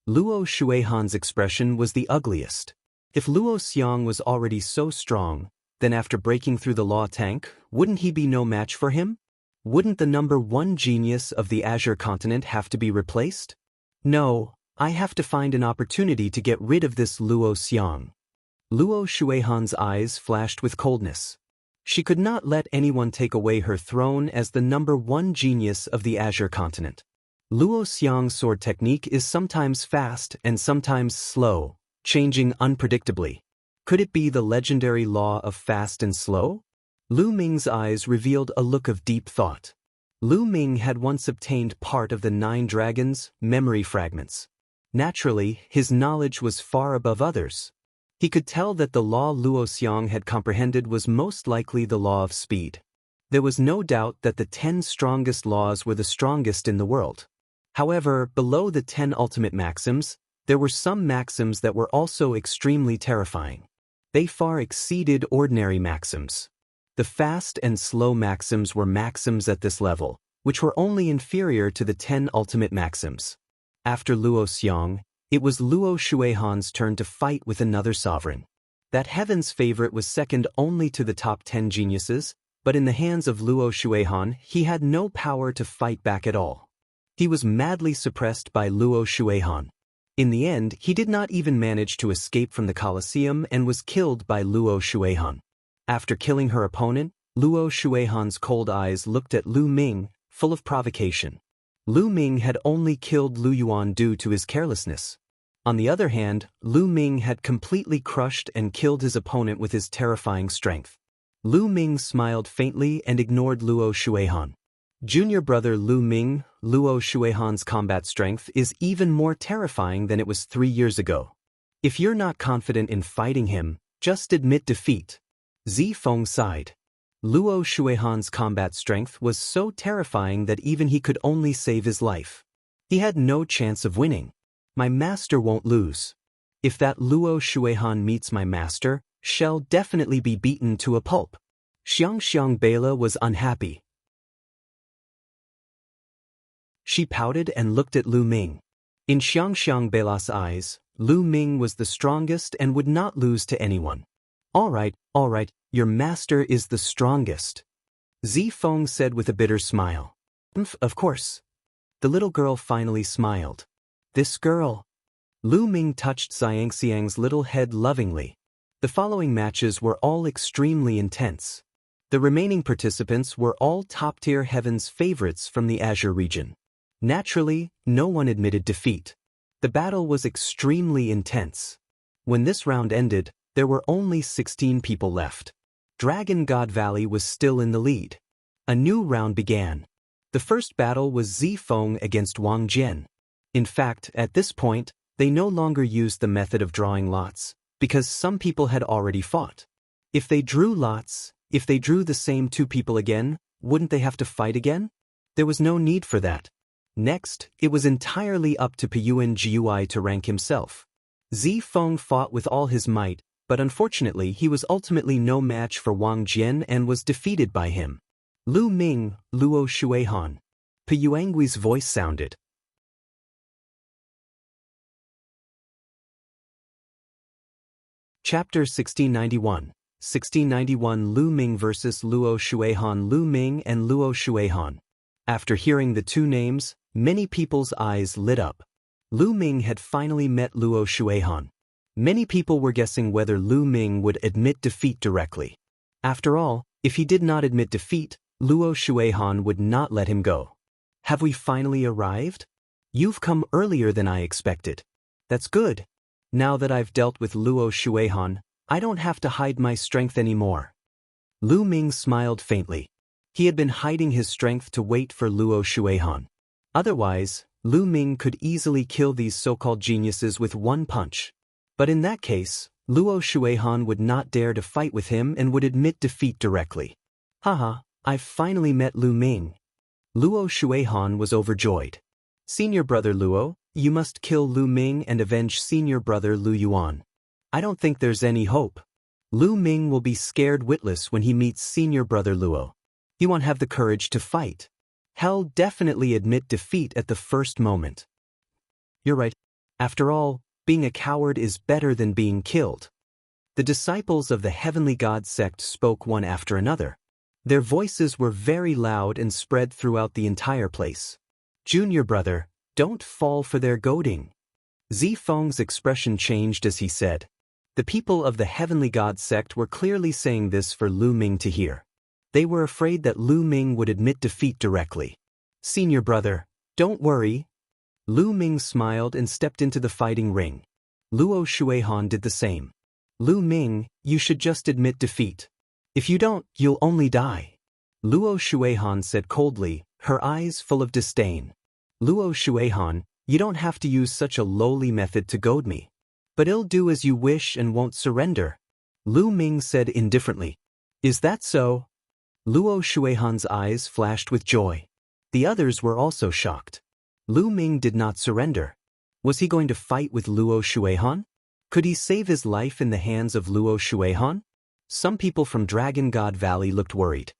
Luo Shuihan's expression was the ugliest. If Luo Xiang was already so strong, then after breaking through the law tank, wouldn't he be no match for him? Wouldn't the number 1 genius of the Azure continent have to be replaced? No, I have to find an opportunity to get rid of this Luo Xiang. Luo Shuihan's eyes flashed with coldness. She could not let anyone take away her throne as the number 1 genius of the Azure continent. Luo Xiang's sword technique is sometimes fast and sometimes slow, changing unpredictably. Could it be the legendary law of fast and slow? Lu Ming's eyes revealed a look of deep thought. Lu Ming had once obtained part of the 9 dragons' memory fragments. Naturally, his knowledge was far above others. He could tell that the law Luo Xiang had comprehended was most likely the law of speed. There was no doubt that the 10 strongest laws were the strongest in the world. However, below the 10 ultimate maxims, there were some maxims that were also extremely terrifying. They far exceeded ordinary maxims. The fast and slow maxims were maxims at this level, which were only inferior to the 10 ultimate maxims. After Luo Xiang, it was Luo Shuihan's turn to fight with another sovereign. That heaven's favorite was second only to the top 10 geniuses, but in the hands of Luo Shuihan, he had no power to fight back at all. He was madly suppressed by Luo Shuihan. In the end, he did not even manage to escape from the Colosseum and was killed by Luo Shuihan. After killing her opponent, Luo Shuihan's cold eyes looked at Lu Ming, full of provocation. Lu Ming had only killed Lu Yuan due to his carelessness. On the other hand, Lu Ming had completely crushed and killed his opponent with his terrifying strength. Lu Ming smiled faintly and ignored Luo Shuihan. Junior brother Lu Ming, Luo Shuihan's combat strength is even more terrifying than it was 3 years ago. If you're not confident in fighting him, just admit defeat. Zi Feng sighed. Luo Shuihan's combat strength was so terrifying that even he could only save his life. He had no chance of winning. My master won't lose. If that Luo Shuihan meets my master, Shall definitely be beaten to a pulp. Xianxia Bela was unhappy. She pouted and looked at Lu Ming. In Xianxia Bela's eyes, Lu Ming was the strongest and would not lose to anyone. All right, your master is the strongest. Zifeng said with a bitter smile. Of course. The little girl finally smiled. This girl. Lu Ming touched Xianxiang's little head lovingly. The following matches were all extremely intense. The remaining participants were all top-tier Heaven's favorites from the Azure region. Naturally, no one admitted defeat. The battle was extremely intense. When this round ended, there were only 16 people left. Dragon God Valley was still in the lead. A new round began. The first battle was Zifeng against Wang Jian. In fact, at this point, they no longer used the method of drawing lots, because some people had already fought. If they drew lots, if they drew the same two people again, wouldn't they have to fight again? There was no need for that. Next, it was entirely up to Piyuan Gui to rank himself. Zifeng fought with all his might, but unfortunately he was ultimately no match for Wang Jian and was defeated by him. Lu Ming, Luo Shuihan. Piyuangui's voice sounded. Chapter 1691. 1691 Lu Ming vs. Luo Shuihan. Lu Ming and Luo Shuihan. After hearing the two names, many people's eyes lit up. Lu Ming had finally met Luo Shuihan. Many people were guessing whether Lu Ming would admit defeat directly. After all, if he did not admit defeat, Luo Shuihan would not let him go. Have we finally arrived? You've come earlier than I expected. That's good. Now that I've dealt with Luo Shuihan, I don't have to hide my strength anymore. Lu Ming smiled faintly. He had been hiding his strength to wait for Luo Shuihan. Otherwise, Lu Ming could easily kill these so-called geniuses with one punch. But in that case, Luo Shuihan would not dare to fight with him and would admit defeat directly. Haha, I've finally met Lu Ming. Luo Shuihan was overjoyed. Senior brother Luo, you must kill Lu Ming and avenge senior brother Lu Yuan. I don't think there's any hope. Lu Ming will be scared witless when he meets senior brother Luo. He won't have the courage to fight. He'll definitely admit defeat at the first moment. You're right. After all, being a coward is better than being killed. The disciples of the Heavenly God sect spoke one after another. Their voices were very loud and spread throughout the entire place. Junior brother, don't fall for their goading. Zifeng's expression changed as he said. The people of the Heavenly God sect were clearly saying this for Lu Ming to hear. They were afraid that Lu Ming would admit defeat directly. Senior brother, don't worry. Lu Ming smiled and stepped into the fighting ring. Luo Shuihan did the same. Lu Ming, you should just admit defeat. If you don't, you'll only die. Luo Shuihan said coldly, her eyes full of disdain. Luo Shuihan, you don't have to use such a lowly method to goad me. But I'll do as you wish and won't surrender. Lu Ming said indifferently. Is that so? Luo Shuihan's eyes flashed with joy. The others were also shocked. Lu Ming did not surrender. Was he going to fight with Luo Shuihan? Could he save his life in the hands of Luo Shuihan? Some people from Dragon God Valley looked worried.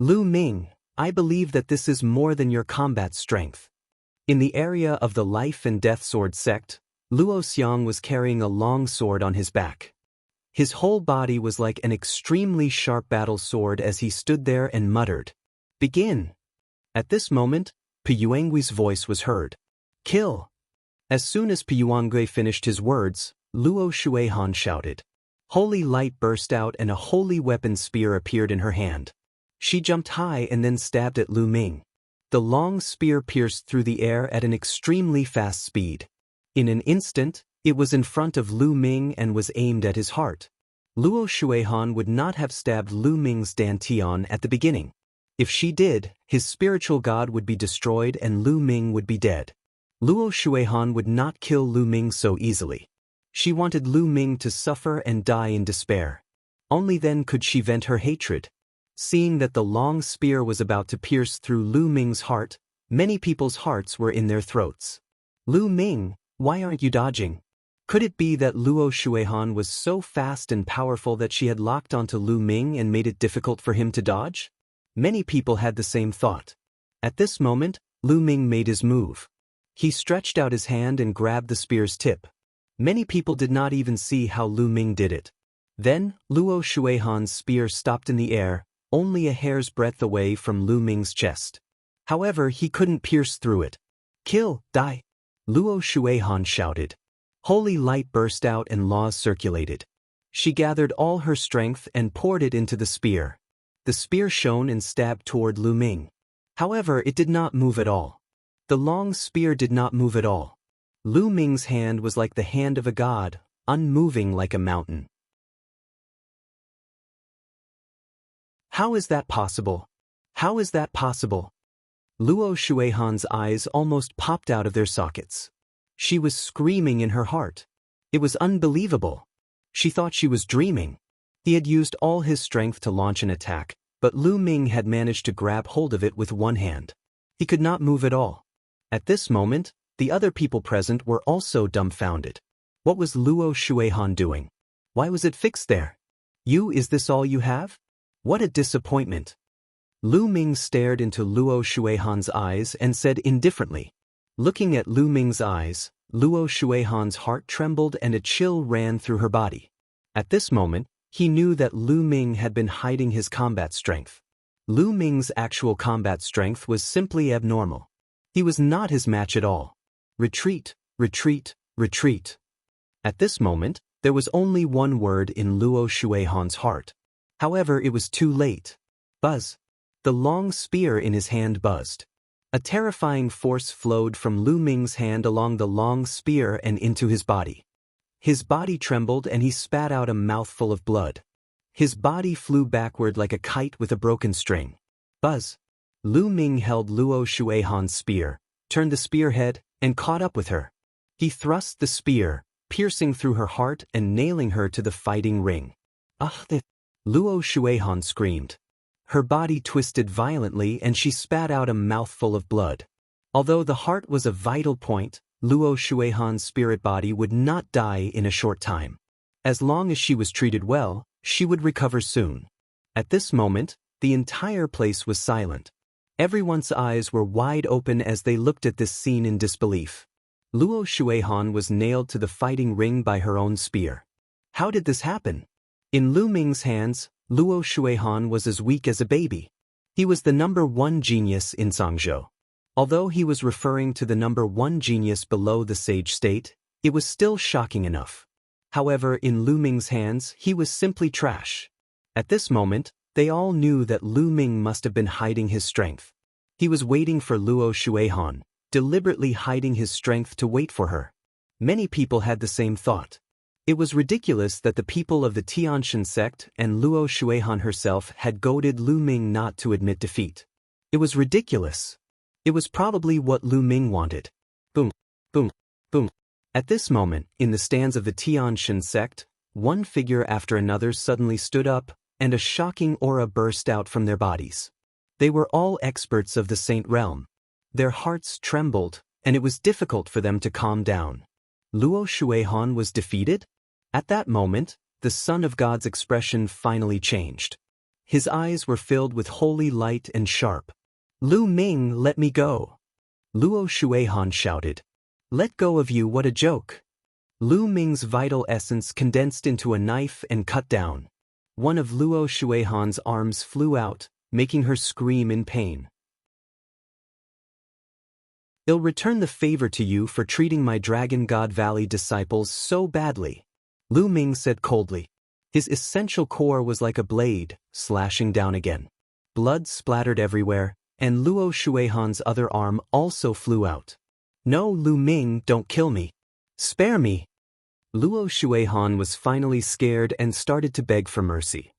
Lu Ming, I believe that this is more than your combat strength. In the area of the Life and Death Sword sect, Luo Xiang was carrying a long sword on his back. His whole body was like an extremely sharp battle sword as he stood there and muttered, "Begin." At this moment, Piyuangui's voice was heard. "Kill." As soon as Piyuangui finished his words, Luo Shuihan shouted. Holy light burst out and a holy weapon spear appeared in her hand. She jumped high and then stabbed at Lu Ming. The long spear pierced through the air at an extremely fast speed. In an instant, it was in front of Lu Ming and was aimed at his heart. Luo Shuihan would not have stabbed Lu Ming's dantian at the beginning. If she did, his spiritual god would be destroyed and Lu Ming would be dead. Luo Shuihan would not kill Lu Ming so easily. She wanted Lu Ming to suffer and die in despair. Only then could she vent her hatred. Seeing that the long spear was about to pierce through Lu Ming's heart, many people's hearts were in their throats. Lu Ming, why aren't you dodging? Could it be that Luo Shuihan was so fast and powerful that she had locked onto Lu Ming and made it difficult for him to dodge? Many people had the same thought. At this moment, Lu Ming made his move. He stretched out his hand and grabbed the spear's tip. Many people did not even see how Lu Ming did it. Then, Luo Shuihan's spear stopped in the air, only a hair's breadth away from Lu Ming's chest. However, he couldn't pierce through it. "Kill, die!" Luo Shuihan shouted. Holy light burst out and laws circulated. She gathered all her strength and poured it into the spear. The spear shone and stabbed toward Lu Ming. However, it did not move at all. The long spear did not move at all. Lu Ming's hand was like the hand of a god, unmoving like a mountain. How is that possible? How is that possible? Luo Shuihan's eyes almost popped out of their sockets. She was screaming in her heart. It was unbelievable. She thought she was dreaming. He had used all his strength to launch an attack, but Lu Ming had managed to grab hold of it with one hand. He could not move at all. At this moment, the other people present were also dumbfounded. What was Luo Shuihan doing? Why was it fixed there? Is this all you have? What a disappointment. Lu Ming stared into Luo Shuihan's eyes and said indifferently. Looking at Lu Ming's eyes, Luo Shuihan's heart trembled and a chill ran through her body. At this moment, he knew that Lu Ming had been hiding his combat strength. Lu Ming's actual combat strength was simply abnormal. He was not his match at all. Retreat, retreat, retreat. At this moment, there was only one word in Luo Shuihan's heart. However, it was too late. Buzz. The long spear in his hand buzzed. A terrifying force flowed from Lu Ming's hand along the long spear and into his body. His body trembled and he spat out a mouthful of blood. His body flew backward like a kite with a broken string. Buzz. Lu Ming held Luo Shuihan's spear, turned the spearhead, and caught up with her. He thrust the spear, piercing through her heart and nailing her to the fighting ring. Luo Shuihan screamed. Her body twisted violently and she spat out a mouthful of blood. Although the heart was a vital point, Luo Shuihan's spirit body would not die in a short time. As long as she was treated well, she would recover soon. At this moment, the entire place was silent. Everyone's eyes were wide open as they looked at this scene in disbelief. Luo Shuihan was nailed to the fighting ring by her own spear. How did this happen? In Lu Ming's hands, Luo Shuihan was as weak as a baby. He was the number one genius in Zhangzhou. Although he was referring to the number one genius below the sage state, it was still shocking enough. However, in Lu Ming's hands, he was simply trash. At this moment, they all knew that Lu Ming must have been hiding his strength. He was waiting for Luo Shuihan, deliberately hiding his strength to wait for her. Many people had the same thought. It was ridiculous that the people of the Tianshan sect and Luo Shuihan herself had goaded Lu Ming not to admit defeat. It was ridiculous. It was probably what Lu Ming wanted. Boom, boom, boom. At this moment, in the stands of the Tianshan sect, one figure after another suddenly stood up, and a shocking aura burst out from their bodies. They were all experts of the Saint Realm. Their hearts trembled, and it was difficult for them to calm down. Luo Shuihan was defeated? At that moment, the Son of God's expression finally changed. His eyes were filled with holy light and sharp. "Lu Ming, let me go!" Luo Shuihan shouted. "Let go of you, what a joke!" Lu Ming's vital essence condensed into a knife and cut down. One of Luo Shuihan's arms flew out, making her scream in pain. "I'll return the favor to you for treating my Dragon God Valley disciples so badly," Lu Ming said coldly. His essential core was like a blade, slashing down again. Blood splattered everywhere, and Luo Shuihan's other arm also flew out. "No, Lu Ming, don't kill me. Spare me." Luo Shuihan was finally scared and started to beg for mercy.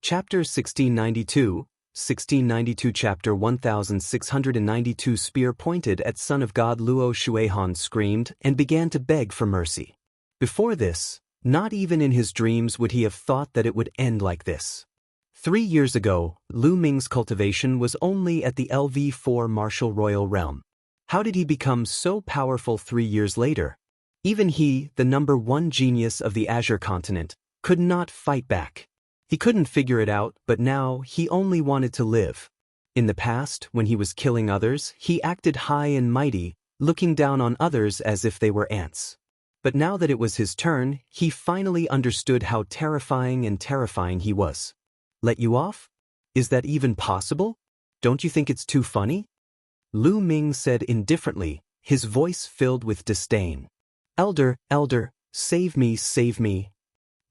Chapter 1692, 1692 Chapter 1692 Spear pointed at Son of God. Luo Shuihan screamed and began to beg for mercy. Before this, not even in his dreams would he have thought that it would end like this. 3 years ago, Lu Ming's cultivation was only at the LV4 martial royal realm. How did he become so powerful 3 years later? Even he, the #1 genius of the Azure continent, could not fight back. He couldn't figure it out, but now he only wanted to live. In the past, when he was killing others, he acted high and mighty, looking down on others as if they were ants. But now that it was his turn, he finally understood how terrifying he was. Let you off? Is that even possible? Don't you think it's too funny? Lu Ming said indifferently, his voice filled with disdain. Elder, save me, save me.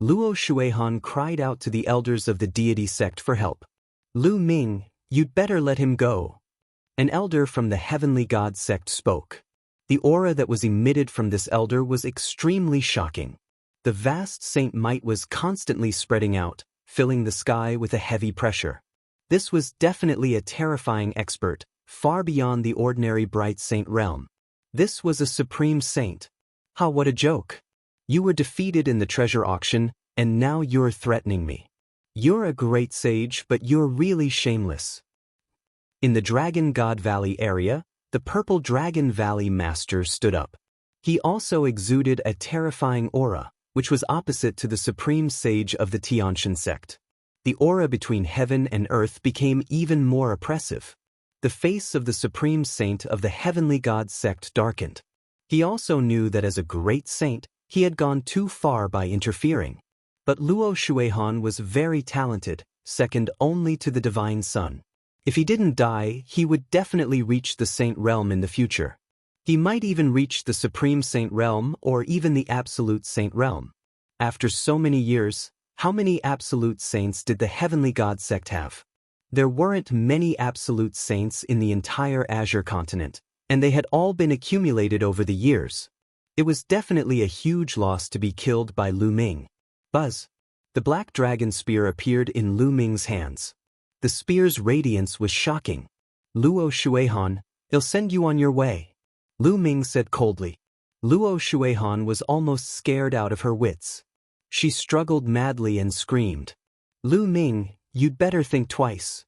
Luo Shuihan cried out to the elders of the deity sect for help. Lu Ming, you'd better let him go. An elder from the heavenly god sect spoke. The aura that was emitted from this elder was extremely shocking. The vast saint might was constantly spreading out, filling the sky with a heavy pressure. This was definitely a terrifying expert, far beyond the ordinary bright saint realm. This was a supreme saint. Ha, what a joke. You were defeated in the treasure auction, and now you're threatening me. You're a great sage, but you're really shameless. In the Dragon God Valley area, the Purple Dragon Valley Master stood up. He also exuded a terrifying aura, which was opposite to the supreme sage of the Tianxian sect. The aura between heaven and earth became even more oppressive. The face of the supreme saint of the heavenly god sect darkened. He also knew that as a great saint, he had gone too far by interfering. But Luo Shuihan was very talented, second only to the divine sun. If he didn't die, he would definitely reach the saint realm in the future. He might even reach the supreme saint realm or even the absolute saint realm. After so many years, how many absolute saints did the heavenly god sect have? There weren't many absolute saints in the entire Azure continent, and they had all been accumulated over the years. It was definitely a huge loss to be killed by Lu Ming. Buzz. The black dragon spear appeared in Lu Ming's hands. The spear's radiance was shocking. Luo Shuihan, I'll send you on your way. Lu Ming said coldly. Luo Shuihan was almost scared out of her wits. She struggled madly and screamed. Lu Ming, you'd better think twice.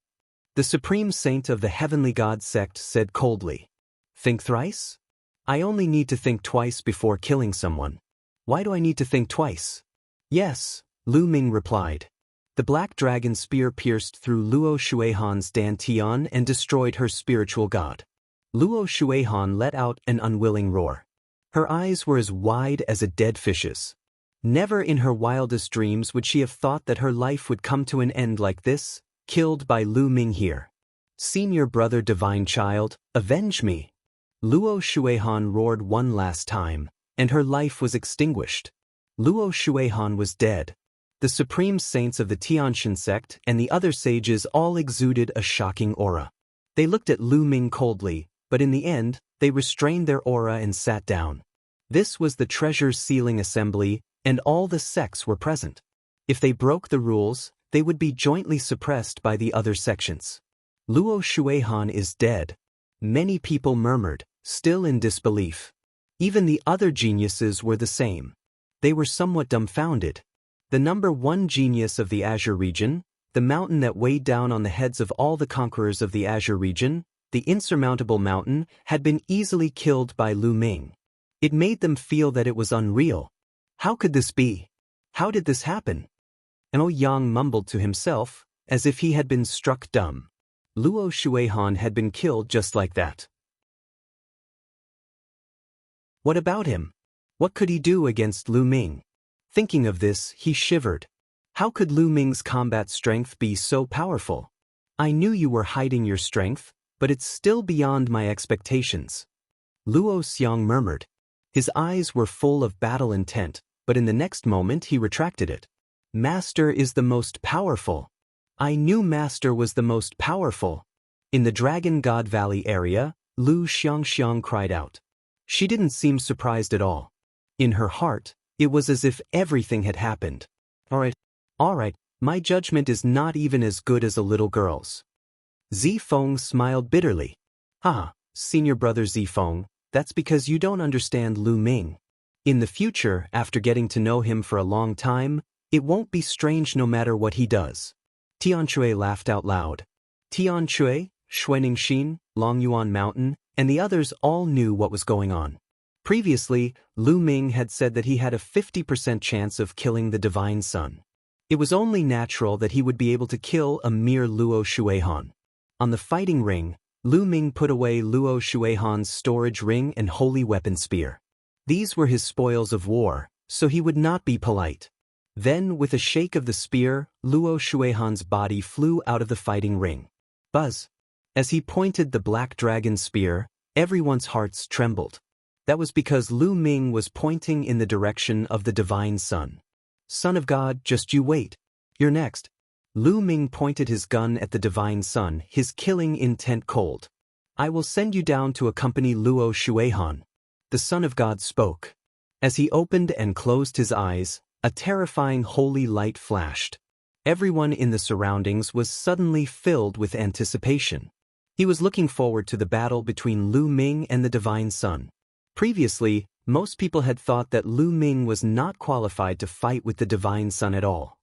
The supreme saint of the heavenly god sect said coldly. Think thrice? I only need to think twice before killing someone. Why do I need to think twice? Yes, Lu Ming replied. The black dragon spear pierced through Luo Shuihan's dantian and destroyed her spiritual god. Luo Shuihan let out an unwilling roar. Her eyes were as wide as a dead fish's. Never in her wildest dreams would she have thought that her life would come to an end like this, killed by Lu Ming here. Senior brother divine child, avenge me. Luo Shuihan roared one last time, and her life was extinguished. Luo Shuihan was dead. The supreme saints of the Tianxian sect and the other sages all exuded a shocking aura. They looked at Lu Ming coldly, but in the end, they restrained their aura and sat down. This was the treasure sealing assembly, and all the sects were present. If they broke the rules, they would be jointly suppressed by the other sections. Luo Shuihan is dead. Many people murmured, still in disbelief. Even the other geniuses were the same. They were somewhat dumbfounded. The #1 genius of the Azure region, the mountain that weighed down on the heads of all the conquerors of the Azure region, the insurmountable mountain, had been easily killed by Lu Ming. It made them feel that it was unreal. How could this be? How did this happen? And Yang mumbled to himself, as if he had been struck dumb. Luo Shuihan had been killed just like that. What about him? What could he do against Lu Ming? Thinking of this, he shivered. How could Lu Ming's combat strength be so powerful? I knew you were hiding your strength, but it's still beyond my expectations. Luo Xiang murmured. His eyes were full of battle intent, but in the next moment he retracted it. Master is the most powerful. I knew Master was the most powerful. In the Dragon God Valley area, Lu Xiangxiang cried out. She didn't seem surprised at all. In her heart, it was as if everything had happened. All right, my judgment is not even as good as a little girl's. Zifeng smiled bitterly. Senior brother Zifeng, that's because you don't understand Lu Ming. In the future, after getting to know him for a long time, it won't be strange no matter what he does. Tianchui laughed out loud. Tianchui, Xuaningxin, Longyuan Mountain, and the others all knew what was going on. Previously, Lu Ming had said that he had a 50% chance of killing the Divine Sun. It was only natural that he would be able to kill a mere Luo Shuihan. On the fighting ring, Lu Ming put away Luo Shuihan's storage ring and holy weapon spear. These were his spoils of war, so he would not be polite. Then, with a shake of the spear, Luo Shuihan's body flew out of the fighting ring. Buzz! As he pointed the black dragon spear, everyone's hearts trembled. That was because Lu Ming was pointing in the direction of the Divine Sun. Son of God, just you wait. You're next. Lu Ming pointed his gun at the Divine Sun, his killing intent cold. I will send you down to accompany Luo Shuihan. The Son of God spoke. As he opened and closed his eyes, a terrifying holy light flashed. Everyone in the surroundings was suddenly filled with anticipation. He was looking forward to the battle between Lu Ming and the Divine Sun. Previously, most people had thought that Lu Ming was not qualified to fight with the Divine Sun at all.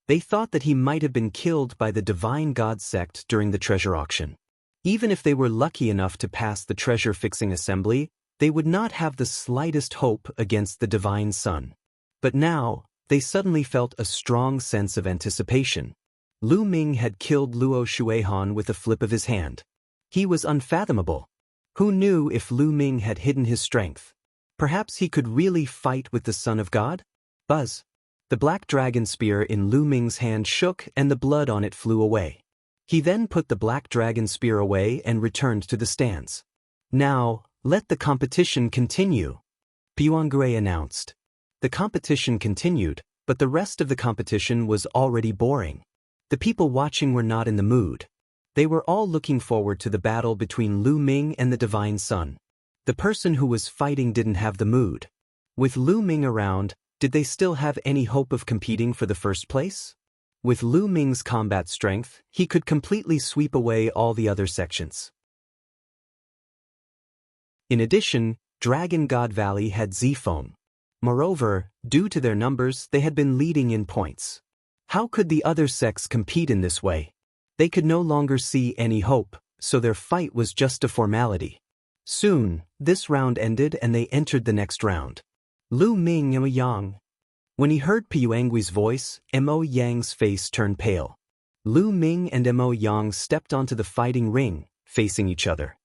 They thought that he might have been killed by the Divine God sect during the treasure auction. Even if they were lucky enough to pass the treasure-fixing assembly, they would not have the slightest hope against the Divine Sun. But now, they suddenly felt a strong sense of anticipation. Lu Ming had killed Luo Shuihan with a flip of his hand. He was unfathomable. Who knew if Lu Ming had hidden his strength? Perhaps he could really fight with the Son of God? Buzz! The black dragon spear in Lu Ming's hand shook and the blood on it flew away. He then put the black dragon spear away and returned to the stands. Now, let the competition continue, Puangui announced. The competition continued, but the rest of the competition was already boring. The people watching were not in the mood. They were all looking forward to the battle between Lu Ming and the Divine Sun. The person who was fighting didn't have the mood. With Lu Ming around, did they still have any hope of competing for the first place? With Lu Ming's combat strength, he could completely sweep away all the other sections. In addition, Dragon God Valley had Zifeng. Moreover, due to their numbers, they had been leading in points. How could the other sects compete in this way? They could no longer see any hope, so their fight was just a formality. Soon, this round ended and they entered the next round. Lu Ming and Yang. When he heard Puangui's voice, Mo Yang's face turned pale. Lu Ming and Mo Yang stepped onto the fighting ring, facing each other.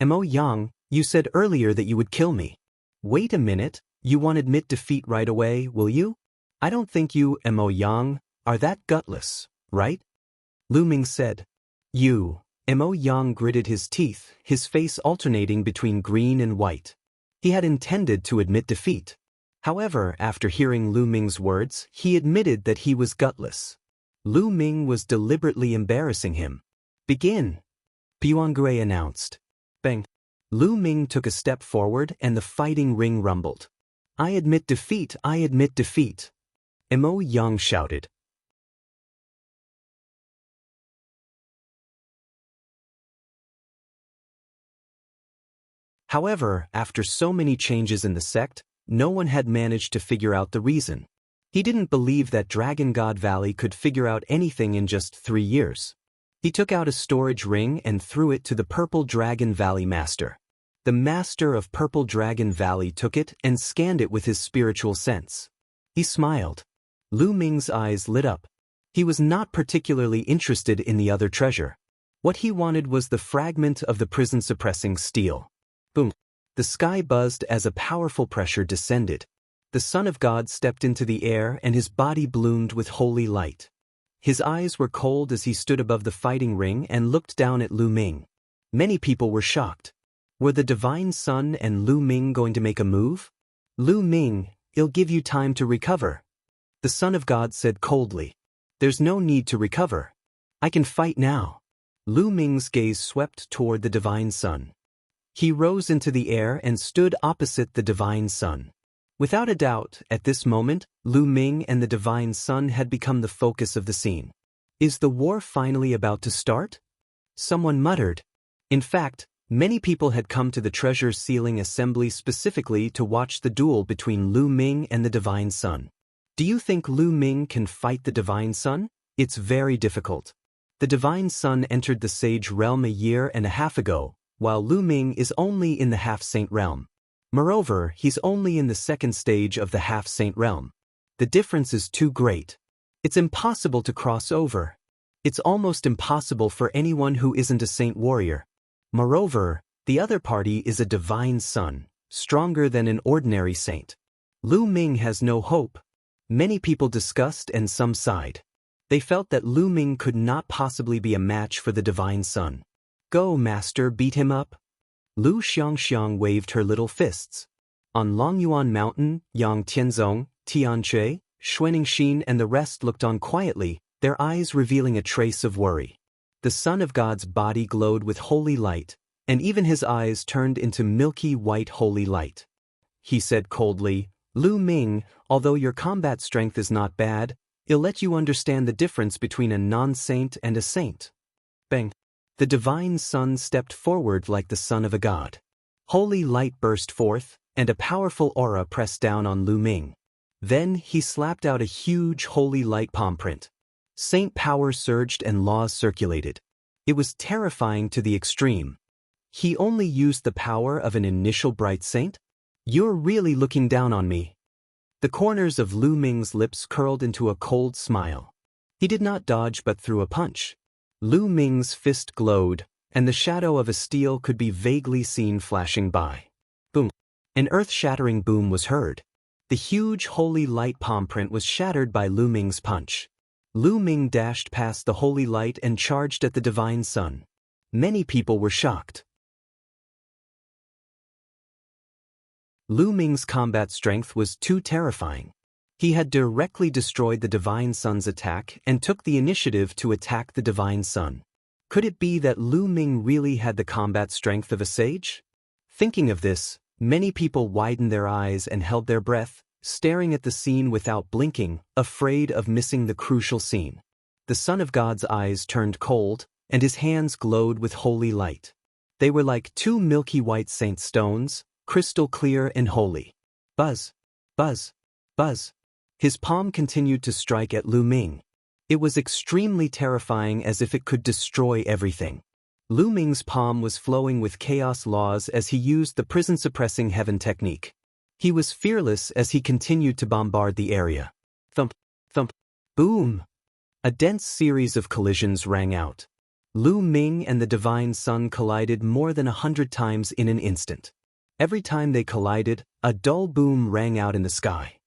Mo Yang, you said earlier that you would kill me. Wait a minute, you won't admit defeat right away, will you? I don't think you, Mo Yang, are that gutless, right? Lu Ming said. You. Mo Yang gritted his teeth, his face alternating between green and white. He had intended to admit defeat. However, after hearing Lu Ming's words, he admitted that he was gutless. Lu Ming was deliberately embarrassing him. Begin, Puangui announced. Bang. Lu Ming took a step forward and the fighting ring rumbled. I admit defeat, I admit defeat. Mo Yang shouted. However, after so many changes in the sect, no one had managed to figure out the reason. He didn't believe that Dragon God Valley could figure out anything in just 3 years. He took out a storage ring and threw it to the Purple Dragon Valley Master. The Master of Purple Dragon Valley took it and scanned it with his spiritual sense. He smiled. Lu Ming's eyes lit up. He was not particularly interested in the other treasure. What he wanted was the fragment of the prison-suppressing steel. Boom. The sky buzzed as a powerful pressure descended. The Son of God stepped into the air and his body bloomed with holy light. His eyes were cold as he stood above the fighting ring and looked down at Lu Ming. Many people were shocked. Were the Divine Sun and Lu Ming going to make a move? Lu Ming, it'll give you time to recover. The Son of God said coldly. There's no need to recover. I can fight now. Lu Ming's gaze swept toward the Divine Sun. He rose into the air and stood opposite the Divine Sun. Without a doubt, at this moment, Lu Ming and the Divine Sun had become the focus of the scene. Is the war finally about to start? Someone muttered. In fact, many people had come to the treasure sealing assembly specifically to watch the duel between Lu Ming and the Divine Sun. Do you think Lu Ming can fight the Divine Sun? It's very difficult. The divine son entered the sage realm a year and a half ago, while Lu Ming is only in the half-saint realm. Moreover, he's only in the second stage of the half-saint realm. The difference is too great. It's impossible to cross over. It's almost impossible for anyone who isn't a saint warrior. Moreover, the other party is a divine son, stronger than an ordinary saint. Lu Ming has no hope. Many people discussed and some sighed. They felt that Lu Ming could not possibly be a match for the divine son. Go, master, beat him up. Lu Xiangxiang waved her little fists. On Longyuan Mountain, Yang Tianzong, Tianche, Xuanixin and the rest looked on quietly, their eyes revealing a trace of worry. The Son of God's body glowed with holy light, and even his eyes turned into milky white holy light. He said coldly, Lu Ming, although your combat strength is not bad, I'll let you understand the difference between a non-saint and a saint. Bang! The divine son stepped forward like the son of a god. Holy light burst forth, and a powerful aura pressed down on Lu Ming. Then he slapped out a huge holy light palm print. Saint power surged and laws circulated. It was terrifying to the extreme. He only used the power of an initial bright saint? You're really looking down on me. The corners of Lu Ming's lips curled into a cold smile. He did not dodge but threw a punch. Lu Ming's fist glowed, and the shadow of a steel could be vaguely seen flashing by. Boom! An earth-shattering boom was heard. The huge holy light palm print was shattered by Lu Ming's punch. Lu Ming dashed past the holy light and charged at the divine son. Many people were shocked. Lu Ming's combat strength was too terrifying. He had directly destroyed the divine son's attack and took the initiative to attack the divine son. Could it be that Lu Ming really had the combat strength of a sage? Thinking of this, many people widened their eyes and held their breath, staring at the scene without blinking, afraid of missing the crucial scene. The Son of God's eyes turned cold, and his hands glowed with holy light. They were like two milky white saint stones, crystal clear and holy. Buzz! Buzz! Buzz! His palm continued to strike at Lu Ming. It was extremely terrifying, as if it could destroy everything. Lu Ming's palm was flowing with chaos laws as he used the prison-suppressing heaven technique. He was fearless as he continued to bombard the area. Thump! Thump! Boom! A dense series of collisions rang out. Lu Ming and the divine son collided more than 100 times in an instant. Every time they collided, a dull boom rang out in the sky.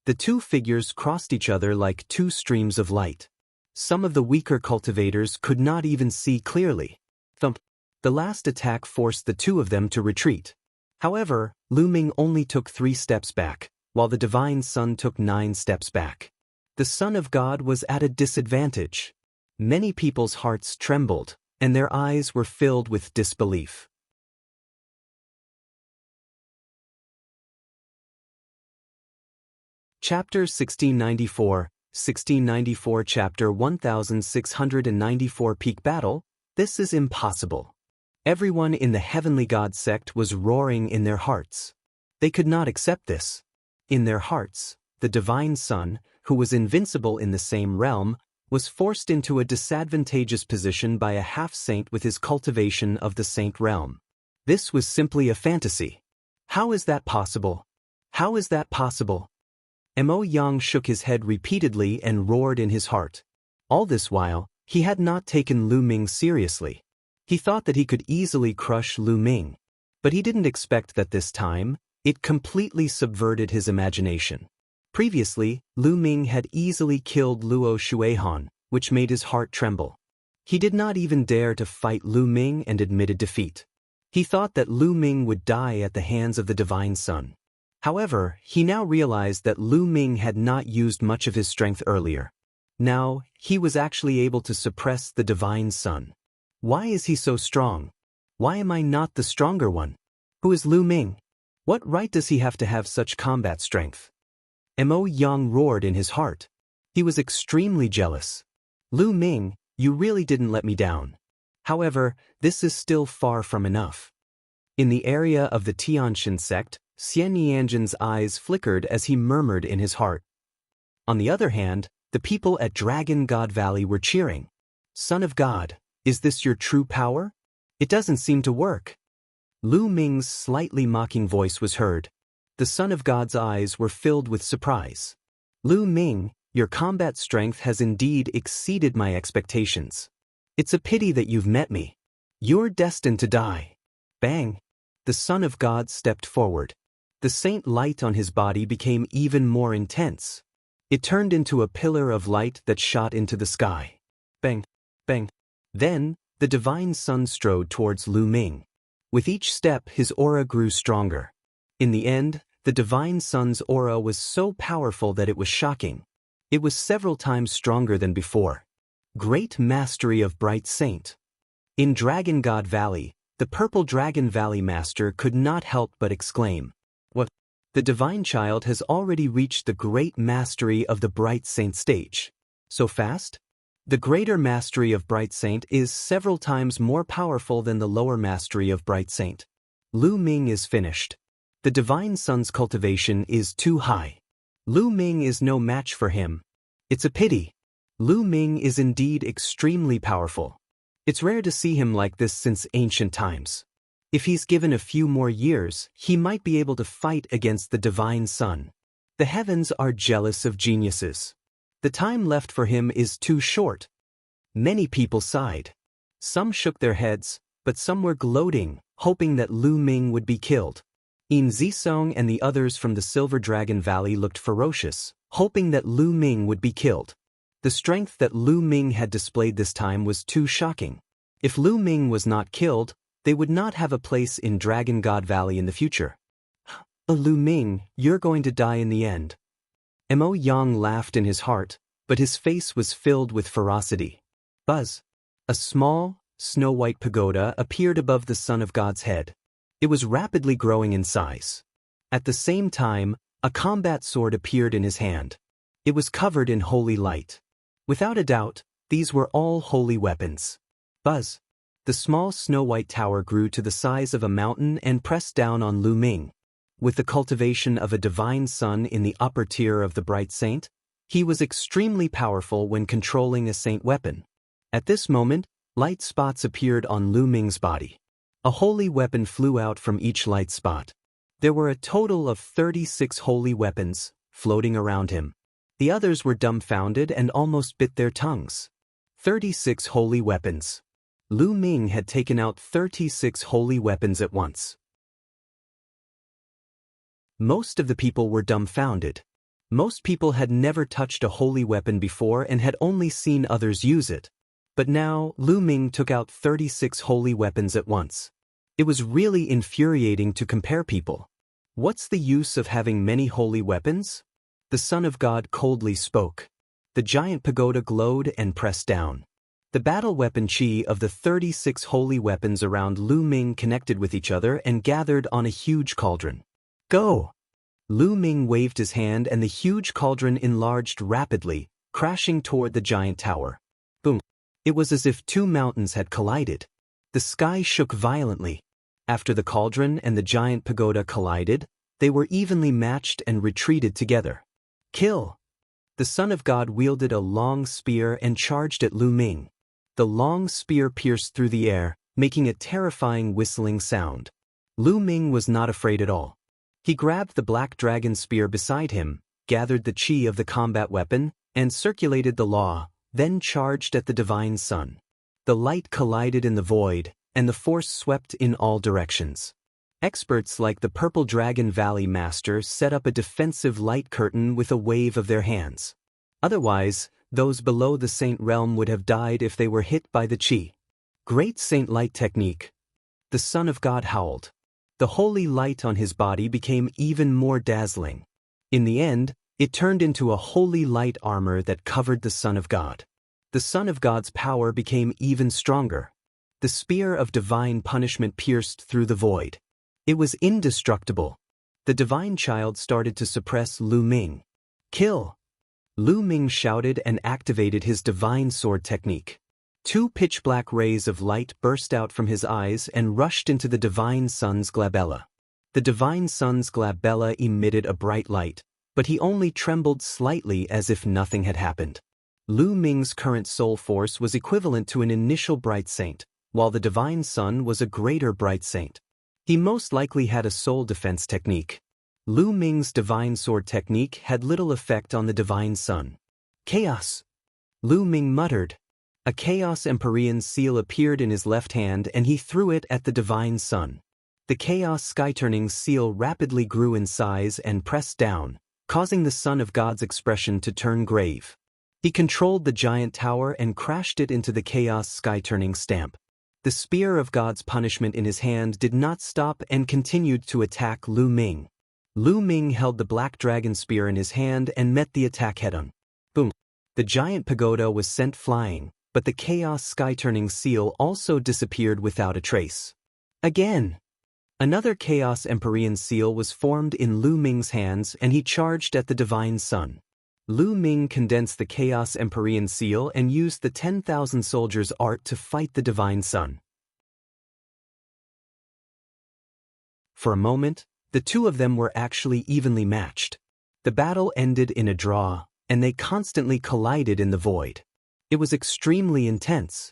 The two figures crossed each other like two streams of light. Some of the weaker cultivators could not even see clearly. Thump! The last attack forced the two of them to retreat. However, Lu Ming only took 3 steps back, while the divine son took 9 steps back. The Son of God was at a disadvantage. Many people's hearts trembled, and their eyes were filled with disbelief. Chapter 1694 Chapter 1694 Peak Battle. This is impossible. Everyone in the Heavenly God sect was roaring in their hearts. They could not accept this. In their hearts, the Divine Son, who was invincible in the same realm, was forced into a disadvantageous position by a half-saint with his cultivation of the saint realm. This was simply a fantasy. How is that possible? How is that possible? Mo Yang shook his head repeatedly and roared in his heart. All this while, he had not taken Lu Ming seriously. He thought that he could easily crush Lu Ming. But he didn't expect that this time, it completely subverted his imagination. Previously, Lu Ming had easily killed Luo Shuehan, which made his heart tremble. He did not even dare to fight Lu Ming and admitted defeat. He thought that Lu Ming would die at the hands of the Divine Son. However, he now realized that Lu Ming had not used much of his strength earlier. Now, he was actually able to suppress the Divine Son. Why is he so strong? Why am I not the stronger one? Who is Lu Ming? What right does he have to have such combat strength? Mo Yang roared in his heart. He was extremely jealous. Lu Ming, you really didn't let me down. However, this is still far from enough. In the area of the Tianxin sect, Xianxia eyes flickered as he murmured in his heart. On the other hand, the people at Dragon God Valley were cheering. Son of God, is this your true power? It doesn't seem to work. Lu Ming's slightly mocking voice was heard. The Son of God's eyes were filled with surprise. Lu Ming, your combat strength has indeed exceeded my expectations. It's a pity that you've met me. You're destined to die. Bang! The Son of God stepped forward. The saint light on his body became even more intense. It turned into a pillar of light that shot into the sky. Bang! Bang! Then, the divine sun strode towards Lu Ming. With each step, his aura grew stronger. In the end, the divine sun's aura was so powerful that it was shocking. It was several times stronger than before. Great mastery of Bright Saint. In Dragon God Valley, the Purple Dragon Valley Master could not help but exclaim, "What? The divine child has already reached the great mastery of the Bright Saint stage. So fast?" The greater mastery of Bright Saint is several times more powerful than the lower mastery of Bright Saint. Lu Ming is finished. The divine sun's cultivation is too high. Lu Ming is no match for him. It's a pity. Lu Ming is indeed extremely powerful. It's rare to see him like this since ancient times. If he's given a few more years, he might be able to fight against the divine sun. The heavens are jealous of geniuses. The time left for him is too short. Many people sighed. Some shook their heads, but some were gloating, hoping that Lu Ming would be killed. In Zisong and the others from the Silver Dragon Valley looked ferocious, hoping that Lu Ming would be killed. The strength that Lu Ming had displayed this time was too shocking. If Lu Ming was not killed, they would not have a place in Dragon God Valley in the future. Lu Ming, you're going to die in the end. Mo Yang laughed in his heart, but his face was filled with ferocity. Buzz! A small, snow-white pagoda appeared above the Son of God's head. It was rapidly growing in size. At the same time, a combat sword appeared in his hand. It was covered in holy light. Without a doubt, these were all holy weapons. Buzz! The small snow-white tower grew to the size of a mountain and pressed down on Lu Ming. With the cultivation of a divine sun in the upper tier of the Bright Saint, he was extremely powerful when controlling a saint weapon. At this moment, light spots appeared on Lu Ming's body. A holy weapon flew out from each light spot. There were a total of 36 holy weapons floating around him. The others were dumbfounded and almost bit their tongues. 36 holy weapons. Lu Ming had taken out 36 holy weapons at once. Most of the people were dumbfounded. Most people had never touched a holy weapon before and had only seen others use it. But now, Lu Ming took out 36 holy weapons at once. It was really infuriating to compare people. What's the use of having many holy weapons? The Son of God coldly spoke. The giant pagoda glowed and pressed down. The battle weapon chi of the 36 holy weapons around Lu Ming connected with each other and gathered on a huge cauldron. Go! Lu Ming waved his hand and the huge cauldron enlarged rapidly, crashing toward the giant tower. Boom! It was as if two mountains had collided. The sky shook violently. After the cauldron and the giant pagoda collided, they were evenly matched and retreated together. Kill! The Son of God wielded a long spear and charged at Lu Ming. The long spear pierced through the air, making a terrifying whistling sound. Lu Ming was not afraid at all. He grabbed the black dragon spear beside him, gathered the chi of the combat weapon, and circulated the law, then charged at the divine sun. The light collided in the void, and the force swept in all directions. Experts like the Purple Dragon Valley Master set up a defensive light curtain with a wave of their hands. Otherwise, those below the Saint Realm would have died if they were hit by the chi. Great Saint Light technique. The Son of God howled. The holy light on his body became even more dazzling. In the end, it turned into a holy light armor that covered the Son of God. The Son of God's power became even stronger. The spear of divine punishment pierced through the void. It was indestructible. The divine child started to suppress Lu Ming. Kill! Lu Ming shouted and activated his divine sword technique. Two pitch-black rays of light burst out from his eyes and rushed into the divine sun's glabella. The divine sun's glabella emitted a bright light, but he only trembled slightly as if nothing had happened. Lu Ming's current soul force was equivalent to an initial bright saint, while the divine sun was a greater bright saint. He most likely had a soul defense technique. Lu Ming's divine sword technique had little effect on the divine sun. Chaos! Lu Ming muttered. A Chaos Empyrean seal appeared in his left hand and he threw it at the divine sun. The Chaos Sky-turning seal rapidly grew in size and pressed down, causing the Son of God's expression to turn grave. He controlled the giant tower and crashed it into the Chaos Sky-turning stamp. The spear of God's punishment in his hand did not stop and continued to attack Lu Ming. Lu Ming held the black dragon spear in his hand and met the attack head-on. Boom! The giant pagoda was sent flying, but the Chaos Sky-turning seal also disappeared without a trace. Again! Another Chaos Empyrean seal was formed in Lu Ming's hands and he charged at the divine sun. Lu Ming condensed the Chaos Empyrean seal and used the 10,000 soldiers' art to fight the divine sun. For a moment, the two of them were actually evenly matched. The battle ended in a draw, and they constantly collided in the void. It was extremely intense.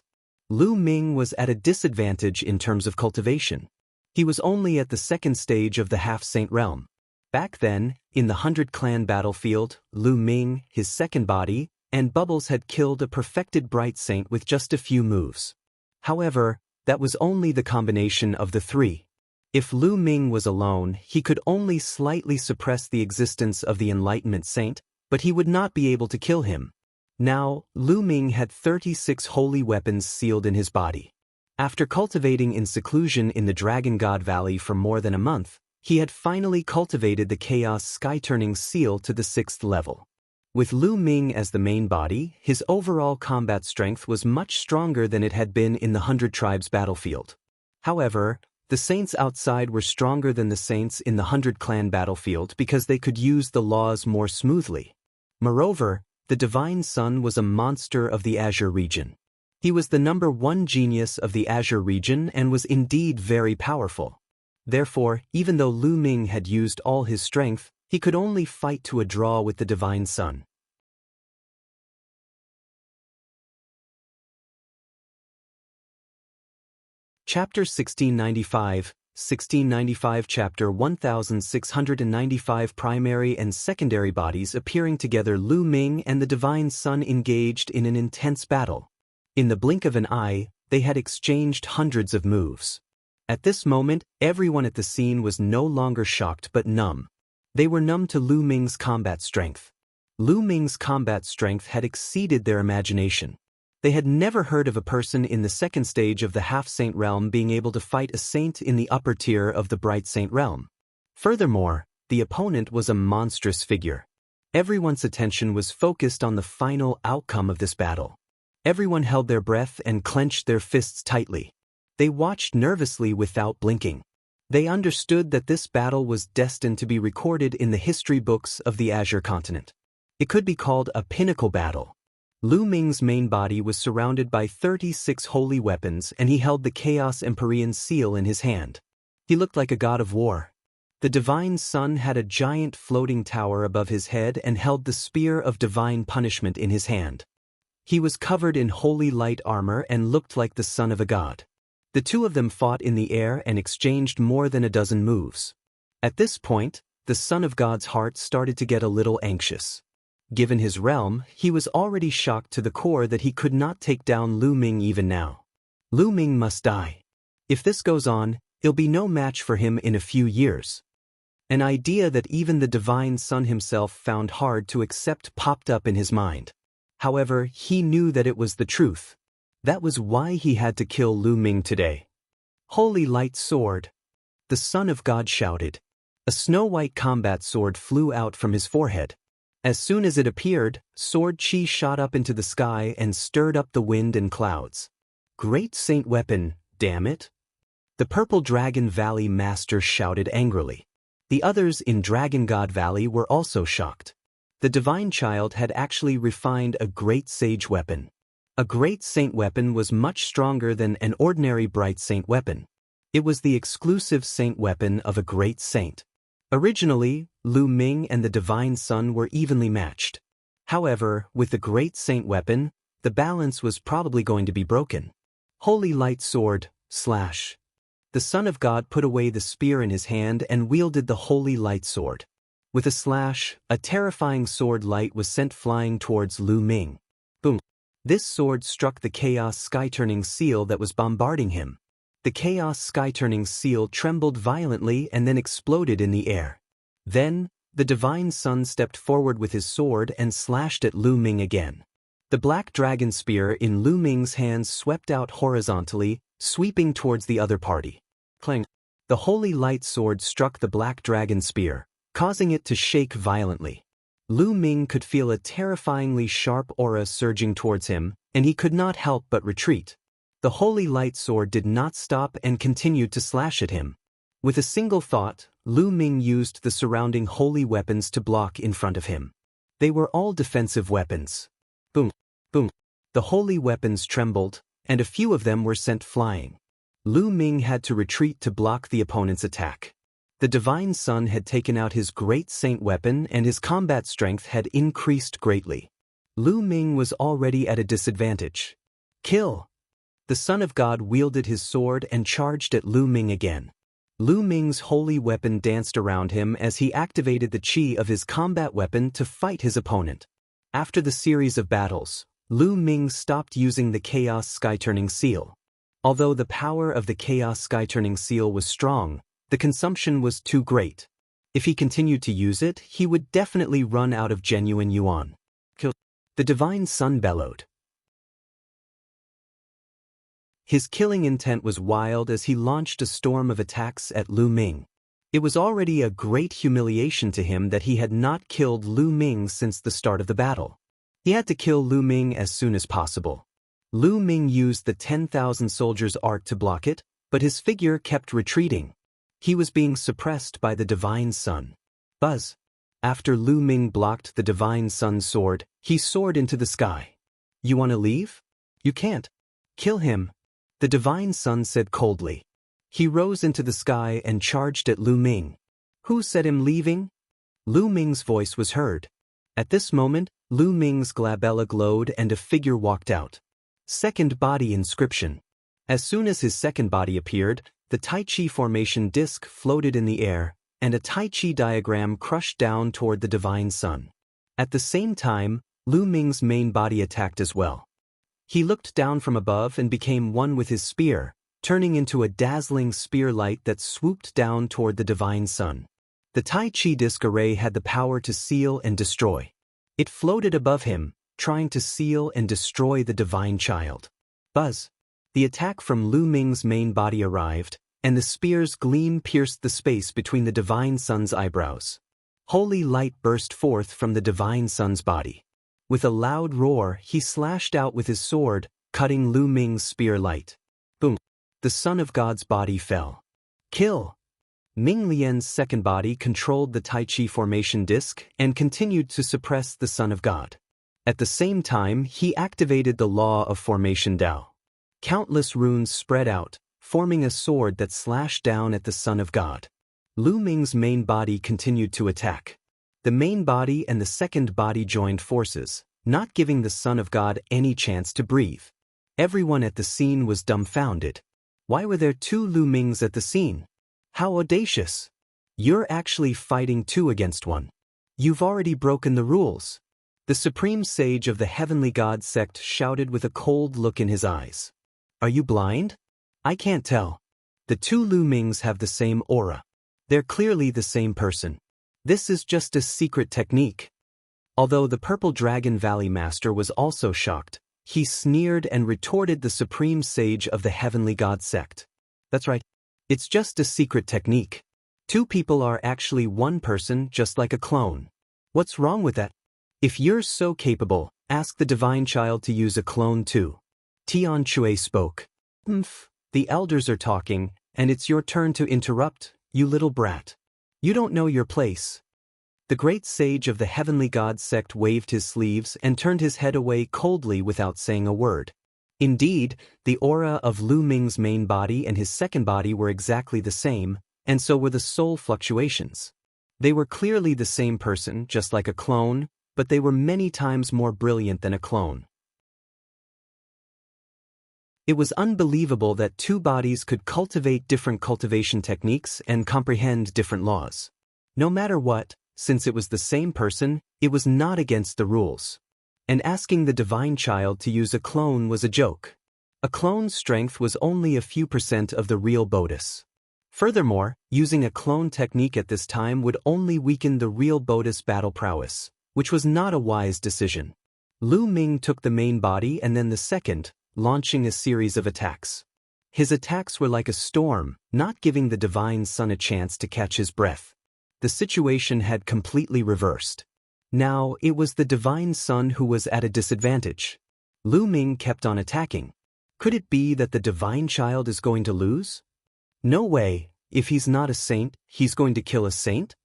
Lu Ming was at a disadvantage in terms of cultivation. He was only at the second stage of the half-saint realm. Back then, in the 100-clan battlefield, Lu Ming, his second body, and Bubbles had killed a perfected bright saint with just a few moves. However, that was only the combination of the three. If Lu Ming was alone, he could only slightly suppress the existence of the Enlightenment Saint, but he would not be able to kill him. Now, Lu Ming had 36 holy weapons sealed in his body. After cultivating in seclusion in the Dragon God Valley for more than a month, he had finally cultivated the Chaos Sky-turning seal to the 6th level. With Lu Ming as the main body, his overall combat strength was much stronger than it had been in the 100 Tribes battlefield. However, the saints outside were stronger than the saints in the 100 Clan battlefield because they could use the laws more smoothly. Moreover, the Divine Sun was a monster of the Azure region. He was the #1 genius of the Azure region and was indeed very powerful. Therefore, even though Lu Ming had used all his strength, he could only fight to a draw with the Divine Sun. Chapter 1695 Chapter 1695 Primary and secondary bodies appearing together. Lu Ming and the Divine Sun engaged in an intense battle. In the blink of an eye, they had exchanged hundreds of moves. At this moment, everyone at the scene was no longer shocked but numb. They were numb to Lu Ming's combat strength. Lu Ming's combat strength had exceeded their imagination. They had never heard of a person in the second stage of the half-saint realm being able to fight a saint in the upper tier of the bright saint realm. Furthermore, the opponent was a monstrous figure. Everyone's attention was focused on the final outcome of this battle. Everyone held their breath and clenched their fists tightly. They watched nervously without blinking. They understood that this battle was destined to be recorded in the history books of the Azure continent. It could be called a pinnacle battle. Lu Ming's main body was surrounded by 36 holy weapons and he held the Chaos Empyrean seal in his hand. He looked like a god of war. The Divine Sun had a giant floating tower above his head and held the spear of divine punishment in his hand. He was covered in holy light armor and looked like the son of a god. The two of them fought in the air and exchanged more than a dozen moves. At this point, the Son of God's heart started to get a little anxious. Given his realm, he was already shocked to the core that he could not take down Lu Ming even now. Lu Ming must die. If this goes on, he'll be no match for him in a few years. An idea that even the Divine Sun himself found hard to accept popped up in his mind. However, he knew that it was the truth. That was why he had to kill Lu Ming today. Holy light sword! The Son of God shouted. A snow-white combat sword flew out from his forehead. As soon as it appeared, sword chi shot up into the sky and stirred up the wind and clouds. Great saint weapon, damn it! The Purple Dragon Valley Master shouted angrily. The others in Dragon God Valley were also shocked. The Divine Child had actually refined a great sage weapon. A great saint weapon was much stronger than an ordinary bright saint weapon. It was the exclusive saint weapon of a great saint. Originally, Lu Ming and the Divine Sun were evenly matched. However, with the great saint weapon, the balance was probably going to be broken. Holy light sword, slash. The Son of God put away the spear in his hand and wielded the holy light sword. With a slash, a terrifying sword light was sent flying towards Lu Ming. Boom. This sword struck the chaos sky-turning seal that was bombarding him. The chaos sky-turning seal trembled violently and then exploded in the air. Then, the divine sun stepped forward with his sword and slashed at Lu Ming again. The black dragon spear in Lu Ming's hands swept out horizontally, sweeping towards the other party. Clang. The holy light sword struck the black dragon spear, causing it to shake violently. Lu Ming could feel a terrifyingly sharp aura surging towards him, and he could not help but retreat. The holy light sword did not stop and continued to slash at him. With a single thought, Lu Ming used the surrounding holy weapons to block in front of him. They were all defensive weapons. Boom, boom. The holy weapons trembled, and a few of them were sent flying. Lu Ming had to retreat to block the opponent's attack. The divine sun had taken out his great saint weapon and his combat strength had increased greatly. Lu Ming was already at a disadvantage. Kill! The Son of God wielded his sword and charged at Lu Ming again. Lu Ming's holy weapon danced around him as he activated the chi of his combat weapon to fight his opponent. After the series of battles, Lu Ming stopped using the Chaos Sky-Turning Seal. Although the power of the Chaos Sky-Turning Seal was strong, the consumption was too great. If he continued to use it, he would definitely run out of genuine yuan. Kill. The divine sun bellowed. His killing intent was wild as he launched a storm of attacks at Lu Ming. It was already a great humiliation to him that he had not killed Lu Ming since the start of the battle. He had to kill Lu Ming as soon as possible. Lu Ming used the 10,000 soldiers art to block it, but his figure kept retreating. He was being suppressed by the divine sun. Buzz. After Lu Ming blocked the divine sun's sword, he soared into the sky. You want to leave? You can't. Kill him. The divine sun said coldly. He rose into the sky and charged at Lu Ming. Who said him leaving? Lu Ming's voice was heard. At this moment, Lu Ming's glabella glowed and a figure walked out. Second body inscription. As soon as his second body appeared, the Tai Chi formation disc floated in the air, and a Tai Chi diagram crushed down toward the divine sun. At the same time, Lu Ming's main body attacked as well. He looked down from above and became one with his spear, turning into a dazzling spear light that swooped down toward the divine sun. The Tai Chi disc array had the power to seal and destroy. It floated above him, trying to seal and destroy the divine child. Buzz. The attack from Lu Ming's main body arrived, and the spear's gleam pierced the space between the divine sun's eyebrows. Holy light burst forth from the divine sun's body. With a loud roar, he slashed out with his sword, cutting Lu Ming's spear light. Boom. The Son of God's body fell. Kill! Ming Lian's second body controlled the Tai Chi formation disc and continued to suppress the Son of God. At the same time, he activated the law of formation Dao. Countless runes spread out, forming a sword that slashed down at the Son of God. Lu Ming's main body continued to attack. The main body and the second body joined forces, not giving the Son of God any chance to breathe. Everyone at the scene was dumbfounded. Why were there two Lu Mings at the scene? How audacious! You're actually fighting two against one. You've already broken the rules. The supreme sage of the heavenly god sect shouted with a cold look in his eyes. Are you blind? I can't tell. The two Lu Mings have the same aura. They're clearly the same person. This is just a secret technique. Although the Purple Dragon Valley Master was also shocked, he sneered and retorted the supreme sage of the heavenly god sect. That's right. It's just a secret technique. Two people are actually one person, just like a clone. What's wrong with that? If you're so capable, ask the divine child to use a clone too. Tian Chui spoke. The elders are talking, and it's your turn to interrupt, you little brat. You don't know your place. The great sage of the heavenly god sect waved his sleeves and turned his head away coldly without saying a word. Indeed, the aura of Lu Ming's main body and his second body were exactly the same, and so were the soul fluctuations. They were clearly the same person, just like a clone, but they were many times more brilliant than a clone. It was unbelievable that two bodies could cultivate different cultivation techniques and comprehend different laws. No matter what, since it was the same person, it was not against the rules. And asking the divine child to use a clone was a joke. A clone's strength was only a few % of the real Bodhis. Furthermore, using a clone technique at this time would only weaken the real Bodhis battle prowess, which was not a wise decision. Lu Ming took the main body and then the second, launching a series of attacks. His attacks were like a storm, not giving the divine son a chance to catch his breath. The situation had completely reversed. Now, it was the divine son who was at a disadvantage. Lu Ming kept on attacking. Could it be that the divine child is going to lose? No way, if he's not a saint, he's going to kill a saint?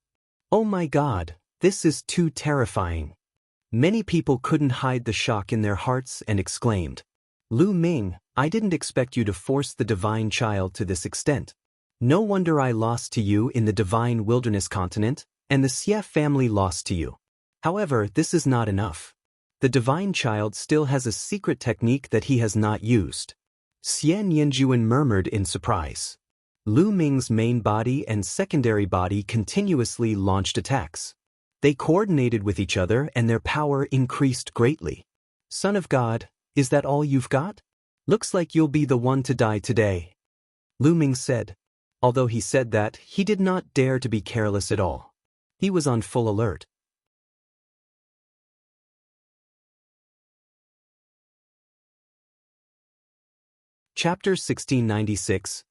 Oh my God, this is too terrifying. Many people couldn't hide the shock in their hearts and exclaimed, Lu Ming, I didn't expect you to force the divine child to this extent. No wonder I lost to you in the divine wilderness continent, and the Xia family lost to you. However, this is not enough. The divine child still has a secret technique that he has not used. Xian Yanjuan murmured in surprise. Lu Ming's main body and secondary body continuously launched attacks. They coordinated with each other and their power increased greatly. Son of God, is that all you've got? Looks like you'll be the one to die today. Lu Ming said. Although he said that, he did not dare to be careless at all. He was on full alert. Chapter 1696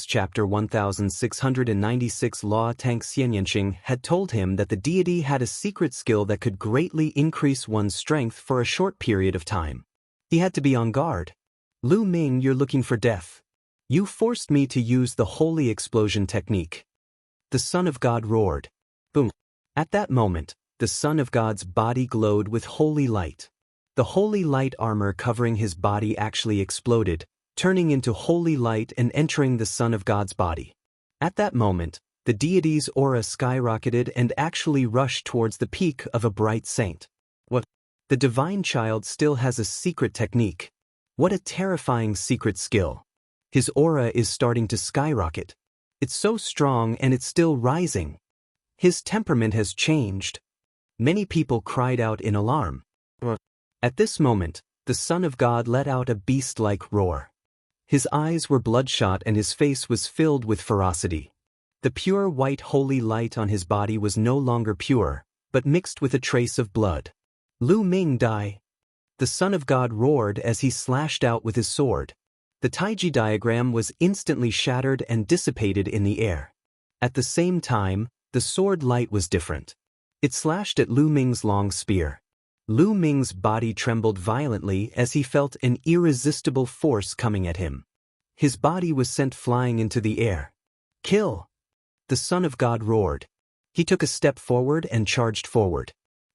Chapter 1696 Law Tang Xianxia had told him that the deity had a secret skill that could greatly increase one's strength for a short period of time. He had to be on guard. Lu Ming, you're looking for death. You forced me to use the holy explosion technique. The Son of God roared. Boom. At that moment, the Son of God's body glowed with holy light. The holy light armor covering his body actually exploded, turning into holy light and entering the Son of God's body. At that moment, the deity's aura skyrocketed and actually rushed towards the peak of a bright saint. What? The divine child still has a secret technique. What a terrifying secret skill. His aura is starting to skyrocket. It's so strong and it's still rising. His temperament has changed. Many people cried out in alarm. At this moment, the Son of God let out a beast-like roar. His eyes were bloodshot and his face was filled with ferocity. The pure white holy light on his body was no longer pure, but mixed with a trace of blood. Lu Ming, die! The Son of God roared as he slashed out with his sword. The Taiji diagram was instantly shattered and dissipated in the air. At the same time, the sword light was different. It slashed at Lu Ming's long spear. Lu Ming's body trembled violently as he felt an irresistible force coming at him. His body was sent flying into the air. Kill! The Son of God roared. He took a step forward and charged forward.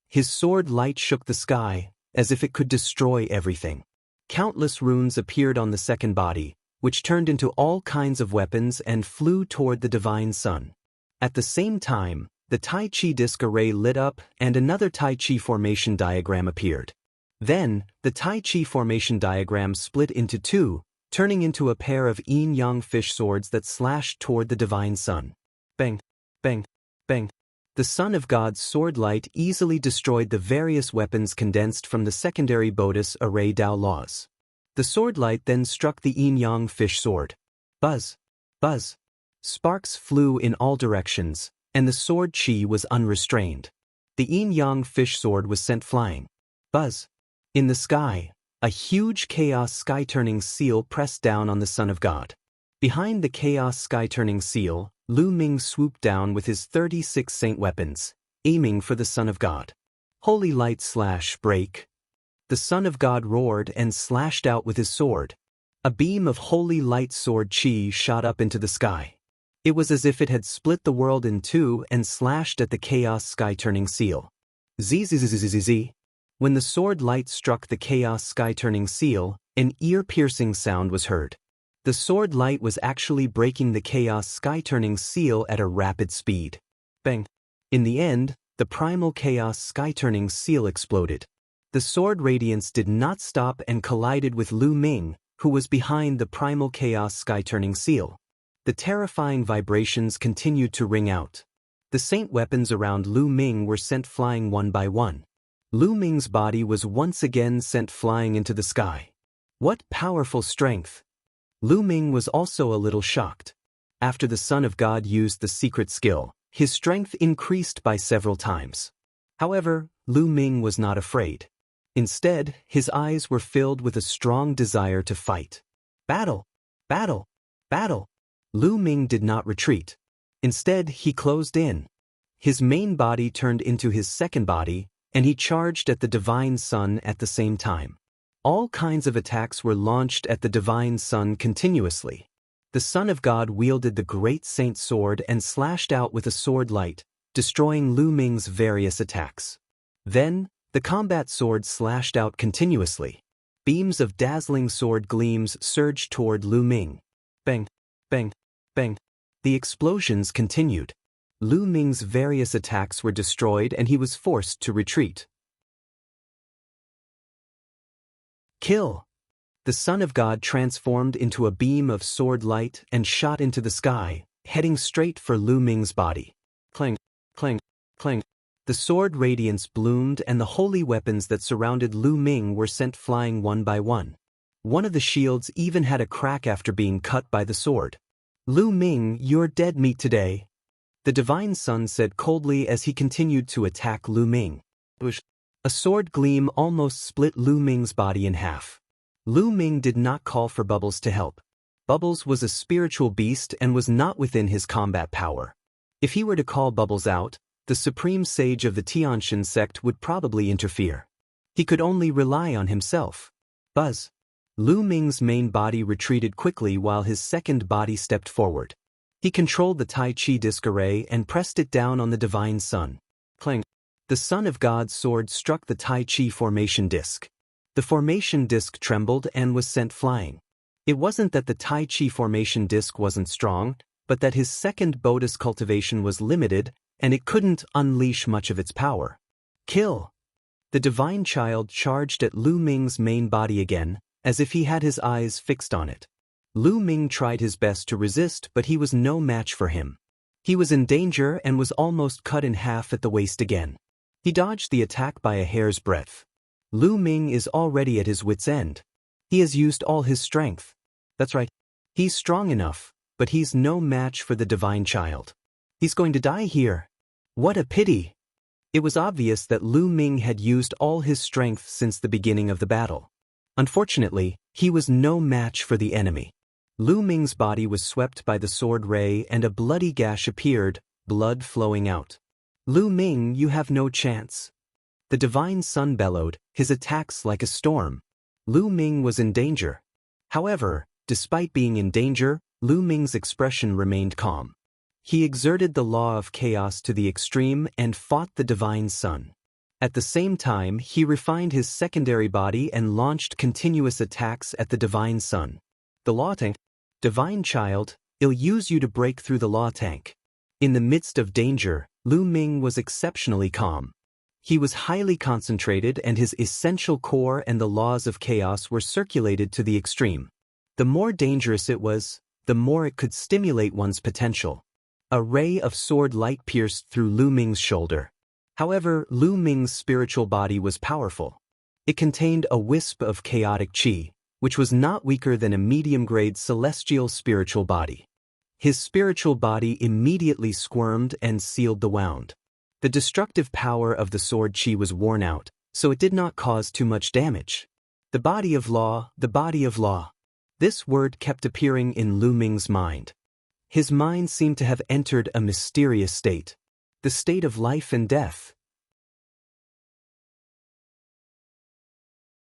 His sword light shook the sky, as if it could destroy everything. Countless runes appeared on the second body, which turned into all kinds of weapons and flew toward the divine sun. At the same time, the Tai Chi disc array lit up and another Tai Chi formation diagram appeared. Then, the Tai Chi formation diagram split into two, turning into a pair of yin-yang fish swords that slashed toward the divine sun. Bang, bang, bang. The Son of God's sword light easily destroyed the various weapons condensed from the secondary Bodhis array Dao laws. The sword light then struck the yin-yang fish sword. Buzz, buzz. Sparks flew in all directions, and the sword chi was unrestrained. The yin-yang fish sword was sent flying. Buzz. In the sky, a huge chaos sky-turning seal pressed down on the Son of God. Behind the chaos sky-turning seal, Lu Ming swooped down with his 36 saint weapons, aiming for the Son of God. Holy light slash break. The Son of God roared and slashed out with his sword. A beam of holy light sword chi shot up into the sky. It was as if it had split the world in two and slashed at the chaos sky-turning seal. Zzz. When the sword light struck the chaos sky-turning seal, an ear-piercing sound was heard. The sword light was actually breaking the chaos sky-turning seal at a rapid speed. Bang. In the end, The primal chaos sky-turning seal exploded. The sword radiance did not stop and collided with Lu Ming, who was behind the primal chaos sky-turning seal. The terrifying vibrations continued to ring out. The saint weapons around Lu Ming were sent flying one by one. Lu Ming's body was once again sent flying into the sky. What powerful strength! Lu Ming was also a little shocked. After the Son of God used the secret skill, his strength increased by several times. However, Lu Ming was not afraid. Instead, his eyes were filled with a strong desire to fight. Battle! Battle! Battle! Lu Ming did not retreat. Instead, he closed in. His main body turned into his second body, and he charged at the Divine Sun at the same time. All kinds of attacks were launched at the Divine Sun continuously. The Son of God wielded the great saint sword and slashed out with a sword light, destroying Lu Ming's various attacks. Then, the combat sword slashed out continuously. Beams of dazzling sword gleams surged toward Lu Ming. Bang! Bang! Bang! The explosions continued. Lu Ming's various attacks were destroyed and he was forced to retreat. Kill! The Son of God transformed into a beam of sword light and shot into the sky, heading straight for Lu Ming's body. Clang! Clang! Clang! The sword radiance bloomed and the holy weapons that surrounded Lu Ming were sent flying one by one. One of the shields even had a crack after being cut by the sword. Lu Ming, you're dead meat today. The Divine Sun said coldly as he continued to attack Lu Ming. A sword gleam almost split Lu Ming's body in half. Lu Ming did not call for Bubbles to help. Bubbles was a spiritual beast and was not within his combat power. If he were to call Bubbles out, the supreme sage of the Tianshan sect would probably interfere. He could only rely on himself. Buzz! Lu Ming's main body retreated quickly while his second body stepped forward. He controlled the Tai Chi disc array and pressed it down on the Divine Sun. Clang! The Son of God's sword struck the Tai Chi formation disc. The formation disc trembled and was sent flying. It wasn't that the Tai Chi formation disc wasn't strong, but that his second Bodhis cultivation was limited, and it couldn't unleash much of its power. Kill! The Divine Child charged at Lu Ming's main body again, as if he had his eyes fixed on it. Lu Ming tried his best to resist, but he was no match for him. He was in danger and was almost cut in half at the waist again. He dodged the attack by a hair's breadth. Lu Ming is already at his wit's end. He has used all his strength. That's right. He's strong enough, but he's no match for the Divine Child. He's going to die here. What a pity! It was obvious that Lu Ming had used all his strength since the beginning of the battle. Unfortunately, he was no match for the enemy. Lu Ming's body was swept by the sword ray and a bloody gash appeared, blood flowing out. Lu Ming, you have no chance. The Divine Sun bellowed, his attacks like a storm. Lu Ming was in danger. However, despite being in danger, Lu Ming's expression remained calm. He exerted the law of chaos to the extreme and fought the Divine Sun. At the same time, he refined his secondary body and launched continuous attacks at the Divine Sun. The Law Tank, Divine Child, I'll use you to break through the Law Tank. In the midst of danger, Lu Ming was exceptionally calm. He was highly concentrated and his essential core and the laws of chaos were circulated to the extreme. The more dangerous it was, the more it could stimulate one's potential. A ray of sword light pierced through Lu Ming's shoulder. However, Lu Ming's spiritual body was powerful. It contained a wisp of chaotic qi, which was not weaker than a medium-grade celestial spiritual body. His spiritual body immediately squirmed and sealed the wound. The destructive power of the sword qi was worn out, so it did not cause too much damage. The body of law, the body of law. This word kept appearing in Lu Ming's mind. His mind seemed to have entered a mysterious state. The state of life and death.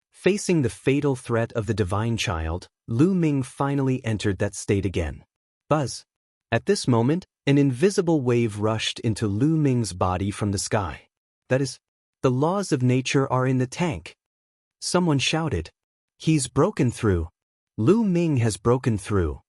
Facing the fatal threat of the Divine Child, Lu Ming finally entered that state again. Buzz. At this moment, an invisible wave rushed into Lu Ming's body from the sky. That is, the laws of nature are in the tank. Someone shouted. He's broken through. Lu Ming has broken through.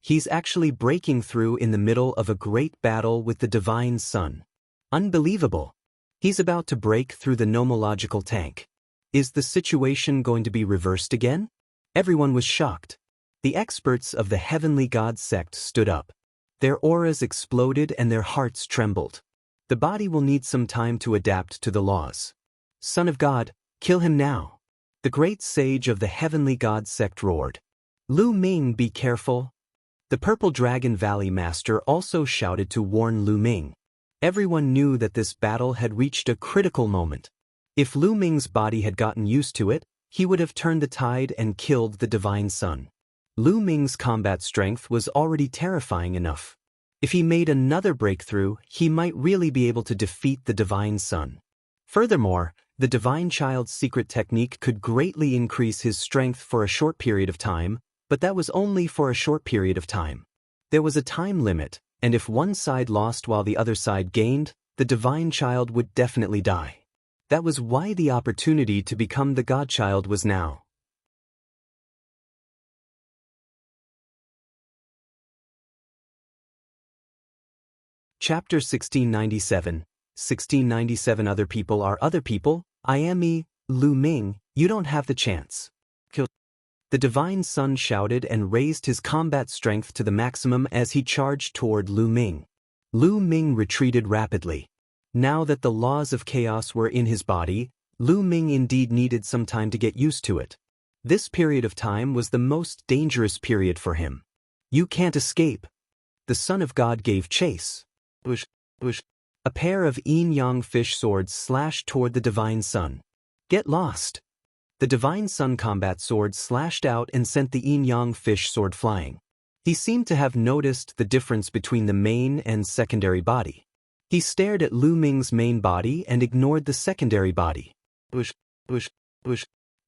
He's actually breaking through in the middle of a great battle with the Divine Sun. Unbelievable. He's about to break through the nomological tank. Is the situation going to be reversed again? Everyone was shocked. The experts of the Heavenly God sect stood up. Their auras exploded and their hearts trembled. The body will need some time to adapt to the laws. Son of God, kill him now. The great sage of the Heavenly God sect roared. Lu Ming, be careful. The Purple Dragon Valley Master also shouted to warn Lu Ming. Everyone knew that this battle had reached a critical moment. If Lu Ming's body had gotten used to it, he would have turned the tide and killed the Divine Sun. Lu Ming's combat strength was already terrifying enough. If he made another breakthrough, he might really be able to defeat the Divine Sun. Furthermore, the Divine Child's secret technique could greatly increase his strength for a short period of time, but that was only for a short period of time. There was a time limit, and if one side lost while the other side gained, the Divine Child would definitely die. That was why the opportunity to become the Godchild was now. Chapter 1697. 1697 Other people are other people. I am me, Lu Ming, you don't have the chance. Kill. The Divine Sun shouted and raised his combat strength to the maximum as he charged toward Lu Ming. Lu Ming retreated rapidly. Now that the laws of chaos were in his body, Lu Ming indeed needed some time to get used to it. This period of time was the most dangerous period for him. You can't escape. The Son of God gave chase. A pair of yin-yang fish swords slashed toward the Divine Sun. Get lost. The Divine Sun combat sword slashed out and sent the yin-yang fish sword flying. He seemed to have noticed the difference between the main and secondary body. He stared at Lu Ming's main body and ignored the secondary body.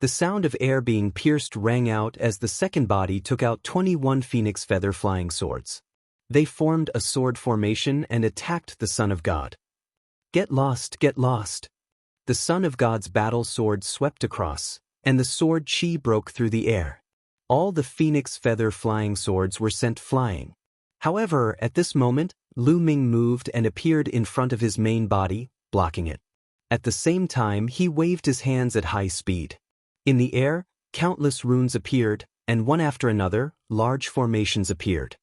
The sound of air being pierced rang out as the second body took out 21 phoenix feather flying swords. They formed a sword formation and attacked the Son of God. Get lost, get lost. The Son of God's battle sword swept across, and the sword chi broke through the air. All the phoenix feather flying swords were sent flying. However, at this moment, Lu Ming moved and appeared in front of his main body, blocking it. At the same time, he waved his hands at high speed. In the air, countless runes appeared, and one after another, large formations appeared.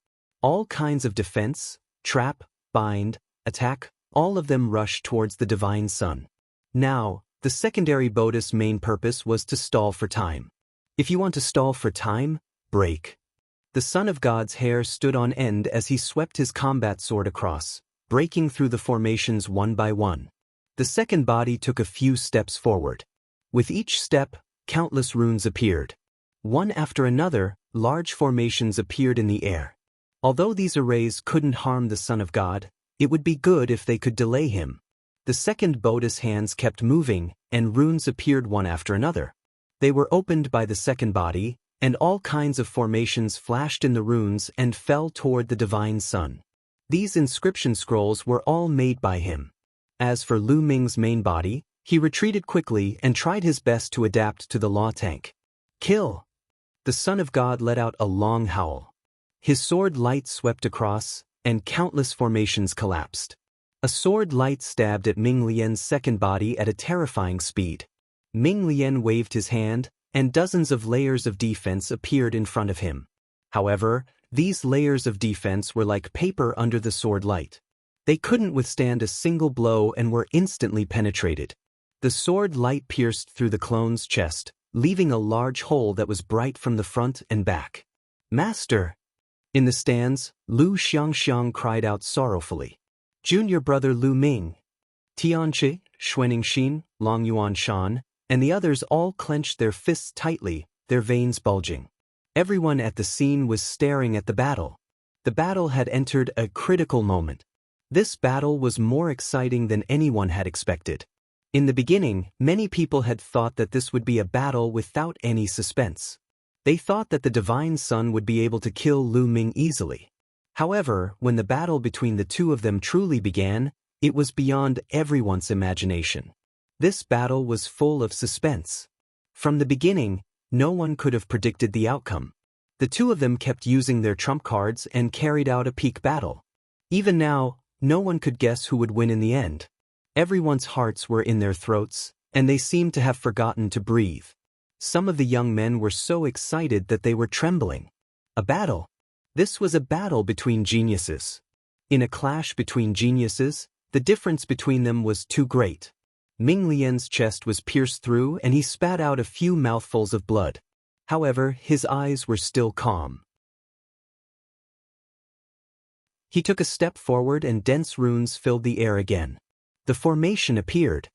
All kinds of defense, trap, bind, attack, all of them rushed towards the Divine Sun. Now, the secondary Bodhi's main purpose was to stall for time. If you want to stall for time, break. The Son of God's hair stood on end as he swept his combat sword across, breaking through the formations one by one. The second body took a few steps forward. With each step, countless runes appeared. One after another, large formations appeared in the air. Although these arrays couldn't harm the Son of God, it would be good if they could delay him. The second Bodhi's hands kept moving, and runes appeared one after another. They were opened by the second body, and all kinds of formations flashed in the runes and fell toward the Divine Sun. These inscription scrolls were all made by him. As for Lu Ming's main body, he retreated quickly and tried his best to adapt to the law tank. Kill! The Son of God let out a long howl. His sword light swept across, and countless formations collapsed. A sword light stabbed at Ming Lian's second body at a terrifying speed. Ming Lian waved his hand, and dozens of layers of defense appeared in front of him. However, these layers of defense were like paper under the sword light. They couldn't withstand a single blow and were instantly penetrated. The sword light pierced through the clone's chest, leaving a large hole that was bright from the front and back. Master! In the stands, Lu Xiangxiang cried out sorrowfully. Junior brother Lu Ming, Tianchi, Xuaningxin, Long Yuan Shan, and the others all clenched their fists tightly, their veins bulging. Everyone at the scene was staring at the battle. The battle had entered a critical moment. This battle was more exciting than anyone had expected. In the beginning, many people had thought that this would be a battle without any suspense. They thought that the Divine Sun would be able to kill Lu Ming easily. However, when the battle between the two of them truly began, it was beyond everyone's imagination. This battle was full of suspense. From the beginning, no one could have predicted the outcome. The two of them kept using their trump cards and carried out a peak battle. Even now, no one could guess who would win in the end. Everyone's hearts were in their throats, and they seemed to have forgotten to breathe. Some of the young men were so excited that they were trembling. A battle. This was a battle between geniuses. In a clash between geniuses, the difference between them was too great. Ming Lian's chest was pierced through and he spat out a few mouthfuls of blood. However, his eyes were still calm. He took a step forward and dense runes filled the air again. The formation appeared.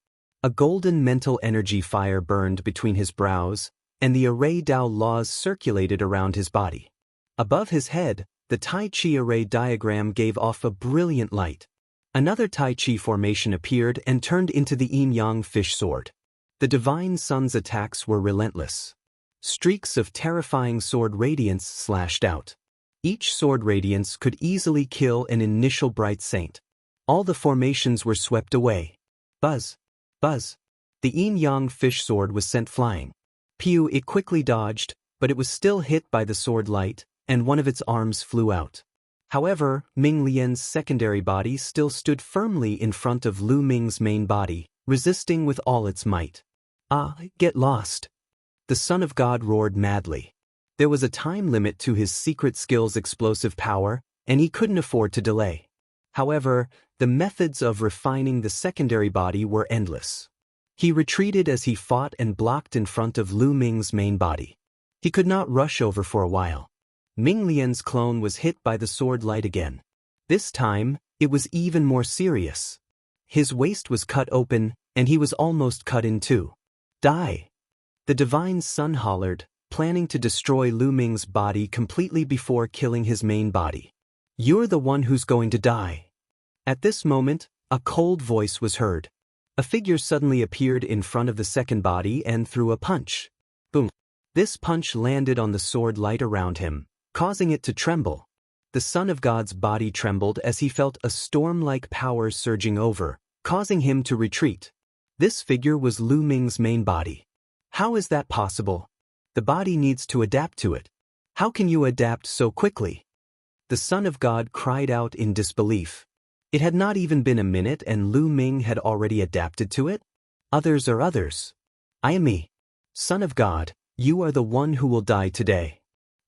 A golden mental energy fire burned between his brows, and the array Dao laws circulated around his body. Above his head, the Tai Chi array diagram gave off a brilliant light. Another Tai Chi formation appeared and turned into the yin-yang fish sword. The divine sun's attacks were relentless. Streaks of terrifying sword radiance slashed out. Each sword radiance could easily kill an initial bright saint. All the formations were swept away. Buzz. Buzz. The yin-yang fish sword was sent flying. Pew! It quickly dodged, but it was still hit by the sword light, and one of its arms flew out. However, Ming Lian's secondary body still stood firmly in front of Lu Ming's main body, resisting with all its might. Ah, get lost! The Son of God roared madly. There was a time limit to his secret skill's explosive power, and he couldn't afford to delay. However, the methods of refining the secondary body were endless. He retreated as he fought and blocked in front of Lu Ming's main body. He could not rush over for a while. Ming Lian's clone was hit by the sword light again. This time, it was even more serious. His waist was cut open, and he was almost cut in two. Die! The divine sun hollered, planning to destroy Lu Ming's body completely before killing his main body. You're the one who's going to die. At this moment, a cold voice was heard. A figure suddenly appeared in front of the second body and threw a punch. Boom! This punch landed on the sword light around him, causing it to tremble. The Son of God's body trembled as he felt a storm-like power surging over, causing him to retreat. This figure was Lu Ming's main body. How is that possible? The body needs to adapt to it. How can you adapt so quickly? The Son of God cried out in disbelief. It had not even been a minute and Lu Ming had already adapted to it? Others are others. I am me. Son of God, you are the one who will die today.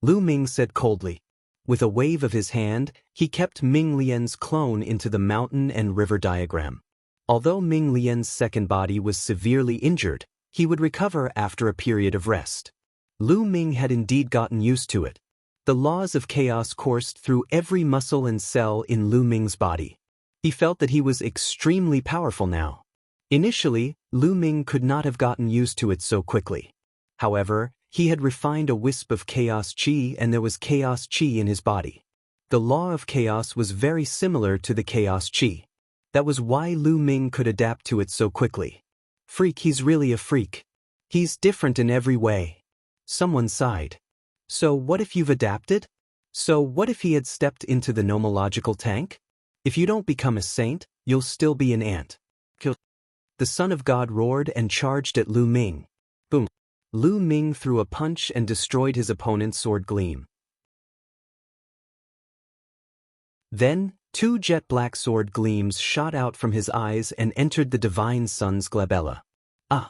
Lu Ming said coldly. With a wave of his hand, he kept Ming Lian's clone into the mountain and river diagram. Although Ming Lian's second body was severely injured, he would recover after a period of rest. Lu Ming had indeed gotten used to it. The laws of chaos coursed through every muscle and cell in Lu Ming's body. He felt that he was extremely powerful now. Initially, Lu Ming could not have gotten used to it so quickly. However, he had refined a wisp of chaos chi and there was chaos chi in his body. The law of chaos was very similar to the chaos chi. That was why Lu Ming could adapt to it so quickly. Freak, he's really a freak. He's different in every way. Someone sighed. So what if you've adapted? So what if he had stepped into the nomological tank? If you don't become a saint, you'll still be an ant. Kill. The Son of God roared and charged at Lu Ming. Boom. Lu Ming threw a punch and destroyed his opponent's sword gleam. Then, two jet-black sword gleams shot out from his eyes and entered the divine sun's glabella. Ah!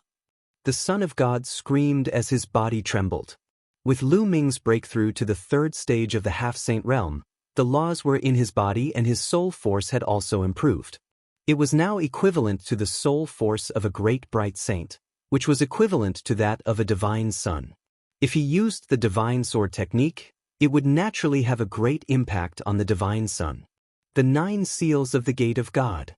The Son of God screamed as his body trembled. With Lu Ming's breakthrough to the third stage of the half-saint realm, the laws were in his body and his soul force had also improved. It was now equivalent to the soul force of a great bright saint, which was equivalent to that of a divine sun. If he used the divine sword technique, it would naturally have a great impact on the divine sun. The 9 seals of the gate of God.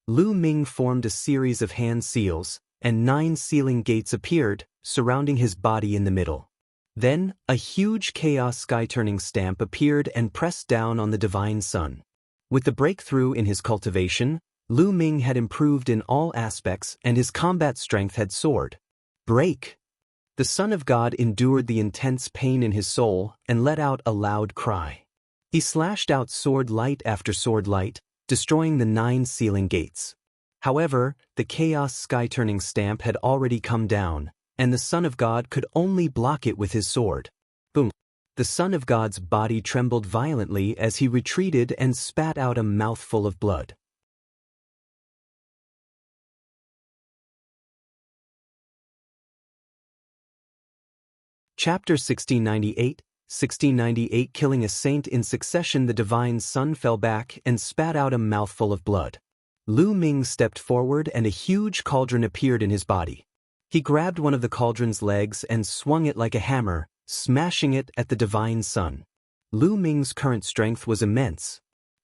Lu Ming formed a series of hand seals, and 9 sealing gates appeared, surrounding his body in the middle. Then, a huge chaos sky-turning stamp appeared and pressed down on the divine sun. With the breakthrough in his cultivation, Lu Ming had improved in all aspects and his combat strength had soared. Break! The Son of God endured the intense pain in his soul and let out a loud cry. He slashed out sword light after sword light, destroying the 9 sealing gates. However, the chaos sky-turning stamp had already come down, and the Son of God could only block it with his sword. Boom! The Son of God's body trembled violently as he retreated and spat out a mouthful of blood. Chapter 1698, 1698. Killing a saint in succession. The divine son fell back and spat out a mouthful of blood. Lu Ming stepped forward and a huge cauldron appeared in his body. He grabbed one of the cauldron's legs and swung it like a hammer, smashing it at the divine son. Lu Ming's current strength was immense.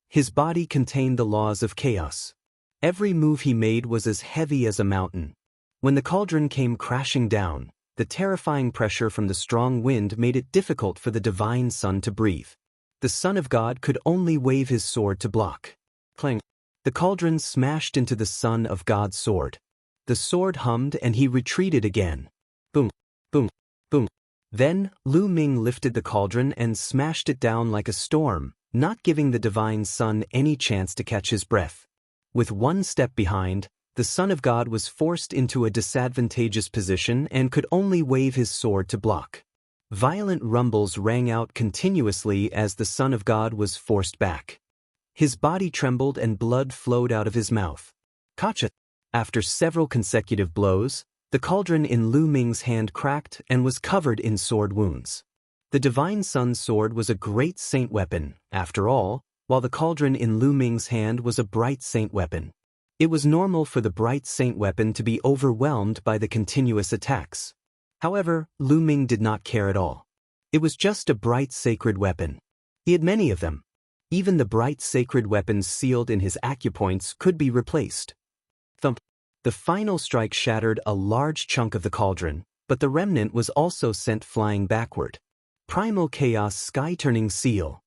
His body contained the laws of chaos. Every move he made was as heavy as a mountain. When the cauldron came crashing down, the terrifying pressure from the strong wind made it difficult for the divine son to breathe. The Son of God could only wave his sword to block. Clang! The cauldron smashed into the Son of God's sword. The sword hummed and he retreated again. Boom! Boom! Boom! Then, Lu Ming lifted the cauldron and smashed it down like a storm, not giving the divine son any chance to catch his breath. With one step behind, the Son of God was forced into a disadvantageous position and could only wave his sword to block. Violent rumbles rang out continuously as the Son of God was forced back. His body trembled and blood flowed out of his mouth. Gotcha! After several consecutive blows, the cauldron in Lu Ming's hand cracked and was covered in sword wounds. The divine son's sword was a great saint weapon, after all, while the cauldron in Lu Ming's hand was a bright saint weapon. It was normal for the bright saint weapon to be overwhelmed by the continuous attacks. However, Lu Ming did not care at all. It was just a bright sacred weapon. He had many of them. Even the bright sacred weapons sealed in his acupoints could be replaced. Thump! The final strike shattered a large chunk of the cauldron, but the remnant was also sent flying backward. Primal Chaos Sky-Turning Seal.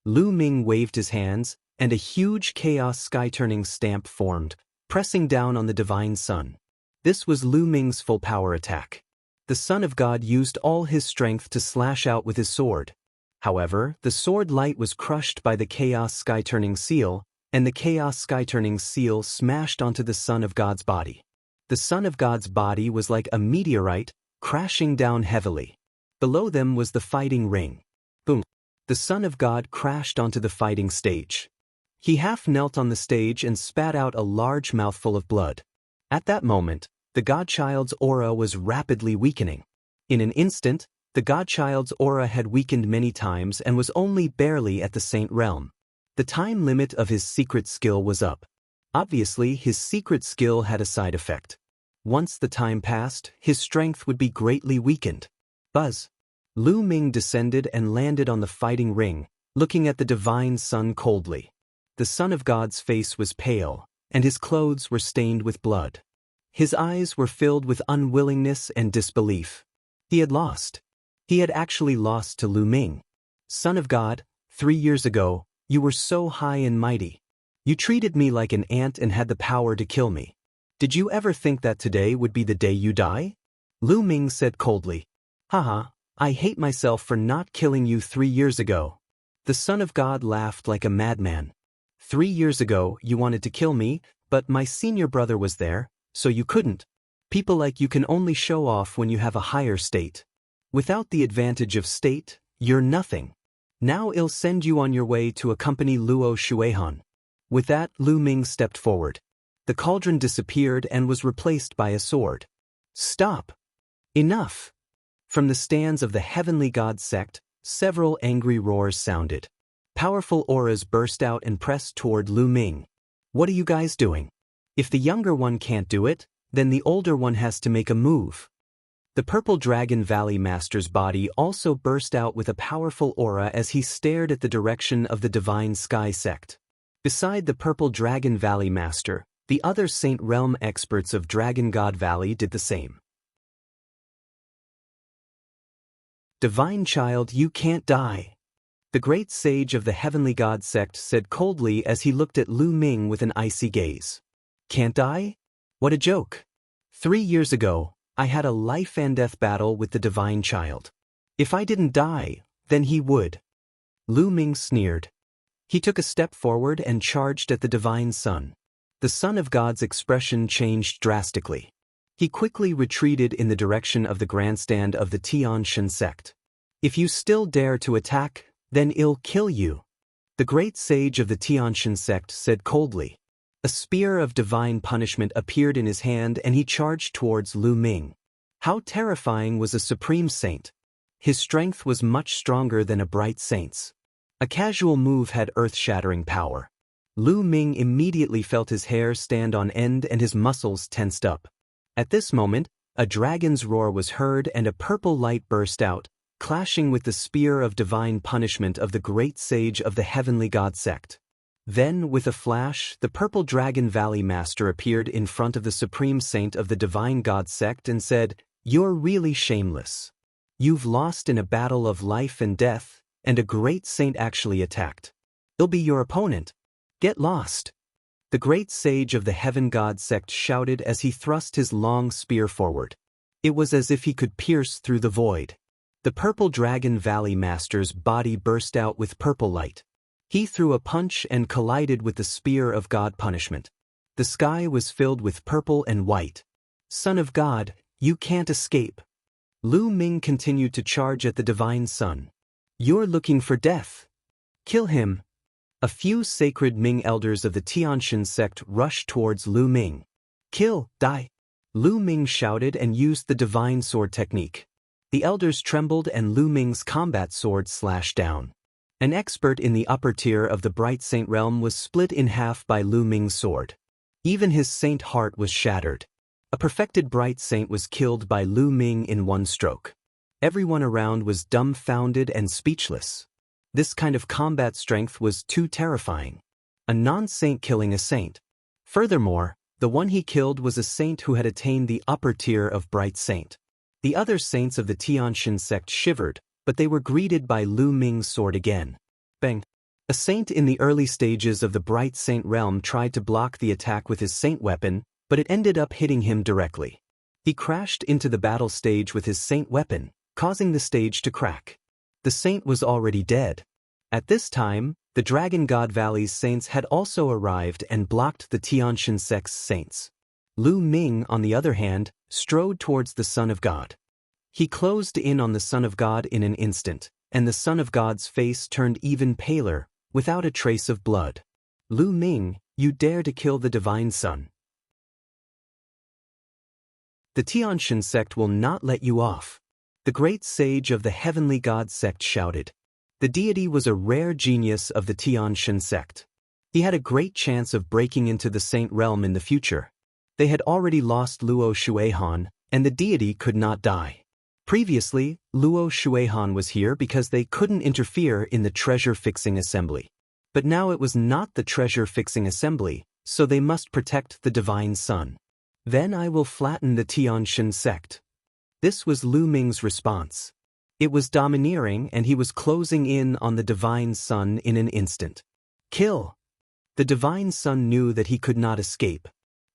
Lu Ming waved his hands, and a huge Chaos Sky-Turning stamp formed, pressing down on the divine son. This was Lu Ming's full power attack. The Son of God used all his strength to slash out with his sword. However, the sword light was crushed by the Chaos Sky-Turning Seal, and the Chaos Sky-Turning Seal smashed onto the Son of God's body. The Son of God's body was like a meteorite, crashing down heavily. Below them was the fighting ring. Boom! The Son of God crashed onto the fighting stage. He half knelt on the stage and spat out a large mouthful of blood. At that moment, the Godchild's aura was rapidly weakening. In an instant, the Godchild's aura had weakened many times and was only barely at the saint realm. The time limit of his secret skill was up. Obviously, his secret skill had a side effect. Once the time passed, his strength would be greatly weakened. Buzz! Lu Ming descended and landed on the fighting ring, looking at the divine son coldly. The Son of God's face was pale, and his clothes were stained with blood. His eyes were filled with unwillingness and disbelief. He had lost. He had actually lost to Lu Ming. Son of God, 3 years ago, you were so high and mighty. You treated me like an ant and had the power to kill me. Did you ever think that today would be the day you die? Lu Ming said coldly. Haha, I hate myself for not killing you 3 years ago. The Son of God laughed like a madman. 3 years ago, you wanted to kill me, but my senior brother was there, so you couldn't. People like you can only show off when you have a higher state. Without the advantage of state, you're nothing. Now I'll send you on your way to accompany Luo Shuehan. With that, Lu Ming stepped forward. The cauldron disappeared and was replaced by a sword. Stop! Enough! From the stands of the Heavenly God sect, several angry roars sounded. Powerful auras burst out and pressed toward Lu Ming. What are you guys doing? If the younger one can't do it, then the older one has to make a move. The Purple Dragon Valley Master's body also burst out with a powerful aura as he stared at the direction of the Divine Sky sect. Beside the Purple Dragon Valley Master, the other Saint Realm experts of Dragon God Valley did the same. Divine Child, you can't die. The great sage of the Heavenly God sect said coldly as he looked at Lu Ming with an icy gaze. Can't die? What a joke. 3 years ago, I had a life and death battle with the Divine Child. If I didn't die, then he would. Lu Ming sneered. He took a step forward and charged at the Divine Son. The Son of God's expression changed drastically. He quickly retreated in the direction of the grandstand of the Tianshan sect. If you still dare to attack, then I'll kill you. The great sage of the Tianshan sect said coldly. A spear of divine punishment appeared in his hand and he charged towards Lu Ming. How terrifying was a supreme saint! His strength was much stronger than a bright saint's. A casual move had earth-shattering power. Lu Ming immediately felt his hair stand on end and his muscles tensed up. At this moment, a dragon's roar was heard and a purple light burst out, clashing with the spear of divine punishment of the great sage of the heavenly god sect. Then, with a flash, the purple dragon valley master appeared in front of the supreme saint of the divine god sect and said, "You're really shameless. You've lost in a battle of life and death, and a great saint actually attacked. He'll be your opponent. Get lost." The great sage of the heaven god sect shouted as he thrust his long spear forward. It was as if he could pierce through the void. The purple dragon valley master's body burst out with purple light. He threw a punch and collided with the spear of god punishment. The sky was filled with purple and white. "Son of God, you can't escape." Lu Ming continued to charge at the divine sun. "You're looking for death. Kill him." A few sacred Ming elders of the Tianxin sect rushed towards Lu Ming. "Kill, die." Lu Ming shouted and used the divine sword technique. The elders trembled and Lu Ming's combat sword slashed down. An expert in the upper tier of the Bright Saint realm was split in half by Lu Ming's sword. Even his saint heart was shattered. A perfected Bright Saint was killed by Lu Ming in one stroke. Everyone around was dumbfounded and speechless. This kind of combat strength was too terrifying. A non-saint killing a saint. Furthermore, the one he killed was a saint who had attained the upper tier of Bright Saint. The other saints of the Tianxin sect shivered, but they were greeted by Lu Ming's sword again. Bang! A saint in the early stages of the Bright Saint realm tried to block the attack with his saint weapon, but it ended up hitting him directly. He crashed into the battle stage with his saint weapon, causing the stage to crack. The saint was already dead. At this time, the Dragon God Valley's saints had also arrived and blocked the Tianxin sect's saints. Lu Ming, on the other hand, strode towards the Son of God. He closed in on the Son of God in an instant, and the Son of God's face turned even paler, without a trace of blood. "Lu Ming, you dare to kill the Divine Son. The Tianxin sect will not let you off." The great sage of the heavenly god sect shouted. The deity was a rare genius of the Tianxin sect. He had a great chance of breaking into the saint realm in the future. They had already lost Luo Shuihan, and the deity could not die. Previously, Luo Shuihan was here because they couldn't interfere in the treasure-fixing assembly. But now it was not the treasure-fixing assembly, so they must protect the divine sun. "Then I will flatten the Tianxin sect." This was Lu Ming's response. It was domineering and he was closing in on the divine sun in an instant. "Kill!" The divine sun knew that he could not escape.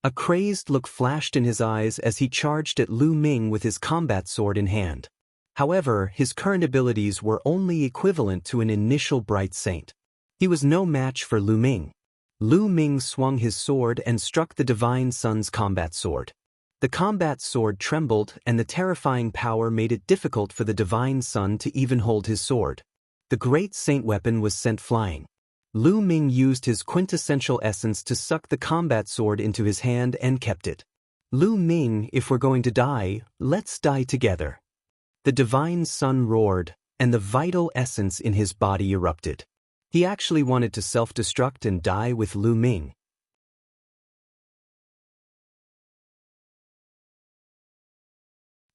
A crazed look flashed in his eyes as he charged at Lu Ming with his combat sword in hand. However, his current abilities were only equivalent to an initial bright saint. He was no match for Lu Ming. Lu Ming swung his sword and struck the divine sun's combat sword. The combat sword trembled and the terrifying power made it difficult for the divine sun to even hold his sword. The great saint weapon was sent flying. Lu Ming used his quintessential essence to suck the combat sword into his hand and kept it. "Lu Ming, if we're going to die, let's die together." The divine sun roared, and the vital essence in his body erupted. He actually wanted to self-destruct and die with Lu Ming.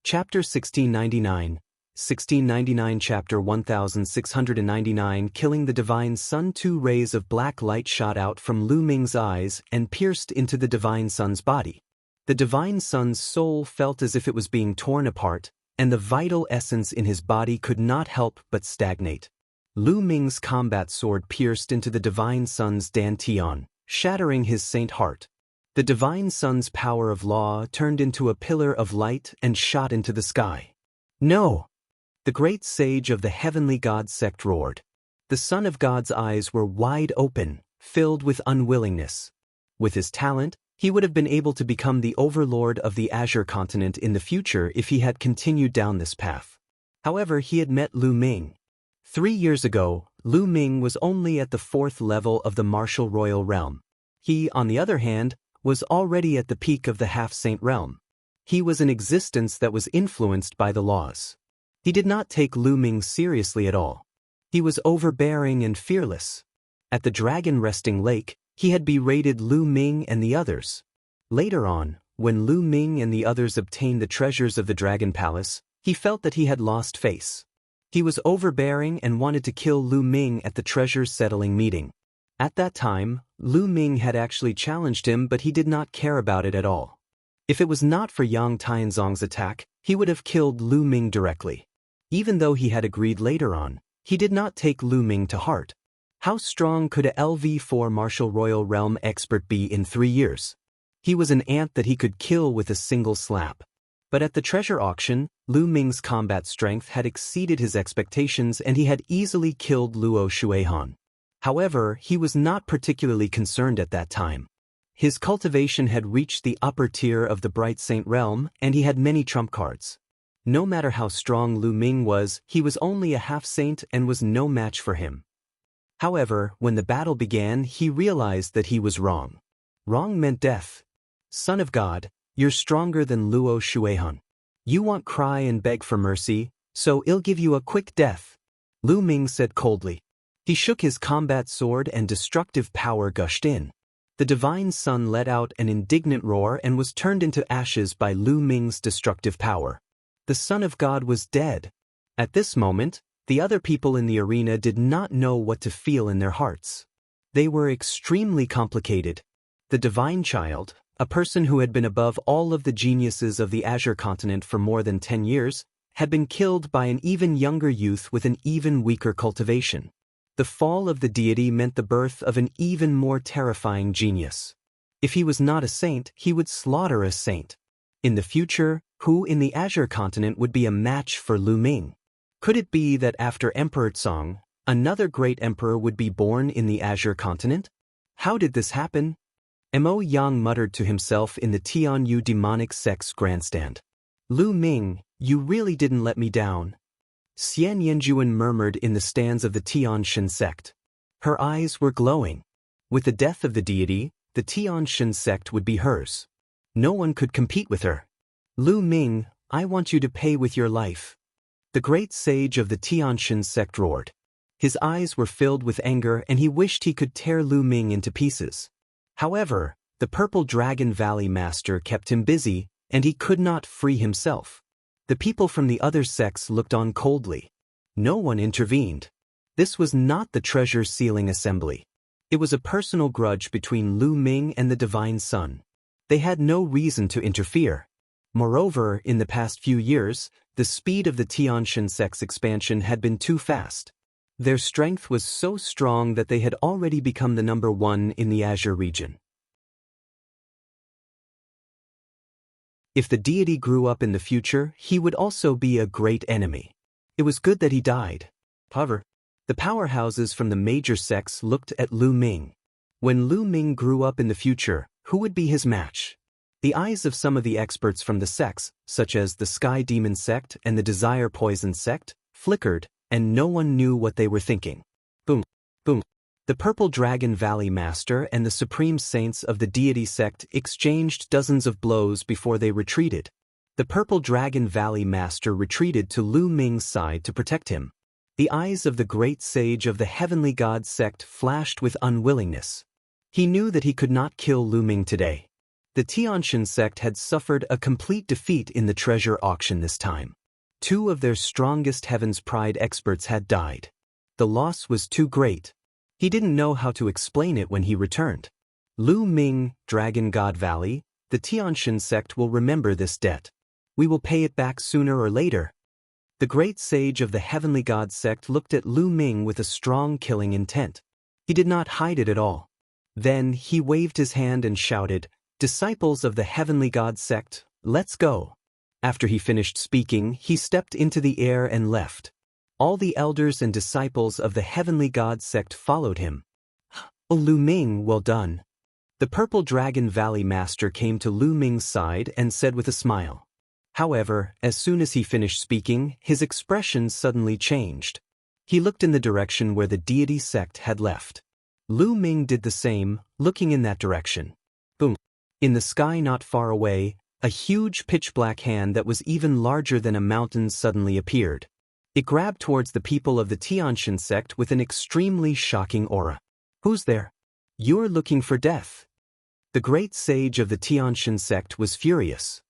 Chapter 1699, 1699 Chapter 1699 Killing the Divine Sun. 2 rays of black light shot out from Lu Ming's eyes and pierced into the Divine Sun's body. The Divine Sun's soul felt as if it was being torn apart, and the vital essence in his body could not help but stagnate. Lu Ming's combat sword pierced into the Divine Sun's dantian, shattering his saint heart. The Divine Sun's power of law turned into a pillar of light and shot into the sky. "No!" The great sage of the heavenly god sect roared. The Son of God's eyes were wide open, filled with unwillingness. With his talent, he would have been able to become the overlord of the Azure continent in the future if he had continued down this path. However, he had met Lu Ming. 3 years ago, Lu Ming was only at the 4th level of the martial royal realm. He, on the other hand, was already at the peak of the half-saint realm. He was an existence that was influenced by the laws. He did not take Lu Ming seriously at all. He was overbearing and fearless. At the Dragon Resting Lake, he had berated Lu Ming and the others. Later on, when Lu Ming and the others obtained the treasures of the Dragon Palace, he felt that he had lost face. He was overbearing and wanted to kill Lu Ming at the treasure settling meeting. At that time, Lu Ming had actually challenged him, but he did not care about it at all. If it was not for Yang Tianzong's attack, he would have killed Lu Ming directly. Even though he had agreed later on, he did not take Lu Ming to heart. How strong could a LV4 Martial Royal Realm expert be in 3 years? He was an ant that he could kill with a single slap. But at the treasure auction, Lu Ming's combat strength had exceeded his expectations and he had easily killed Luo Shuihan. However, he was not particularly concerned at that time. His cultivation had reached the upper tier of the Bright Saint realm and he had many trump cards. No matter how strong Lu Ming was, he was only a half-saint and was no match for him. However, when the battle began, he realized that he was wrong. Wrong meant death. Son of God, you're stronger than Luo Shuihan. You want cry and beg for mercy, so I'll give you a quick death. Lu Ming said coldly. He shook his combat sword and destructive power gushed in. The divine sun let out an indignant roar and was turned into ashes by Lu Ming's destructive power. The Son of God was dead. At this moment, the other people in the arena did not know what to feel in their hearts. They were extremely complicated. The divine child, a person who had been above all of the geniuses of the Azure continent for more than 10 years, had been killed by an even younger youth with an even weaker cultivation. The fall of the deity meant the birth of an even more terrifying genius. If he was not a saint, he would slaughter a saint. In the future, who in the Azure continent would be a match for Lu Ming? Could it be that after Emperor Tsong, another great emperor would be born in the Azure continent? How did this happen? Mo Yang muttered to himself in the Tianyu demonic sect's grandstand. Lu Ming, you really didn't let me down. Xian Yanjuan murmured in the stands of the Tianshan sect. Her eyes were glowing. With the death of the deity, the Tianshan sect would be hers. No one could compete with her. Lu Ming, I want you to pay with your life. The great sage of the Tianshan sect roared. His eyes were filled with anger and he wished he could tear Lu Ming into pieces. However, the Purple Dragon Valley Master kept him busy, and he could not free himself. The people from the other sects looked on coldly. No one intervened. This was not the treasure sealing assembly. It was a personal grudge between Lu Ming and the Divine Sun. They had no reason to interfere. Moreover, in the past few years, the speed of the Tianshan sect's expansion had been too fast. Their strength was so strong that they had already become the number 1 in the Azure region. If the deity grew up in the future, he would also be a great enemy. It was good that he died. However, the powerhouses from the major sects looked at Lu Ming. When Lu Ming grew up in the future, who would be his match? The eyes of some of the experts from the sects, such as the Sky Demon sect and the Desire Poison sect, flickered, and no one knew what they were thinking. Boom, boom. The Purple Dragon Valley Master and the Supreme Saints of the Deity sect exchanged dozens of blows before they retreated. The Purple Dragon Valley Master retreated to Lu Ming's side to protect him. The eyes of the great sage of the Heavenly God sect flashed with unwillingness. He knew that he could not kill Lu Ming today. The Tianshan sect had suffered a complete defeat in the treasure auction this time. 2 of their strongest Heaven's Pride experts had died. The loss was too great. He didn't know how to explain it when he returned. Lu Ming, Dragon God Valley, the Tianshan sect will remember this debt. We will pay it back sooner or later. The great sage of the Heavenly God sect looked at Lu Ming with a strong killing intent. He did not hide it at all. Then he waved his hand and shouted, "Disciples of the Heavenly God sect, let's go." After he finished speaking, he stepped into the air and left. All the elders and disciples of the Heavenly God sect followed him. "Oh, Lu Ming, well done." The Purple Dragon Valley Master came to Lu Ming's side and said with a smile. However, as soon as he finished speaking, his expression suddenly changed. He looked in the direction where the deity sect had left. Lu Ming did the same, looking in that direction. Boom. In the sky not far away, a huge pitch-black hand that was even larger than a mountain suddenly appeared. It grabbed towards the people of the Tianxian sect with an extremely shocking aura. Who's there? You're looking for death. The great sage of the Tianxian sect was furious.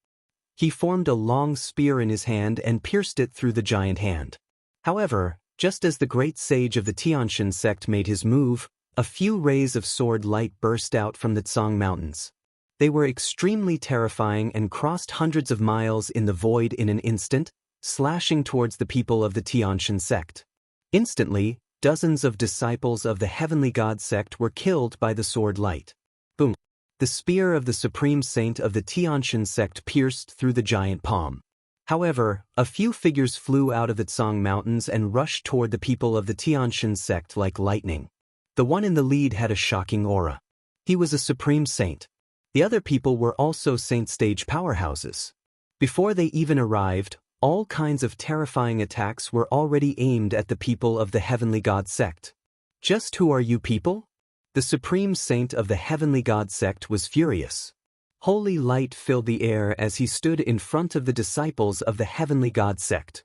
He formed a long spear in his hand and pierced it through the giant hand. However, just as the great sage of the Tianxian sect made his move, a few rays of sword light burst out from the Tsang Mountains. They were extremely terrifying and crossed hundreds of miles in the void in an instant, slashing towards the people of the Tianxian sect. Instantly, dozens of disciples of the Heavenly God sect were killed by the sword light. Boom! The spear of the supreme saint of the Tianxian sect pierced through the giant palm. However, a few figures flew out of the Tsang Mountains and rushed toward the people of the Tianxian sect like lightning. The one in the lead had a shocking aura. He was a supreme saint. The other people were also saint stage powerhouses. Before they even arrived, all kinds of terrifying attacks were already aimed at the people of the Heavenly God sect. Just who are you people? The supreme saint of the Heavenly God sect was furious. Holy light filled the air as he stood in front of the disciples of the Heavenly God sect.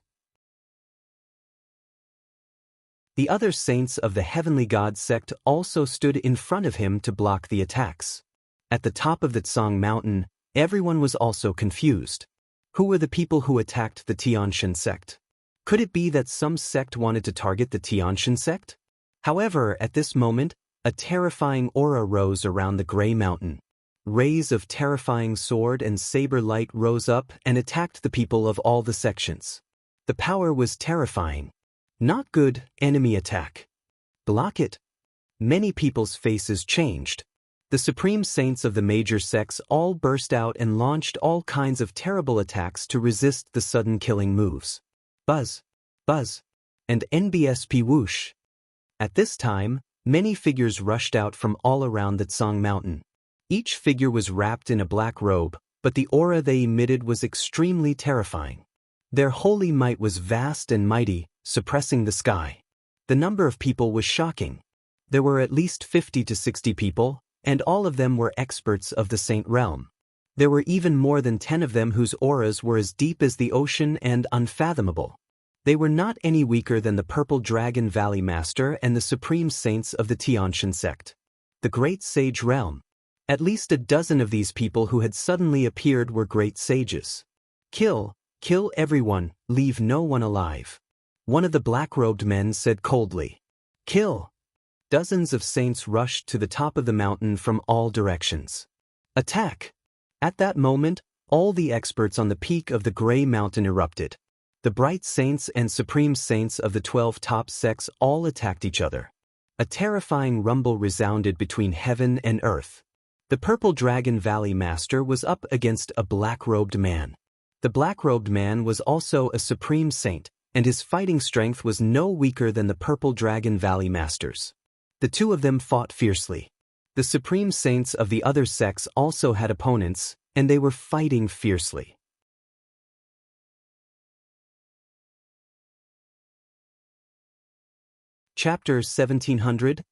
The other saints of the Heavenly God sect also stood in front of him to block the attacks. At the top of the Tsang Mountain, everyone was also confused. Who were the people who attacked the Tianxian sect? Could it be that some sect wanted to target the Tianxian sect? However, at this moment, a terrifying aura rose around the gray mountain. Rays of terrifying sword and saber light rose up and attacked the people of all the sections. The power was terrifying. Not good, enemy attack. Block it. Many people's faces changed. The supreme saints of the major sects all burst out and launched all kinds of terrible attacks to resist the sudden killing moves. Buzz, buzz, and NBSP whoosh. At this time, many figures rushed out from all around the Tsang Mountain. Each figure was wrapped in a black robe, but the aura they emitted was extremely terrifying. Their holy might was vast and mighty, suppressing the sky. The number of people was shocking. There were at least 50 to 60 people, and all of them were experts of the Saint Realm. There were even more than 10 of them whose auras were as deep as the ocean and unfathomable. They were not any weaker than the Purple Dragon Valley Master and the Supreme Saints of the Tianxian sect. The Great Sage Realm. At least a dozen of these people who had suddenly appeared were great sages. Kill everyone, leave no one alive. One of the black-robed men said coldly. Kill. Dozens of saints rushed to the top of the mountain from all directions. Attack! At that moment, all the experts on the peak of the gray mountain erupted. The bright saints and supreme saints of the 12 top sects all attacked each other. A terrifying rumble resounded between heaven and earth. The Purple Dragon Valley Master was up against a black-robed man. The black-robed man was also a supreme saint, and his fighting strength was no weaker than the Purple Dragon Valley Masters. The two of them fought fiercely. The supreme saints of the other sects also had opponents, and they were fighting fiercely. Chapter 1700,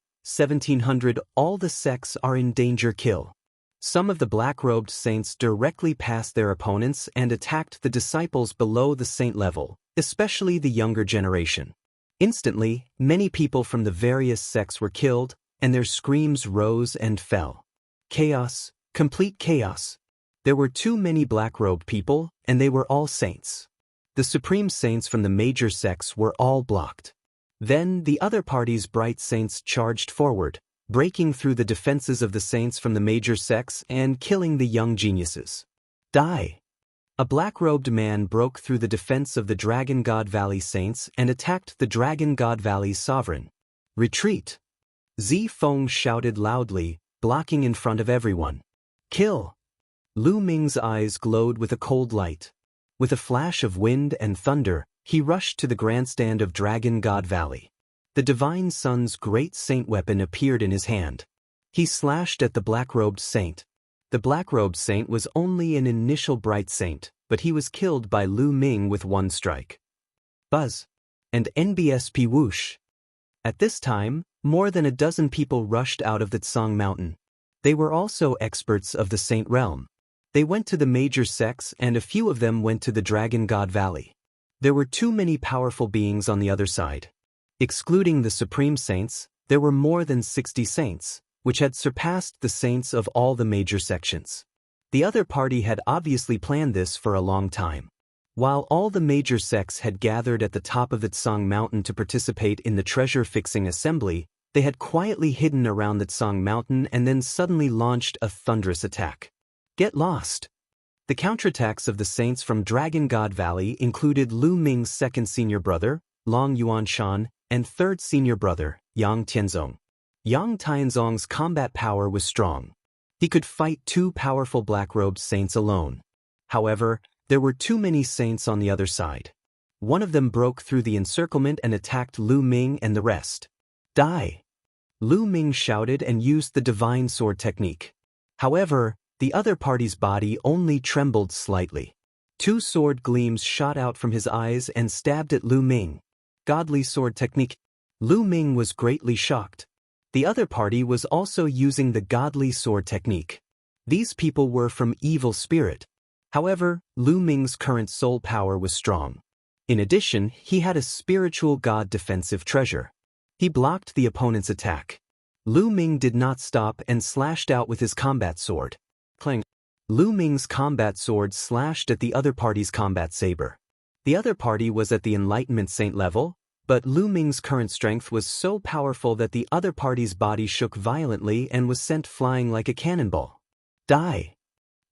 all the sects are in danger. Kill. Some of the black-robed saints directly passed their opponents and attacked the disciples below the saint level, especially the younger generation. Instantly, many people from the various sects were killed, and their screams rose and fell. Chaos, complete chaos. There were too many black-robed people, and they were all saints. The supreme saints from the major sects were all blocked. Then the other party's bright saints charged forward, breaking through the defenses of the saints from the major sects and killing the young geniuses. Die! A black-robed man broke through the defense of the Dragon God Valley saints and attacked the Dragon God Valley's sovereign. Retreat! Zi Feng shouted loudly, blocking in front of everyone. Kill! Lu Ming's eyes glowed with a cold light. With a flash of wind and thunder, he rushed to the grandstand of Dragon God Valley. The Divine Sun's great saint weapon appeared in his hand. He slashed at the black-robed saint. The black-robed saint was only an initial bright saint, but he was killed by Lu Ming with one strike. Buzz! And NBSP whoosh! At this time, more than a dozen people rushed out of the Tsang Mountain. They were also experts of the Saint Realm. They went to the major sects and a few of them went to the Dragon God Valley. There were too many powerful beings on the other side. Excluding the supreme saints, there were more than 60 saints, which had surpassed the saints of all the major sections. The other party had obviously planned this for a long time. While all the major sects had gathered at the top of the Tsang Mountain to participate in the treasure-fixing assembly, they had quietly hidden around the Tsang Mountain and then suddenly launched a thunderous attack. Get lost! The counterattacks of the saints from Dragon God Valley included Lu Ming's second senior brother, Long Yuanshan, and third senior brother, Yang Tianzong. Yang Tianzong's combat power was strong. He could fight two powerful black-robed saints alone. However, there were too many saints on the other side. One of them broke through the encirclement and attacked Lu Ming and the rest. Die! Lu Ming shouted and used the divine sword technique. However, the other party's body only trembled slightly. Two sword gleams shot out from his eyes and stabbed at Lu Ming. Godly sword technique. Lu Ming was greatly shocked. The other party was also using the godly sword technique. These people were from evil spirit. However, Lu Ming's current soul power was strong. In addition, he had a spiritual god defensive treasure. He blocked the opponent's attack. Lu Ming did not stop and slashed out with his combat sword. Clang. Lu Ming's combat sword slashed at the other party's combat saber. The other party was at the Enlightenment Saint level, but Lu Ming's current strength was so powerful that the other party's body shook violently and was sent flying like a cannonball. Die!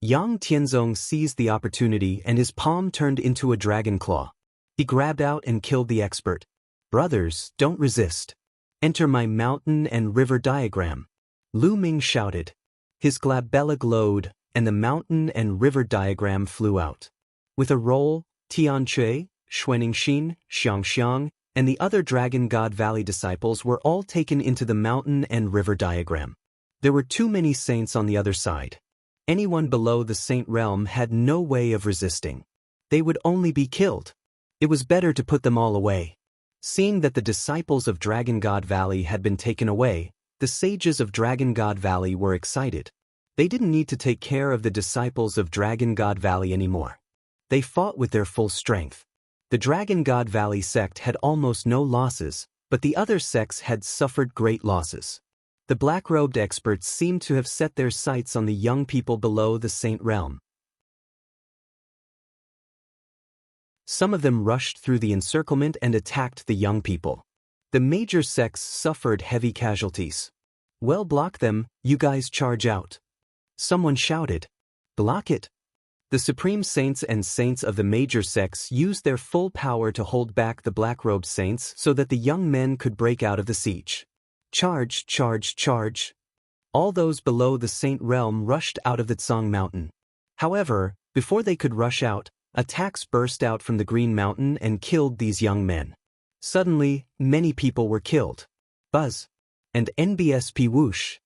Yang Tianzong seized the opportunity and his palm turned into a dragon claw. He grabbed out and killed the expert. Brothers, don't resist. Enter my mountain and river diagram. Lu Ming shouted. His glabella glowed, and the mountain and river diagram flew out. With a roll, Tianque, Xuanxin, Xianxia, and the other Dragon God Valley disciples were all taken into the mountain and river diagram. There were too many saints on the other side. Anyone below the saint realm had no way of resisting. They would only be killed. It was better to put them all away. Seeing that the disciples of Dragon God Valley had been taken away, the sages of Dragon God Valley were excited. They didn't need to take care of the disciples of Dragon God Valley anymore. They fought with their full strength. The Dragon God Valley sect had almost no losses, but the other sects had suffered great losses. The black-robed experts seemed to have set their sights on the young people below the saint realm. Some of them rushed through the encirclement and attacked the young people. The major sects suffered heavy casualties. Well, block them, you guys charge out. Someone shouted. Block it. The supreme saints and saints of the major sects used their full power to hold back the black-robed saints so that the young men could break out of the siege. Charge, charge, charge. All those below the saint realm rushed out of the Tsang Mountain. However, before they could rush out, attacks burst out from the Green Mountain and killed these young men. Suddenly, many people were killed. Buzz. And NBSP whoosh.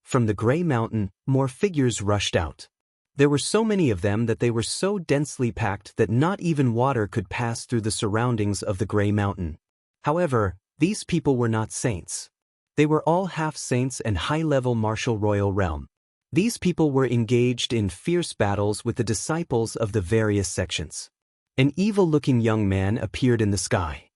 From the Gray Mountain, more figures rushed out. There were so many of them that they were so densely packed that not even water could pass through the surroundings of the Gray Mountain. However, these people were not saints. They were all half-saints and high-level martial royal realm. These people were engaged in fierce battles with the disciples of the various sections. An evil-looking young man appeared in the sky.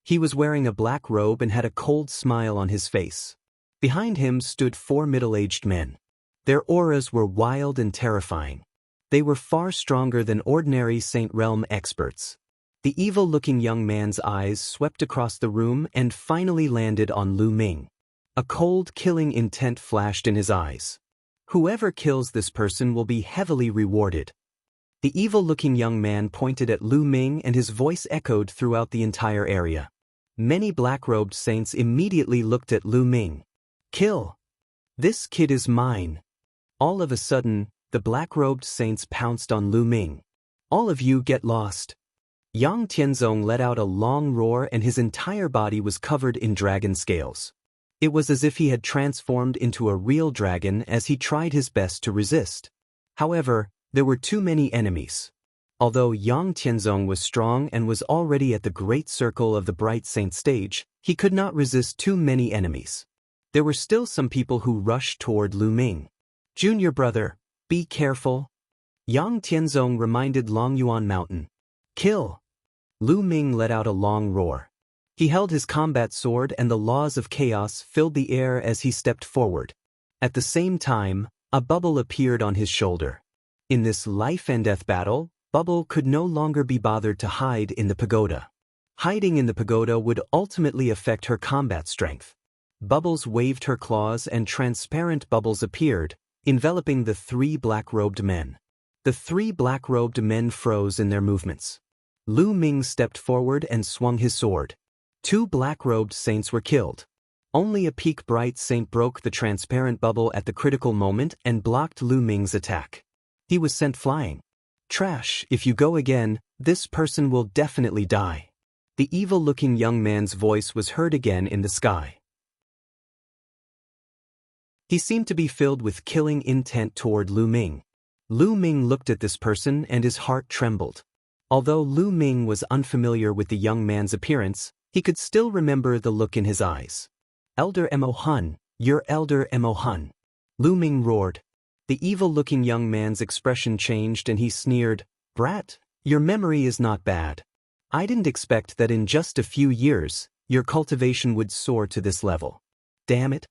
He was wearing a black robe and had a cold smile on his face. Behind him stood 4 middle-aged men. Their auras were wild and terrifying. They were far stronger than ordinary Saint Realm experts. The evil-looking young man's eyes swept across the room and finally landed on Lu Ming. A cold, killing intent flashed in his eyes. Whoever kills this person will be heavily rewarded. The evil-looking young man pointed at Lu Ming and his voice echoed throughout the entire area. Many black-robed saints immediately looked at Lu Ming. Kill! This kid is mine! All of a sudden, the black-robed saints pounced on Lu Ming. All of you get lost. Yang Tianzong let out a long roar and his entire body was covered in dragon scales. It was as if he had transformed into a real dragon as he tried his best to resist. However, there were too many enemies. Although Yang Tianzong was strong and was already at the great circle of the Bright Saint stage, he could not resist too many enemies. There were still some people who rushed toward Lu Ming. Junior brother, be careful. Yang Tianzong reminded Longyuan Mountain. Kill. Lu Ming let out a long roar. He held his combat sword and the laws of chaos filled the air as he stepped forward. At the same time, a bubble appeared on his shoulder. In this life and death battle, Bubble could no longer be bothered to hide in the pagoda. Hiding in the pagoda would ultimately affect her combat strength. Bubbles waved her claws and transparent bubbles appeared, enveloping the three black-robed men. The three black-robed men froze in their movements. Lu Ming stepped forward and swung his sword. Two black-robed saints were killed. Only a peak-bright saint broke the transparent bubble at the critical moment and blocked Lu Ming's attack. He was sent flying. Trash, if you go again, this person will definitely die. The evil-looking young man's voice was heard again in the sky. He seemed to be filled with killing intent toward Lu Ming. Lu Ming looked at this person and his heart trembled. Although Lu Ming was unfamiliar with the young man's appearance, he could still remember the look in his eyes. Elder Mo Hun, you're Elder Mo Hun. Lu Ming roared. The evil-looking young man's expression changed and he sneered, Brat, your memory is not bad. I didn't expect that in just a few years, your cultivation would soar to this level. Damn it.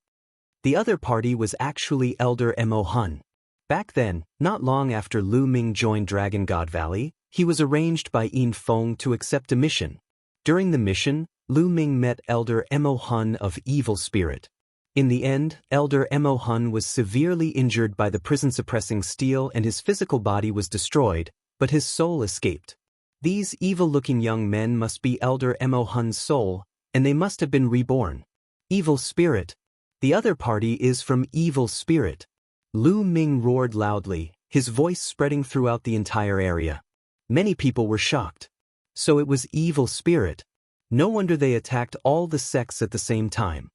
The other party was actually Elder Mo Hun. Back then, not long after Lu Ming joined Dragon God Valley, he was arranged by Yin Feng to accept a mission. During the mission, Lu Ming met Elder Mo Hun of Evil Spirit. In the end, Elder Mo Hun was severely injured by the prison-suppressing steel and his physical body was destroyed, but his soul escaped. These evil-looking young men must be Elder Mo Hun's soul, and they must have been reborn. Evil Spirit. The other party is from Evil Spirit. Lu Ming roared loudly, his voice spreading throughout the entire area. Many people were shocked. So it was Evil Spirit. No wonder they attacked all the sects at the same time.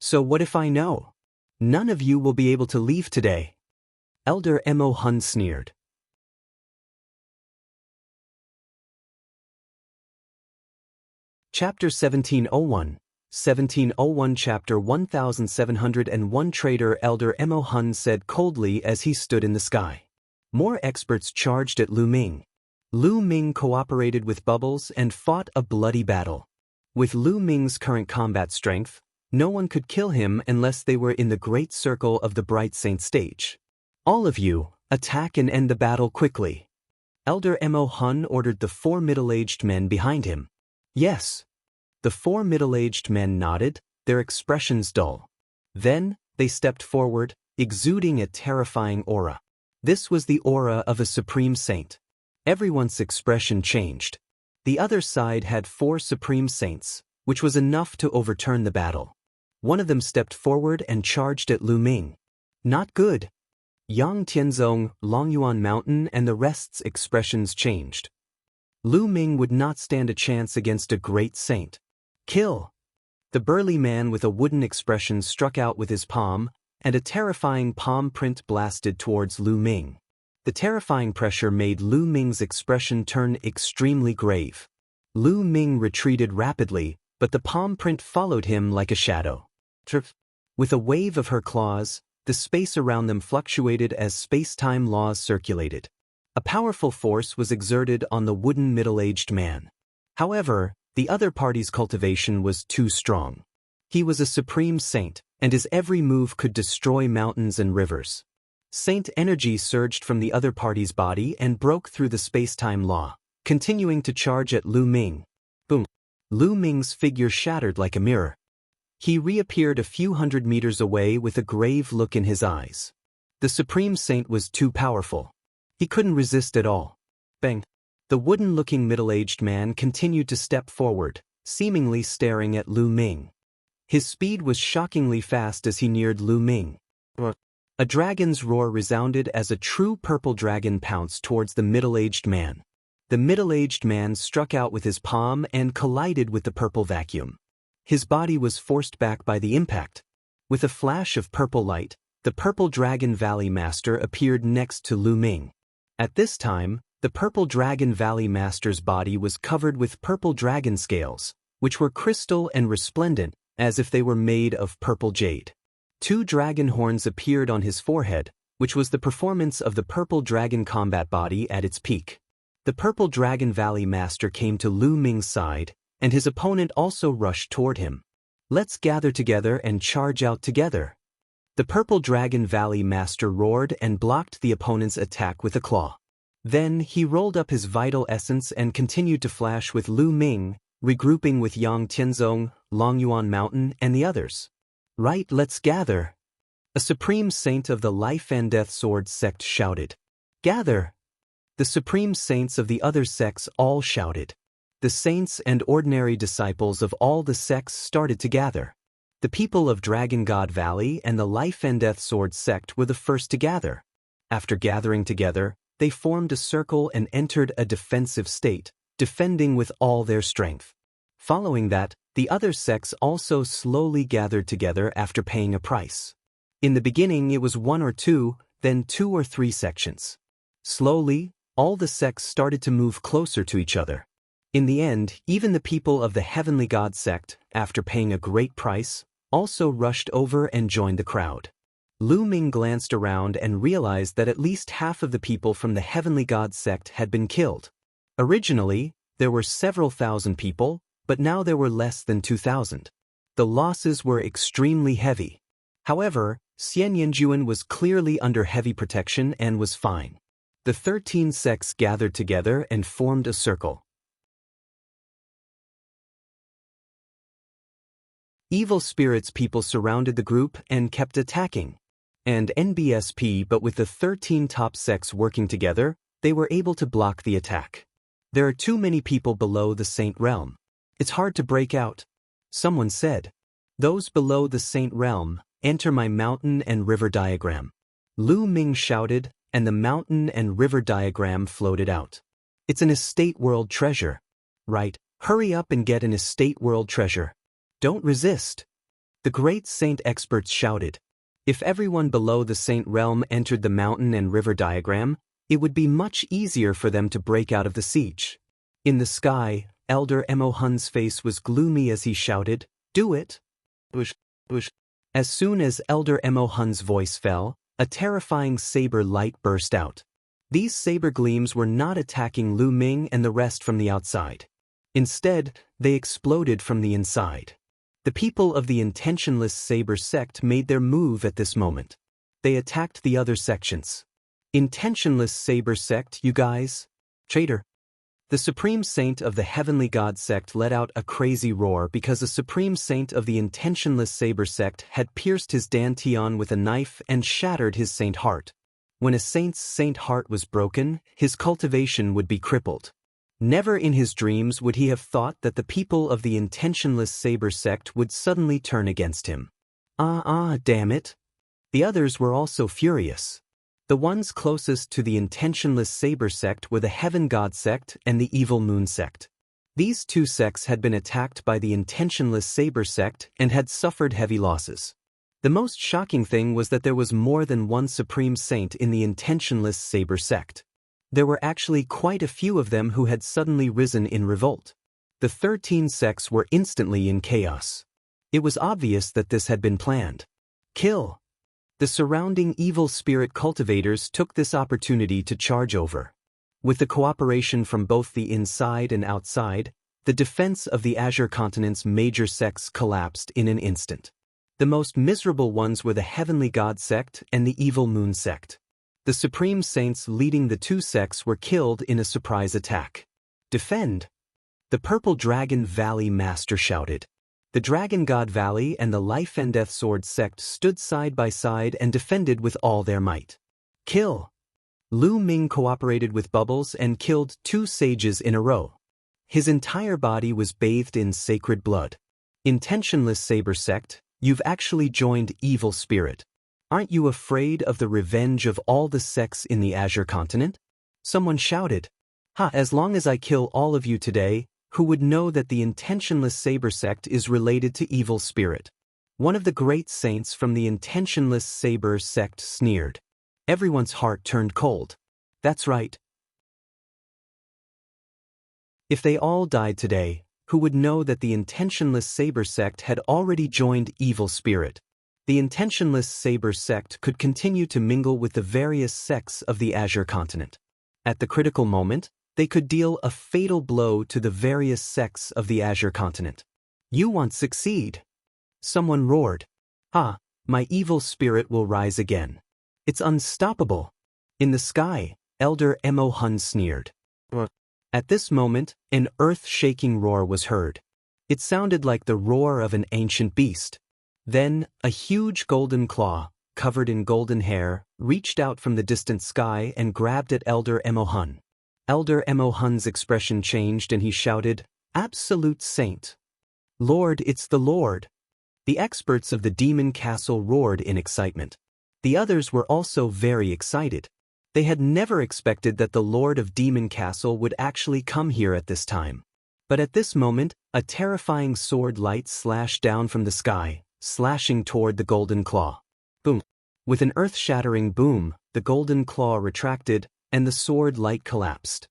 So what if I know? None of you will be able to leave today. Elder Mo Hun sneered. Chapter 1701. 1701 Chapter 1701 Trader Elder Mo Hun said coldly as he stood in the sky. More experts charged at Lu Ming. Lu Ming cooperated with Bubbles and fought a bloody battle. With Lu Ming's current combat strength, no one could kill him unless they were in the great circle of the Bright Saint stage. All of you, attack and end the battle quickly. Elder Mo Hun ordered the four middle-aged men behind him. Yes. The four middle-aged men nodded, their expressions dull. Then, they stepped forward, exuding a terrifying aura. This was the aura of a supreme saint. Everyone's expression changed. The other side had four supreme saints, which was enough to overturn the battle. One of them stepped forward and charged at Lu Ming. Not good. Yang Tianzong, Longyuan Mountain and the rest's expressions changed. Lu Ming would not stand a chance against a great saint. Kill! The burly man with a wooden expression struck out with his palm, and a terrifying palm print blasted towards Lu Ming. The terrifying pressure made Lu Ming's expression turn extremely grave. Lu Ming retreated rapidly, but the palm print followed him like a shadow. With a wave of her claws, the space around them fluctuated as space-time laws circulated. A powerful force was exerted on the wooden middle-aged man. However, the other party's cultivation was too strong. He was a supreme saint, and his every move could destroy mountains and rivers. Saint energy surged from the other party's body and broke through the space-time law, continuing to charge at Lu Ming. Boom! Lu Ming's figure shattered like a mirror. He reappeared a few hundred meters away with a grave look in his eyes. The supreme saint was too powerful. He couldn't resist at all. Bang! The wooden-looking middle-aged man continued to step forward, seemingly staring at Lu Ming. His speed was shockingly fast as he neared Lu Ming. A dragon's roar resounded as a true purple dragon pounced towards the middle-aged man. The middle-aged man struck out with his palm and collided with the purple vacuum. His body was forced back by the impact. With a flash of purple light, the Purple Dragon Valley Master appeared next to Lu Ming. At this time, the Purple Dragon Valley Master's body was covered with purple dragon scales, which were crystal and resplendent, as if they were made of purple jade. Two dragon horns appeared on his forehead, which was the performance of the purple dragon combat body at its peak. The Purple Dragon Valley Master came to Lu Ming's side, and his opponent also rushed toward him. "Let's gather together and charge out together." The Purple Dragon Valley Master roared and blocked the opponent's attack with a claw. Then he rolled up his vital essence and continued to flash with Lu Ming, regrouping with Yang Tianzong, Longyuan Mountain, and the others. "Right, let's gather." A supreme saint of the Life and Death Sword sect shouted. "Gather!" The supreme saints of the other sects all shouted. The saints and ordinary disciples of all the sects started to gather. The people of Dragon God Valley and the Life and Death Sword sect were the first to gather. After gathering together, they formed a circle and entered a defensive state, defending with all their strength. Following that, the other sects also slowly gathered together after paying a price. In the beginning it was 1 or 2, then 2 or 3 sections. Slowly, all the sects started to move closer to each other. In the end, even the people of the Heavenly God sect, after paying a great price, also rushed over and joined the crowd. Lu Ming glanced around and realized that at least half of the people from the Heavenly God sect had been killed. Originally, there were several thousand people, but now there were less than 2,000. The losses were extremely heavy. However, Xianxia was clearly under heavy protection and was fine. The 13 sects gathered together and formed a circle. Evil spirits people surrounded the group and kept attacking. And NBSP, but with the 13 top sects working together, they were able to block the attack. "There are too many people below the Saint Realm. It's hard to break out," someone said. "Those below the Saint Realm, enter my mountain and river diagram." Lu Ming shouted, and the mountain and river diagram floated out. "It's an estate world treasure." "Right, hurry up and get an estate world treasure. Don't resist." The great saint experts shouted. If everyone below the Saint Realm entered the mountain and river diagram, it would be much easier for them to break out of the siege. In the sky, Elder Mo Hun's face was gloomy as he shouted, "Do it!" Bush, bush. As soon as Elder Mo Hun's voice fell, a terrifying saber light burst out. These saber gleams were not attacking Lu Ming and the rest from the outside. Instead, they exploded from the inside. The people of the intentionless saber sect made their move at this moment. They attacked the other sections. "Intentionless saber sect, you guys? Traitor!" The Supreme Saint of the Heavenly God sect let out a crazy roar because a Supreme Saint of the Intentionless Saber sect had pierced his dantian with a knife and shattered his saint heart. When a saint's saint heart was broken, his cultivation would be crippled. Never in his dreams would he have thought that the people of the Intentionless Saber sect would suddenly turn against him. Damn it! The others were also furious. The ones closest to the Intentionless Saber sect were the Heaven God sect and the Evil Moon sect. These two sects had been attacked by the Intentionless Saber sect and had suffered heavy losses. The most shocking thing was that there was more than one Supreme Saint in the Intentionless Saber sect. There were actually quite a few of them who had suddenly risen in revolt. The 13 sects were instantly in chaos. It was obvious that this had been planned. Kill! The surrounding evil spirit cultivators took this opportunity to charge over. With the cooperation from both the inside and outside, the defense of the Azure Continent's major sects collapsed in an instant. The most miserable ones were the Heavenly God sect and the Evil Moon sect. The Supreme Saints leading the two sects were killed in a surprise attack. "Defend!" The Purple Dragon Valley Master shouted. The Dragon God Valley and the Life and Death Sword sect stood side by side and defended with all their might. "Kill!" Lu Ming cooperated with Bubbles and killed 2 sages in a row. His entire body was bathed in sacred blood. Intentionless Saber sect, you've actually joined Evil Spirit. Aren't you afraid of the revenge of all the sects in the Azure Continent? Someone shouted. As long as I kill all of you today, who would know that the Intentionless Saber sect is related to Evil Spirit? One of the great saints from the Intentionless Saber sect sneered. Everyone's heart turned cold. That's right. If they all died today, who would know that the Intentionless Saber sect had already joined Evil Spirit? The Intentionless Saber sect could continue to mingle with the various sects of the Azure Continent. At the critical moment, They could deal a fatal blow to the various sects of the Azure continent. You won't succeed. Someone roared. Ah, my evil spirit will rise again. It's unstoppable. In the sky, Elder Mo Hun sneered. At this moment, an earth-shaking roar was heard. It sounded like the roar of an ancient beast. Then, a huge golden claw, covered in golden hair, reached out from the distant sky and grabbed at Elder Mo Hun. Elder Mo Hun's expression changed and he shouted, "Absolute Saint! Lord, it's the Lord!" The experts of the demon castle roared in excitement. The others were also very excited. They had never expected that the Lord of Demon Castle would actually come here at this time. But at this moment, a terrifying sword light slashed down from the sky, slashing toward the golden claw. Boom! With an earth-shattering boom, the golden claw retracted, and the sword light collapsed.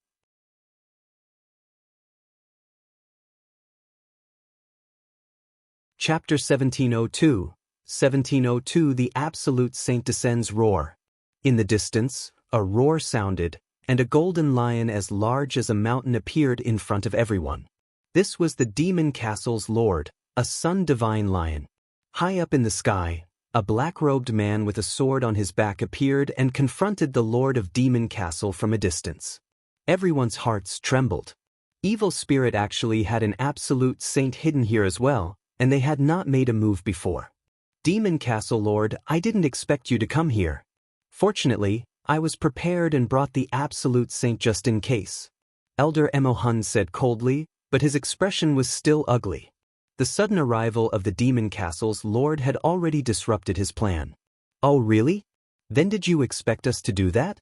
Chapter 1702. 1702 The Absolute Saint descends. Roar. In the distance, a roar sounded, and a golden lion as large as a mountain appeared in front of everyone. This was the Demon Castle's lord, a sun divine lion. High up in the sky, a black-robed man with a sword on his back appeared and confronted the Lord of Demon Castle from a distance. Everyone's hearts trembled. Evil Spirit actually had an absolute saint hidden here as well, and they had not made a move before. Demon Castle Lord, I didn't expect you to come here. Fortunately, I was prepared and brought the absolute saint just in case. Elder Mo Hun said coldly, but his expression was still ugly. The sudden arrival of the Demon Castle's Lord had already disrupted his plan. Oh really? Then did you expect us to do that?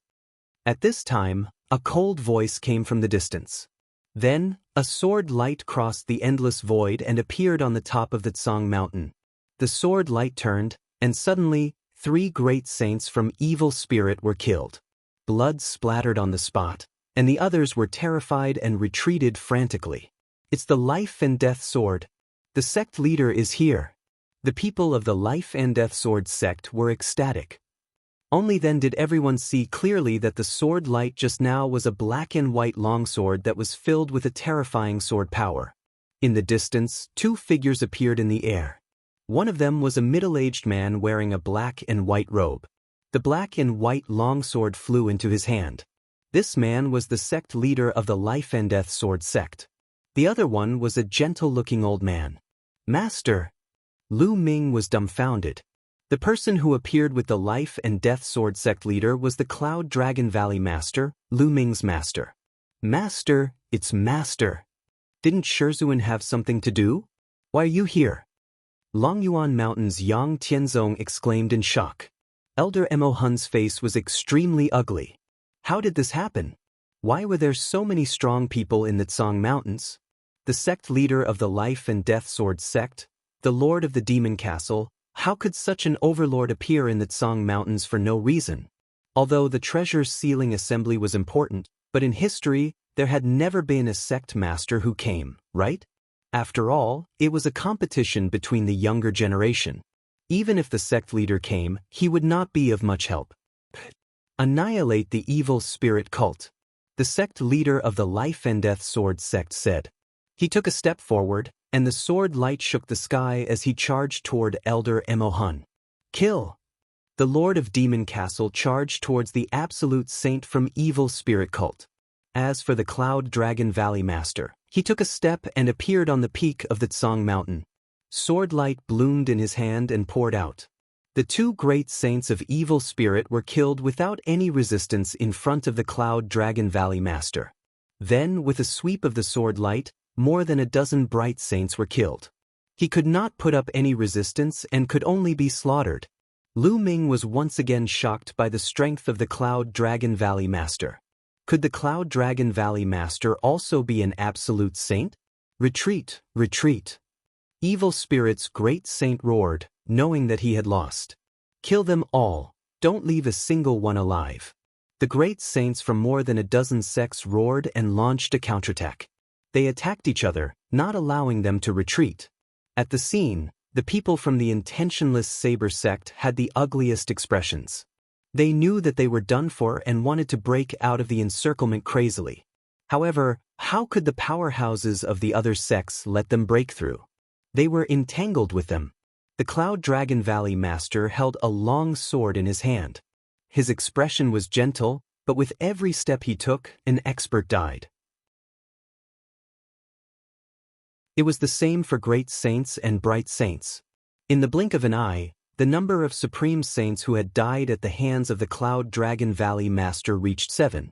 At this time, a cold voice came from the distance. Then, a sword light crossed the endless void and appeared on the top of the Tsang mountain. The sword light turned, and suddenly, 3 great saints from Evil Spirit were killed. Blood splattered on the spot, and the others were terrified and retreated frantically. It's the Life and Death Sword. The sect leader is here. The people of the Life and Death Sword sect were ecstatic. Only then did everyone see clearly that the sword light just now was a black and white longsword that was filled with a terrifying sword power. In the distance, 2 figures appeared in the air. One of them was a middle-aged man wearing a black and white robe. The black and white longsword flew into his hand. This man was the sect leader of the Life and Death Sword sect. The other one was a gentle-looking old man. Master! Lu Ming was dumbfounded. The person who appeared with the Life and Death Sword sect leader was the Cloud Dragon Valley Master, Lu Ming's master. Master, it's Master. Didn't Shizhuan have something to do? Why are you here? Longyuan Mountain's Yang Tianzong exclaimed in shock. Elder Mo Hun's face was extremely ugly. How did this happen? Why were there so many strong people in the Tsang Mountains? The sect leader of the Life and Death Sword sect, the Lord of the Demon Castle, how could such an overlord appear in the Tsang Mountains for no reason? Although the treasure sealing assembly was important, but in history, there had never been a sect master who came, right? After all, it was a competition between the younger generation. Even if the sect leader came, he would not be of much help. Annihilate the evil spirit cult. The sect leader of the Life and Death Sword sect said. He took a step forward, and the sword light shook the sky as he charged toward Elder Mo Hun. Kill! The Lord of Demon Castle charged towards the absolute saint from Evil Spirit Cult. As for the Cloud Dragon Valley Master, he took a step and appeared on the peak of the Tsang Mountain. Sword light bloomed in his hand and poured out. The 2 great saints of Evil Spirit were killed without any resistance in front of the Cloud Dragon Valley Master. Then, with a sweep of the sword light, more than a dozen bright saints were killed. He could not put up any resistance and could only be slaughtered. Lu Ming was once again shocked by the strength of the Cloud Dragon Valley Master. Could the Cloud Dragon Valley Master also be an absolute saint? Retreat, retreat. Evil Spirit's great saint roared, knowing that he had lost. Kill them all, don't leave a single one alive. The great saints from more than a dozen sects roared and launched a counterattack. They attacked each other, not allowing them to retreat. At the scene, the people from the intentionless Saber sect had the ugliest expressions. They knew that they were done for and wanted to break out of the encirclement crazily. However, how could the powerhouses of the other sects let them break through? They were entangled with them. The Cloud Dragon Valley Master held a long sword in his hand. His expression was gentle, but with every step he took, an expert died. It was the same for great saints and bright saints. In the blink of an eye, the number of supreme saints who had died at the hands of the Cloud Dragon Valley Master reached 7.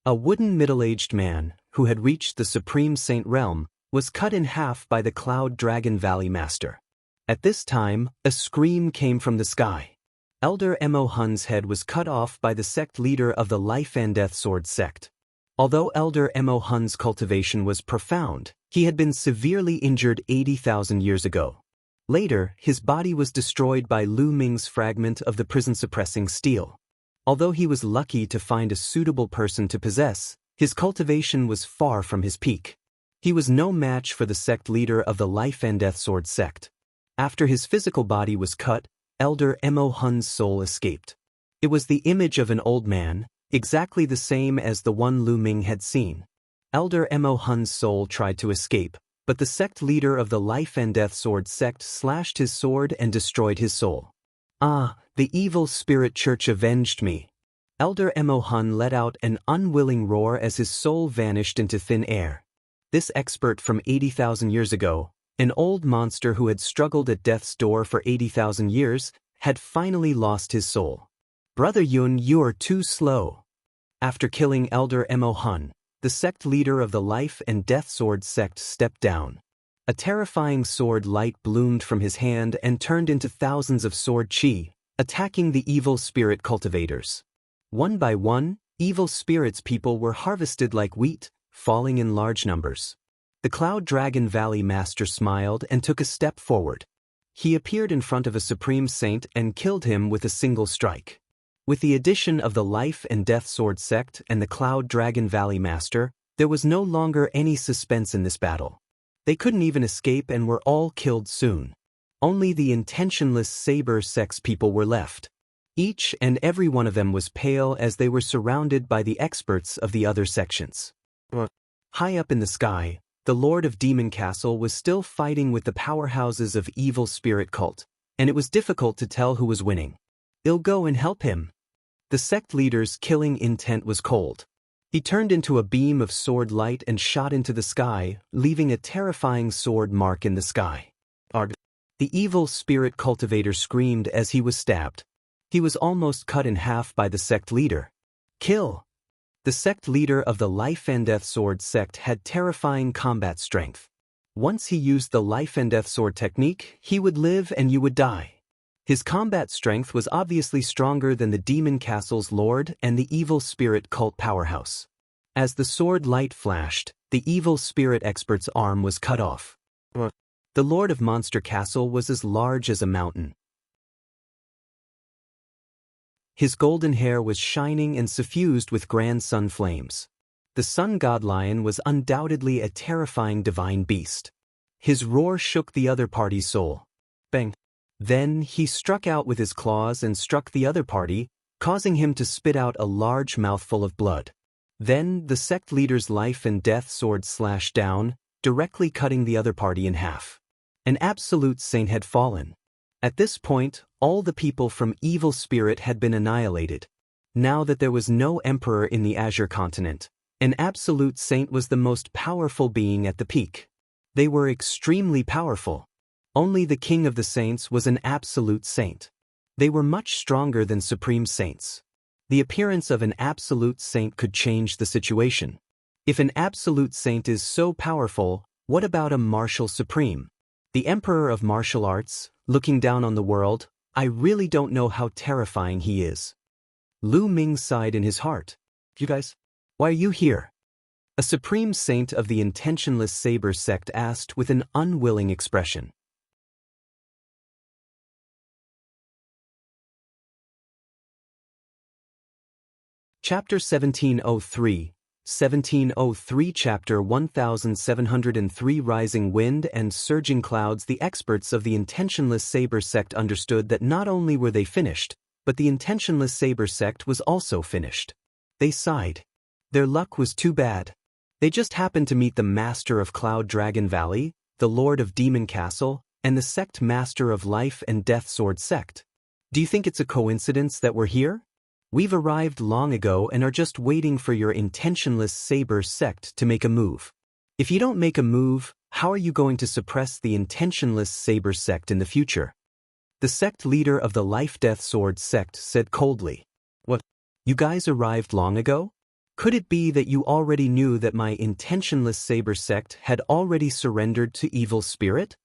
A wooden middle-aged man, who had reached the Supreme Saint realm, was cut in half by the Cloud Dragon Valley Master. At this time, a scream came from the sky. Elder Mo Hun's head was cut off by the sect leader of the Life and Death Sword sect. Although Elder Mo Hun's cultivation was profound, he had been severely injured 80,000 years ago. Later, his body was destroyed by Lu Ming's fragment of the prison-suppressing steel. Although he was lucky to find a suitable person to possess, his cultivation was far from his peak. He was no match for the sect leader of the Life and Death Sword sect. After his physical body was cut, Elder Mo Hun's soul escaped. It was the image of an old man, exactly the same as the one Lu Ming had seen. Elder Mo Hun's soul tried to escape, but the sect leader of the Life and Death Sword sect slashed his sword and destroyed his soul. Ah, the evil spirit church avenged me. Elder Mo Hun let out an unwilling roar as his soul vanished into thin air. This expert from 80,000 years ago, an old monster who had struggled at death's door for 80,000 years, had finally lost his soul. Brother Yun, you are too slow. After killing Elder Mo Hun, the sect leader of the Life and Death Sword sect stepped down. A terrifying sword light bloomed from his hand and turned into thousands of sword chi, attacking the evil spirit cultivators. One by one, evil spirits people were harvested like wheat, falling in large numbers. The Cloud Dragon Valley Master smiled and took a step forward. He appeared in front of a supreme saint and killed him with a single strike. With the addition of the Life and Death Sword sect and the Cloud Dragon Valley Master, there was no longer any suspense in this battle. They couldn't even escape and were all killed soon. Only the intentionless saber sex people were left. Each and every one of them was pale as they were surrounded by the experts of the other sections. High up in the sky, the Lord of Demon Castle was still fighting with the powerhouses of evil spirit cult, and it was difficult to tell who was winning. "I'll go and help him." The sect leader's killing intent was cold. He turned into a beam of sword light and shot into the sky, leaving a terrifying sword mark in the sky. The evil spirit cultivator screamed as he was stabbed. He was almost cut in half by the sect leader. Kill! The sect leader of the Life and Death Sword sect had terrifying combat strength. Once he used the Life and Death Sword technique, he would live and you would die. His combat strength was obviously stronger than the Demon Castle's Lord and the evil spirit cult powerhouse. As the sword light flashed, the evil spirit expert's arm was cut off. The Lord of Monster Castle was as large as a mountain. His golden hair was shining and suffused with grand sun flames. The sun god lion was undoubtedly a terrifying divine beast. His roar shook the other party's soul. Bang! Then he struck out with his claws and struck the other party, causing him to spit out a large mouthful of blood. Then the sect leader's Life and Death Sword slashed down, directly cutting the other party in half. An absolute saint had fallen. At this point, all the people from Evil Spirit had been annihilated. Now that there was no emperor in the Azure continent, an absolute saint was the most powerful being at the peak. They were extremely powerful. Only the king of the saints was an absolute saint. They were much stronger than supreme saints. The appearance of an absolute saint could change the situation. If an absolute saint is so powerful, what about a martial supreme? The emperor of martial arts, looking down on the world, I really don't know how terrifying he is. Lu Ming sighed in his heart. You guys, why are you here? A supreme saint of the intentionless saber sect asked with an unwilling expression. Chapter 1703, 1703 Chapter 1703 Rising Wind and Surging Clouds. The experts of the intentionless saber sect understood that not only were they finished, but the intentionless saber sect was also finished. They sighed. Their luck was too bad. They just happened to meet the master of Cloud Dragon Valley, the lord of Demon Castle, and the sect master of Life and Death Sword sect. Do you think it's a coincidence that we're here? We've arrived long ago and are just waiting for your intentionless saber sect to make a move. If you don't make a move, how are you going to suppress the intentionless saber sect in the future? The sect leader of the Life-Death Sword sect said coldly. What? You guys arrived long ago? Could it be that you already knew that my intentionless saber sect had already surrendered to evil spirit?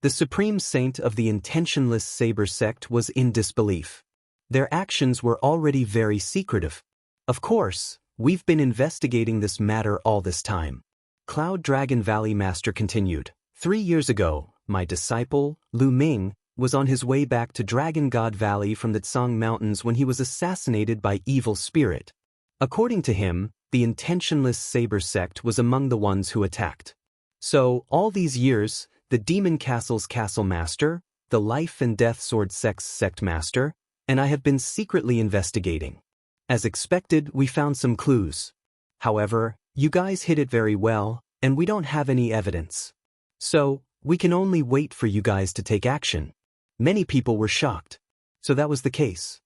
The supreme saint of the intentionless saber sect was in disbelief. Their actions were already very secretive. Of course, we've been investigating this matter all this time. Cloud Dragon Valley Master continued. 3 years ago, my disciple, Lu Ming, was on his way back to Dragon God Valley from the Tsang Mountains when he was assassinated by evil spirit. According to him, the intentionless saber sect was among the ones who attacked. So, all these years, the Demon Castle's Castle Master, the Life and Death Sword sect's Sect Master, and I have been secretly investigating. As expected, we found some clues. However, you guys hid it very well, and we don't have any evidence. So, we can only wait for you guys to take action. Many people were shocked. So that was the case.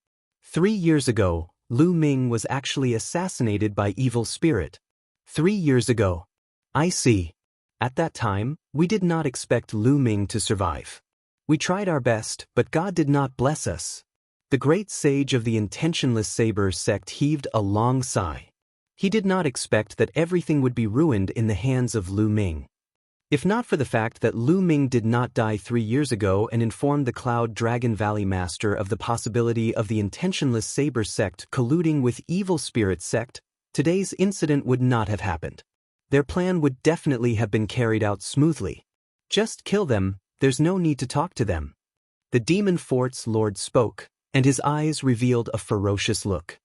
3 years ago, Lu Ming was actually assassinated by evil spirit. 3 years ago. I see. At that time, we did not expect Lu Ming to survive. We tried our best, but God did not bless us. The great sage of the intentionless saber sect heaved a long sigh. He did not expect that everything would be ruined in the hands of Lu Ming. If not for the fact that Lu Ming did not die 3 years ago and informed the Cloud Dragon Valley Master of the possibility of the intentionless saber sect colluding with evil spirit sect, today's incident would not have happened. Their plan would definitely have been carried out smoothly. Just kill them, there's no need to talk to them. The Demon Fort's Lord spoke, and his eyes revealed a ferocious look.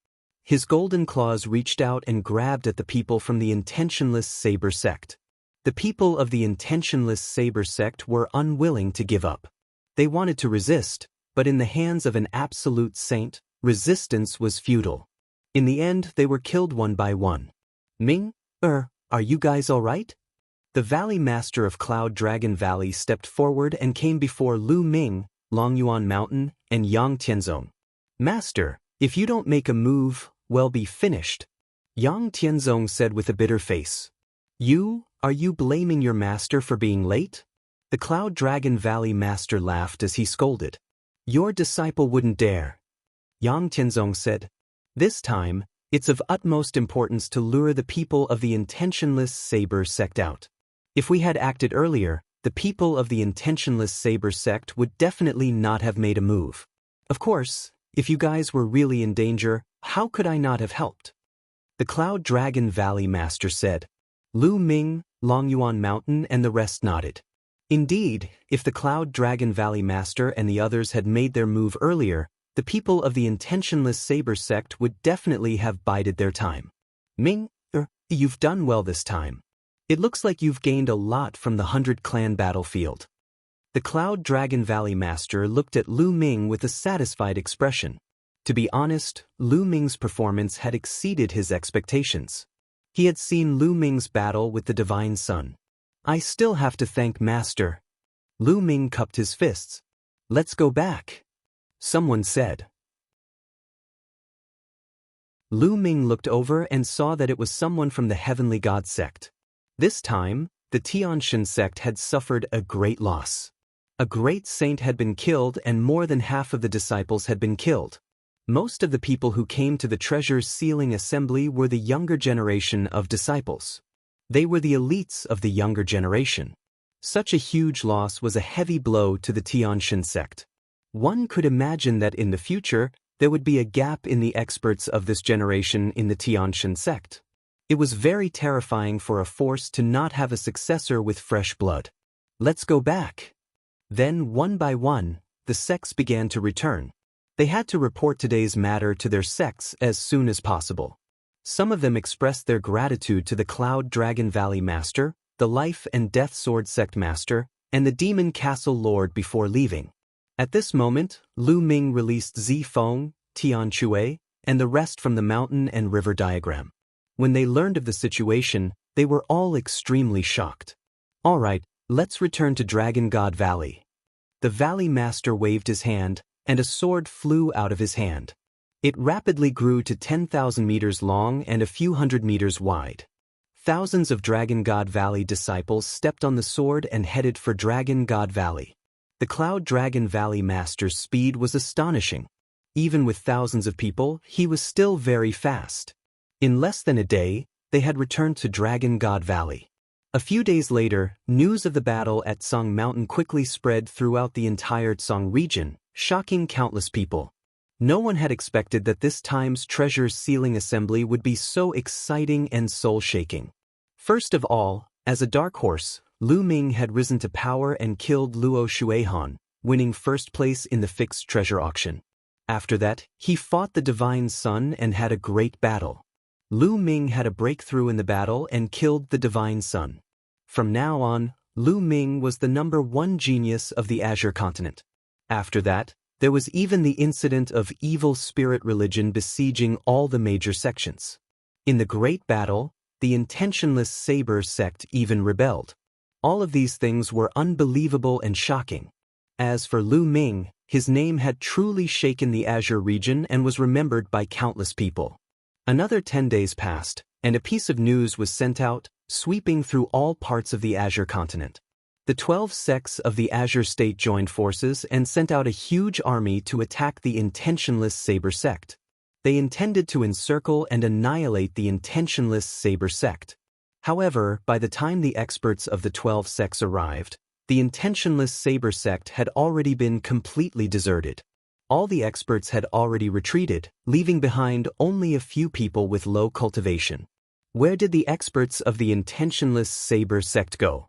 His golden claws reached out and grabbed at the people from the intentionless saber sect. The people of the intentionless saber sect were unwilling to give up. They wanted to resist, but in the hands of an absolute saint, resistance was futile. In the end, they were killed one by one. Ming, are you guys all right? The Valley Master of Cloud Dragon Valley stepped forward and came before Lu Ming, Longyuan Mountain, and Yang Tianzong. Master, if you don't make a move, we'll be finished. Yang Tianzong said with a bitter face. Are you blaming your master for being late? The Cloud Dragon Valley Master laughed as he scolded. Your disciple wouldn't dare. Yang Tianzong said. This time, it's of utmost importance to lure the people of the intentionless saber sect out. If we had acted earlier, the people of the intentionless saber sect would definitely not have made a move. Of course, if you guys were really in danger, how could I not have helped? The Cloud Dragon Valley Master said. Lu Ming, Longyuan Mountain, and the rest nodded. Indeed, if the Cloud Dragon Valley Master and the others had made their move earlier, the people of the intentionless saber sect would definitely have bided their time. Ming, you've done well this time. It looks like you've gained a lot from the 100 Clan battlefield. The Cloud Dragon Valley Master looked at Lu Ming with a satisfied expression. To be honest, Lu Ming's performance had exceeded his expectations. He had seen Lu Ming's battle with the Divine Sun. I still have to thank Master. Lu Ming cupped his fists. Let's go back. Someone said. Lu Ming looked over and saw that it was someone from the Heavenly God sect. This time, the Tianshan sect had suffered a great loss. A great saint had been killed and more than half of the disciples had been killed. Most of the people who came to the treasure's sealing assembly were the younger generation of disciples. They were the elites of the younger generation. Such a huge loss was a heavy blow to the Tianshan sect. One could imagine that in the future, there would be a gap in the experts of this generation in the Tianshan sect. It was very terrifying for a force to not have a successor with fresh blood. Let's go back. Then, one by one, the sects began to return. They had to report today's matter to their sects as soon as possible. Some of them expressed their gratitude to the Cloud Dragon Valley Master, the Life and Death Sword Sect Master, and the Demon Castle Lord before leaving. At this moment, Lu Ming released Zifeng, Tian Chue, and the rest from the mountain and river diagram. When they learned of the situation, They were all extremely shocked. Alright, let's return to Dragon God Valley. The Valley Master waved his hand, and a sword flew out of his hand. It rapidly grew to 10,000 meters long and a few hundred meters wide. Thousands of Dragon God Valley disciples stepped on the sword and headed for Dragon God Valley. The Cloud Dragon Valley Master's speed was astonishing. Even with thousands of people, he was still very fast. In less than a day, they had returned to Dragon God Valley. A few days later, news of the battle at Song Mountain quickly spread throughout the entire Song region, shocking countless people. No one had expected that this time's treasure sealing assembly would be so exciting and soul-shaking. First of all, as a dark horse, Lu Ming had risen to power and killed Luo Shuihan, winning first place in the fixed treasure auction. After that, he fought the Divine Sun and had a great battle. Lu Ming had a breakthrough in the battle and killed the Divine Sun. From now on, Lu Ming was the #1 genius of the Azure continent. After that, there was even the incident of evil spirit religion besieging all the major sections. In the great battle, the intentionless Saber sect even rebelled. All of these things were unbelievable and shocking. As for Lu Ming, his name had truly shaken the Azure region and was remembered by countless people. Another 10 days passed, and a piece of news was sent out, sweeping through all parts of the Azure continent. The 12 sects of the Azure state joined forces and sent out a huge army to attack the intentionless Saber sect. They intended to encircle and annihilate the intentionless Saber sect. However, by the time the experts of the 12 sects arrived, the intentionless Saber sect had already been completely deserted. All the experts had already retreated, leaving behind only a few people with low cultivation. Where did the experts of the intentionless Saber sect go?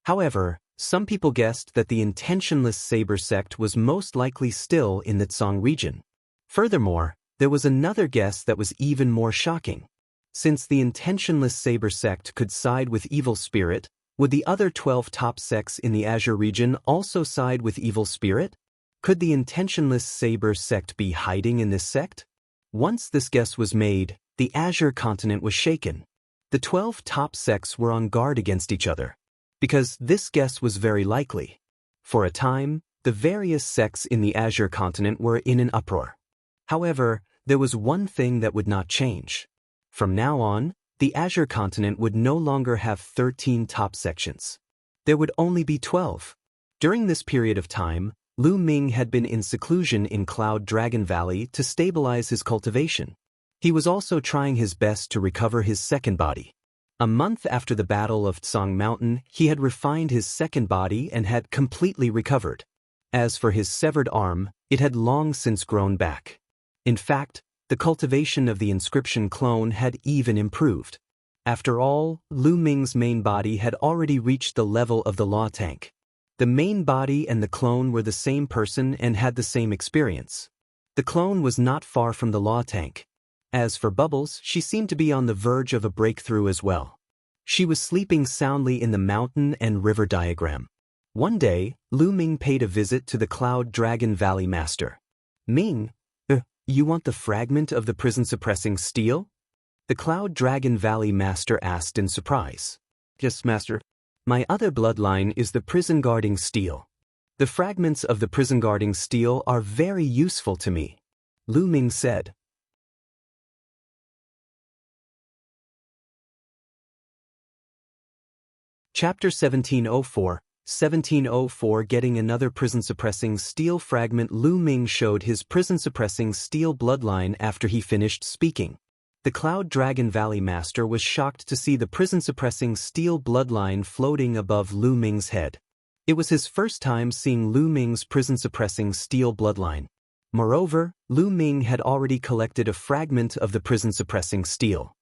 However, some people guessed that the intentionless Saber sect was most likely still in the Tsong region. Furthermore, there was another guess that was even more shocking. Since the intentionless Saber sect could side with evil spirit, would the other 12 top sects in the Azure region also side with evil spirit? Could the intentionless Saber sect be hiding in this sect? Once this guess was made, the Azure continent was shaken. The 12 top sects were on guard against each other, because this guess was very likely. For a time, the various sects in the Azure continent were in an uproar. However, there was one thing that would not change. From now on, the Azure continent would no longer have 13 top sections. There would only be 12. During this period of time, Lu Ming had been in seclusion in Cloud Dragon Valley to stabilize his cultivation. He was also trying his best to recover his second body. A month after the Battle of Tsong Mountain, he had refined his second body and had completely recovered. As for his severed arm, it had long since grown back. In fact, the cultivation of the inscription clone had even improved. After all, Lu Ming's main body had already reached the level of the law tank. The main body and the clone were the same person and had the same experience. The clone was not far from the law tank. As for Bubbles, she seemed to be on the verge of a breakthrough as well. She was sleeping soundly in the mountain and river diagram. One day, Lu Ming paid a visit to the Cloud Dragon Valley Master. Ming, you want the fragment of the prison-suppressing steel? The Cloud Dragon Valley Master asked in surprise. Yes, Master. My other bloodline is the prison-guarding steel. The fragments of the prison-guarding steel are very useful to me, Lu Ming said. Chapter 1704, 1704 Getting another prison-suppressing steel fragment. Lu Ming showed his prison-suppressing steel bloodline after he finished speaking. The Cloud Dragon Valley Master was shocked to see the prison-suppressing steel bloodline floating above Lu Ming's head. It was his first time seeing Lu Ming's prison-suppressing steel bloodline. Moreover, Lu Ming had already collected a fragment of the prison-suppressing steel.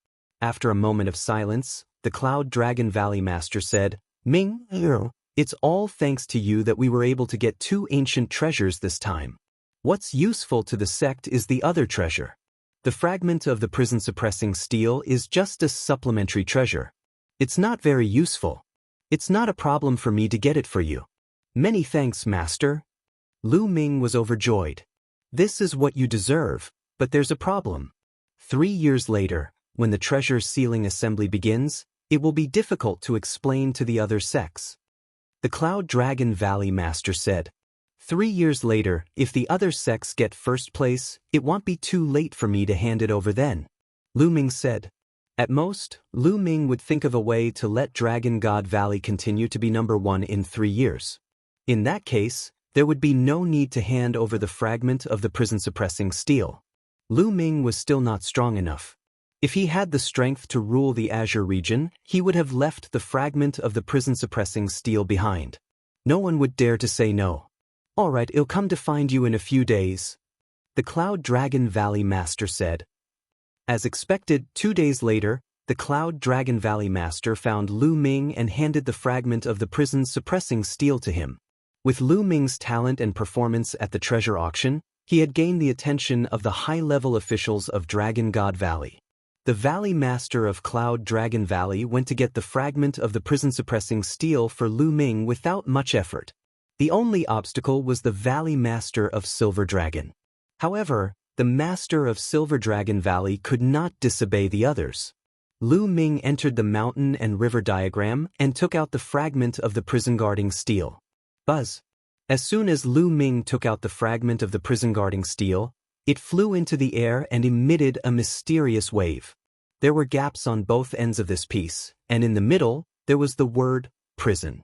After a moment of silence, the Cloud Dragon Valley Master said, Ming, it's all thanks to you that we were able to get 2 ancient treasures this time. What's useful to the sect is the other treasure. The fragment of the prison-suppressing steel is just a supplementary treasure. It's not very useful. It's not a problem for me to get it for you. Many thanks, Master. Lu Ming was overjoyed. This is what you deserve, but there's a problem. 3 years later, when the treasure sealing assembly begins, it will be difficult to explain to the other sex. The Cloud Dragon Valley Master said. 3 years later, if the other sex get first place, it won't be too late for me to hand it over then. Lu Ming said. At most, Lu Ming would think of a way to let Dragon God Valley continue to be number 1 in 3 years. In that case, there would be no need to hand over the fragment of the prison-suppressing steel. Lu Ming was still not strong enough. If he had the strength to rule the Azure region, he would have left the fragment of the prison-suppressing steel behind. No one would dare to say no. All right, I'll come to find you in a few days, the Cloud Dragon Valley Master said. As expected, 2 days later, the Cloud Dragon Valley Master found Lu Ming and handed the fragment of the prison-suppressing steel to him. With Lu Ming's talent and performance at the treasure auction, he had gained the attention of the high-level officials of Dragon God Valley. The Valley Master of Cloud Dragon Valley went to get the fragment of the prison-suppressing steel for Lu Ming without much effort. The only obstacle was the Valley Master of Silver Dragon. However, the Master of Silver Dragon Valley could not disobey the others. Lu Ming entered the mountain and river diagram and took out the fragment of the prison-guarding steel. Buzz. As soon as Lu Ming took out the fragment of the prison-guarding steel, it flew into the air and emitted a mysterious wave. There were gaps on both ends of this piece, and in the middle, there was the word prison.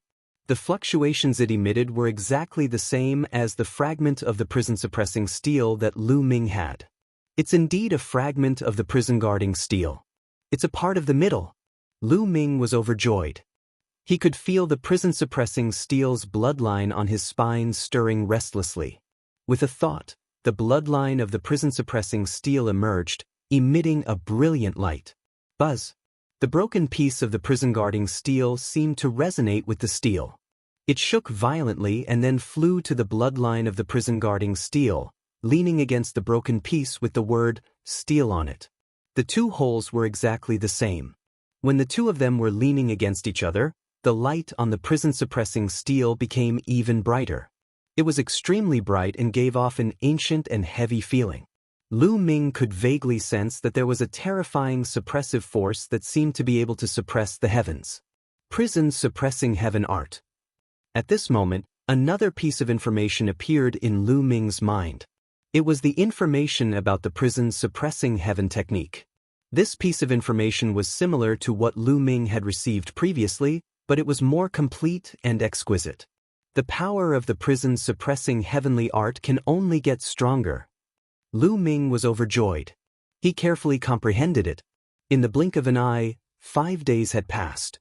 The fluctuations it emitted were exactly the same as the fragment of the prison-suppressing steel that Lu Ming had. It's indeed a fragment of the prison-guarding steel. It's a part of the middle. Lu Ming was overjoyed. He could feel the prison-suppressing steel's bloodline on his spine stirring restlessly. With a thought, the bloodline of the prison-suppressing steel emerged, emitting a brilliant light. Buzz. The broken piece of the prison-guarding steel seemed to resonate with the steel. It shook violently and then flew to the bloodline of the prison-guarding steel, leaning against the broken piece with the word steel on it. The two holes were exactly the same. When the two of them were leaning against each other, the light on the prison-suppressing steel became even brighter. It was extremely bright and gave off an ancient and heavy feeling. Lu Ming could vaguely sense that there was a terrifying suppressive force that seemed to be able to suppress the heavens. Prison suppressing heaven art. At this moment, another piece of information appeared in Lu Ming's mind. It was the information about the prison suppressing heaven technique. This piece of information was similar to what Lu Ming had received previously, but it was more complete and exquisite. The power of the prison suppressing heavenly art can only get stronger. Lu Ming was overjoyed. He carefully comprehended it. In the blink of an eye, 5 days had passed.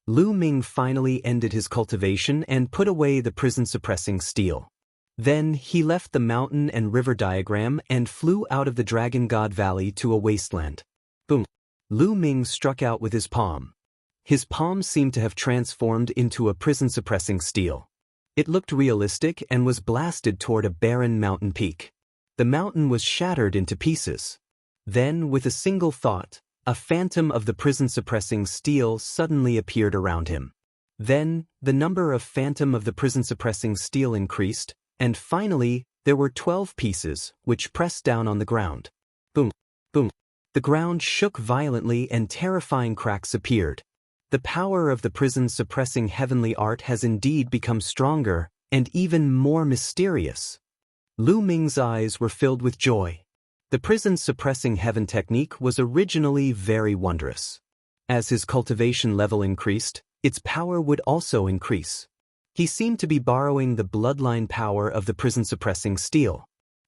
Lu Ming finally ended his cultivation and put away the prison-suppressing steel. Then he left the mountain and river diagram and flew out of the Dragon God Valley to a wasteland. Boom! Lu Ming struck out with his palm. His palm seemed to have transformed into a prison-suppressing steel. It looked realistic and was blasted toward a barren mountain peak. The mountain was shattered into pieces. Then, with a single thought, a phantom of the prison-suppressing steel suddenly appeared around him. Then, the number of phantom of the prison-suppressing steel increased, and finally, there were 12 pieces, which pressed down on the ground. Boom! Boom! The ground shook violently and terrifying cracks appeared. The power of the prison-suppressing heavenly art has indeed become stronger, and even more mysterious. Lu Ming's eyes were filled with joy. The prison-suppressing heaven technique was originally very wondrous. As his cultivation level increased, its power would also increase. He seemed to be borrowing the bloodline power of the prison-suppressing steel.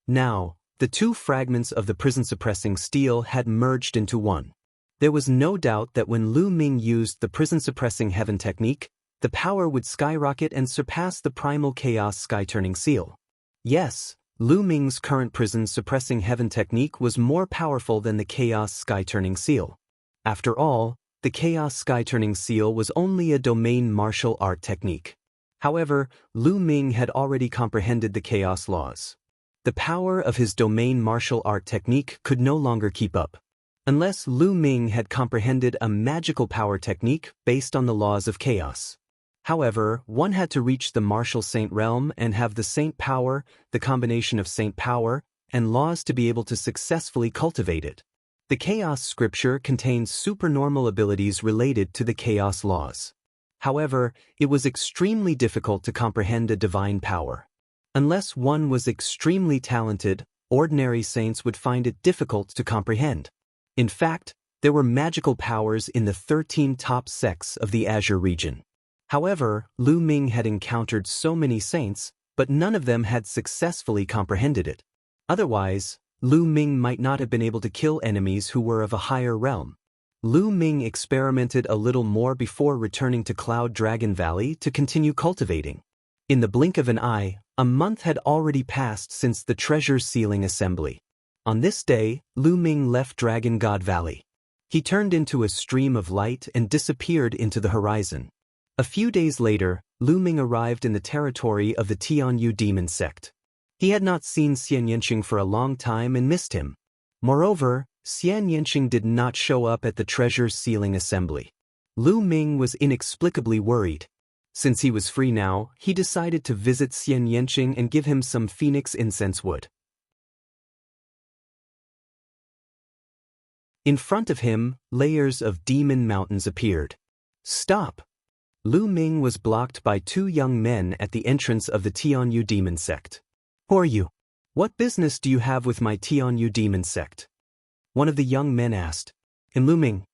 Now, the two fragments of the prison-suppressing steel had merged into one. There was no doubt that when Lu Ming used the prison-suppressing heaven technique, the power would skyrocket and surpass the primal chaos sky-turning seal. Yes, Lu Ming's current prison-suppressing heaven technique was more powerful than the chaos sky-turning seal. After all, the chaos sky-turning seal was only a domain martial art technique. However, Lu Ming had already comprehended the chaos laws. The power of his domain martial art technique could no longer keep up. Unless Lu Ming had comprehended a magical power technique based on the laws of chaos. However, one had to reach the martial saint realm and have the saint power, the combination of saint power, and laws to be able to successfully cultivate it. The chaos scripture contains supernormal abilities related to the chaos laws. However, it was extremely difficult to comprehend a divine power. Unless one was extremely talented, ordinary saints would find it difficult to comprehend. In fact, there were magical powers in the 13 top sects of the Azure region. However, Lu Ming had encountered so many saints, but none of them had successfully comprehended it. Otherwise, Lu Ming might not have been able to kill enemies who were of a higher realm. Lu Ming experimented a little more before returning to Cloud Dragon Valley to continue cultivating. In the blink of an eye, a month had already passed since the treasure sealing assembly. On this day, Lu Ming left Dragon God Valley. He turned into a stream of light and disappeared into the horizon. A few days later, Lu Ming arrived in the territory of the Tianyu demon sect. He had not seen Xianxia for a long time and missed him. Moreover, Xianxia did not show up at the treasure sealing assembly. Lu Ming was inexplicably worried. Since he was free now, he decided to visit Xianxia and give him some phoenix incense wood. In front of him, layers of demon mountains appeared. Stop! Lu Ming was blocked by two young men at the entrance of the Tianyu demon sect. Who are you? What business do you have with my Tianyu demon sect? One of the young men asked. Lu Ming.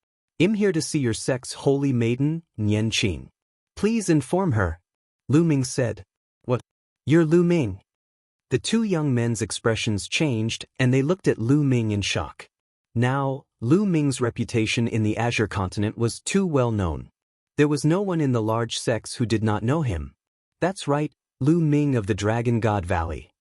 I'm here to see your sect's holy maiden, Xianxia. Please inform her. Lu Ming said. What? You're Lu Ming? The two young men's expressions changed and they looked at Lu Ming in shock. Now, Lu Ming's reputation in the Azure continent was too well known. There was no one in the large sects who did not know him. That's right, Lu Ming of the Dragon God Valley.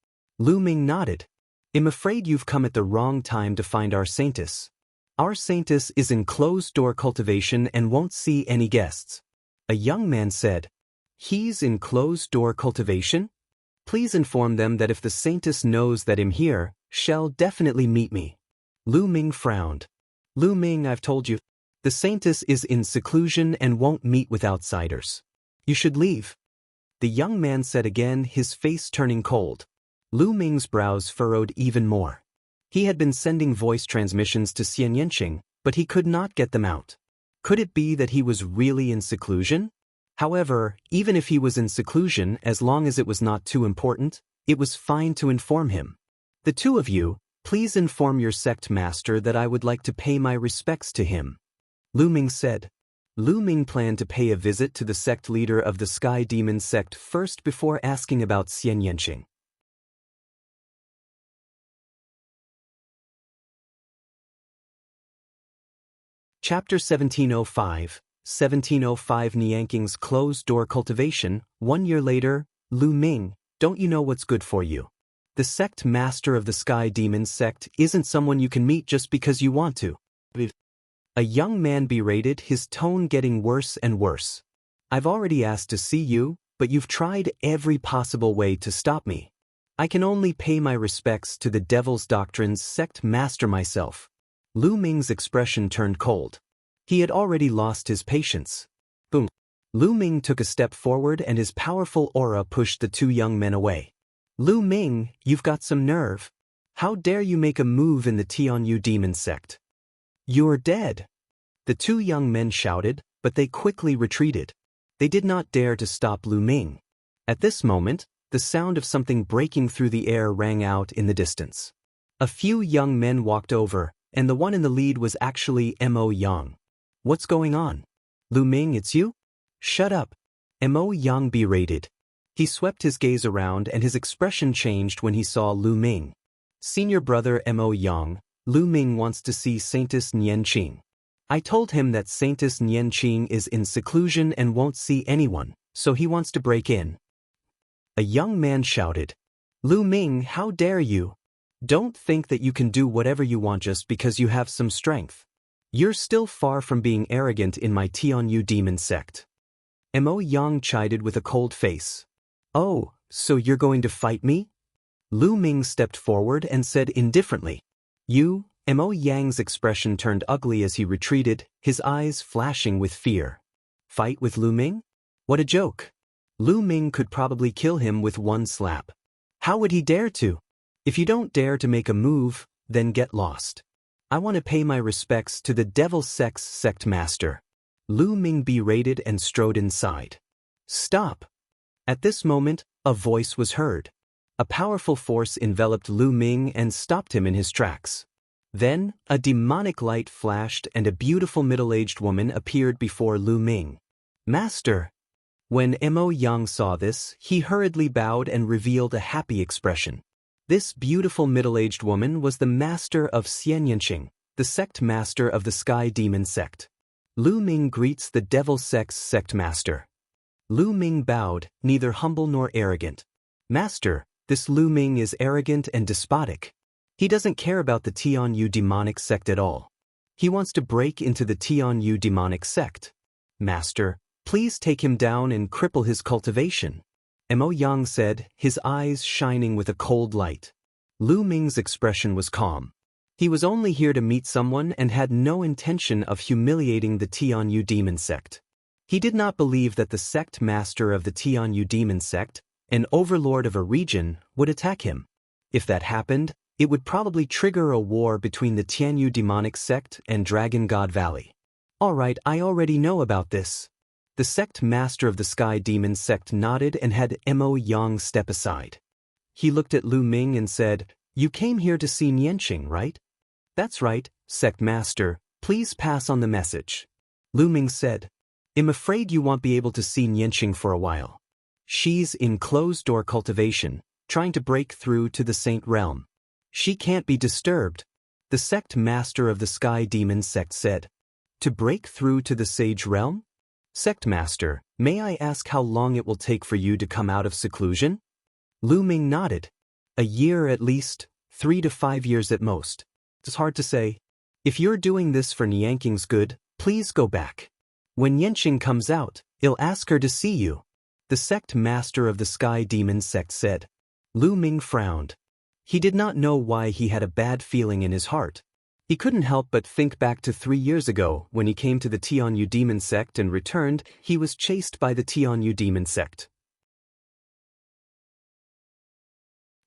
Lu Ming nodded. I'm afraid you've come at the wrong time to find our saintess. Our saintess is in closed-door cultivation and won't see any guests. A young man said. He's in closed-door cultivation? Please inform them that if the saintess knows that I'm here, she'll definitely meet me. Lu Ming frowned. Lu Ming, I've told you. The saintess is in seclusion and won't meet with outsiders. You should leave. The young man said again, his face turning cold. Lu Ming's brows furrowed even more. He had been sending voice transmissions to Xianxia, but he could not get them out. Could it be that he was really in seclusion? However, even if he was in seclusion, as long as it was not too important, it was fine to inform him. The two of you, please inform your sect master that I would like to pay my respects to him. Lu Ming said. Lu Ming planned to pay a visit to the sect leader of the Sky Demon sect first before asking about Xianxia. Chapter 1705, 1705 Nianking's closed-door cultivation. 1 year later, Lu Ming, don't you know what's good for you? The sect master of the Sky Demon sect isn't someone you can meet just because you want to. A young man berated, his tone getting worse and worse. I've already asked to see you, but you've tried every possible way to stop me. I can only pay my respects to the Devil's Doctrine's sect master myself. Lu Ming's expression turned cold. He had already lost his patience. Boom. Lu Ming took a step forward and his powerful aura pushed the two young men away. Lu Ming, you've got some nerve. How dare you make a move in the Tianyu demon sect? You're dead. The two young men shouted, but they quickly retreated. They did not dare to stop Lu Ming. At this moment, the sound of something breaking through the air rang out in the distance. A few young men walked over, and the one in the lead was actually Mo Yang. What's going on? Lu Ming, it's you? Shut up. Mo Yang berated. He swept his gaze around and his expression changed when he saw Lu Ming. Senior brother Mo Yang, Lu Ming wants to see Saintess Xianxia. I told him that Saintess Xianxia is in seclusion and won't see anyone, so he wants to break in. A young man shouted. Lu Ming, how dare you? Don't think that you can do whatever you want just because you have some strength. You're still far from being arrogant in my Tianyu demon sect. Mo Yang chided with a cold face. Oh, so you're going to fight me? Lu Ming stepped forward and said indifferently. You? Mo Yang's expression turned ugly as he retreated, his eyes flashing with fear. Fight with Lu Ming? What a joke. Lu Ming could probably kill him with one slap. How would he dare to? If you don't dare to make a move, then get lost. I want to pay my respects to the Devil Sex Sect Master. Lu Ming berated and strode inside. Stop! At this moment, a voice was heard. A powerful force enveloped Lu Ming and stopped him in his tracks. Then, a demonic light flashed and a beautiful middle-aged woman appeared before Lu Ming. Master! When Mo Yang saw this, he hurriedly bowed and revealed a happy expression. This beautiful middle-aged woman was the master of Xianxia, the sect master of the Sky Demon Sect. Lu Ming greets the Devil Sex Sect Master. Lu Ming bowed, neither humble nor arrogant. Master, this Lu Ming is arrogant and despotic. He doesn't care about the Tianyu demonic sect at all. He wants to break into the Tianyu demonic sect. Master, please take him down and cripple his cultivation. Mo Yang said, his eyes shining with a cold light. Lu Ming's expression was calm. He was only here to meet someone and had no intention of humiliating the Tianyu demon sect. He did not believe that the sect master of the Tianyu demon sect, an overlord of a region, would attack him. If that happened, it would probably trigger a war between the Tianyu demonic sect and Dragon God Valley. Alright, I already know about this. The sect master of the Sky Demon sect nodded and had Mo Yang step aside. He looked at Lu Ming and said, You came here to see Xianxia, right? That's right, sect master, please pass on the message. Lu Ming said, I'm afraid you won't be able to see Xianxia for a while. She's in closed-door cultivation, trying to break through to the Saint Realm. She can't be disturbed. The sect master of the Sky Demon sect said. To break through to the Sage Realm? Sect master, may I ask how long it will take for you to come out of seclusion? Lu Ming nodded. A year at least, 3 to 5 years at most. It's hard to say. If you're doing this for Nianqing's good, please go back. When Xianxia comes out, I'll ask her to see you. The sect master of the Sky Demon sect said. Lu Ming frowned. He did not know why he had a bad feeling in his heart. He couldn't help but think back to 3 years ago when he came to the Tianyu demon sect and returned, he was chased by the Tianyu demon sect.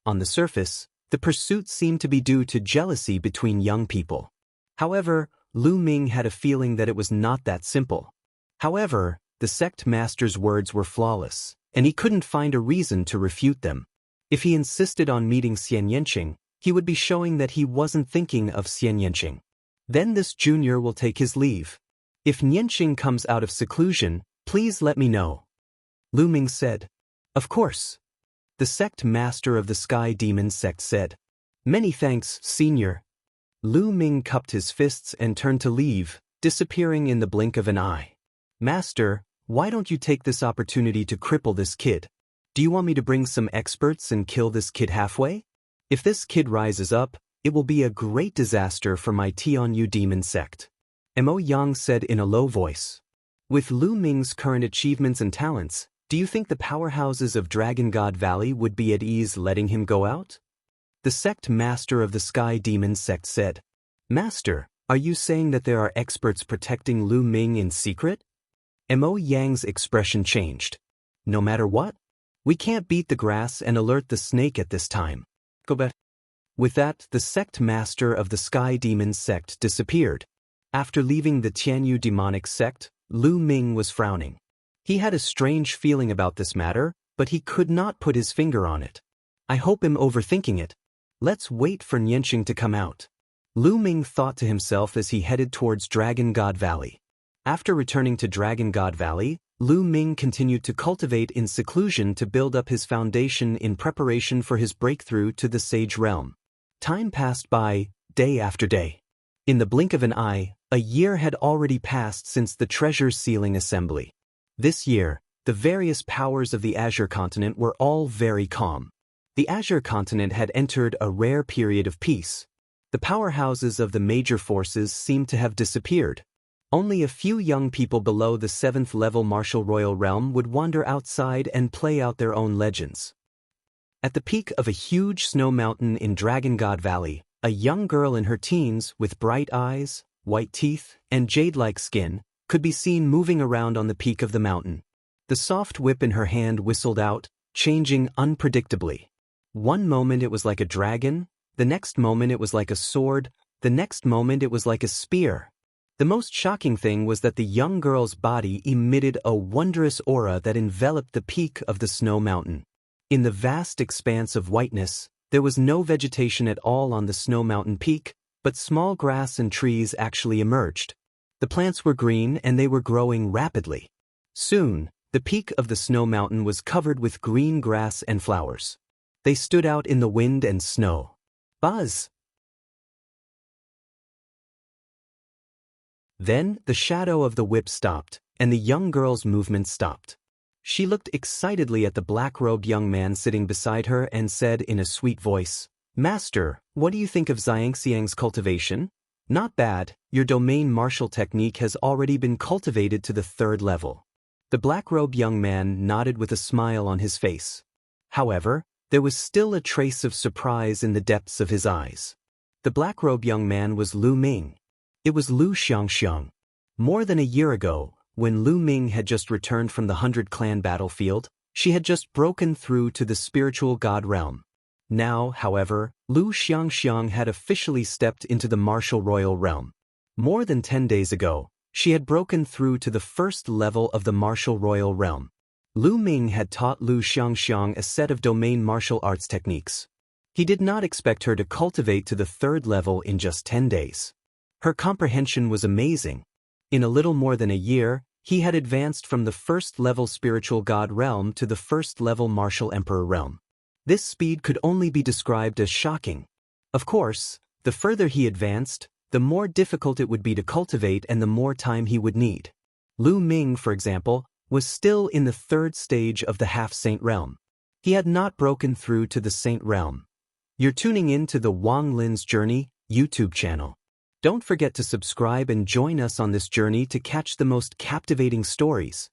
On the surface, the pursuit seemed to be due to jealousy between young people. However, Lu Ming had a feeling that it was not that simple. However, the sect master's words were flawless, and he couldn't find a reason to refute them. If he insisted on meeting Xianxia, he would be showing that he wasn't thinking of Xianxia. Then this junior will take his leave. If Xianxia comes out of seclusion, please let me know. Lu Ming said. Of course. The sect master of the Sky Demon sect said. Many thanks, senior. Lu Ming cupped his fists and turned to leave, disappearing in the blink of an eye. Master, why don't you take this opportunity to cripple this kid? Do you want me to bring some experts and kill this kid halfway? If this kid rises up, it will be a great disaster for my Tianyu demon sect. Mo Yang said in a low voice. With Lu Ming's current achievements and talents, do you think the powerhouses of Dragon God Valley would be at ease letting him go out? The sect master of the Sky Demon sect said. Master, are you saying that there are experts protecting Lu Ming in secret? Mo Yang's expression changed. No matter what? We can't beat the grass and alert the snake at this time. Go back. With that, the sect master of the Sky Demon sect disappeared. After leaving the Tianyu demonic sect, Lu Ming was frowning. He had a strange feeling about this matter, but he could not put his finger on it. I hope I'm overthinking it. Let's wait for Xianxia to come out. Lu Ming thought to himself as he headed towards Dragon God Valley. After returning to Dragon God Valley, Lu Ming continued to cultivate in seclusion to build up his foundation in preparation for his breakthrough to the Sage Realm. Time passed by, day after day. In the blink of an eye, a year had already passed since the treasure sealing assembly. This year, the various powers of the Azure Continent were all very calm. The Azure Continent had entered a rare period of peace. The powerhouses of the major forces seemed to have disappeared. Only a few young people below the 7th level Martial Royal Realm would wander outside and play out their own legends. At the peak of a huge snow mountain in Dragon God Valley, a young girl in her teens with bright eyes, white teeth, and jade-like skin could be seen moving around on the peak of the mountain. The soft whip in her hand whistled out, changing unpredictably. One moment it was like a dragon, the next moment it was like a sword, the next moment it was like a spear. The most shocking thing was that the young girl's body emitted a wondrous aura that enveloped the peak of the snow mountain. In the vast expanse of whiteness, there was no vegetation at all on the snow mountain peak, but small grass and trees actually emerged. The plants were green and they were growing rapidly. Soon, the peak of the snow mountain was covered with green grass and flowers. They stood out in the wind and snow. Buzz! Then, the shadow of the whip stopped, and the young girl's movement stopped. She looked excitedly at the black-robed young man sitting beside her and said in a sweet voice, "Master, what do you think of Xianxiang's cultivation? Not bad, your domain martial technique has already been cultivated to the 3rd level." The black-robed young man nodded with a smile on his face. However, there was still a trace of surprise in the depths of his eyes. The black-robed young man was Lu Ming. It was Lu Xiangxiang. More than a year ago, when Lu Ming had just returned from the 100-clan battlefield, she had just broken through to the spiritual god realm. Now, however, Lu Xiangxiang had officially stepped into the martial royal realm. More than 10 days ago, she had broken through to the 1st level of the martial royal realm. Lu Ming had taught Lu Xiangxiang a set of domain martial arts techniques. He did not expect her to cultivate to the 3rd level in just 10 days. Her comprehension was amazing. In a little more than a year, he had advanced from the 1st level spiritual god realm to the 1st level martial emperor realm. This speed could only be described as shocking. Of course, the further he advanced, the more difficult it would be to cultivate and the more time he would need. Lu Ming, for example, was still in the 3rd stage of the half-saint realm. He had not broken through to the saint realm. You're tuning in to the Wang Lin's Journey YouTube channel. Don't forget to subscribe and join us on this journey to catch the most captivating stories.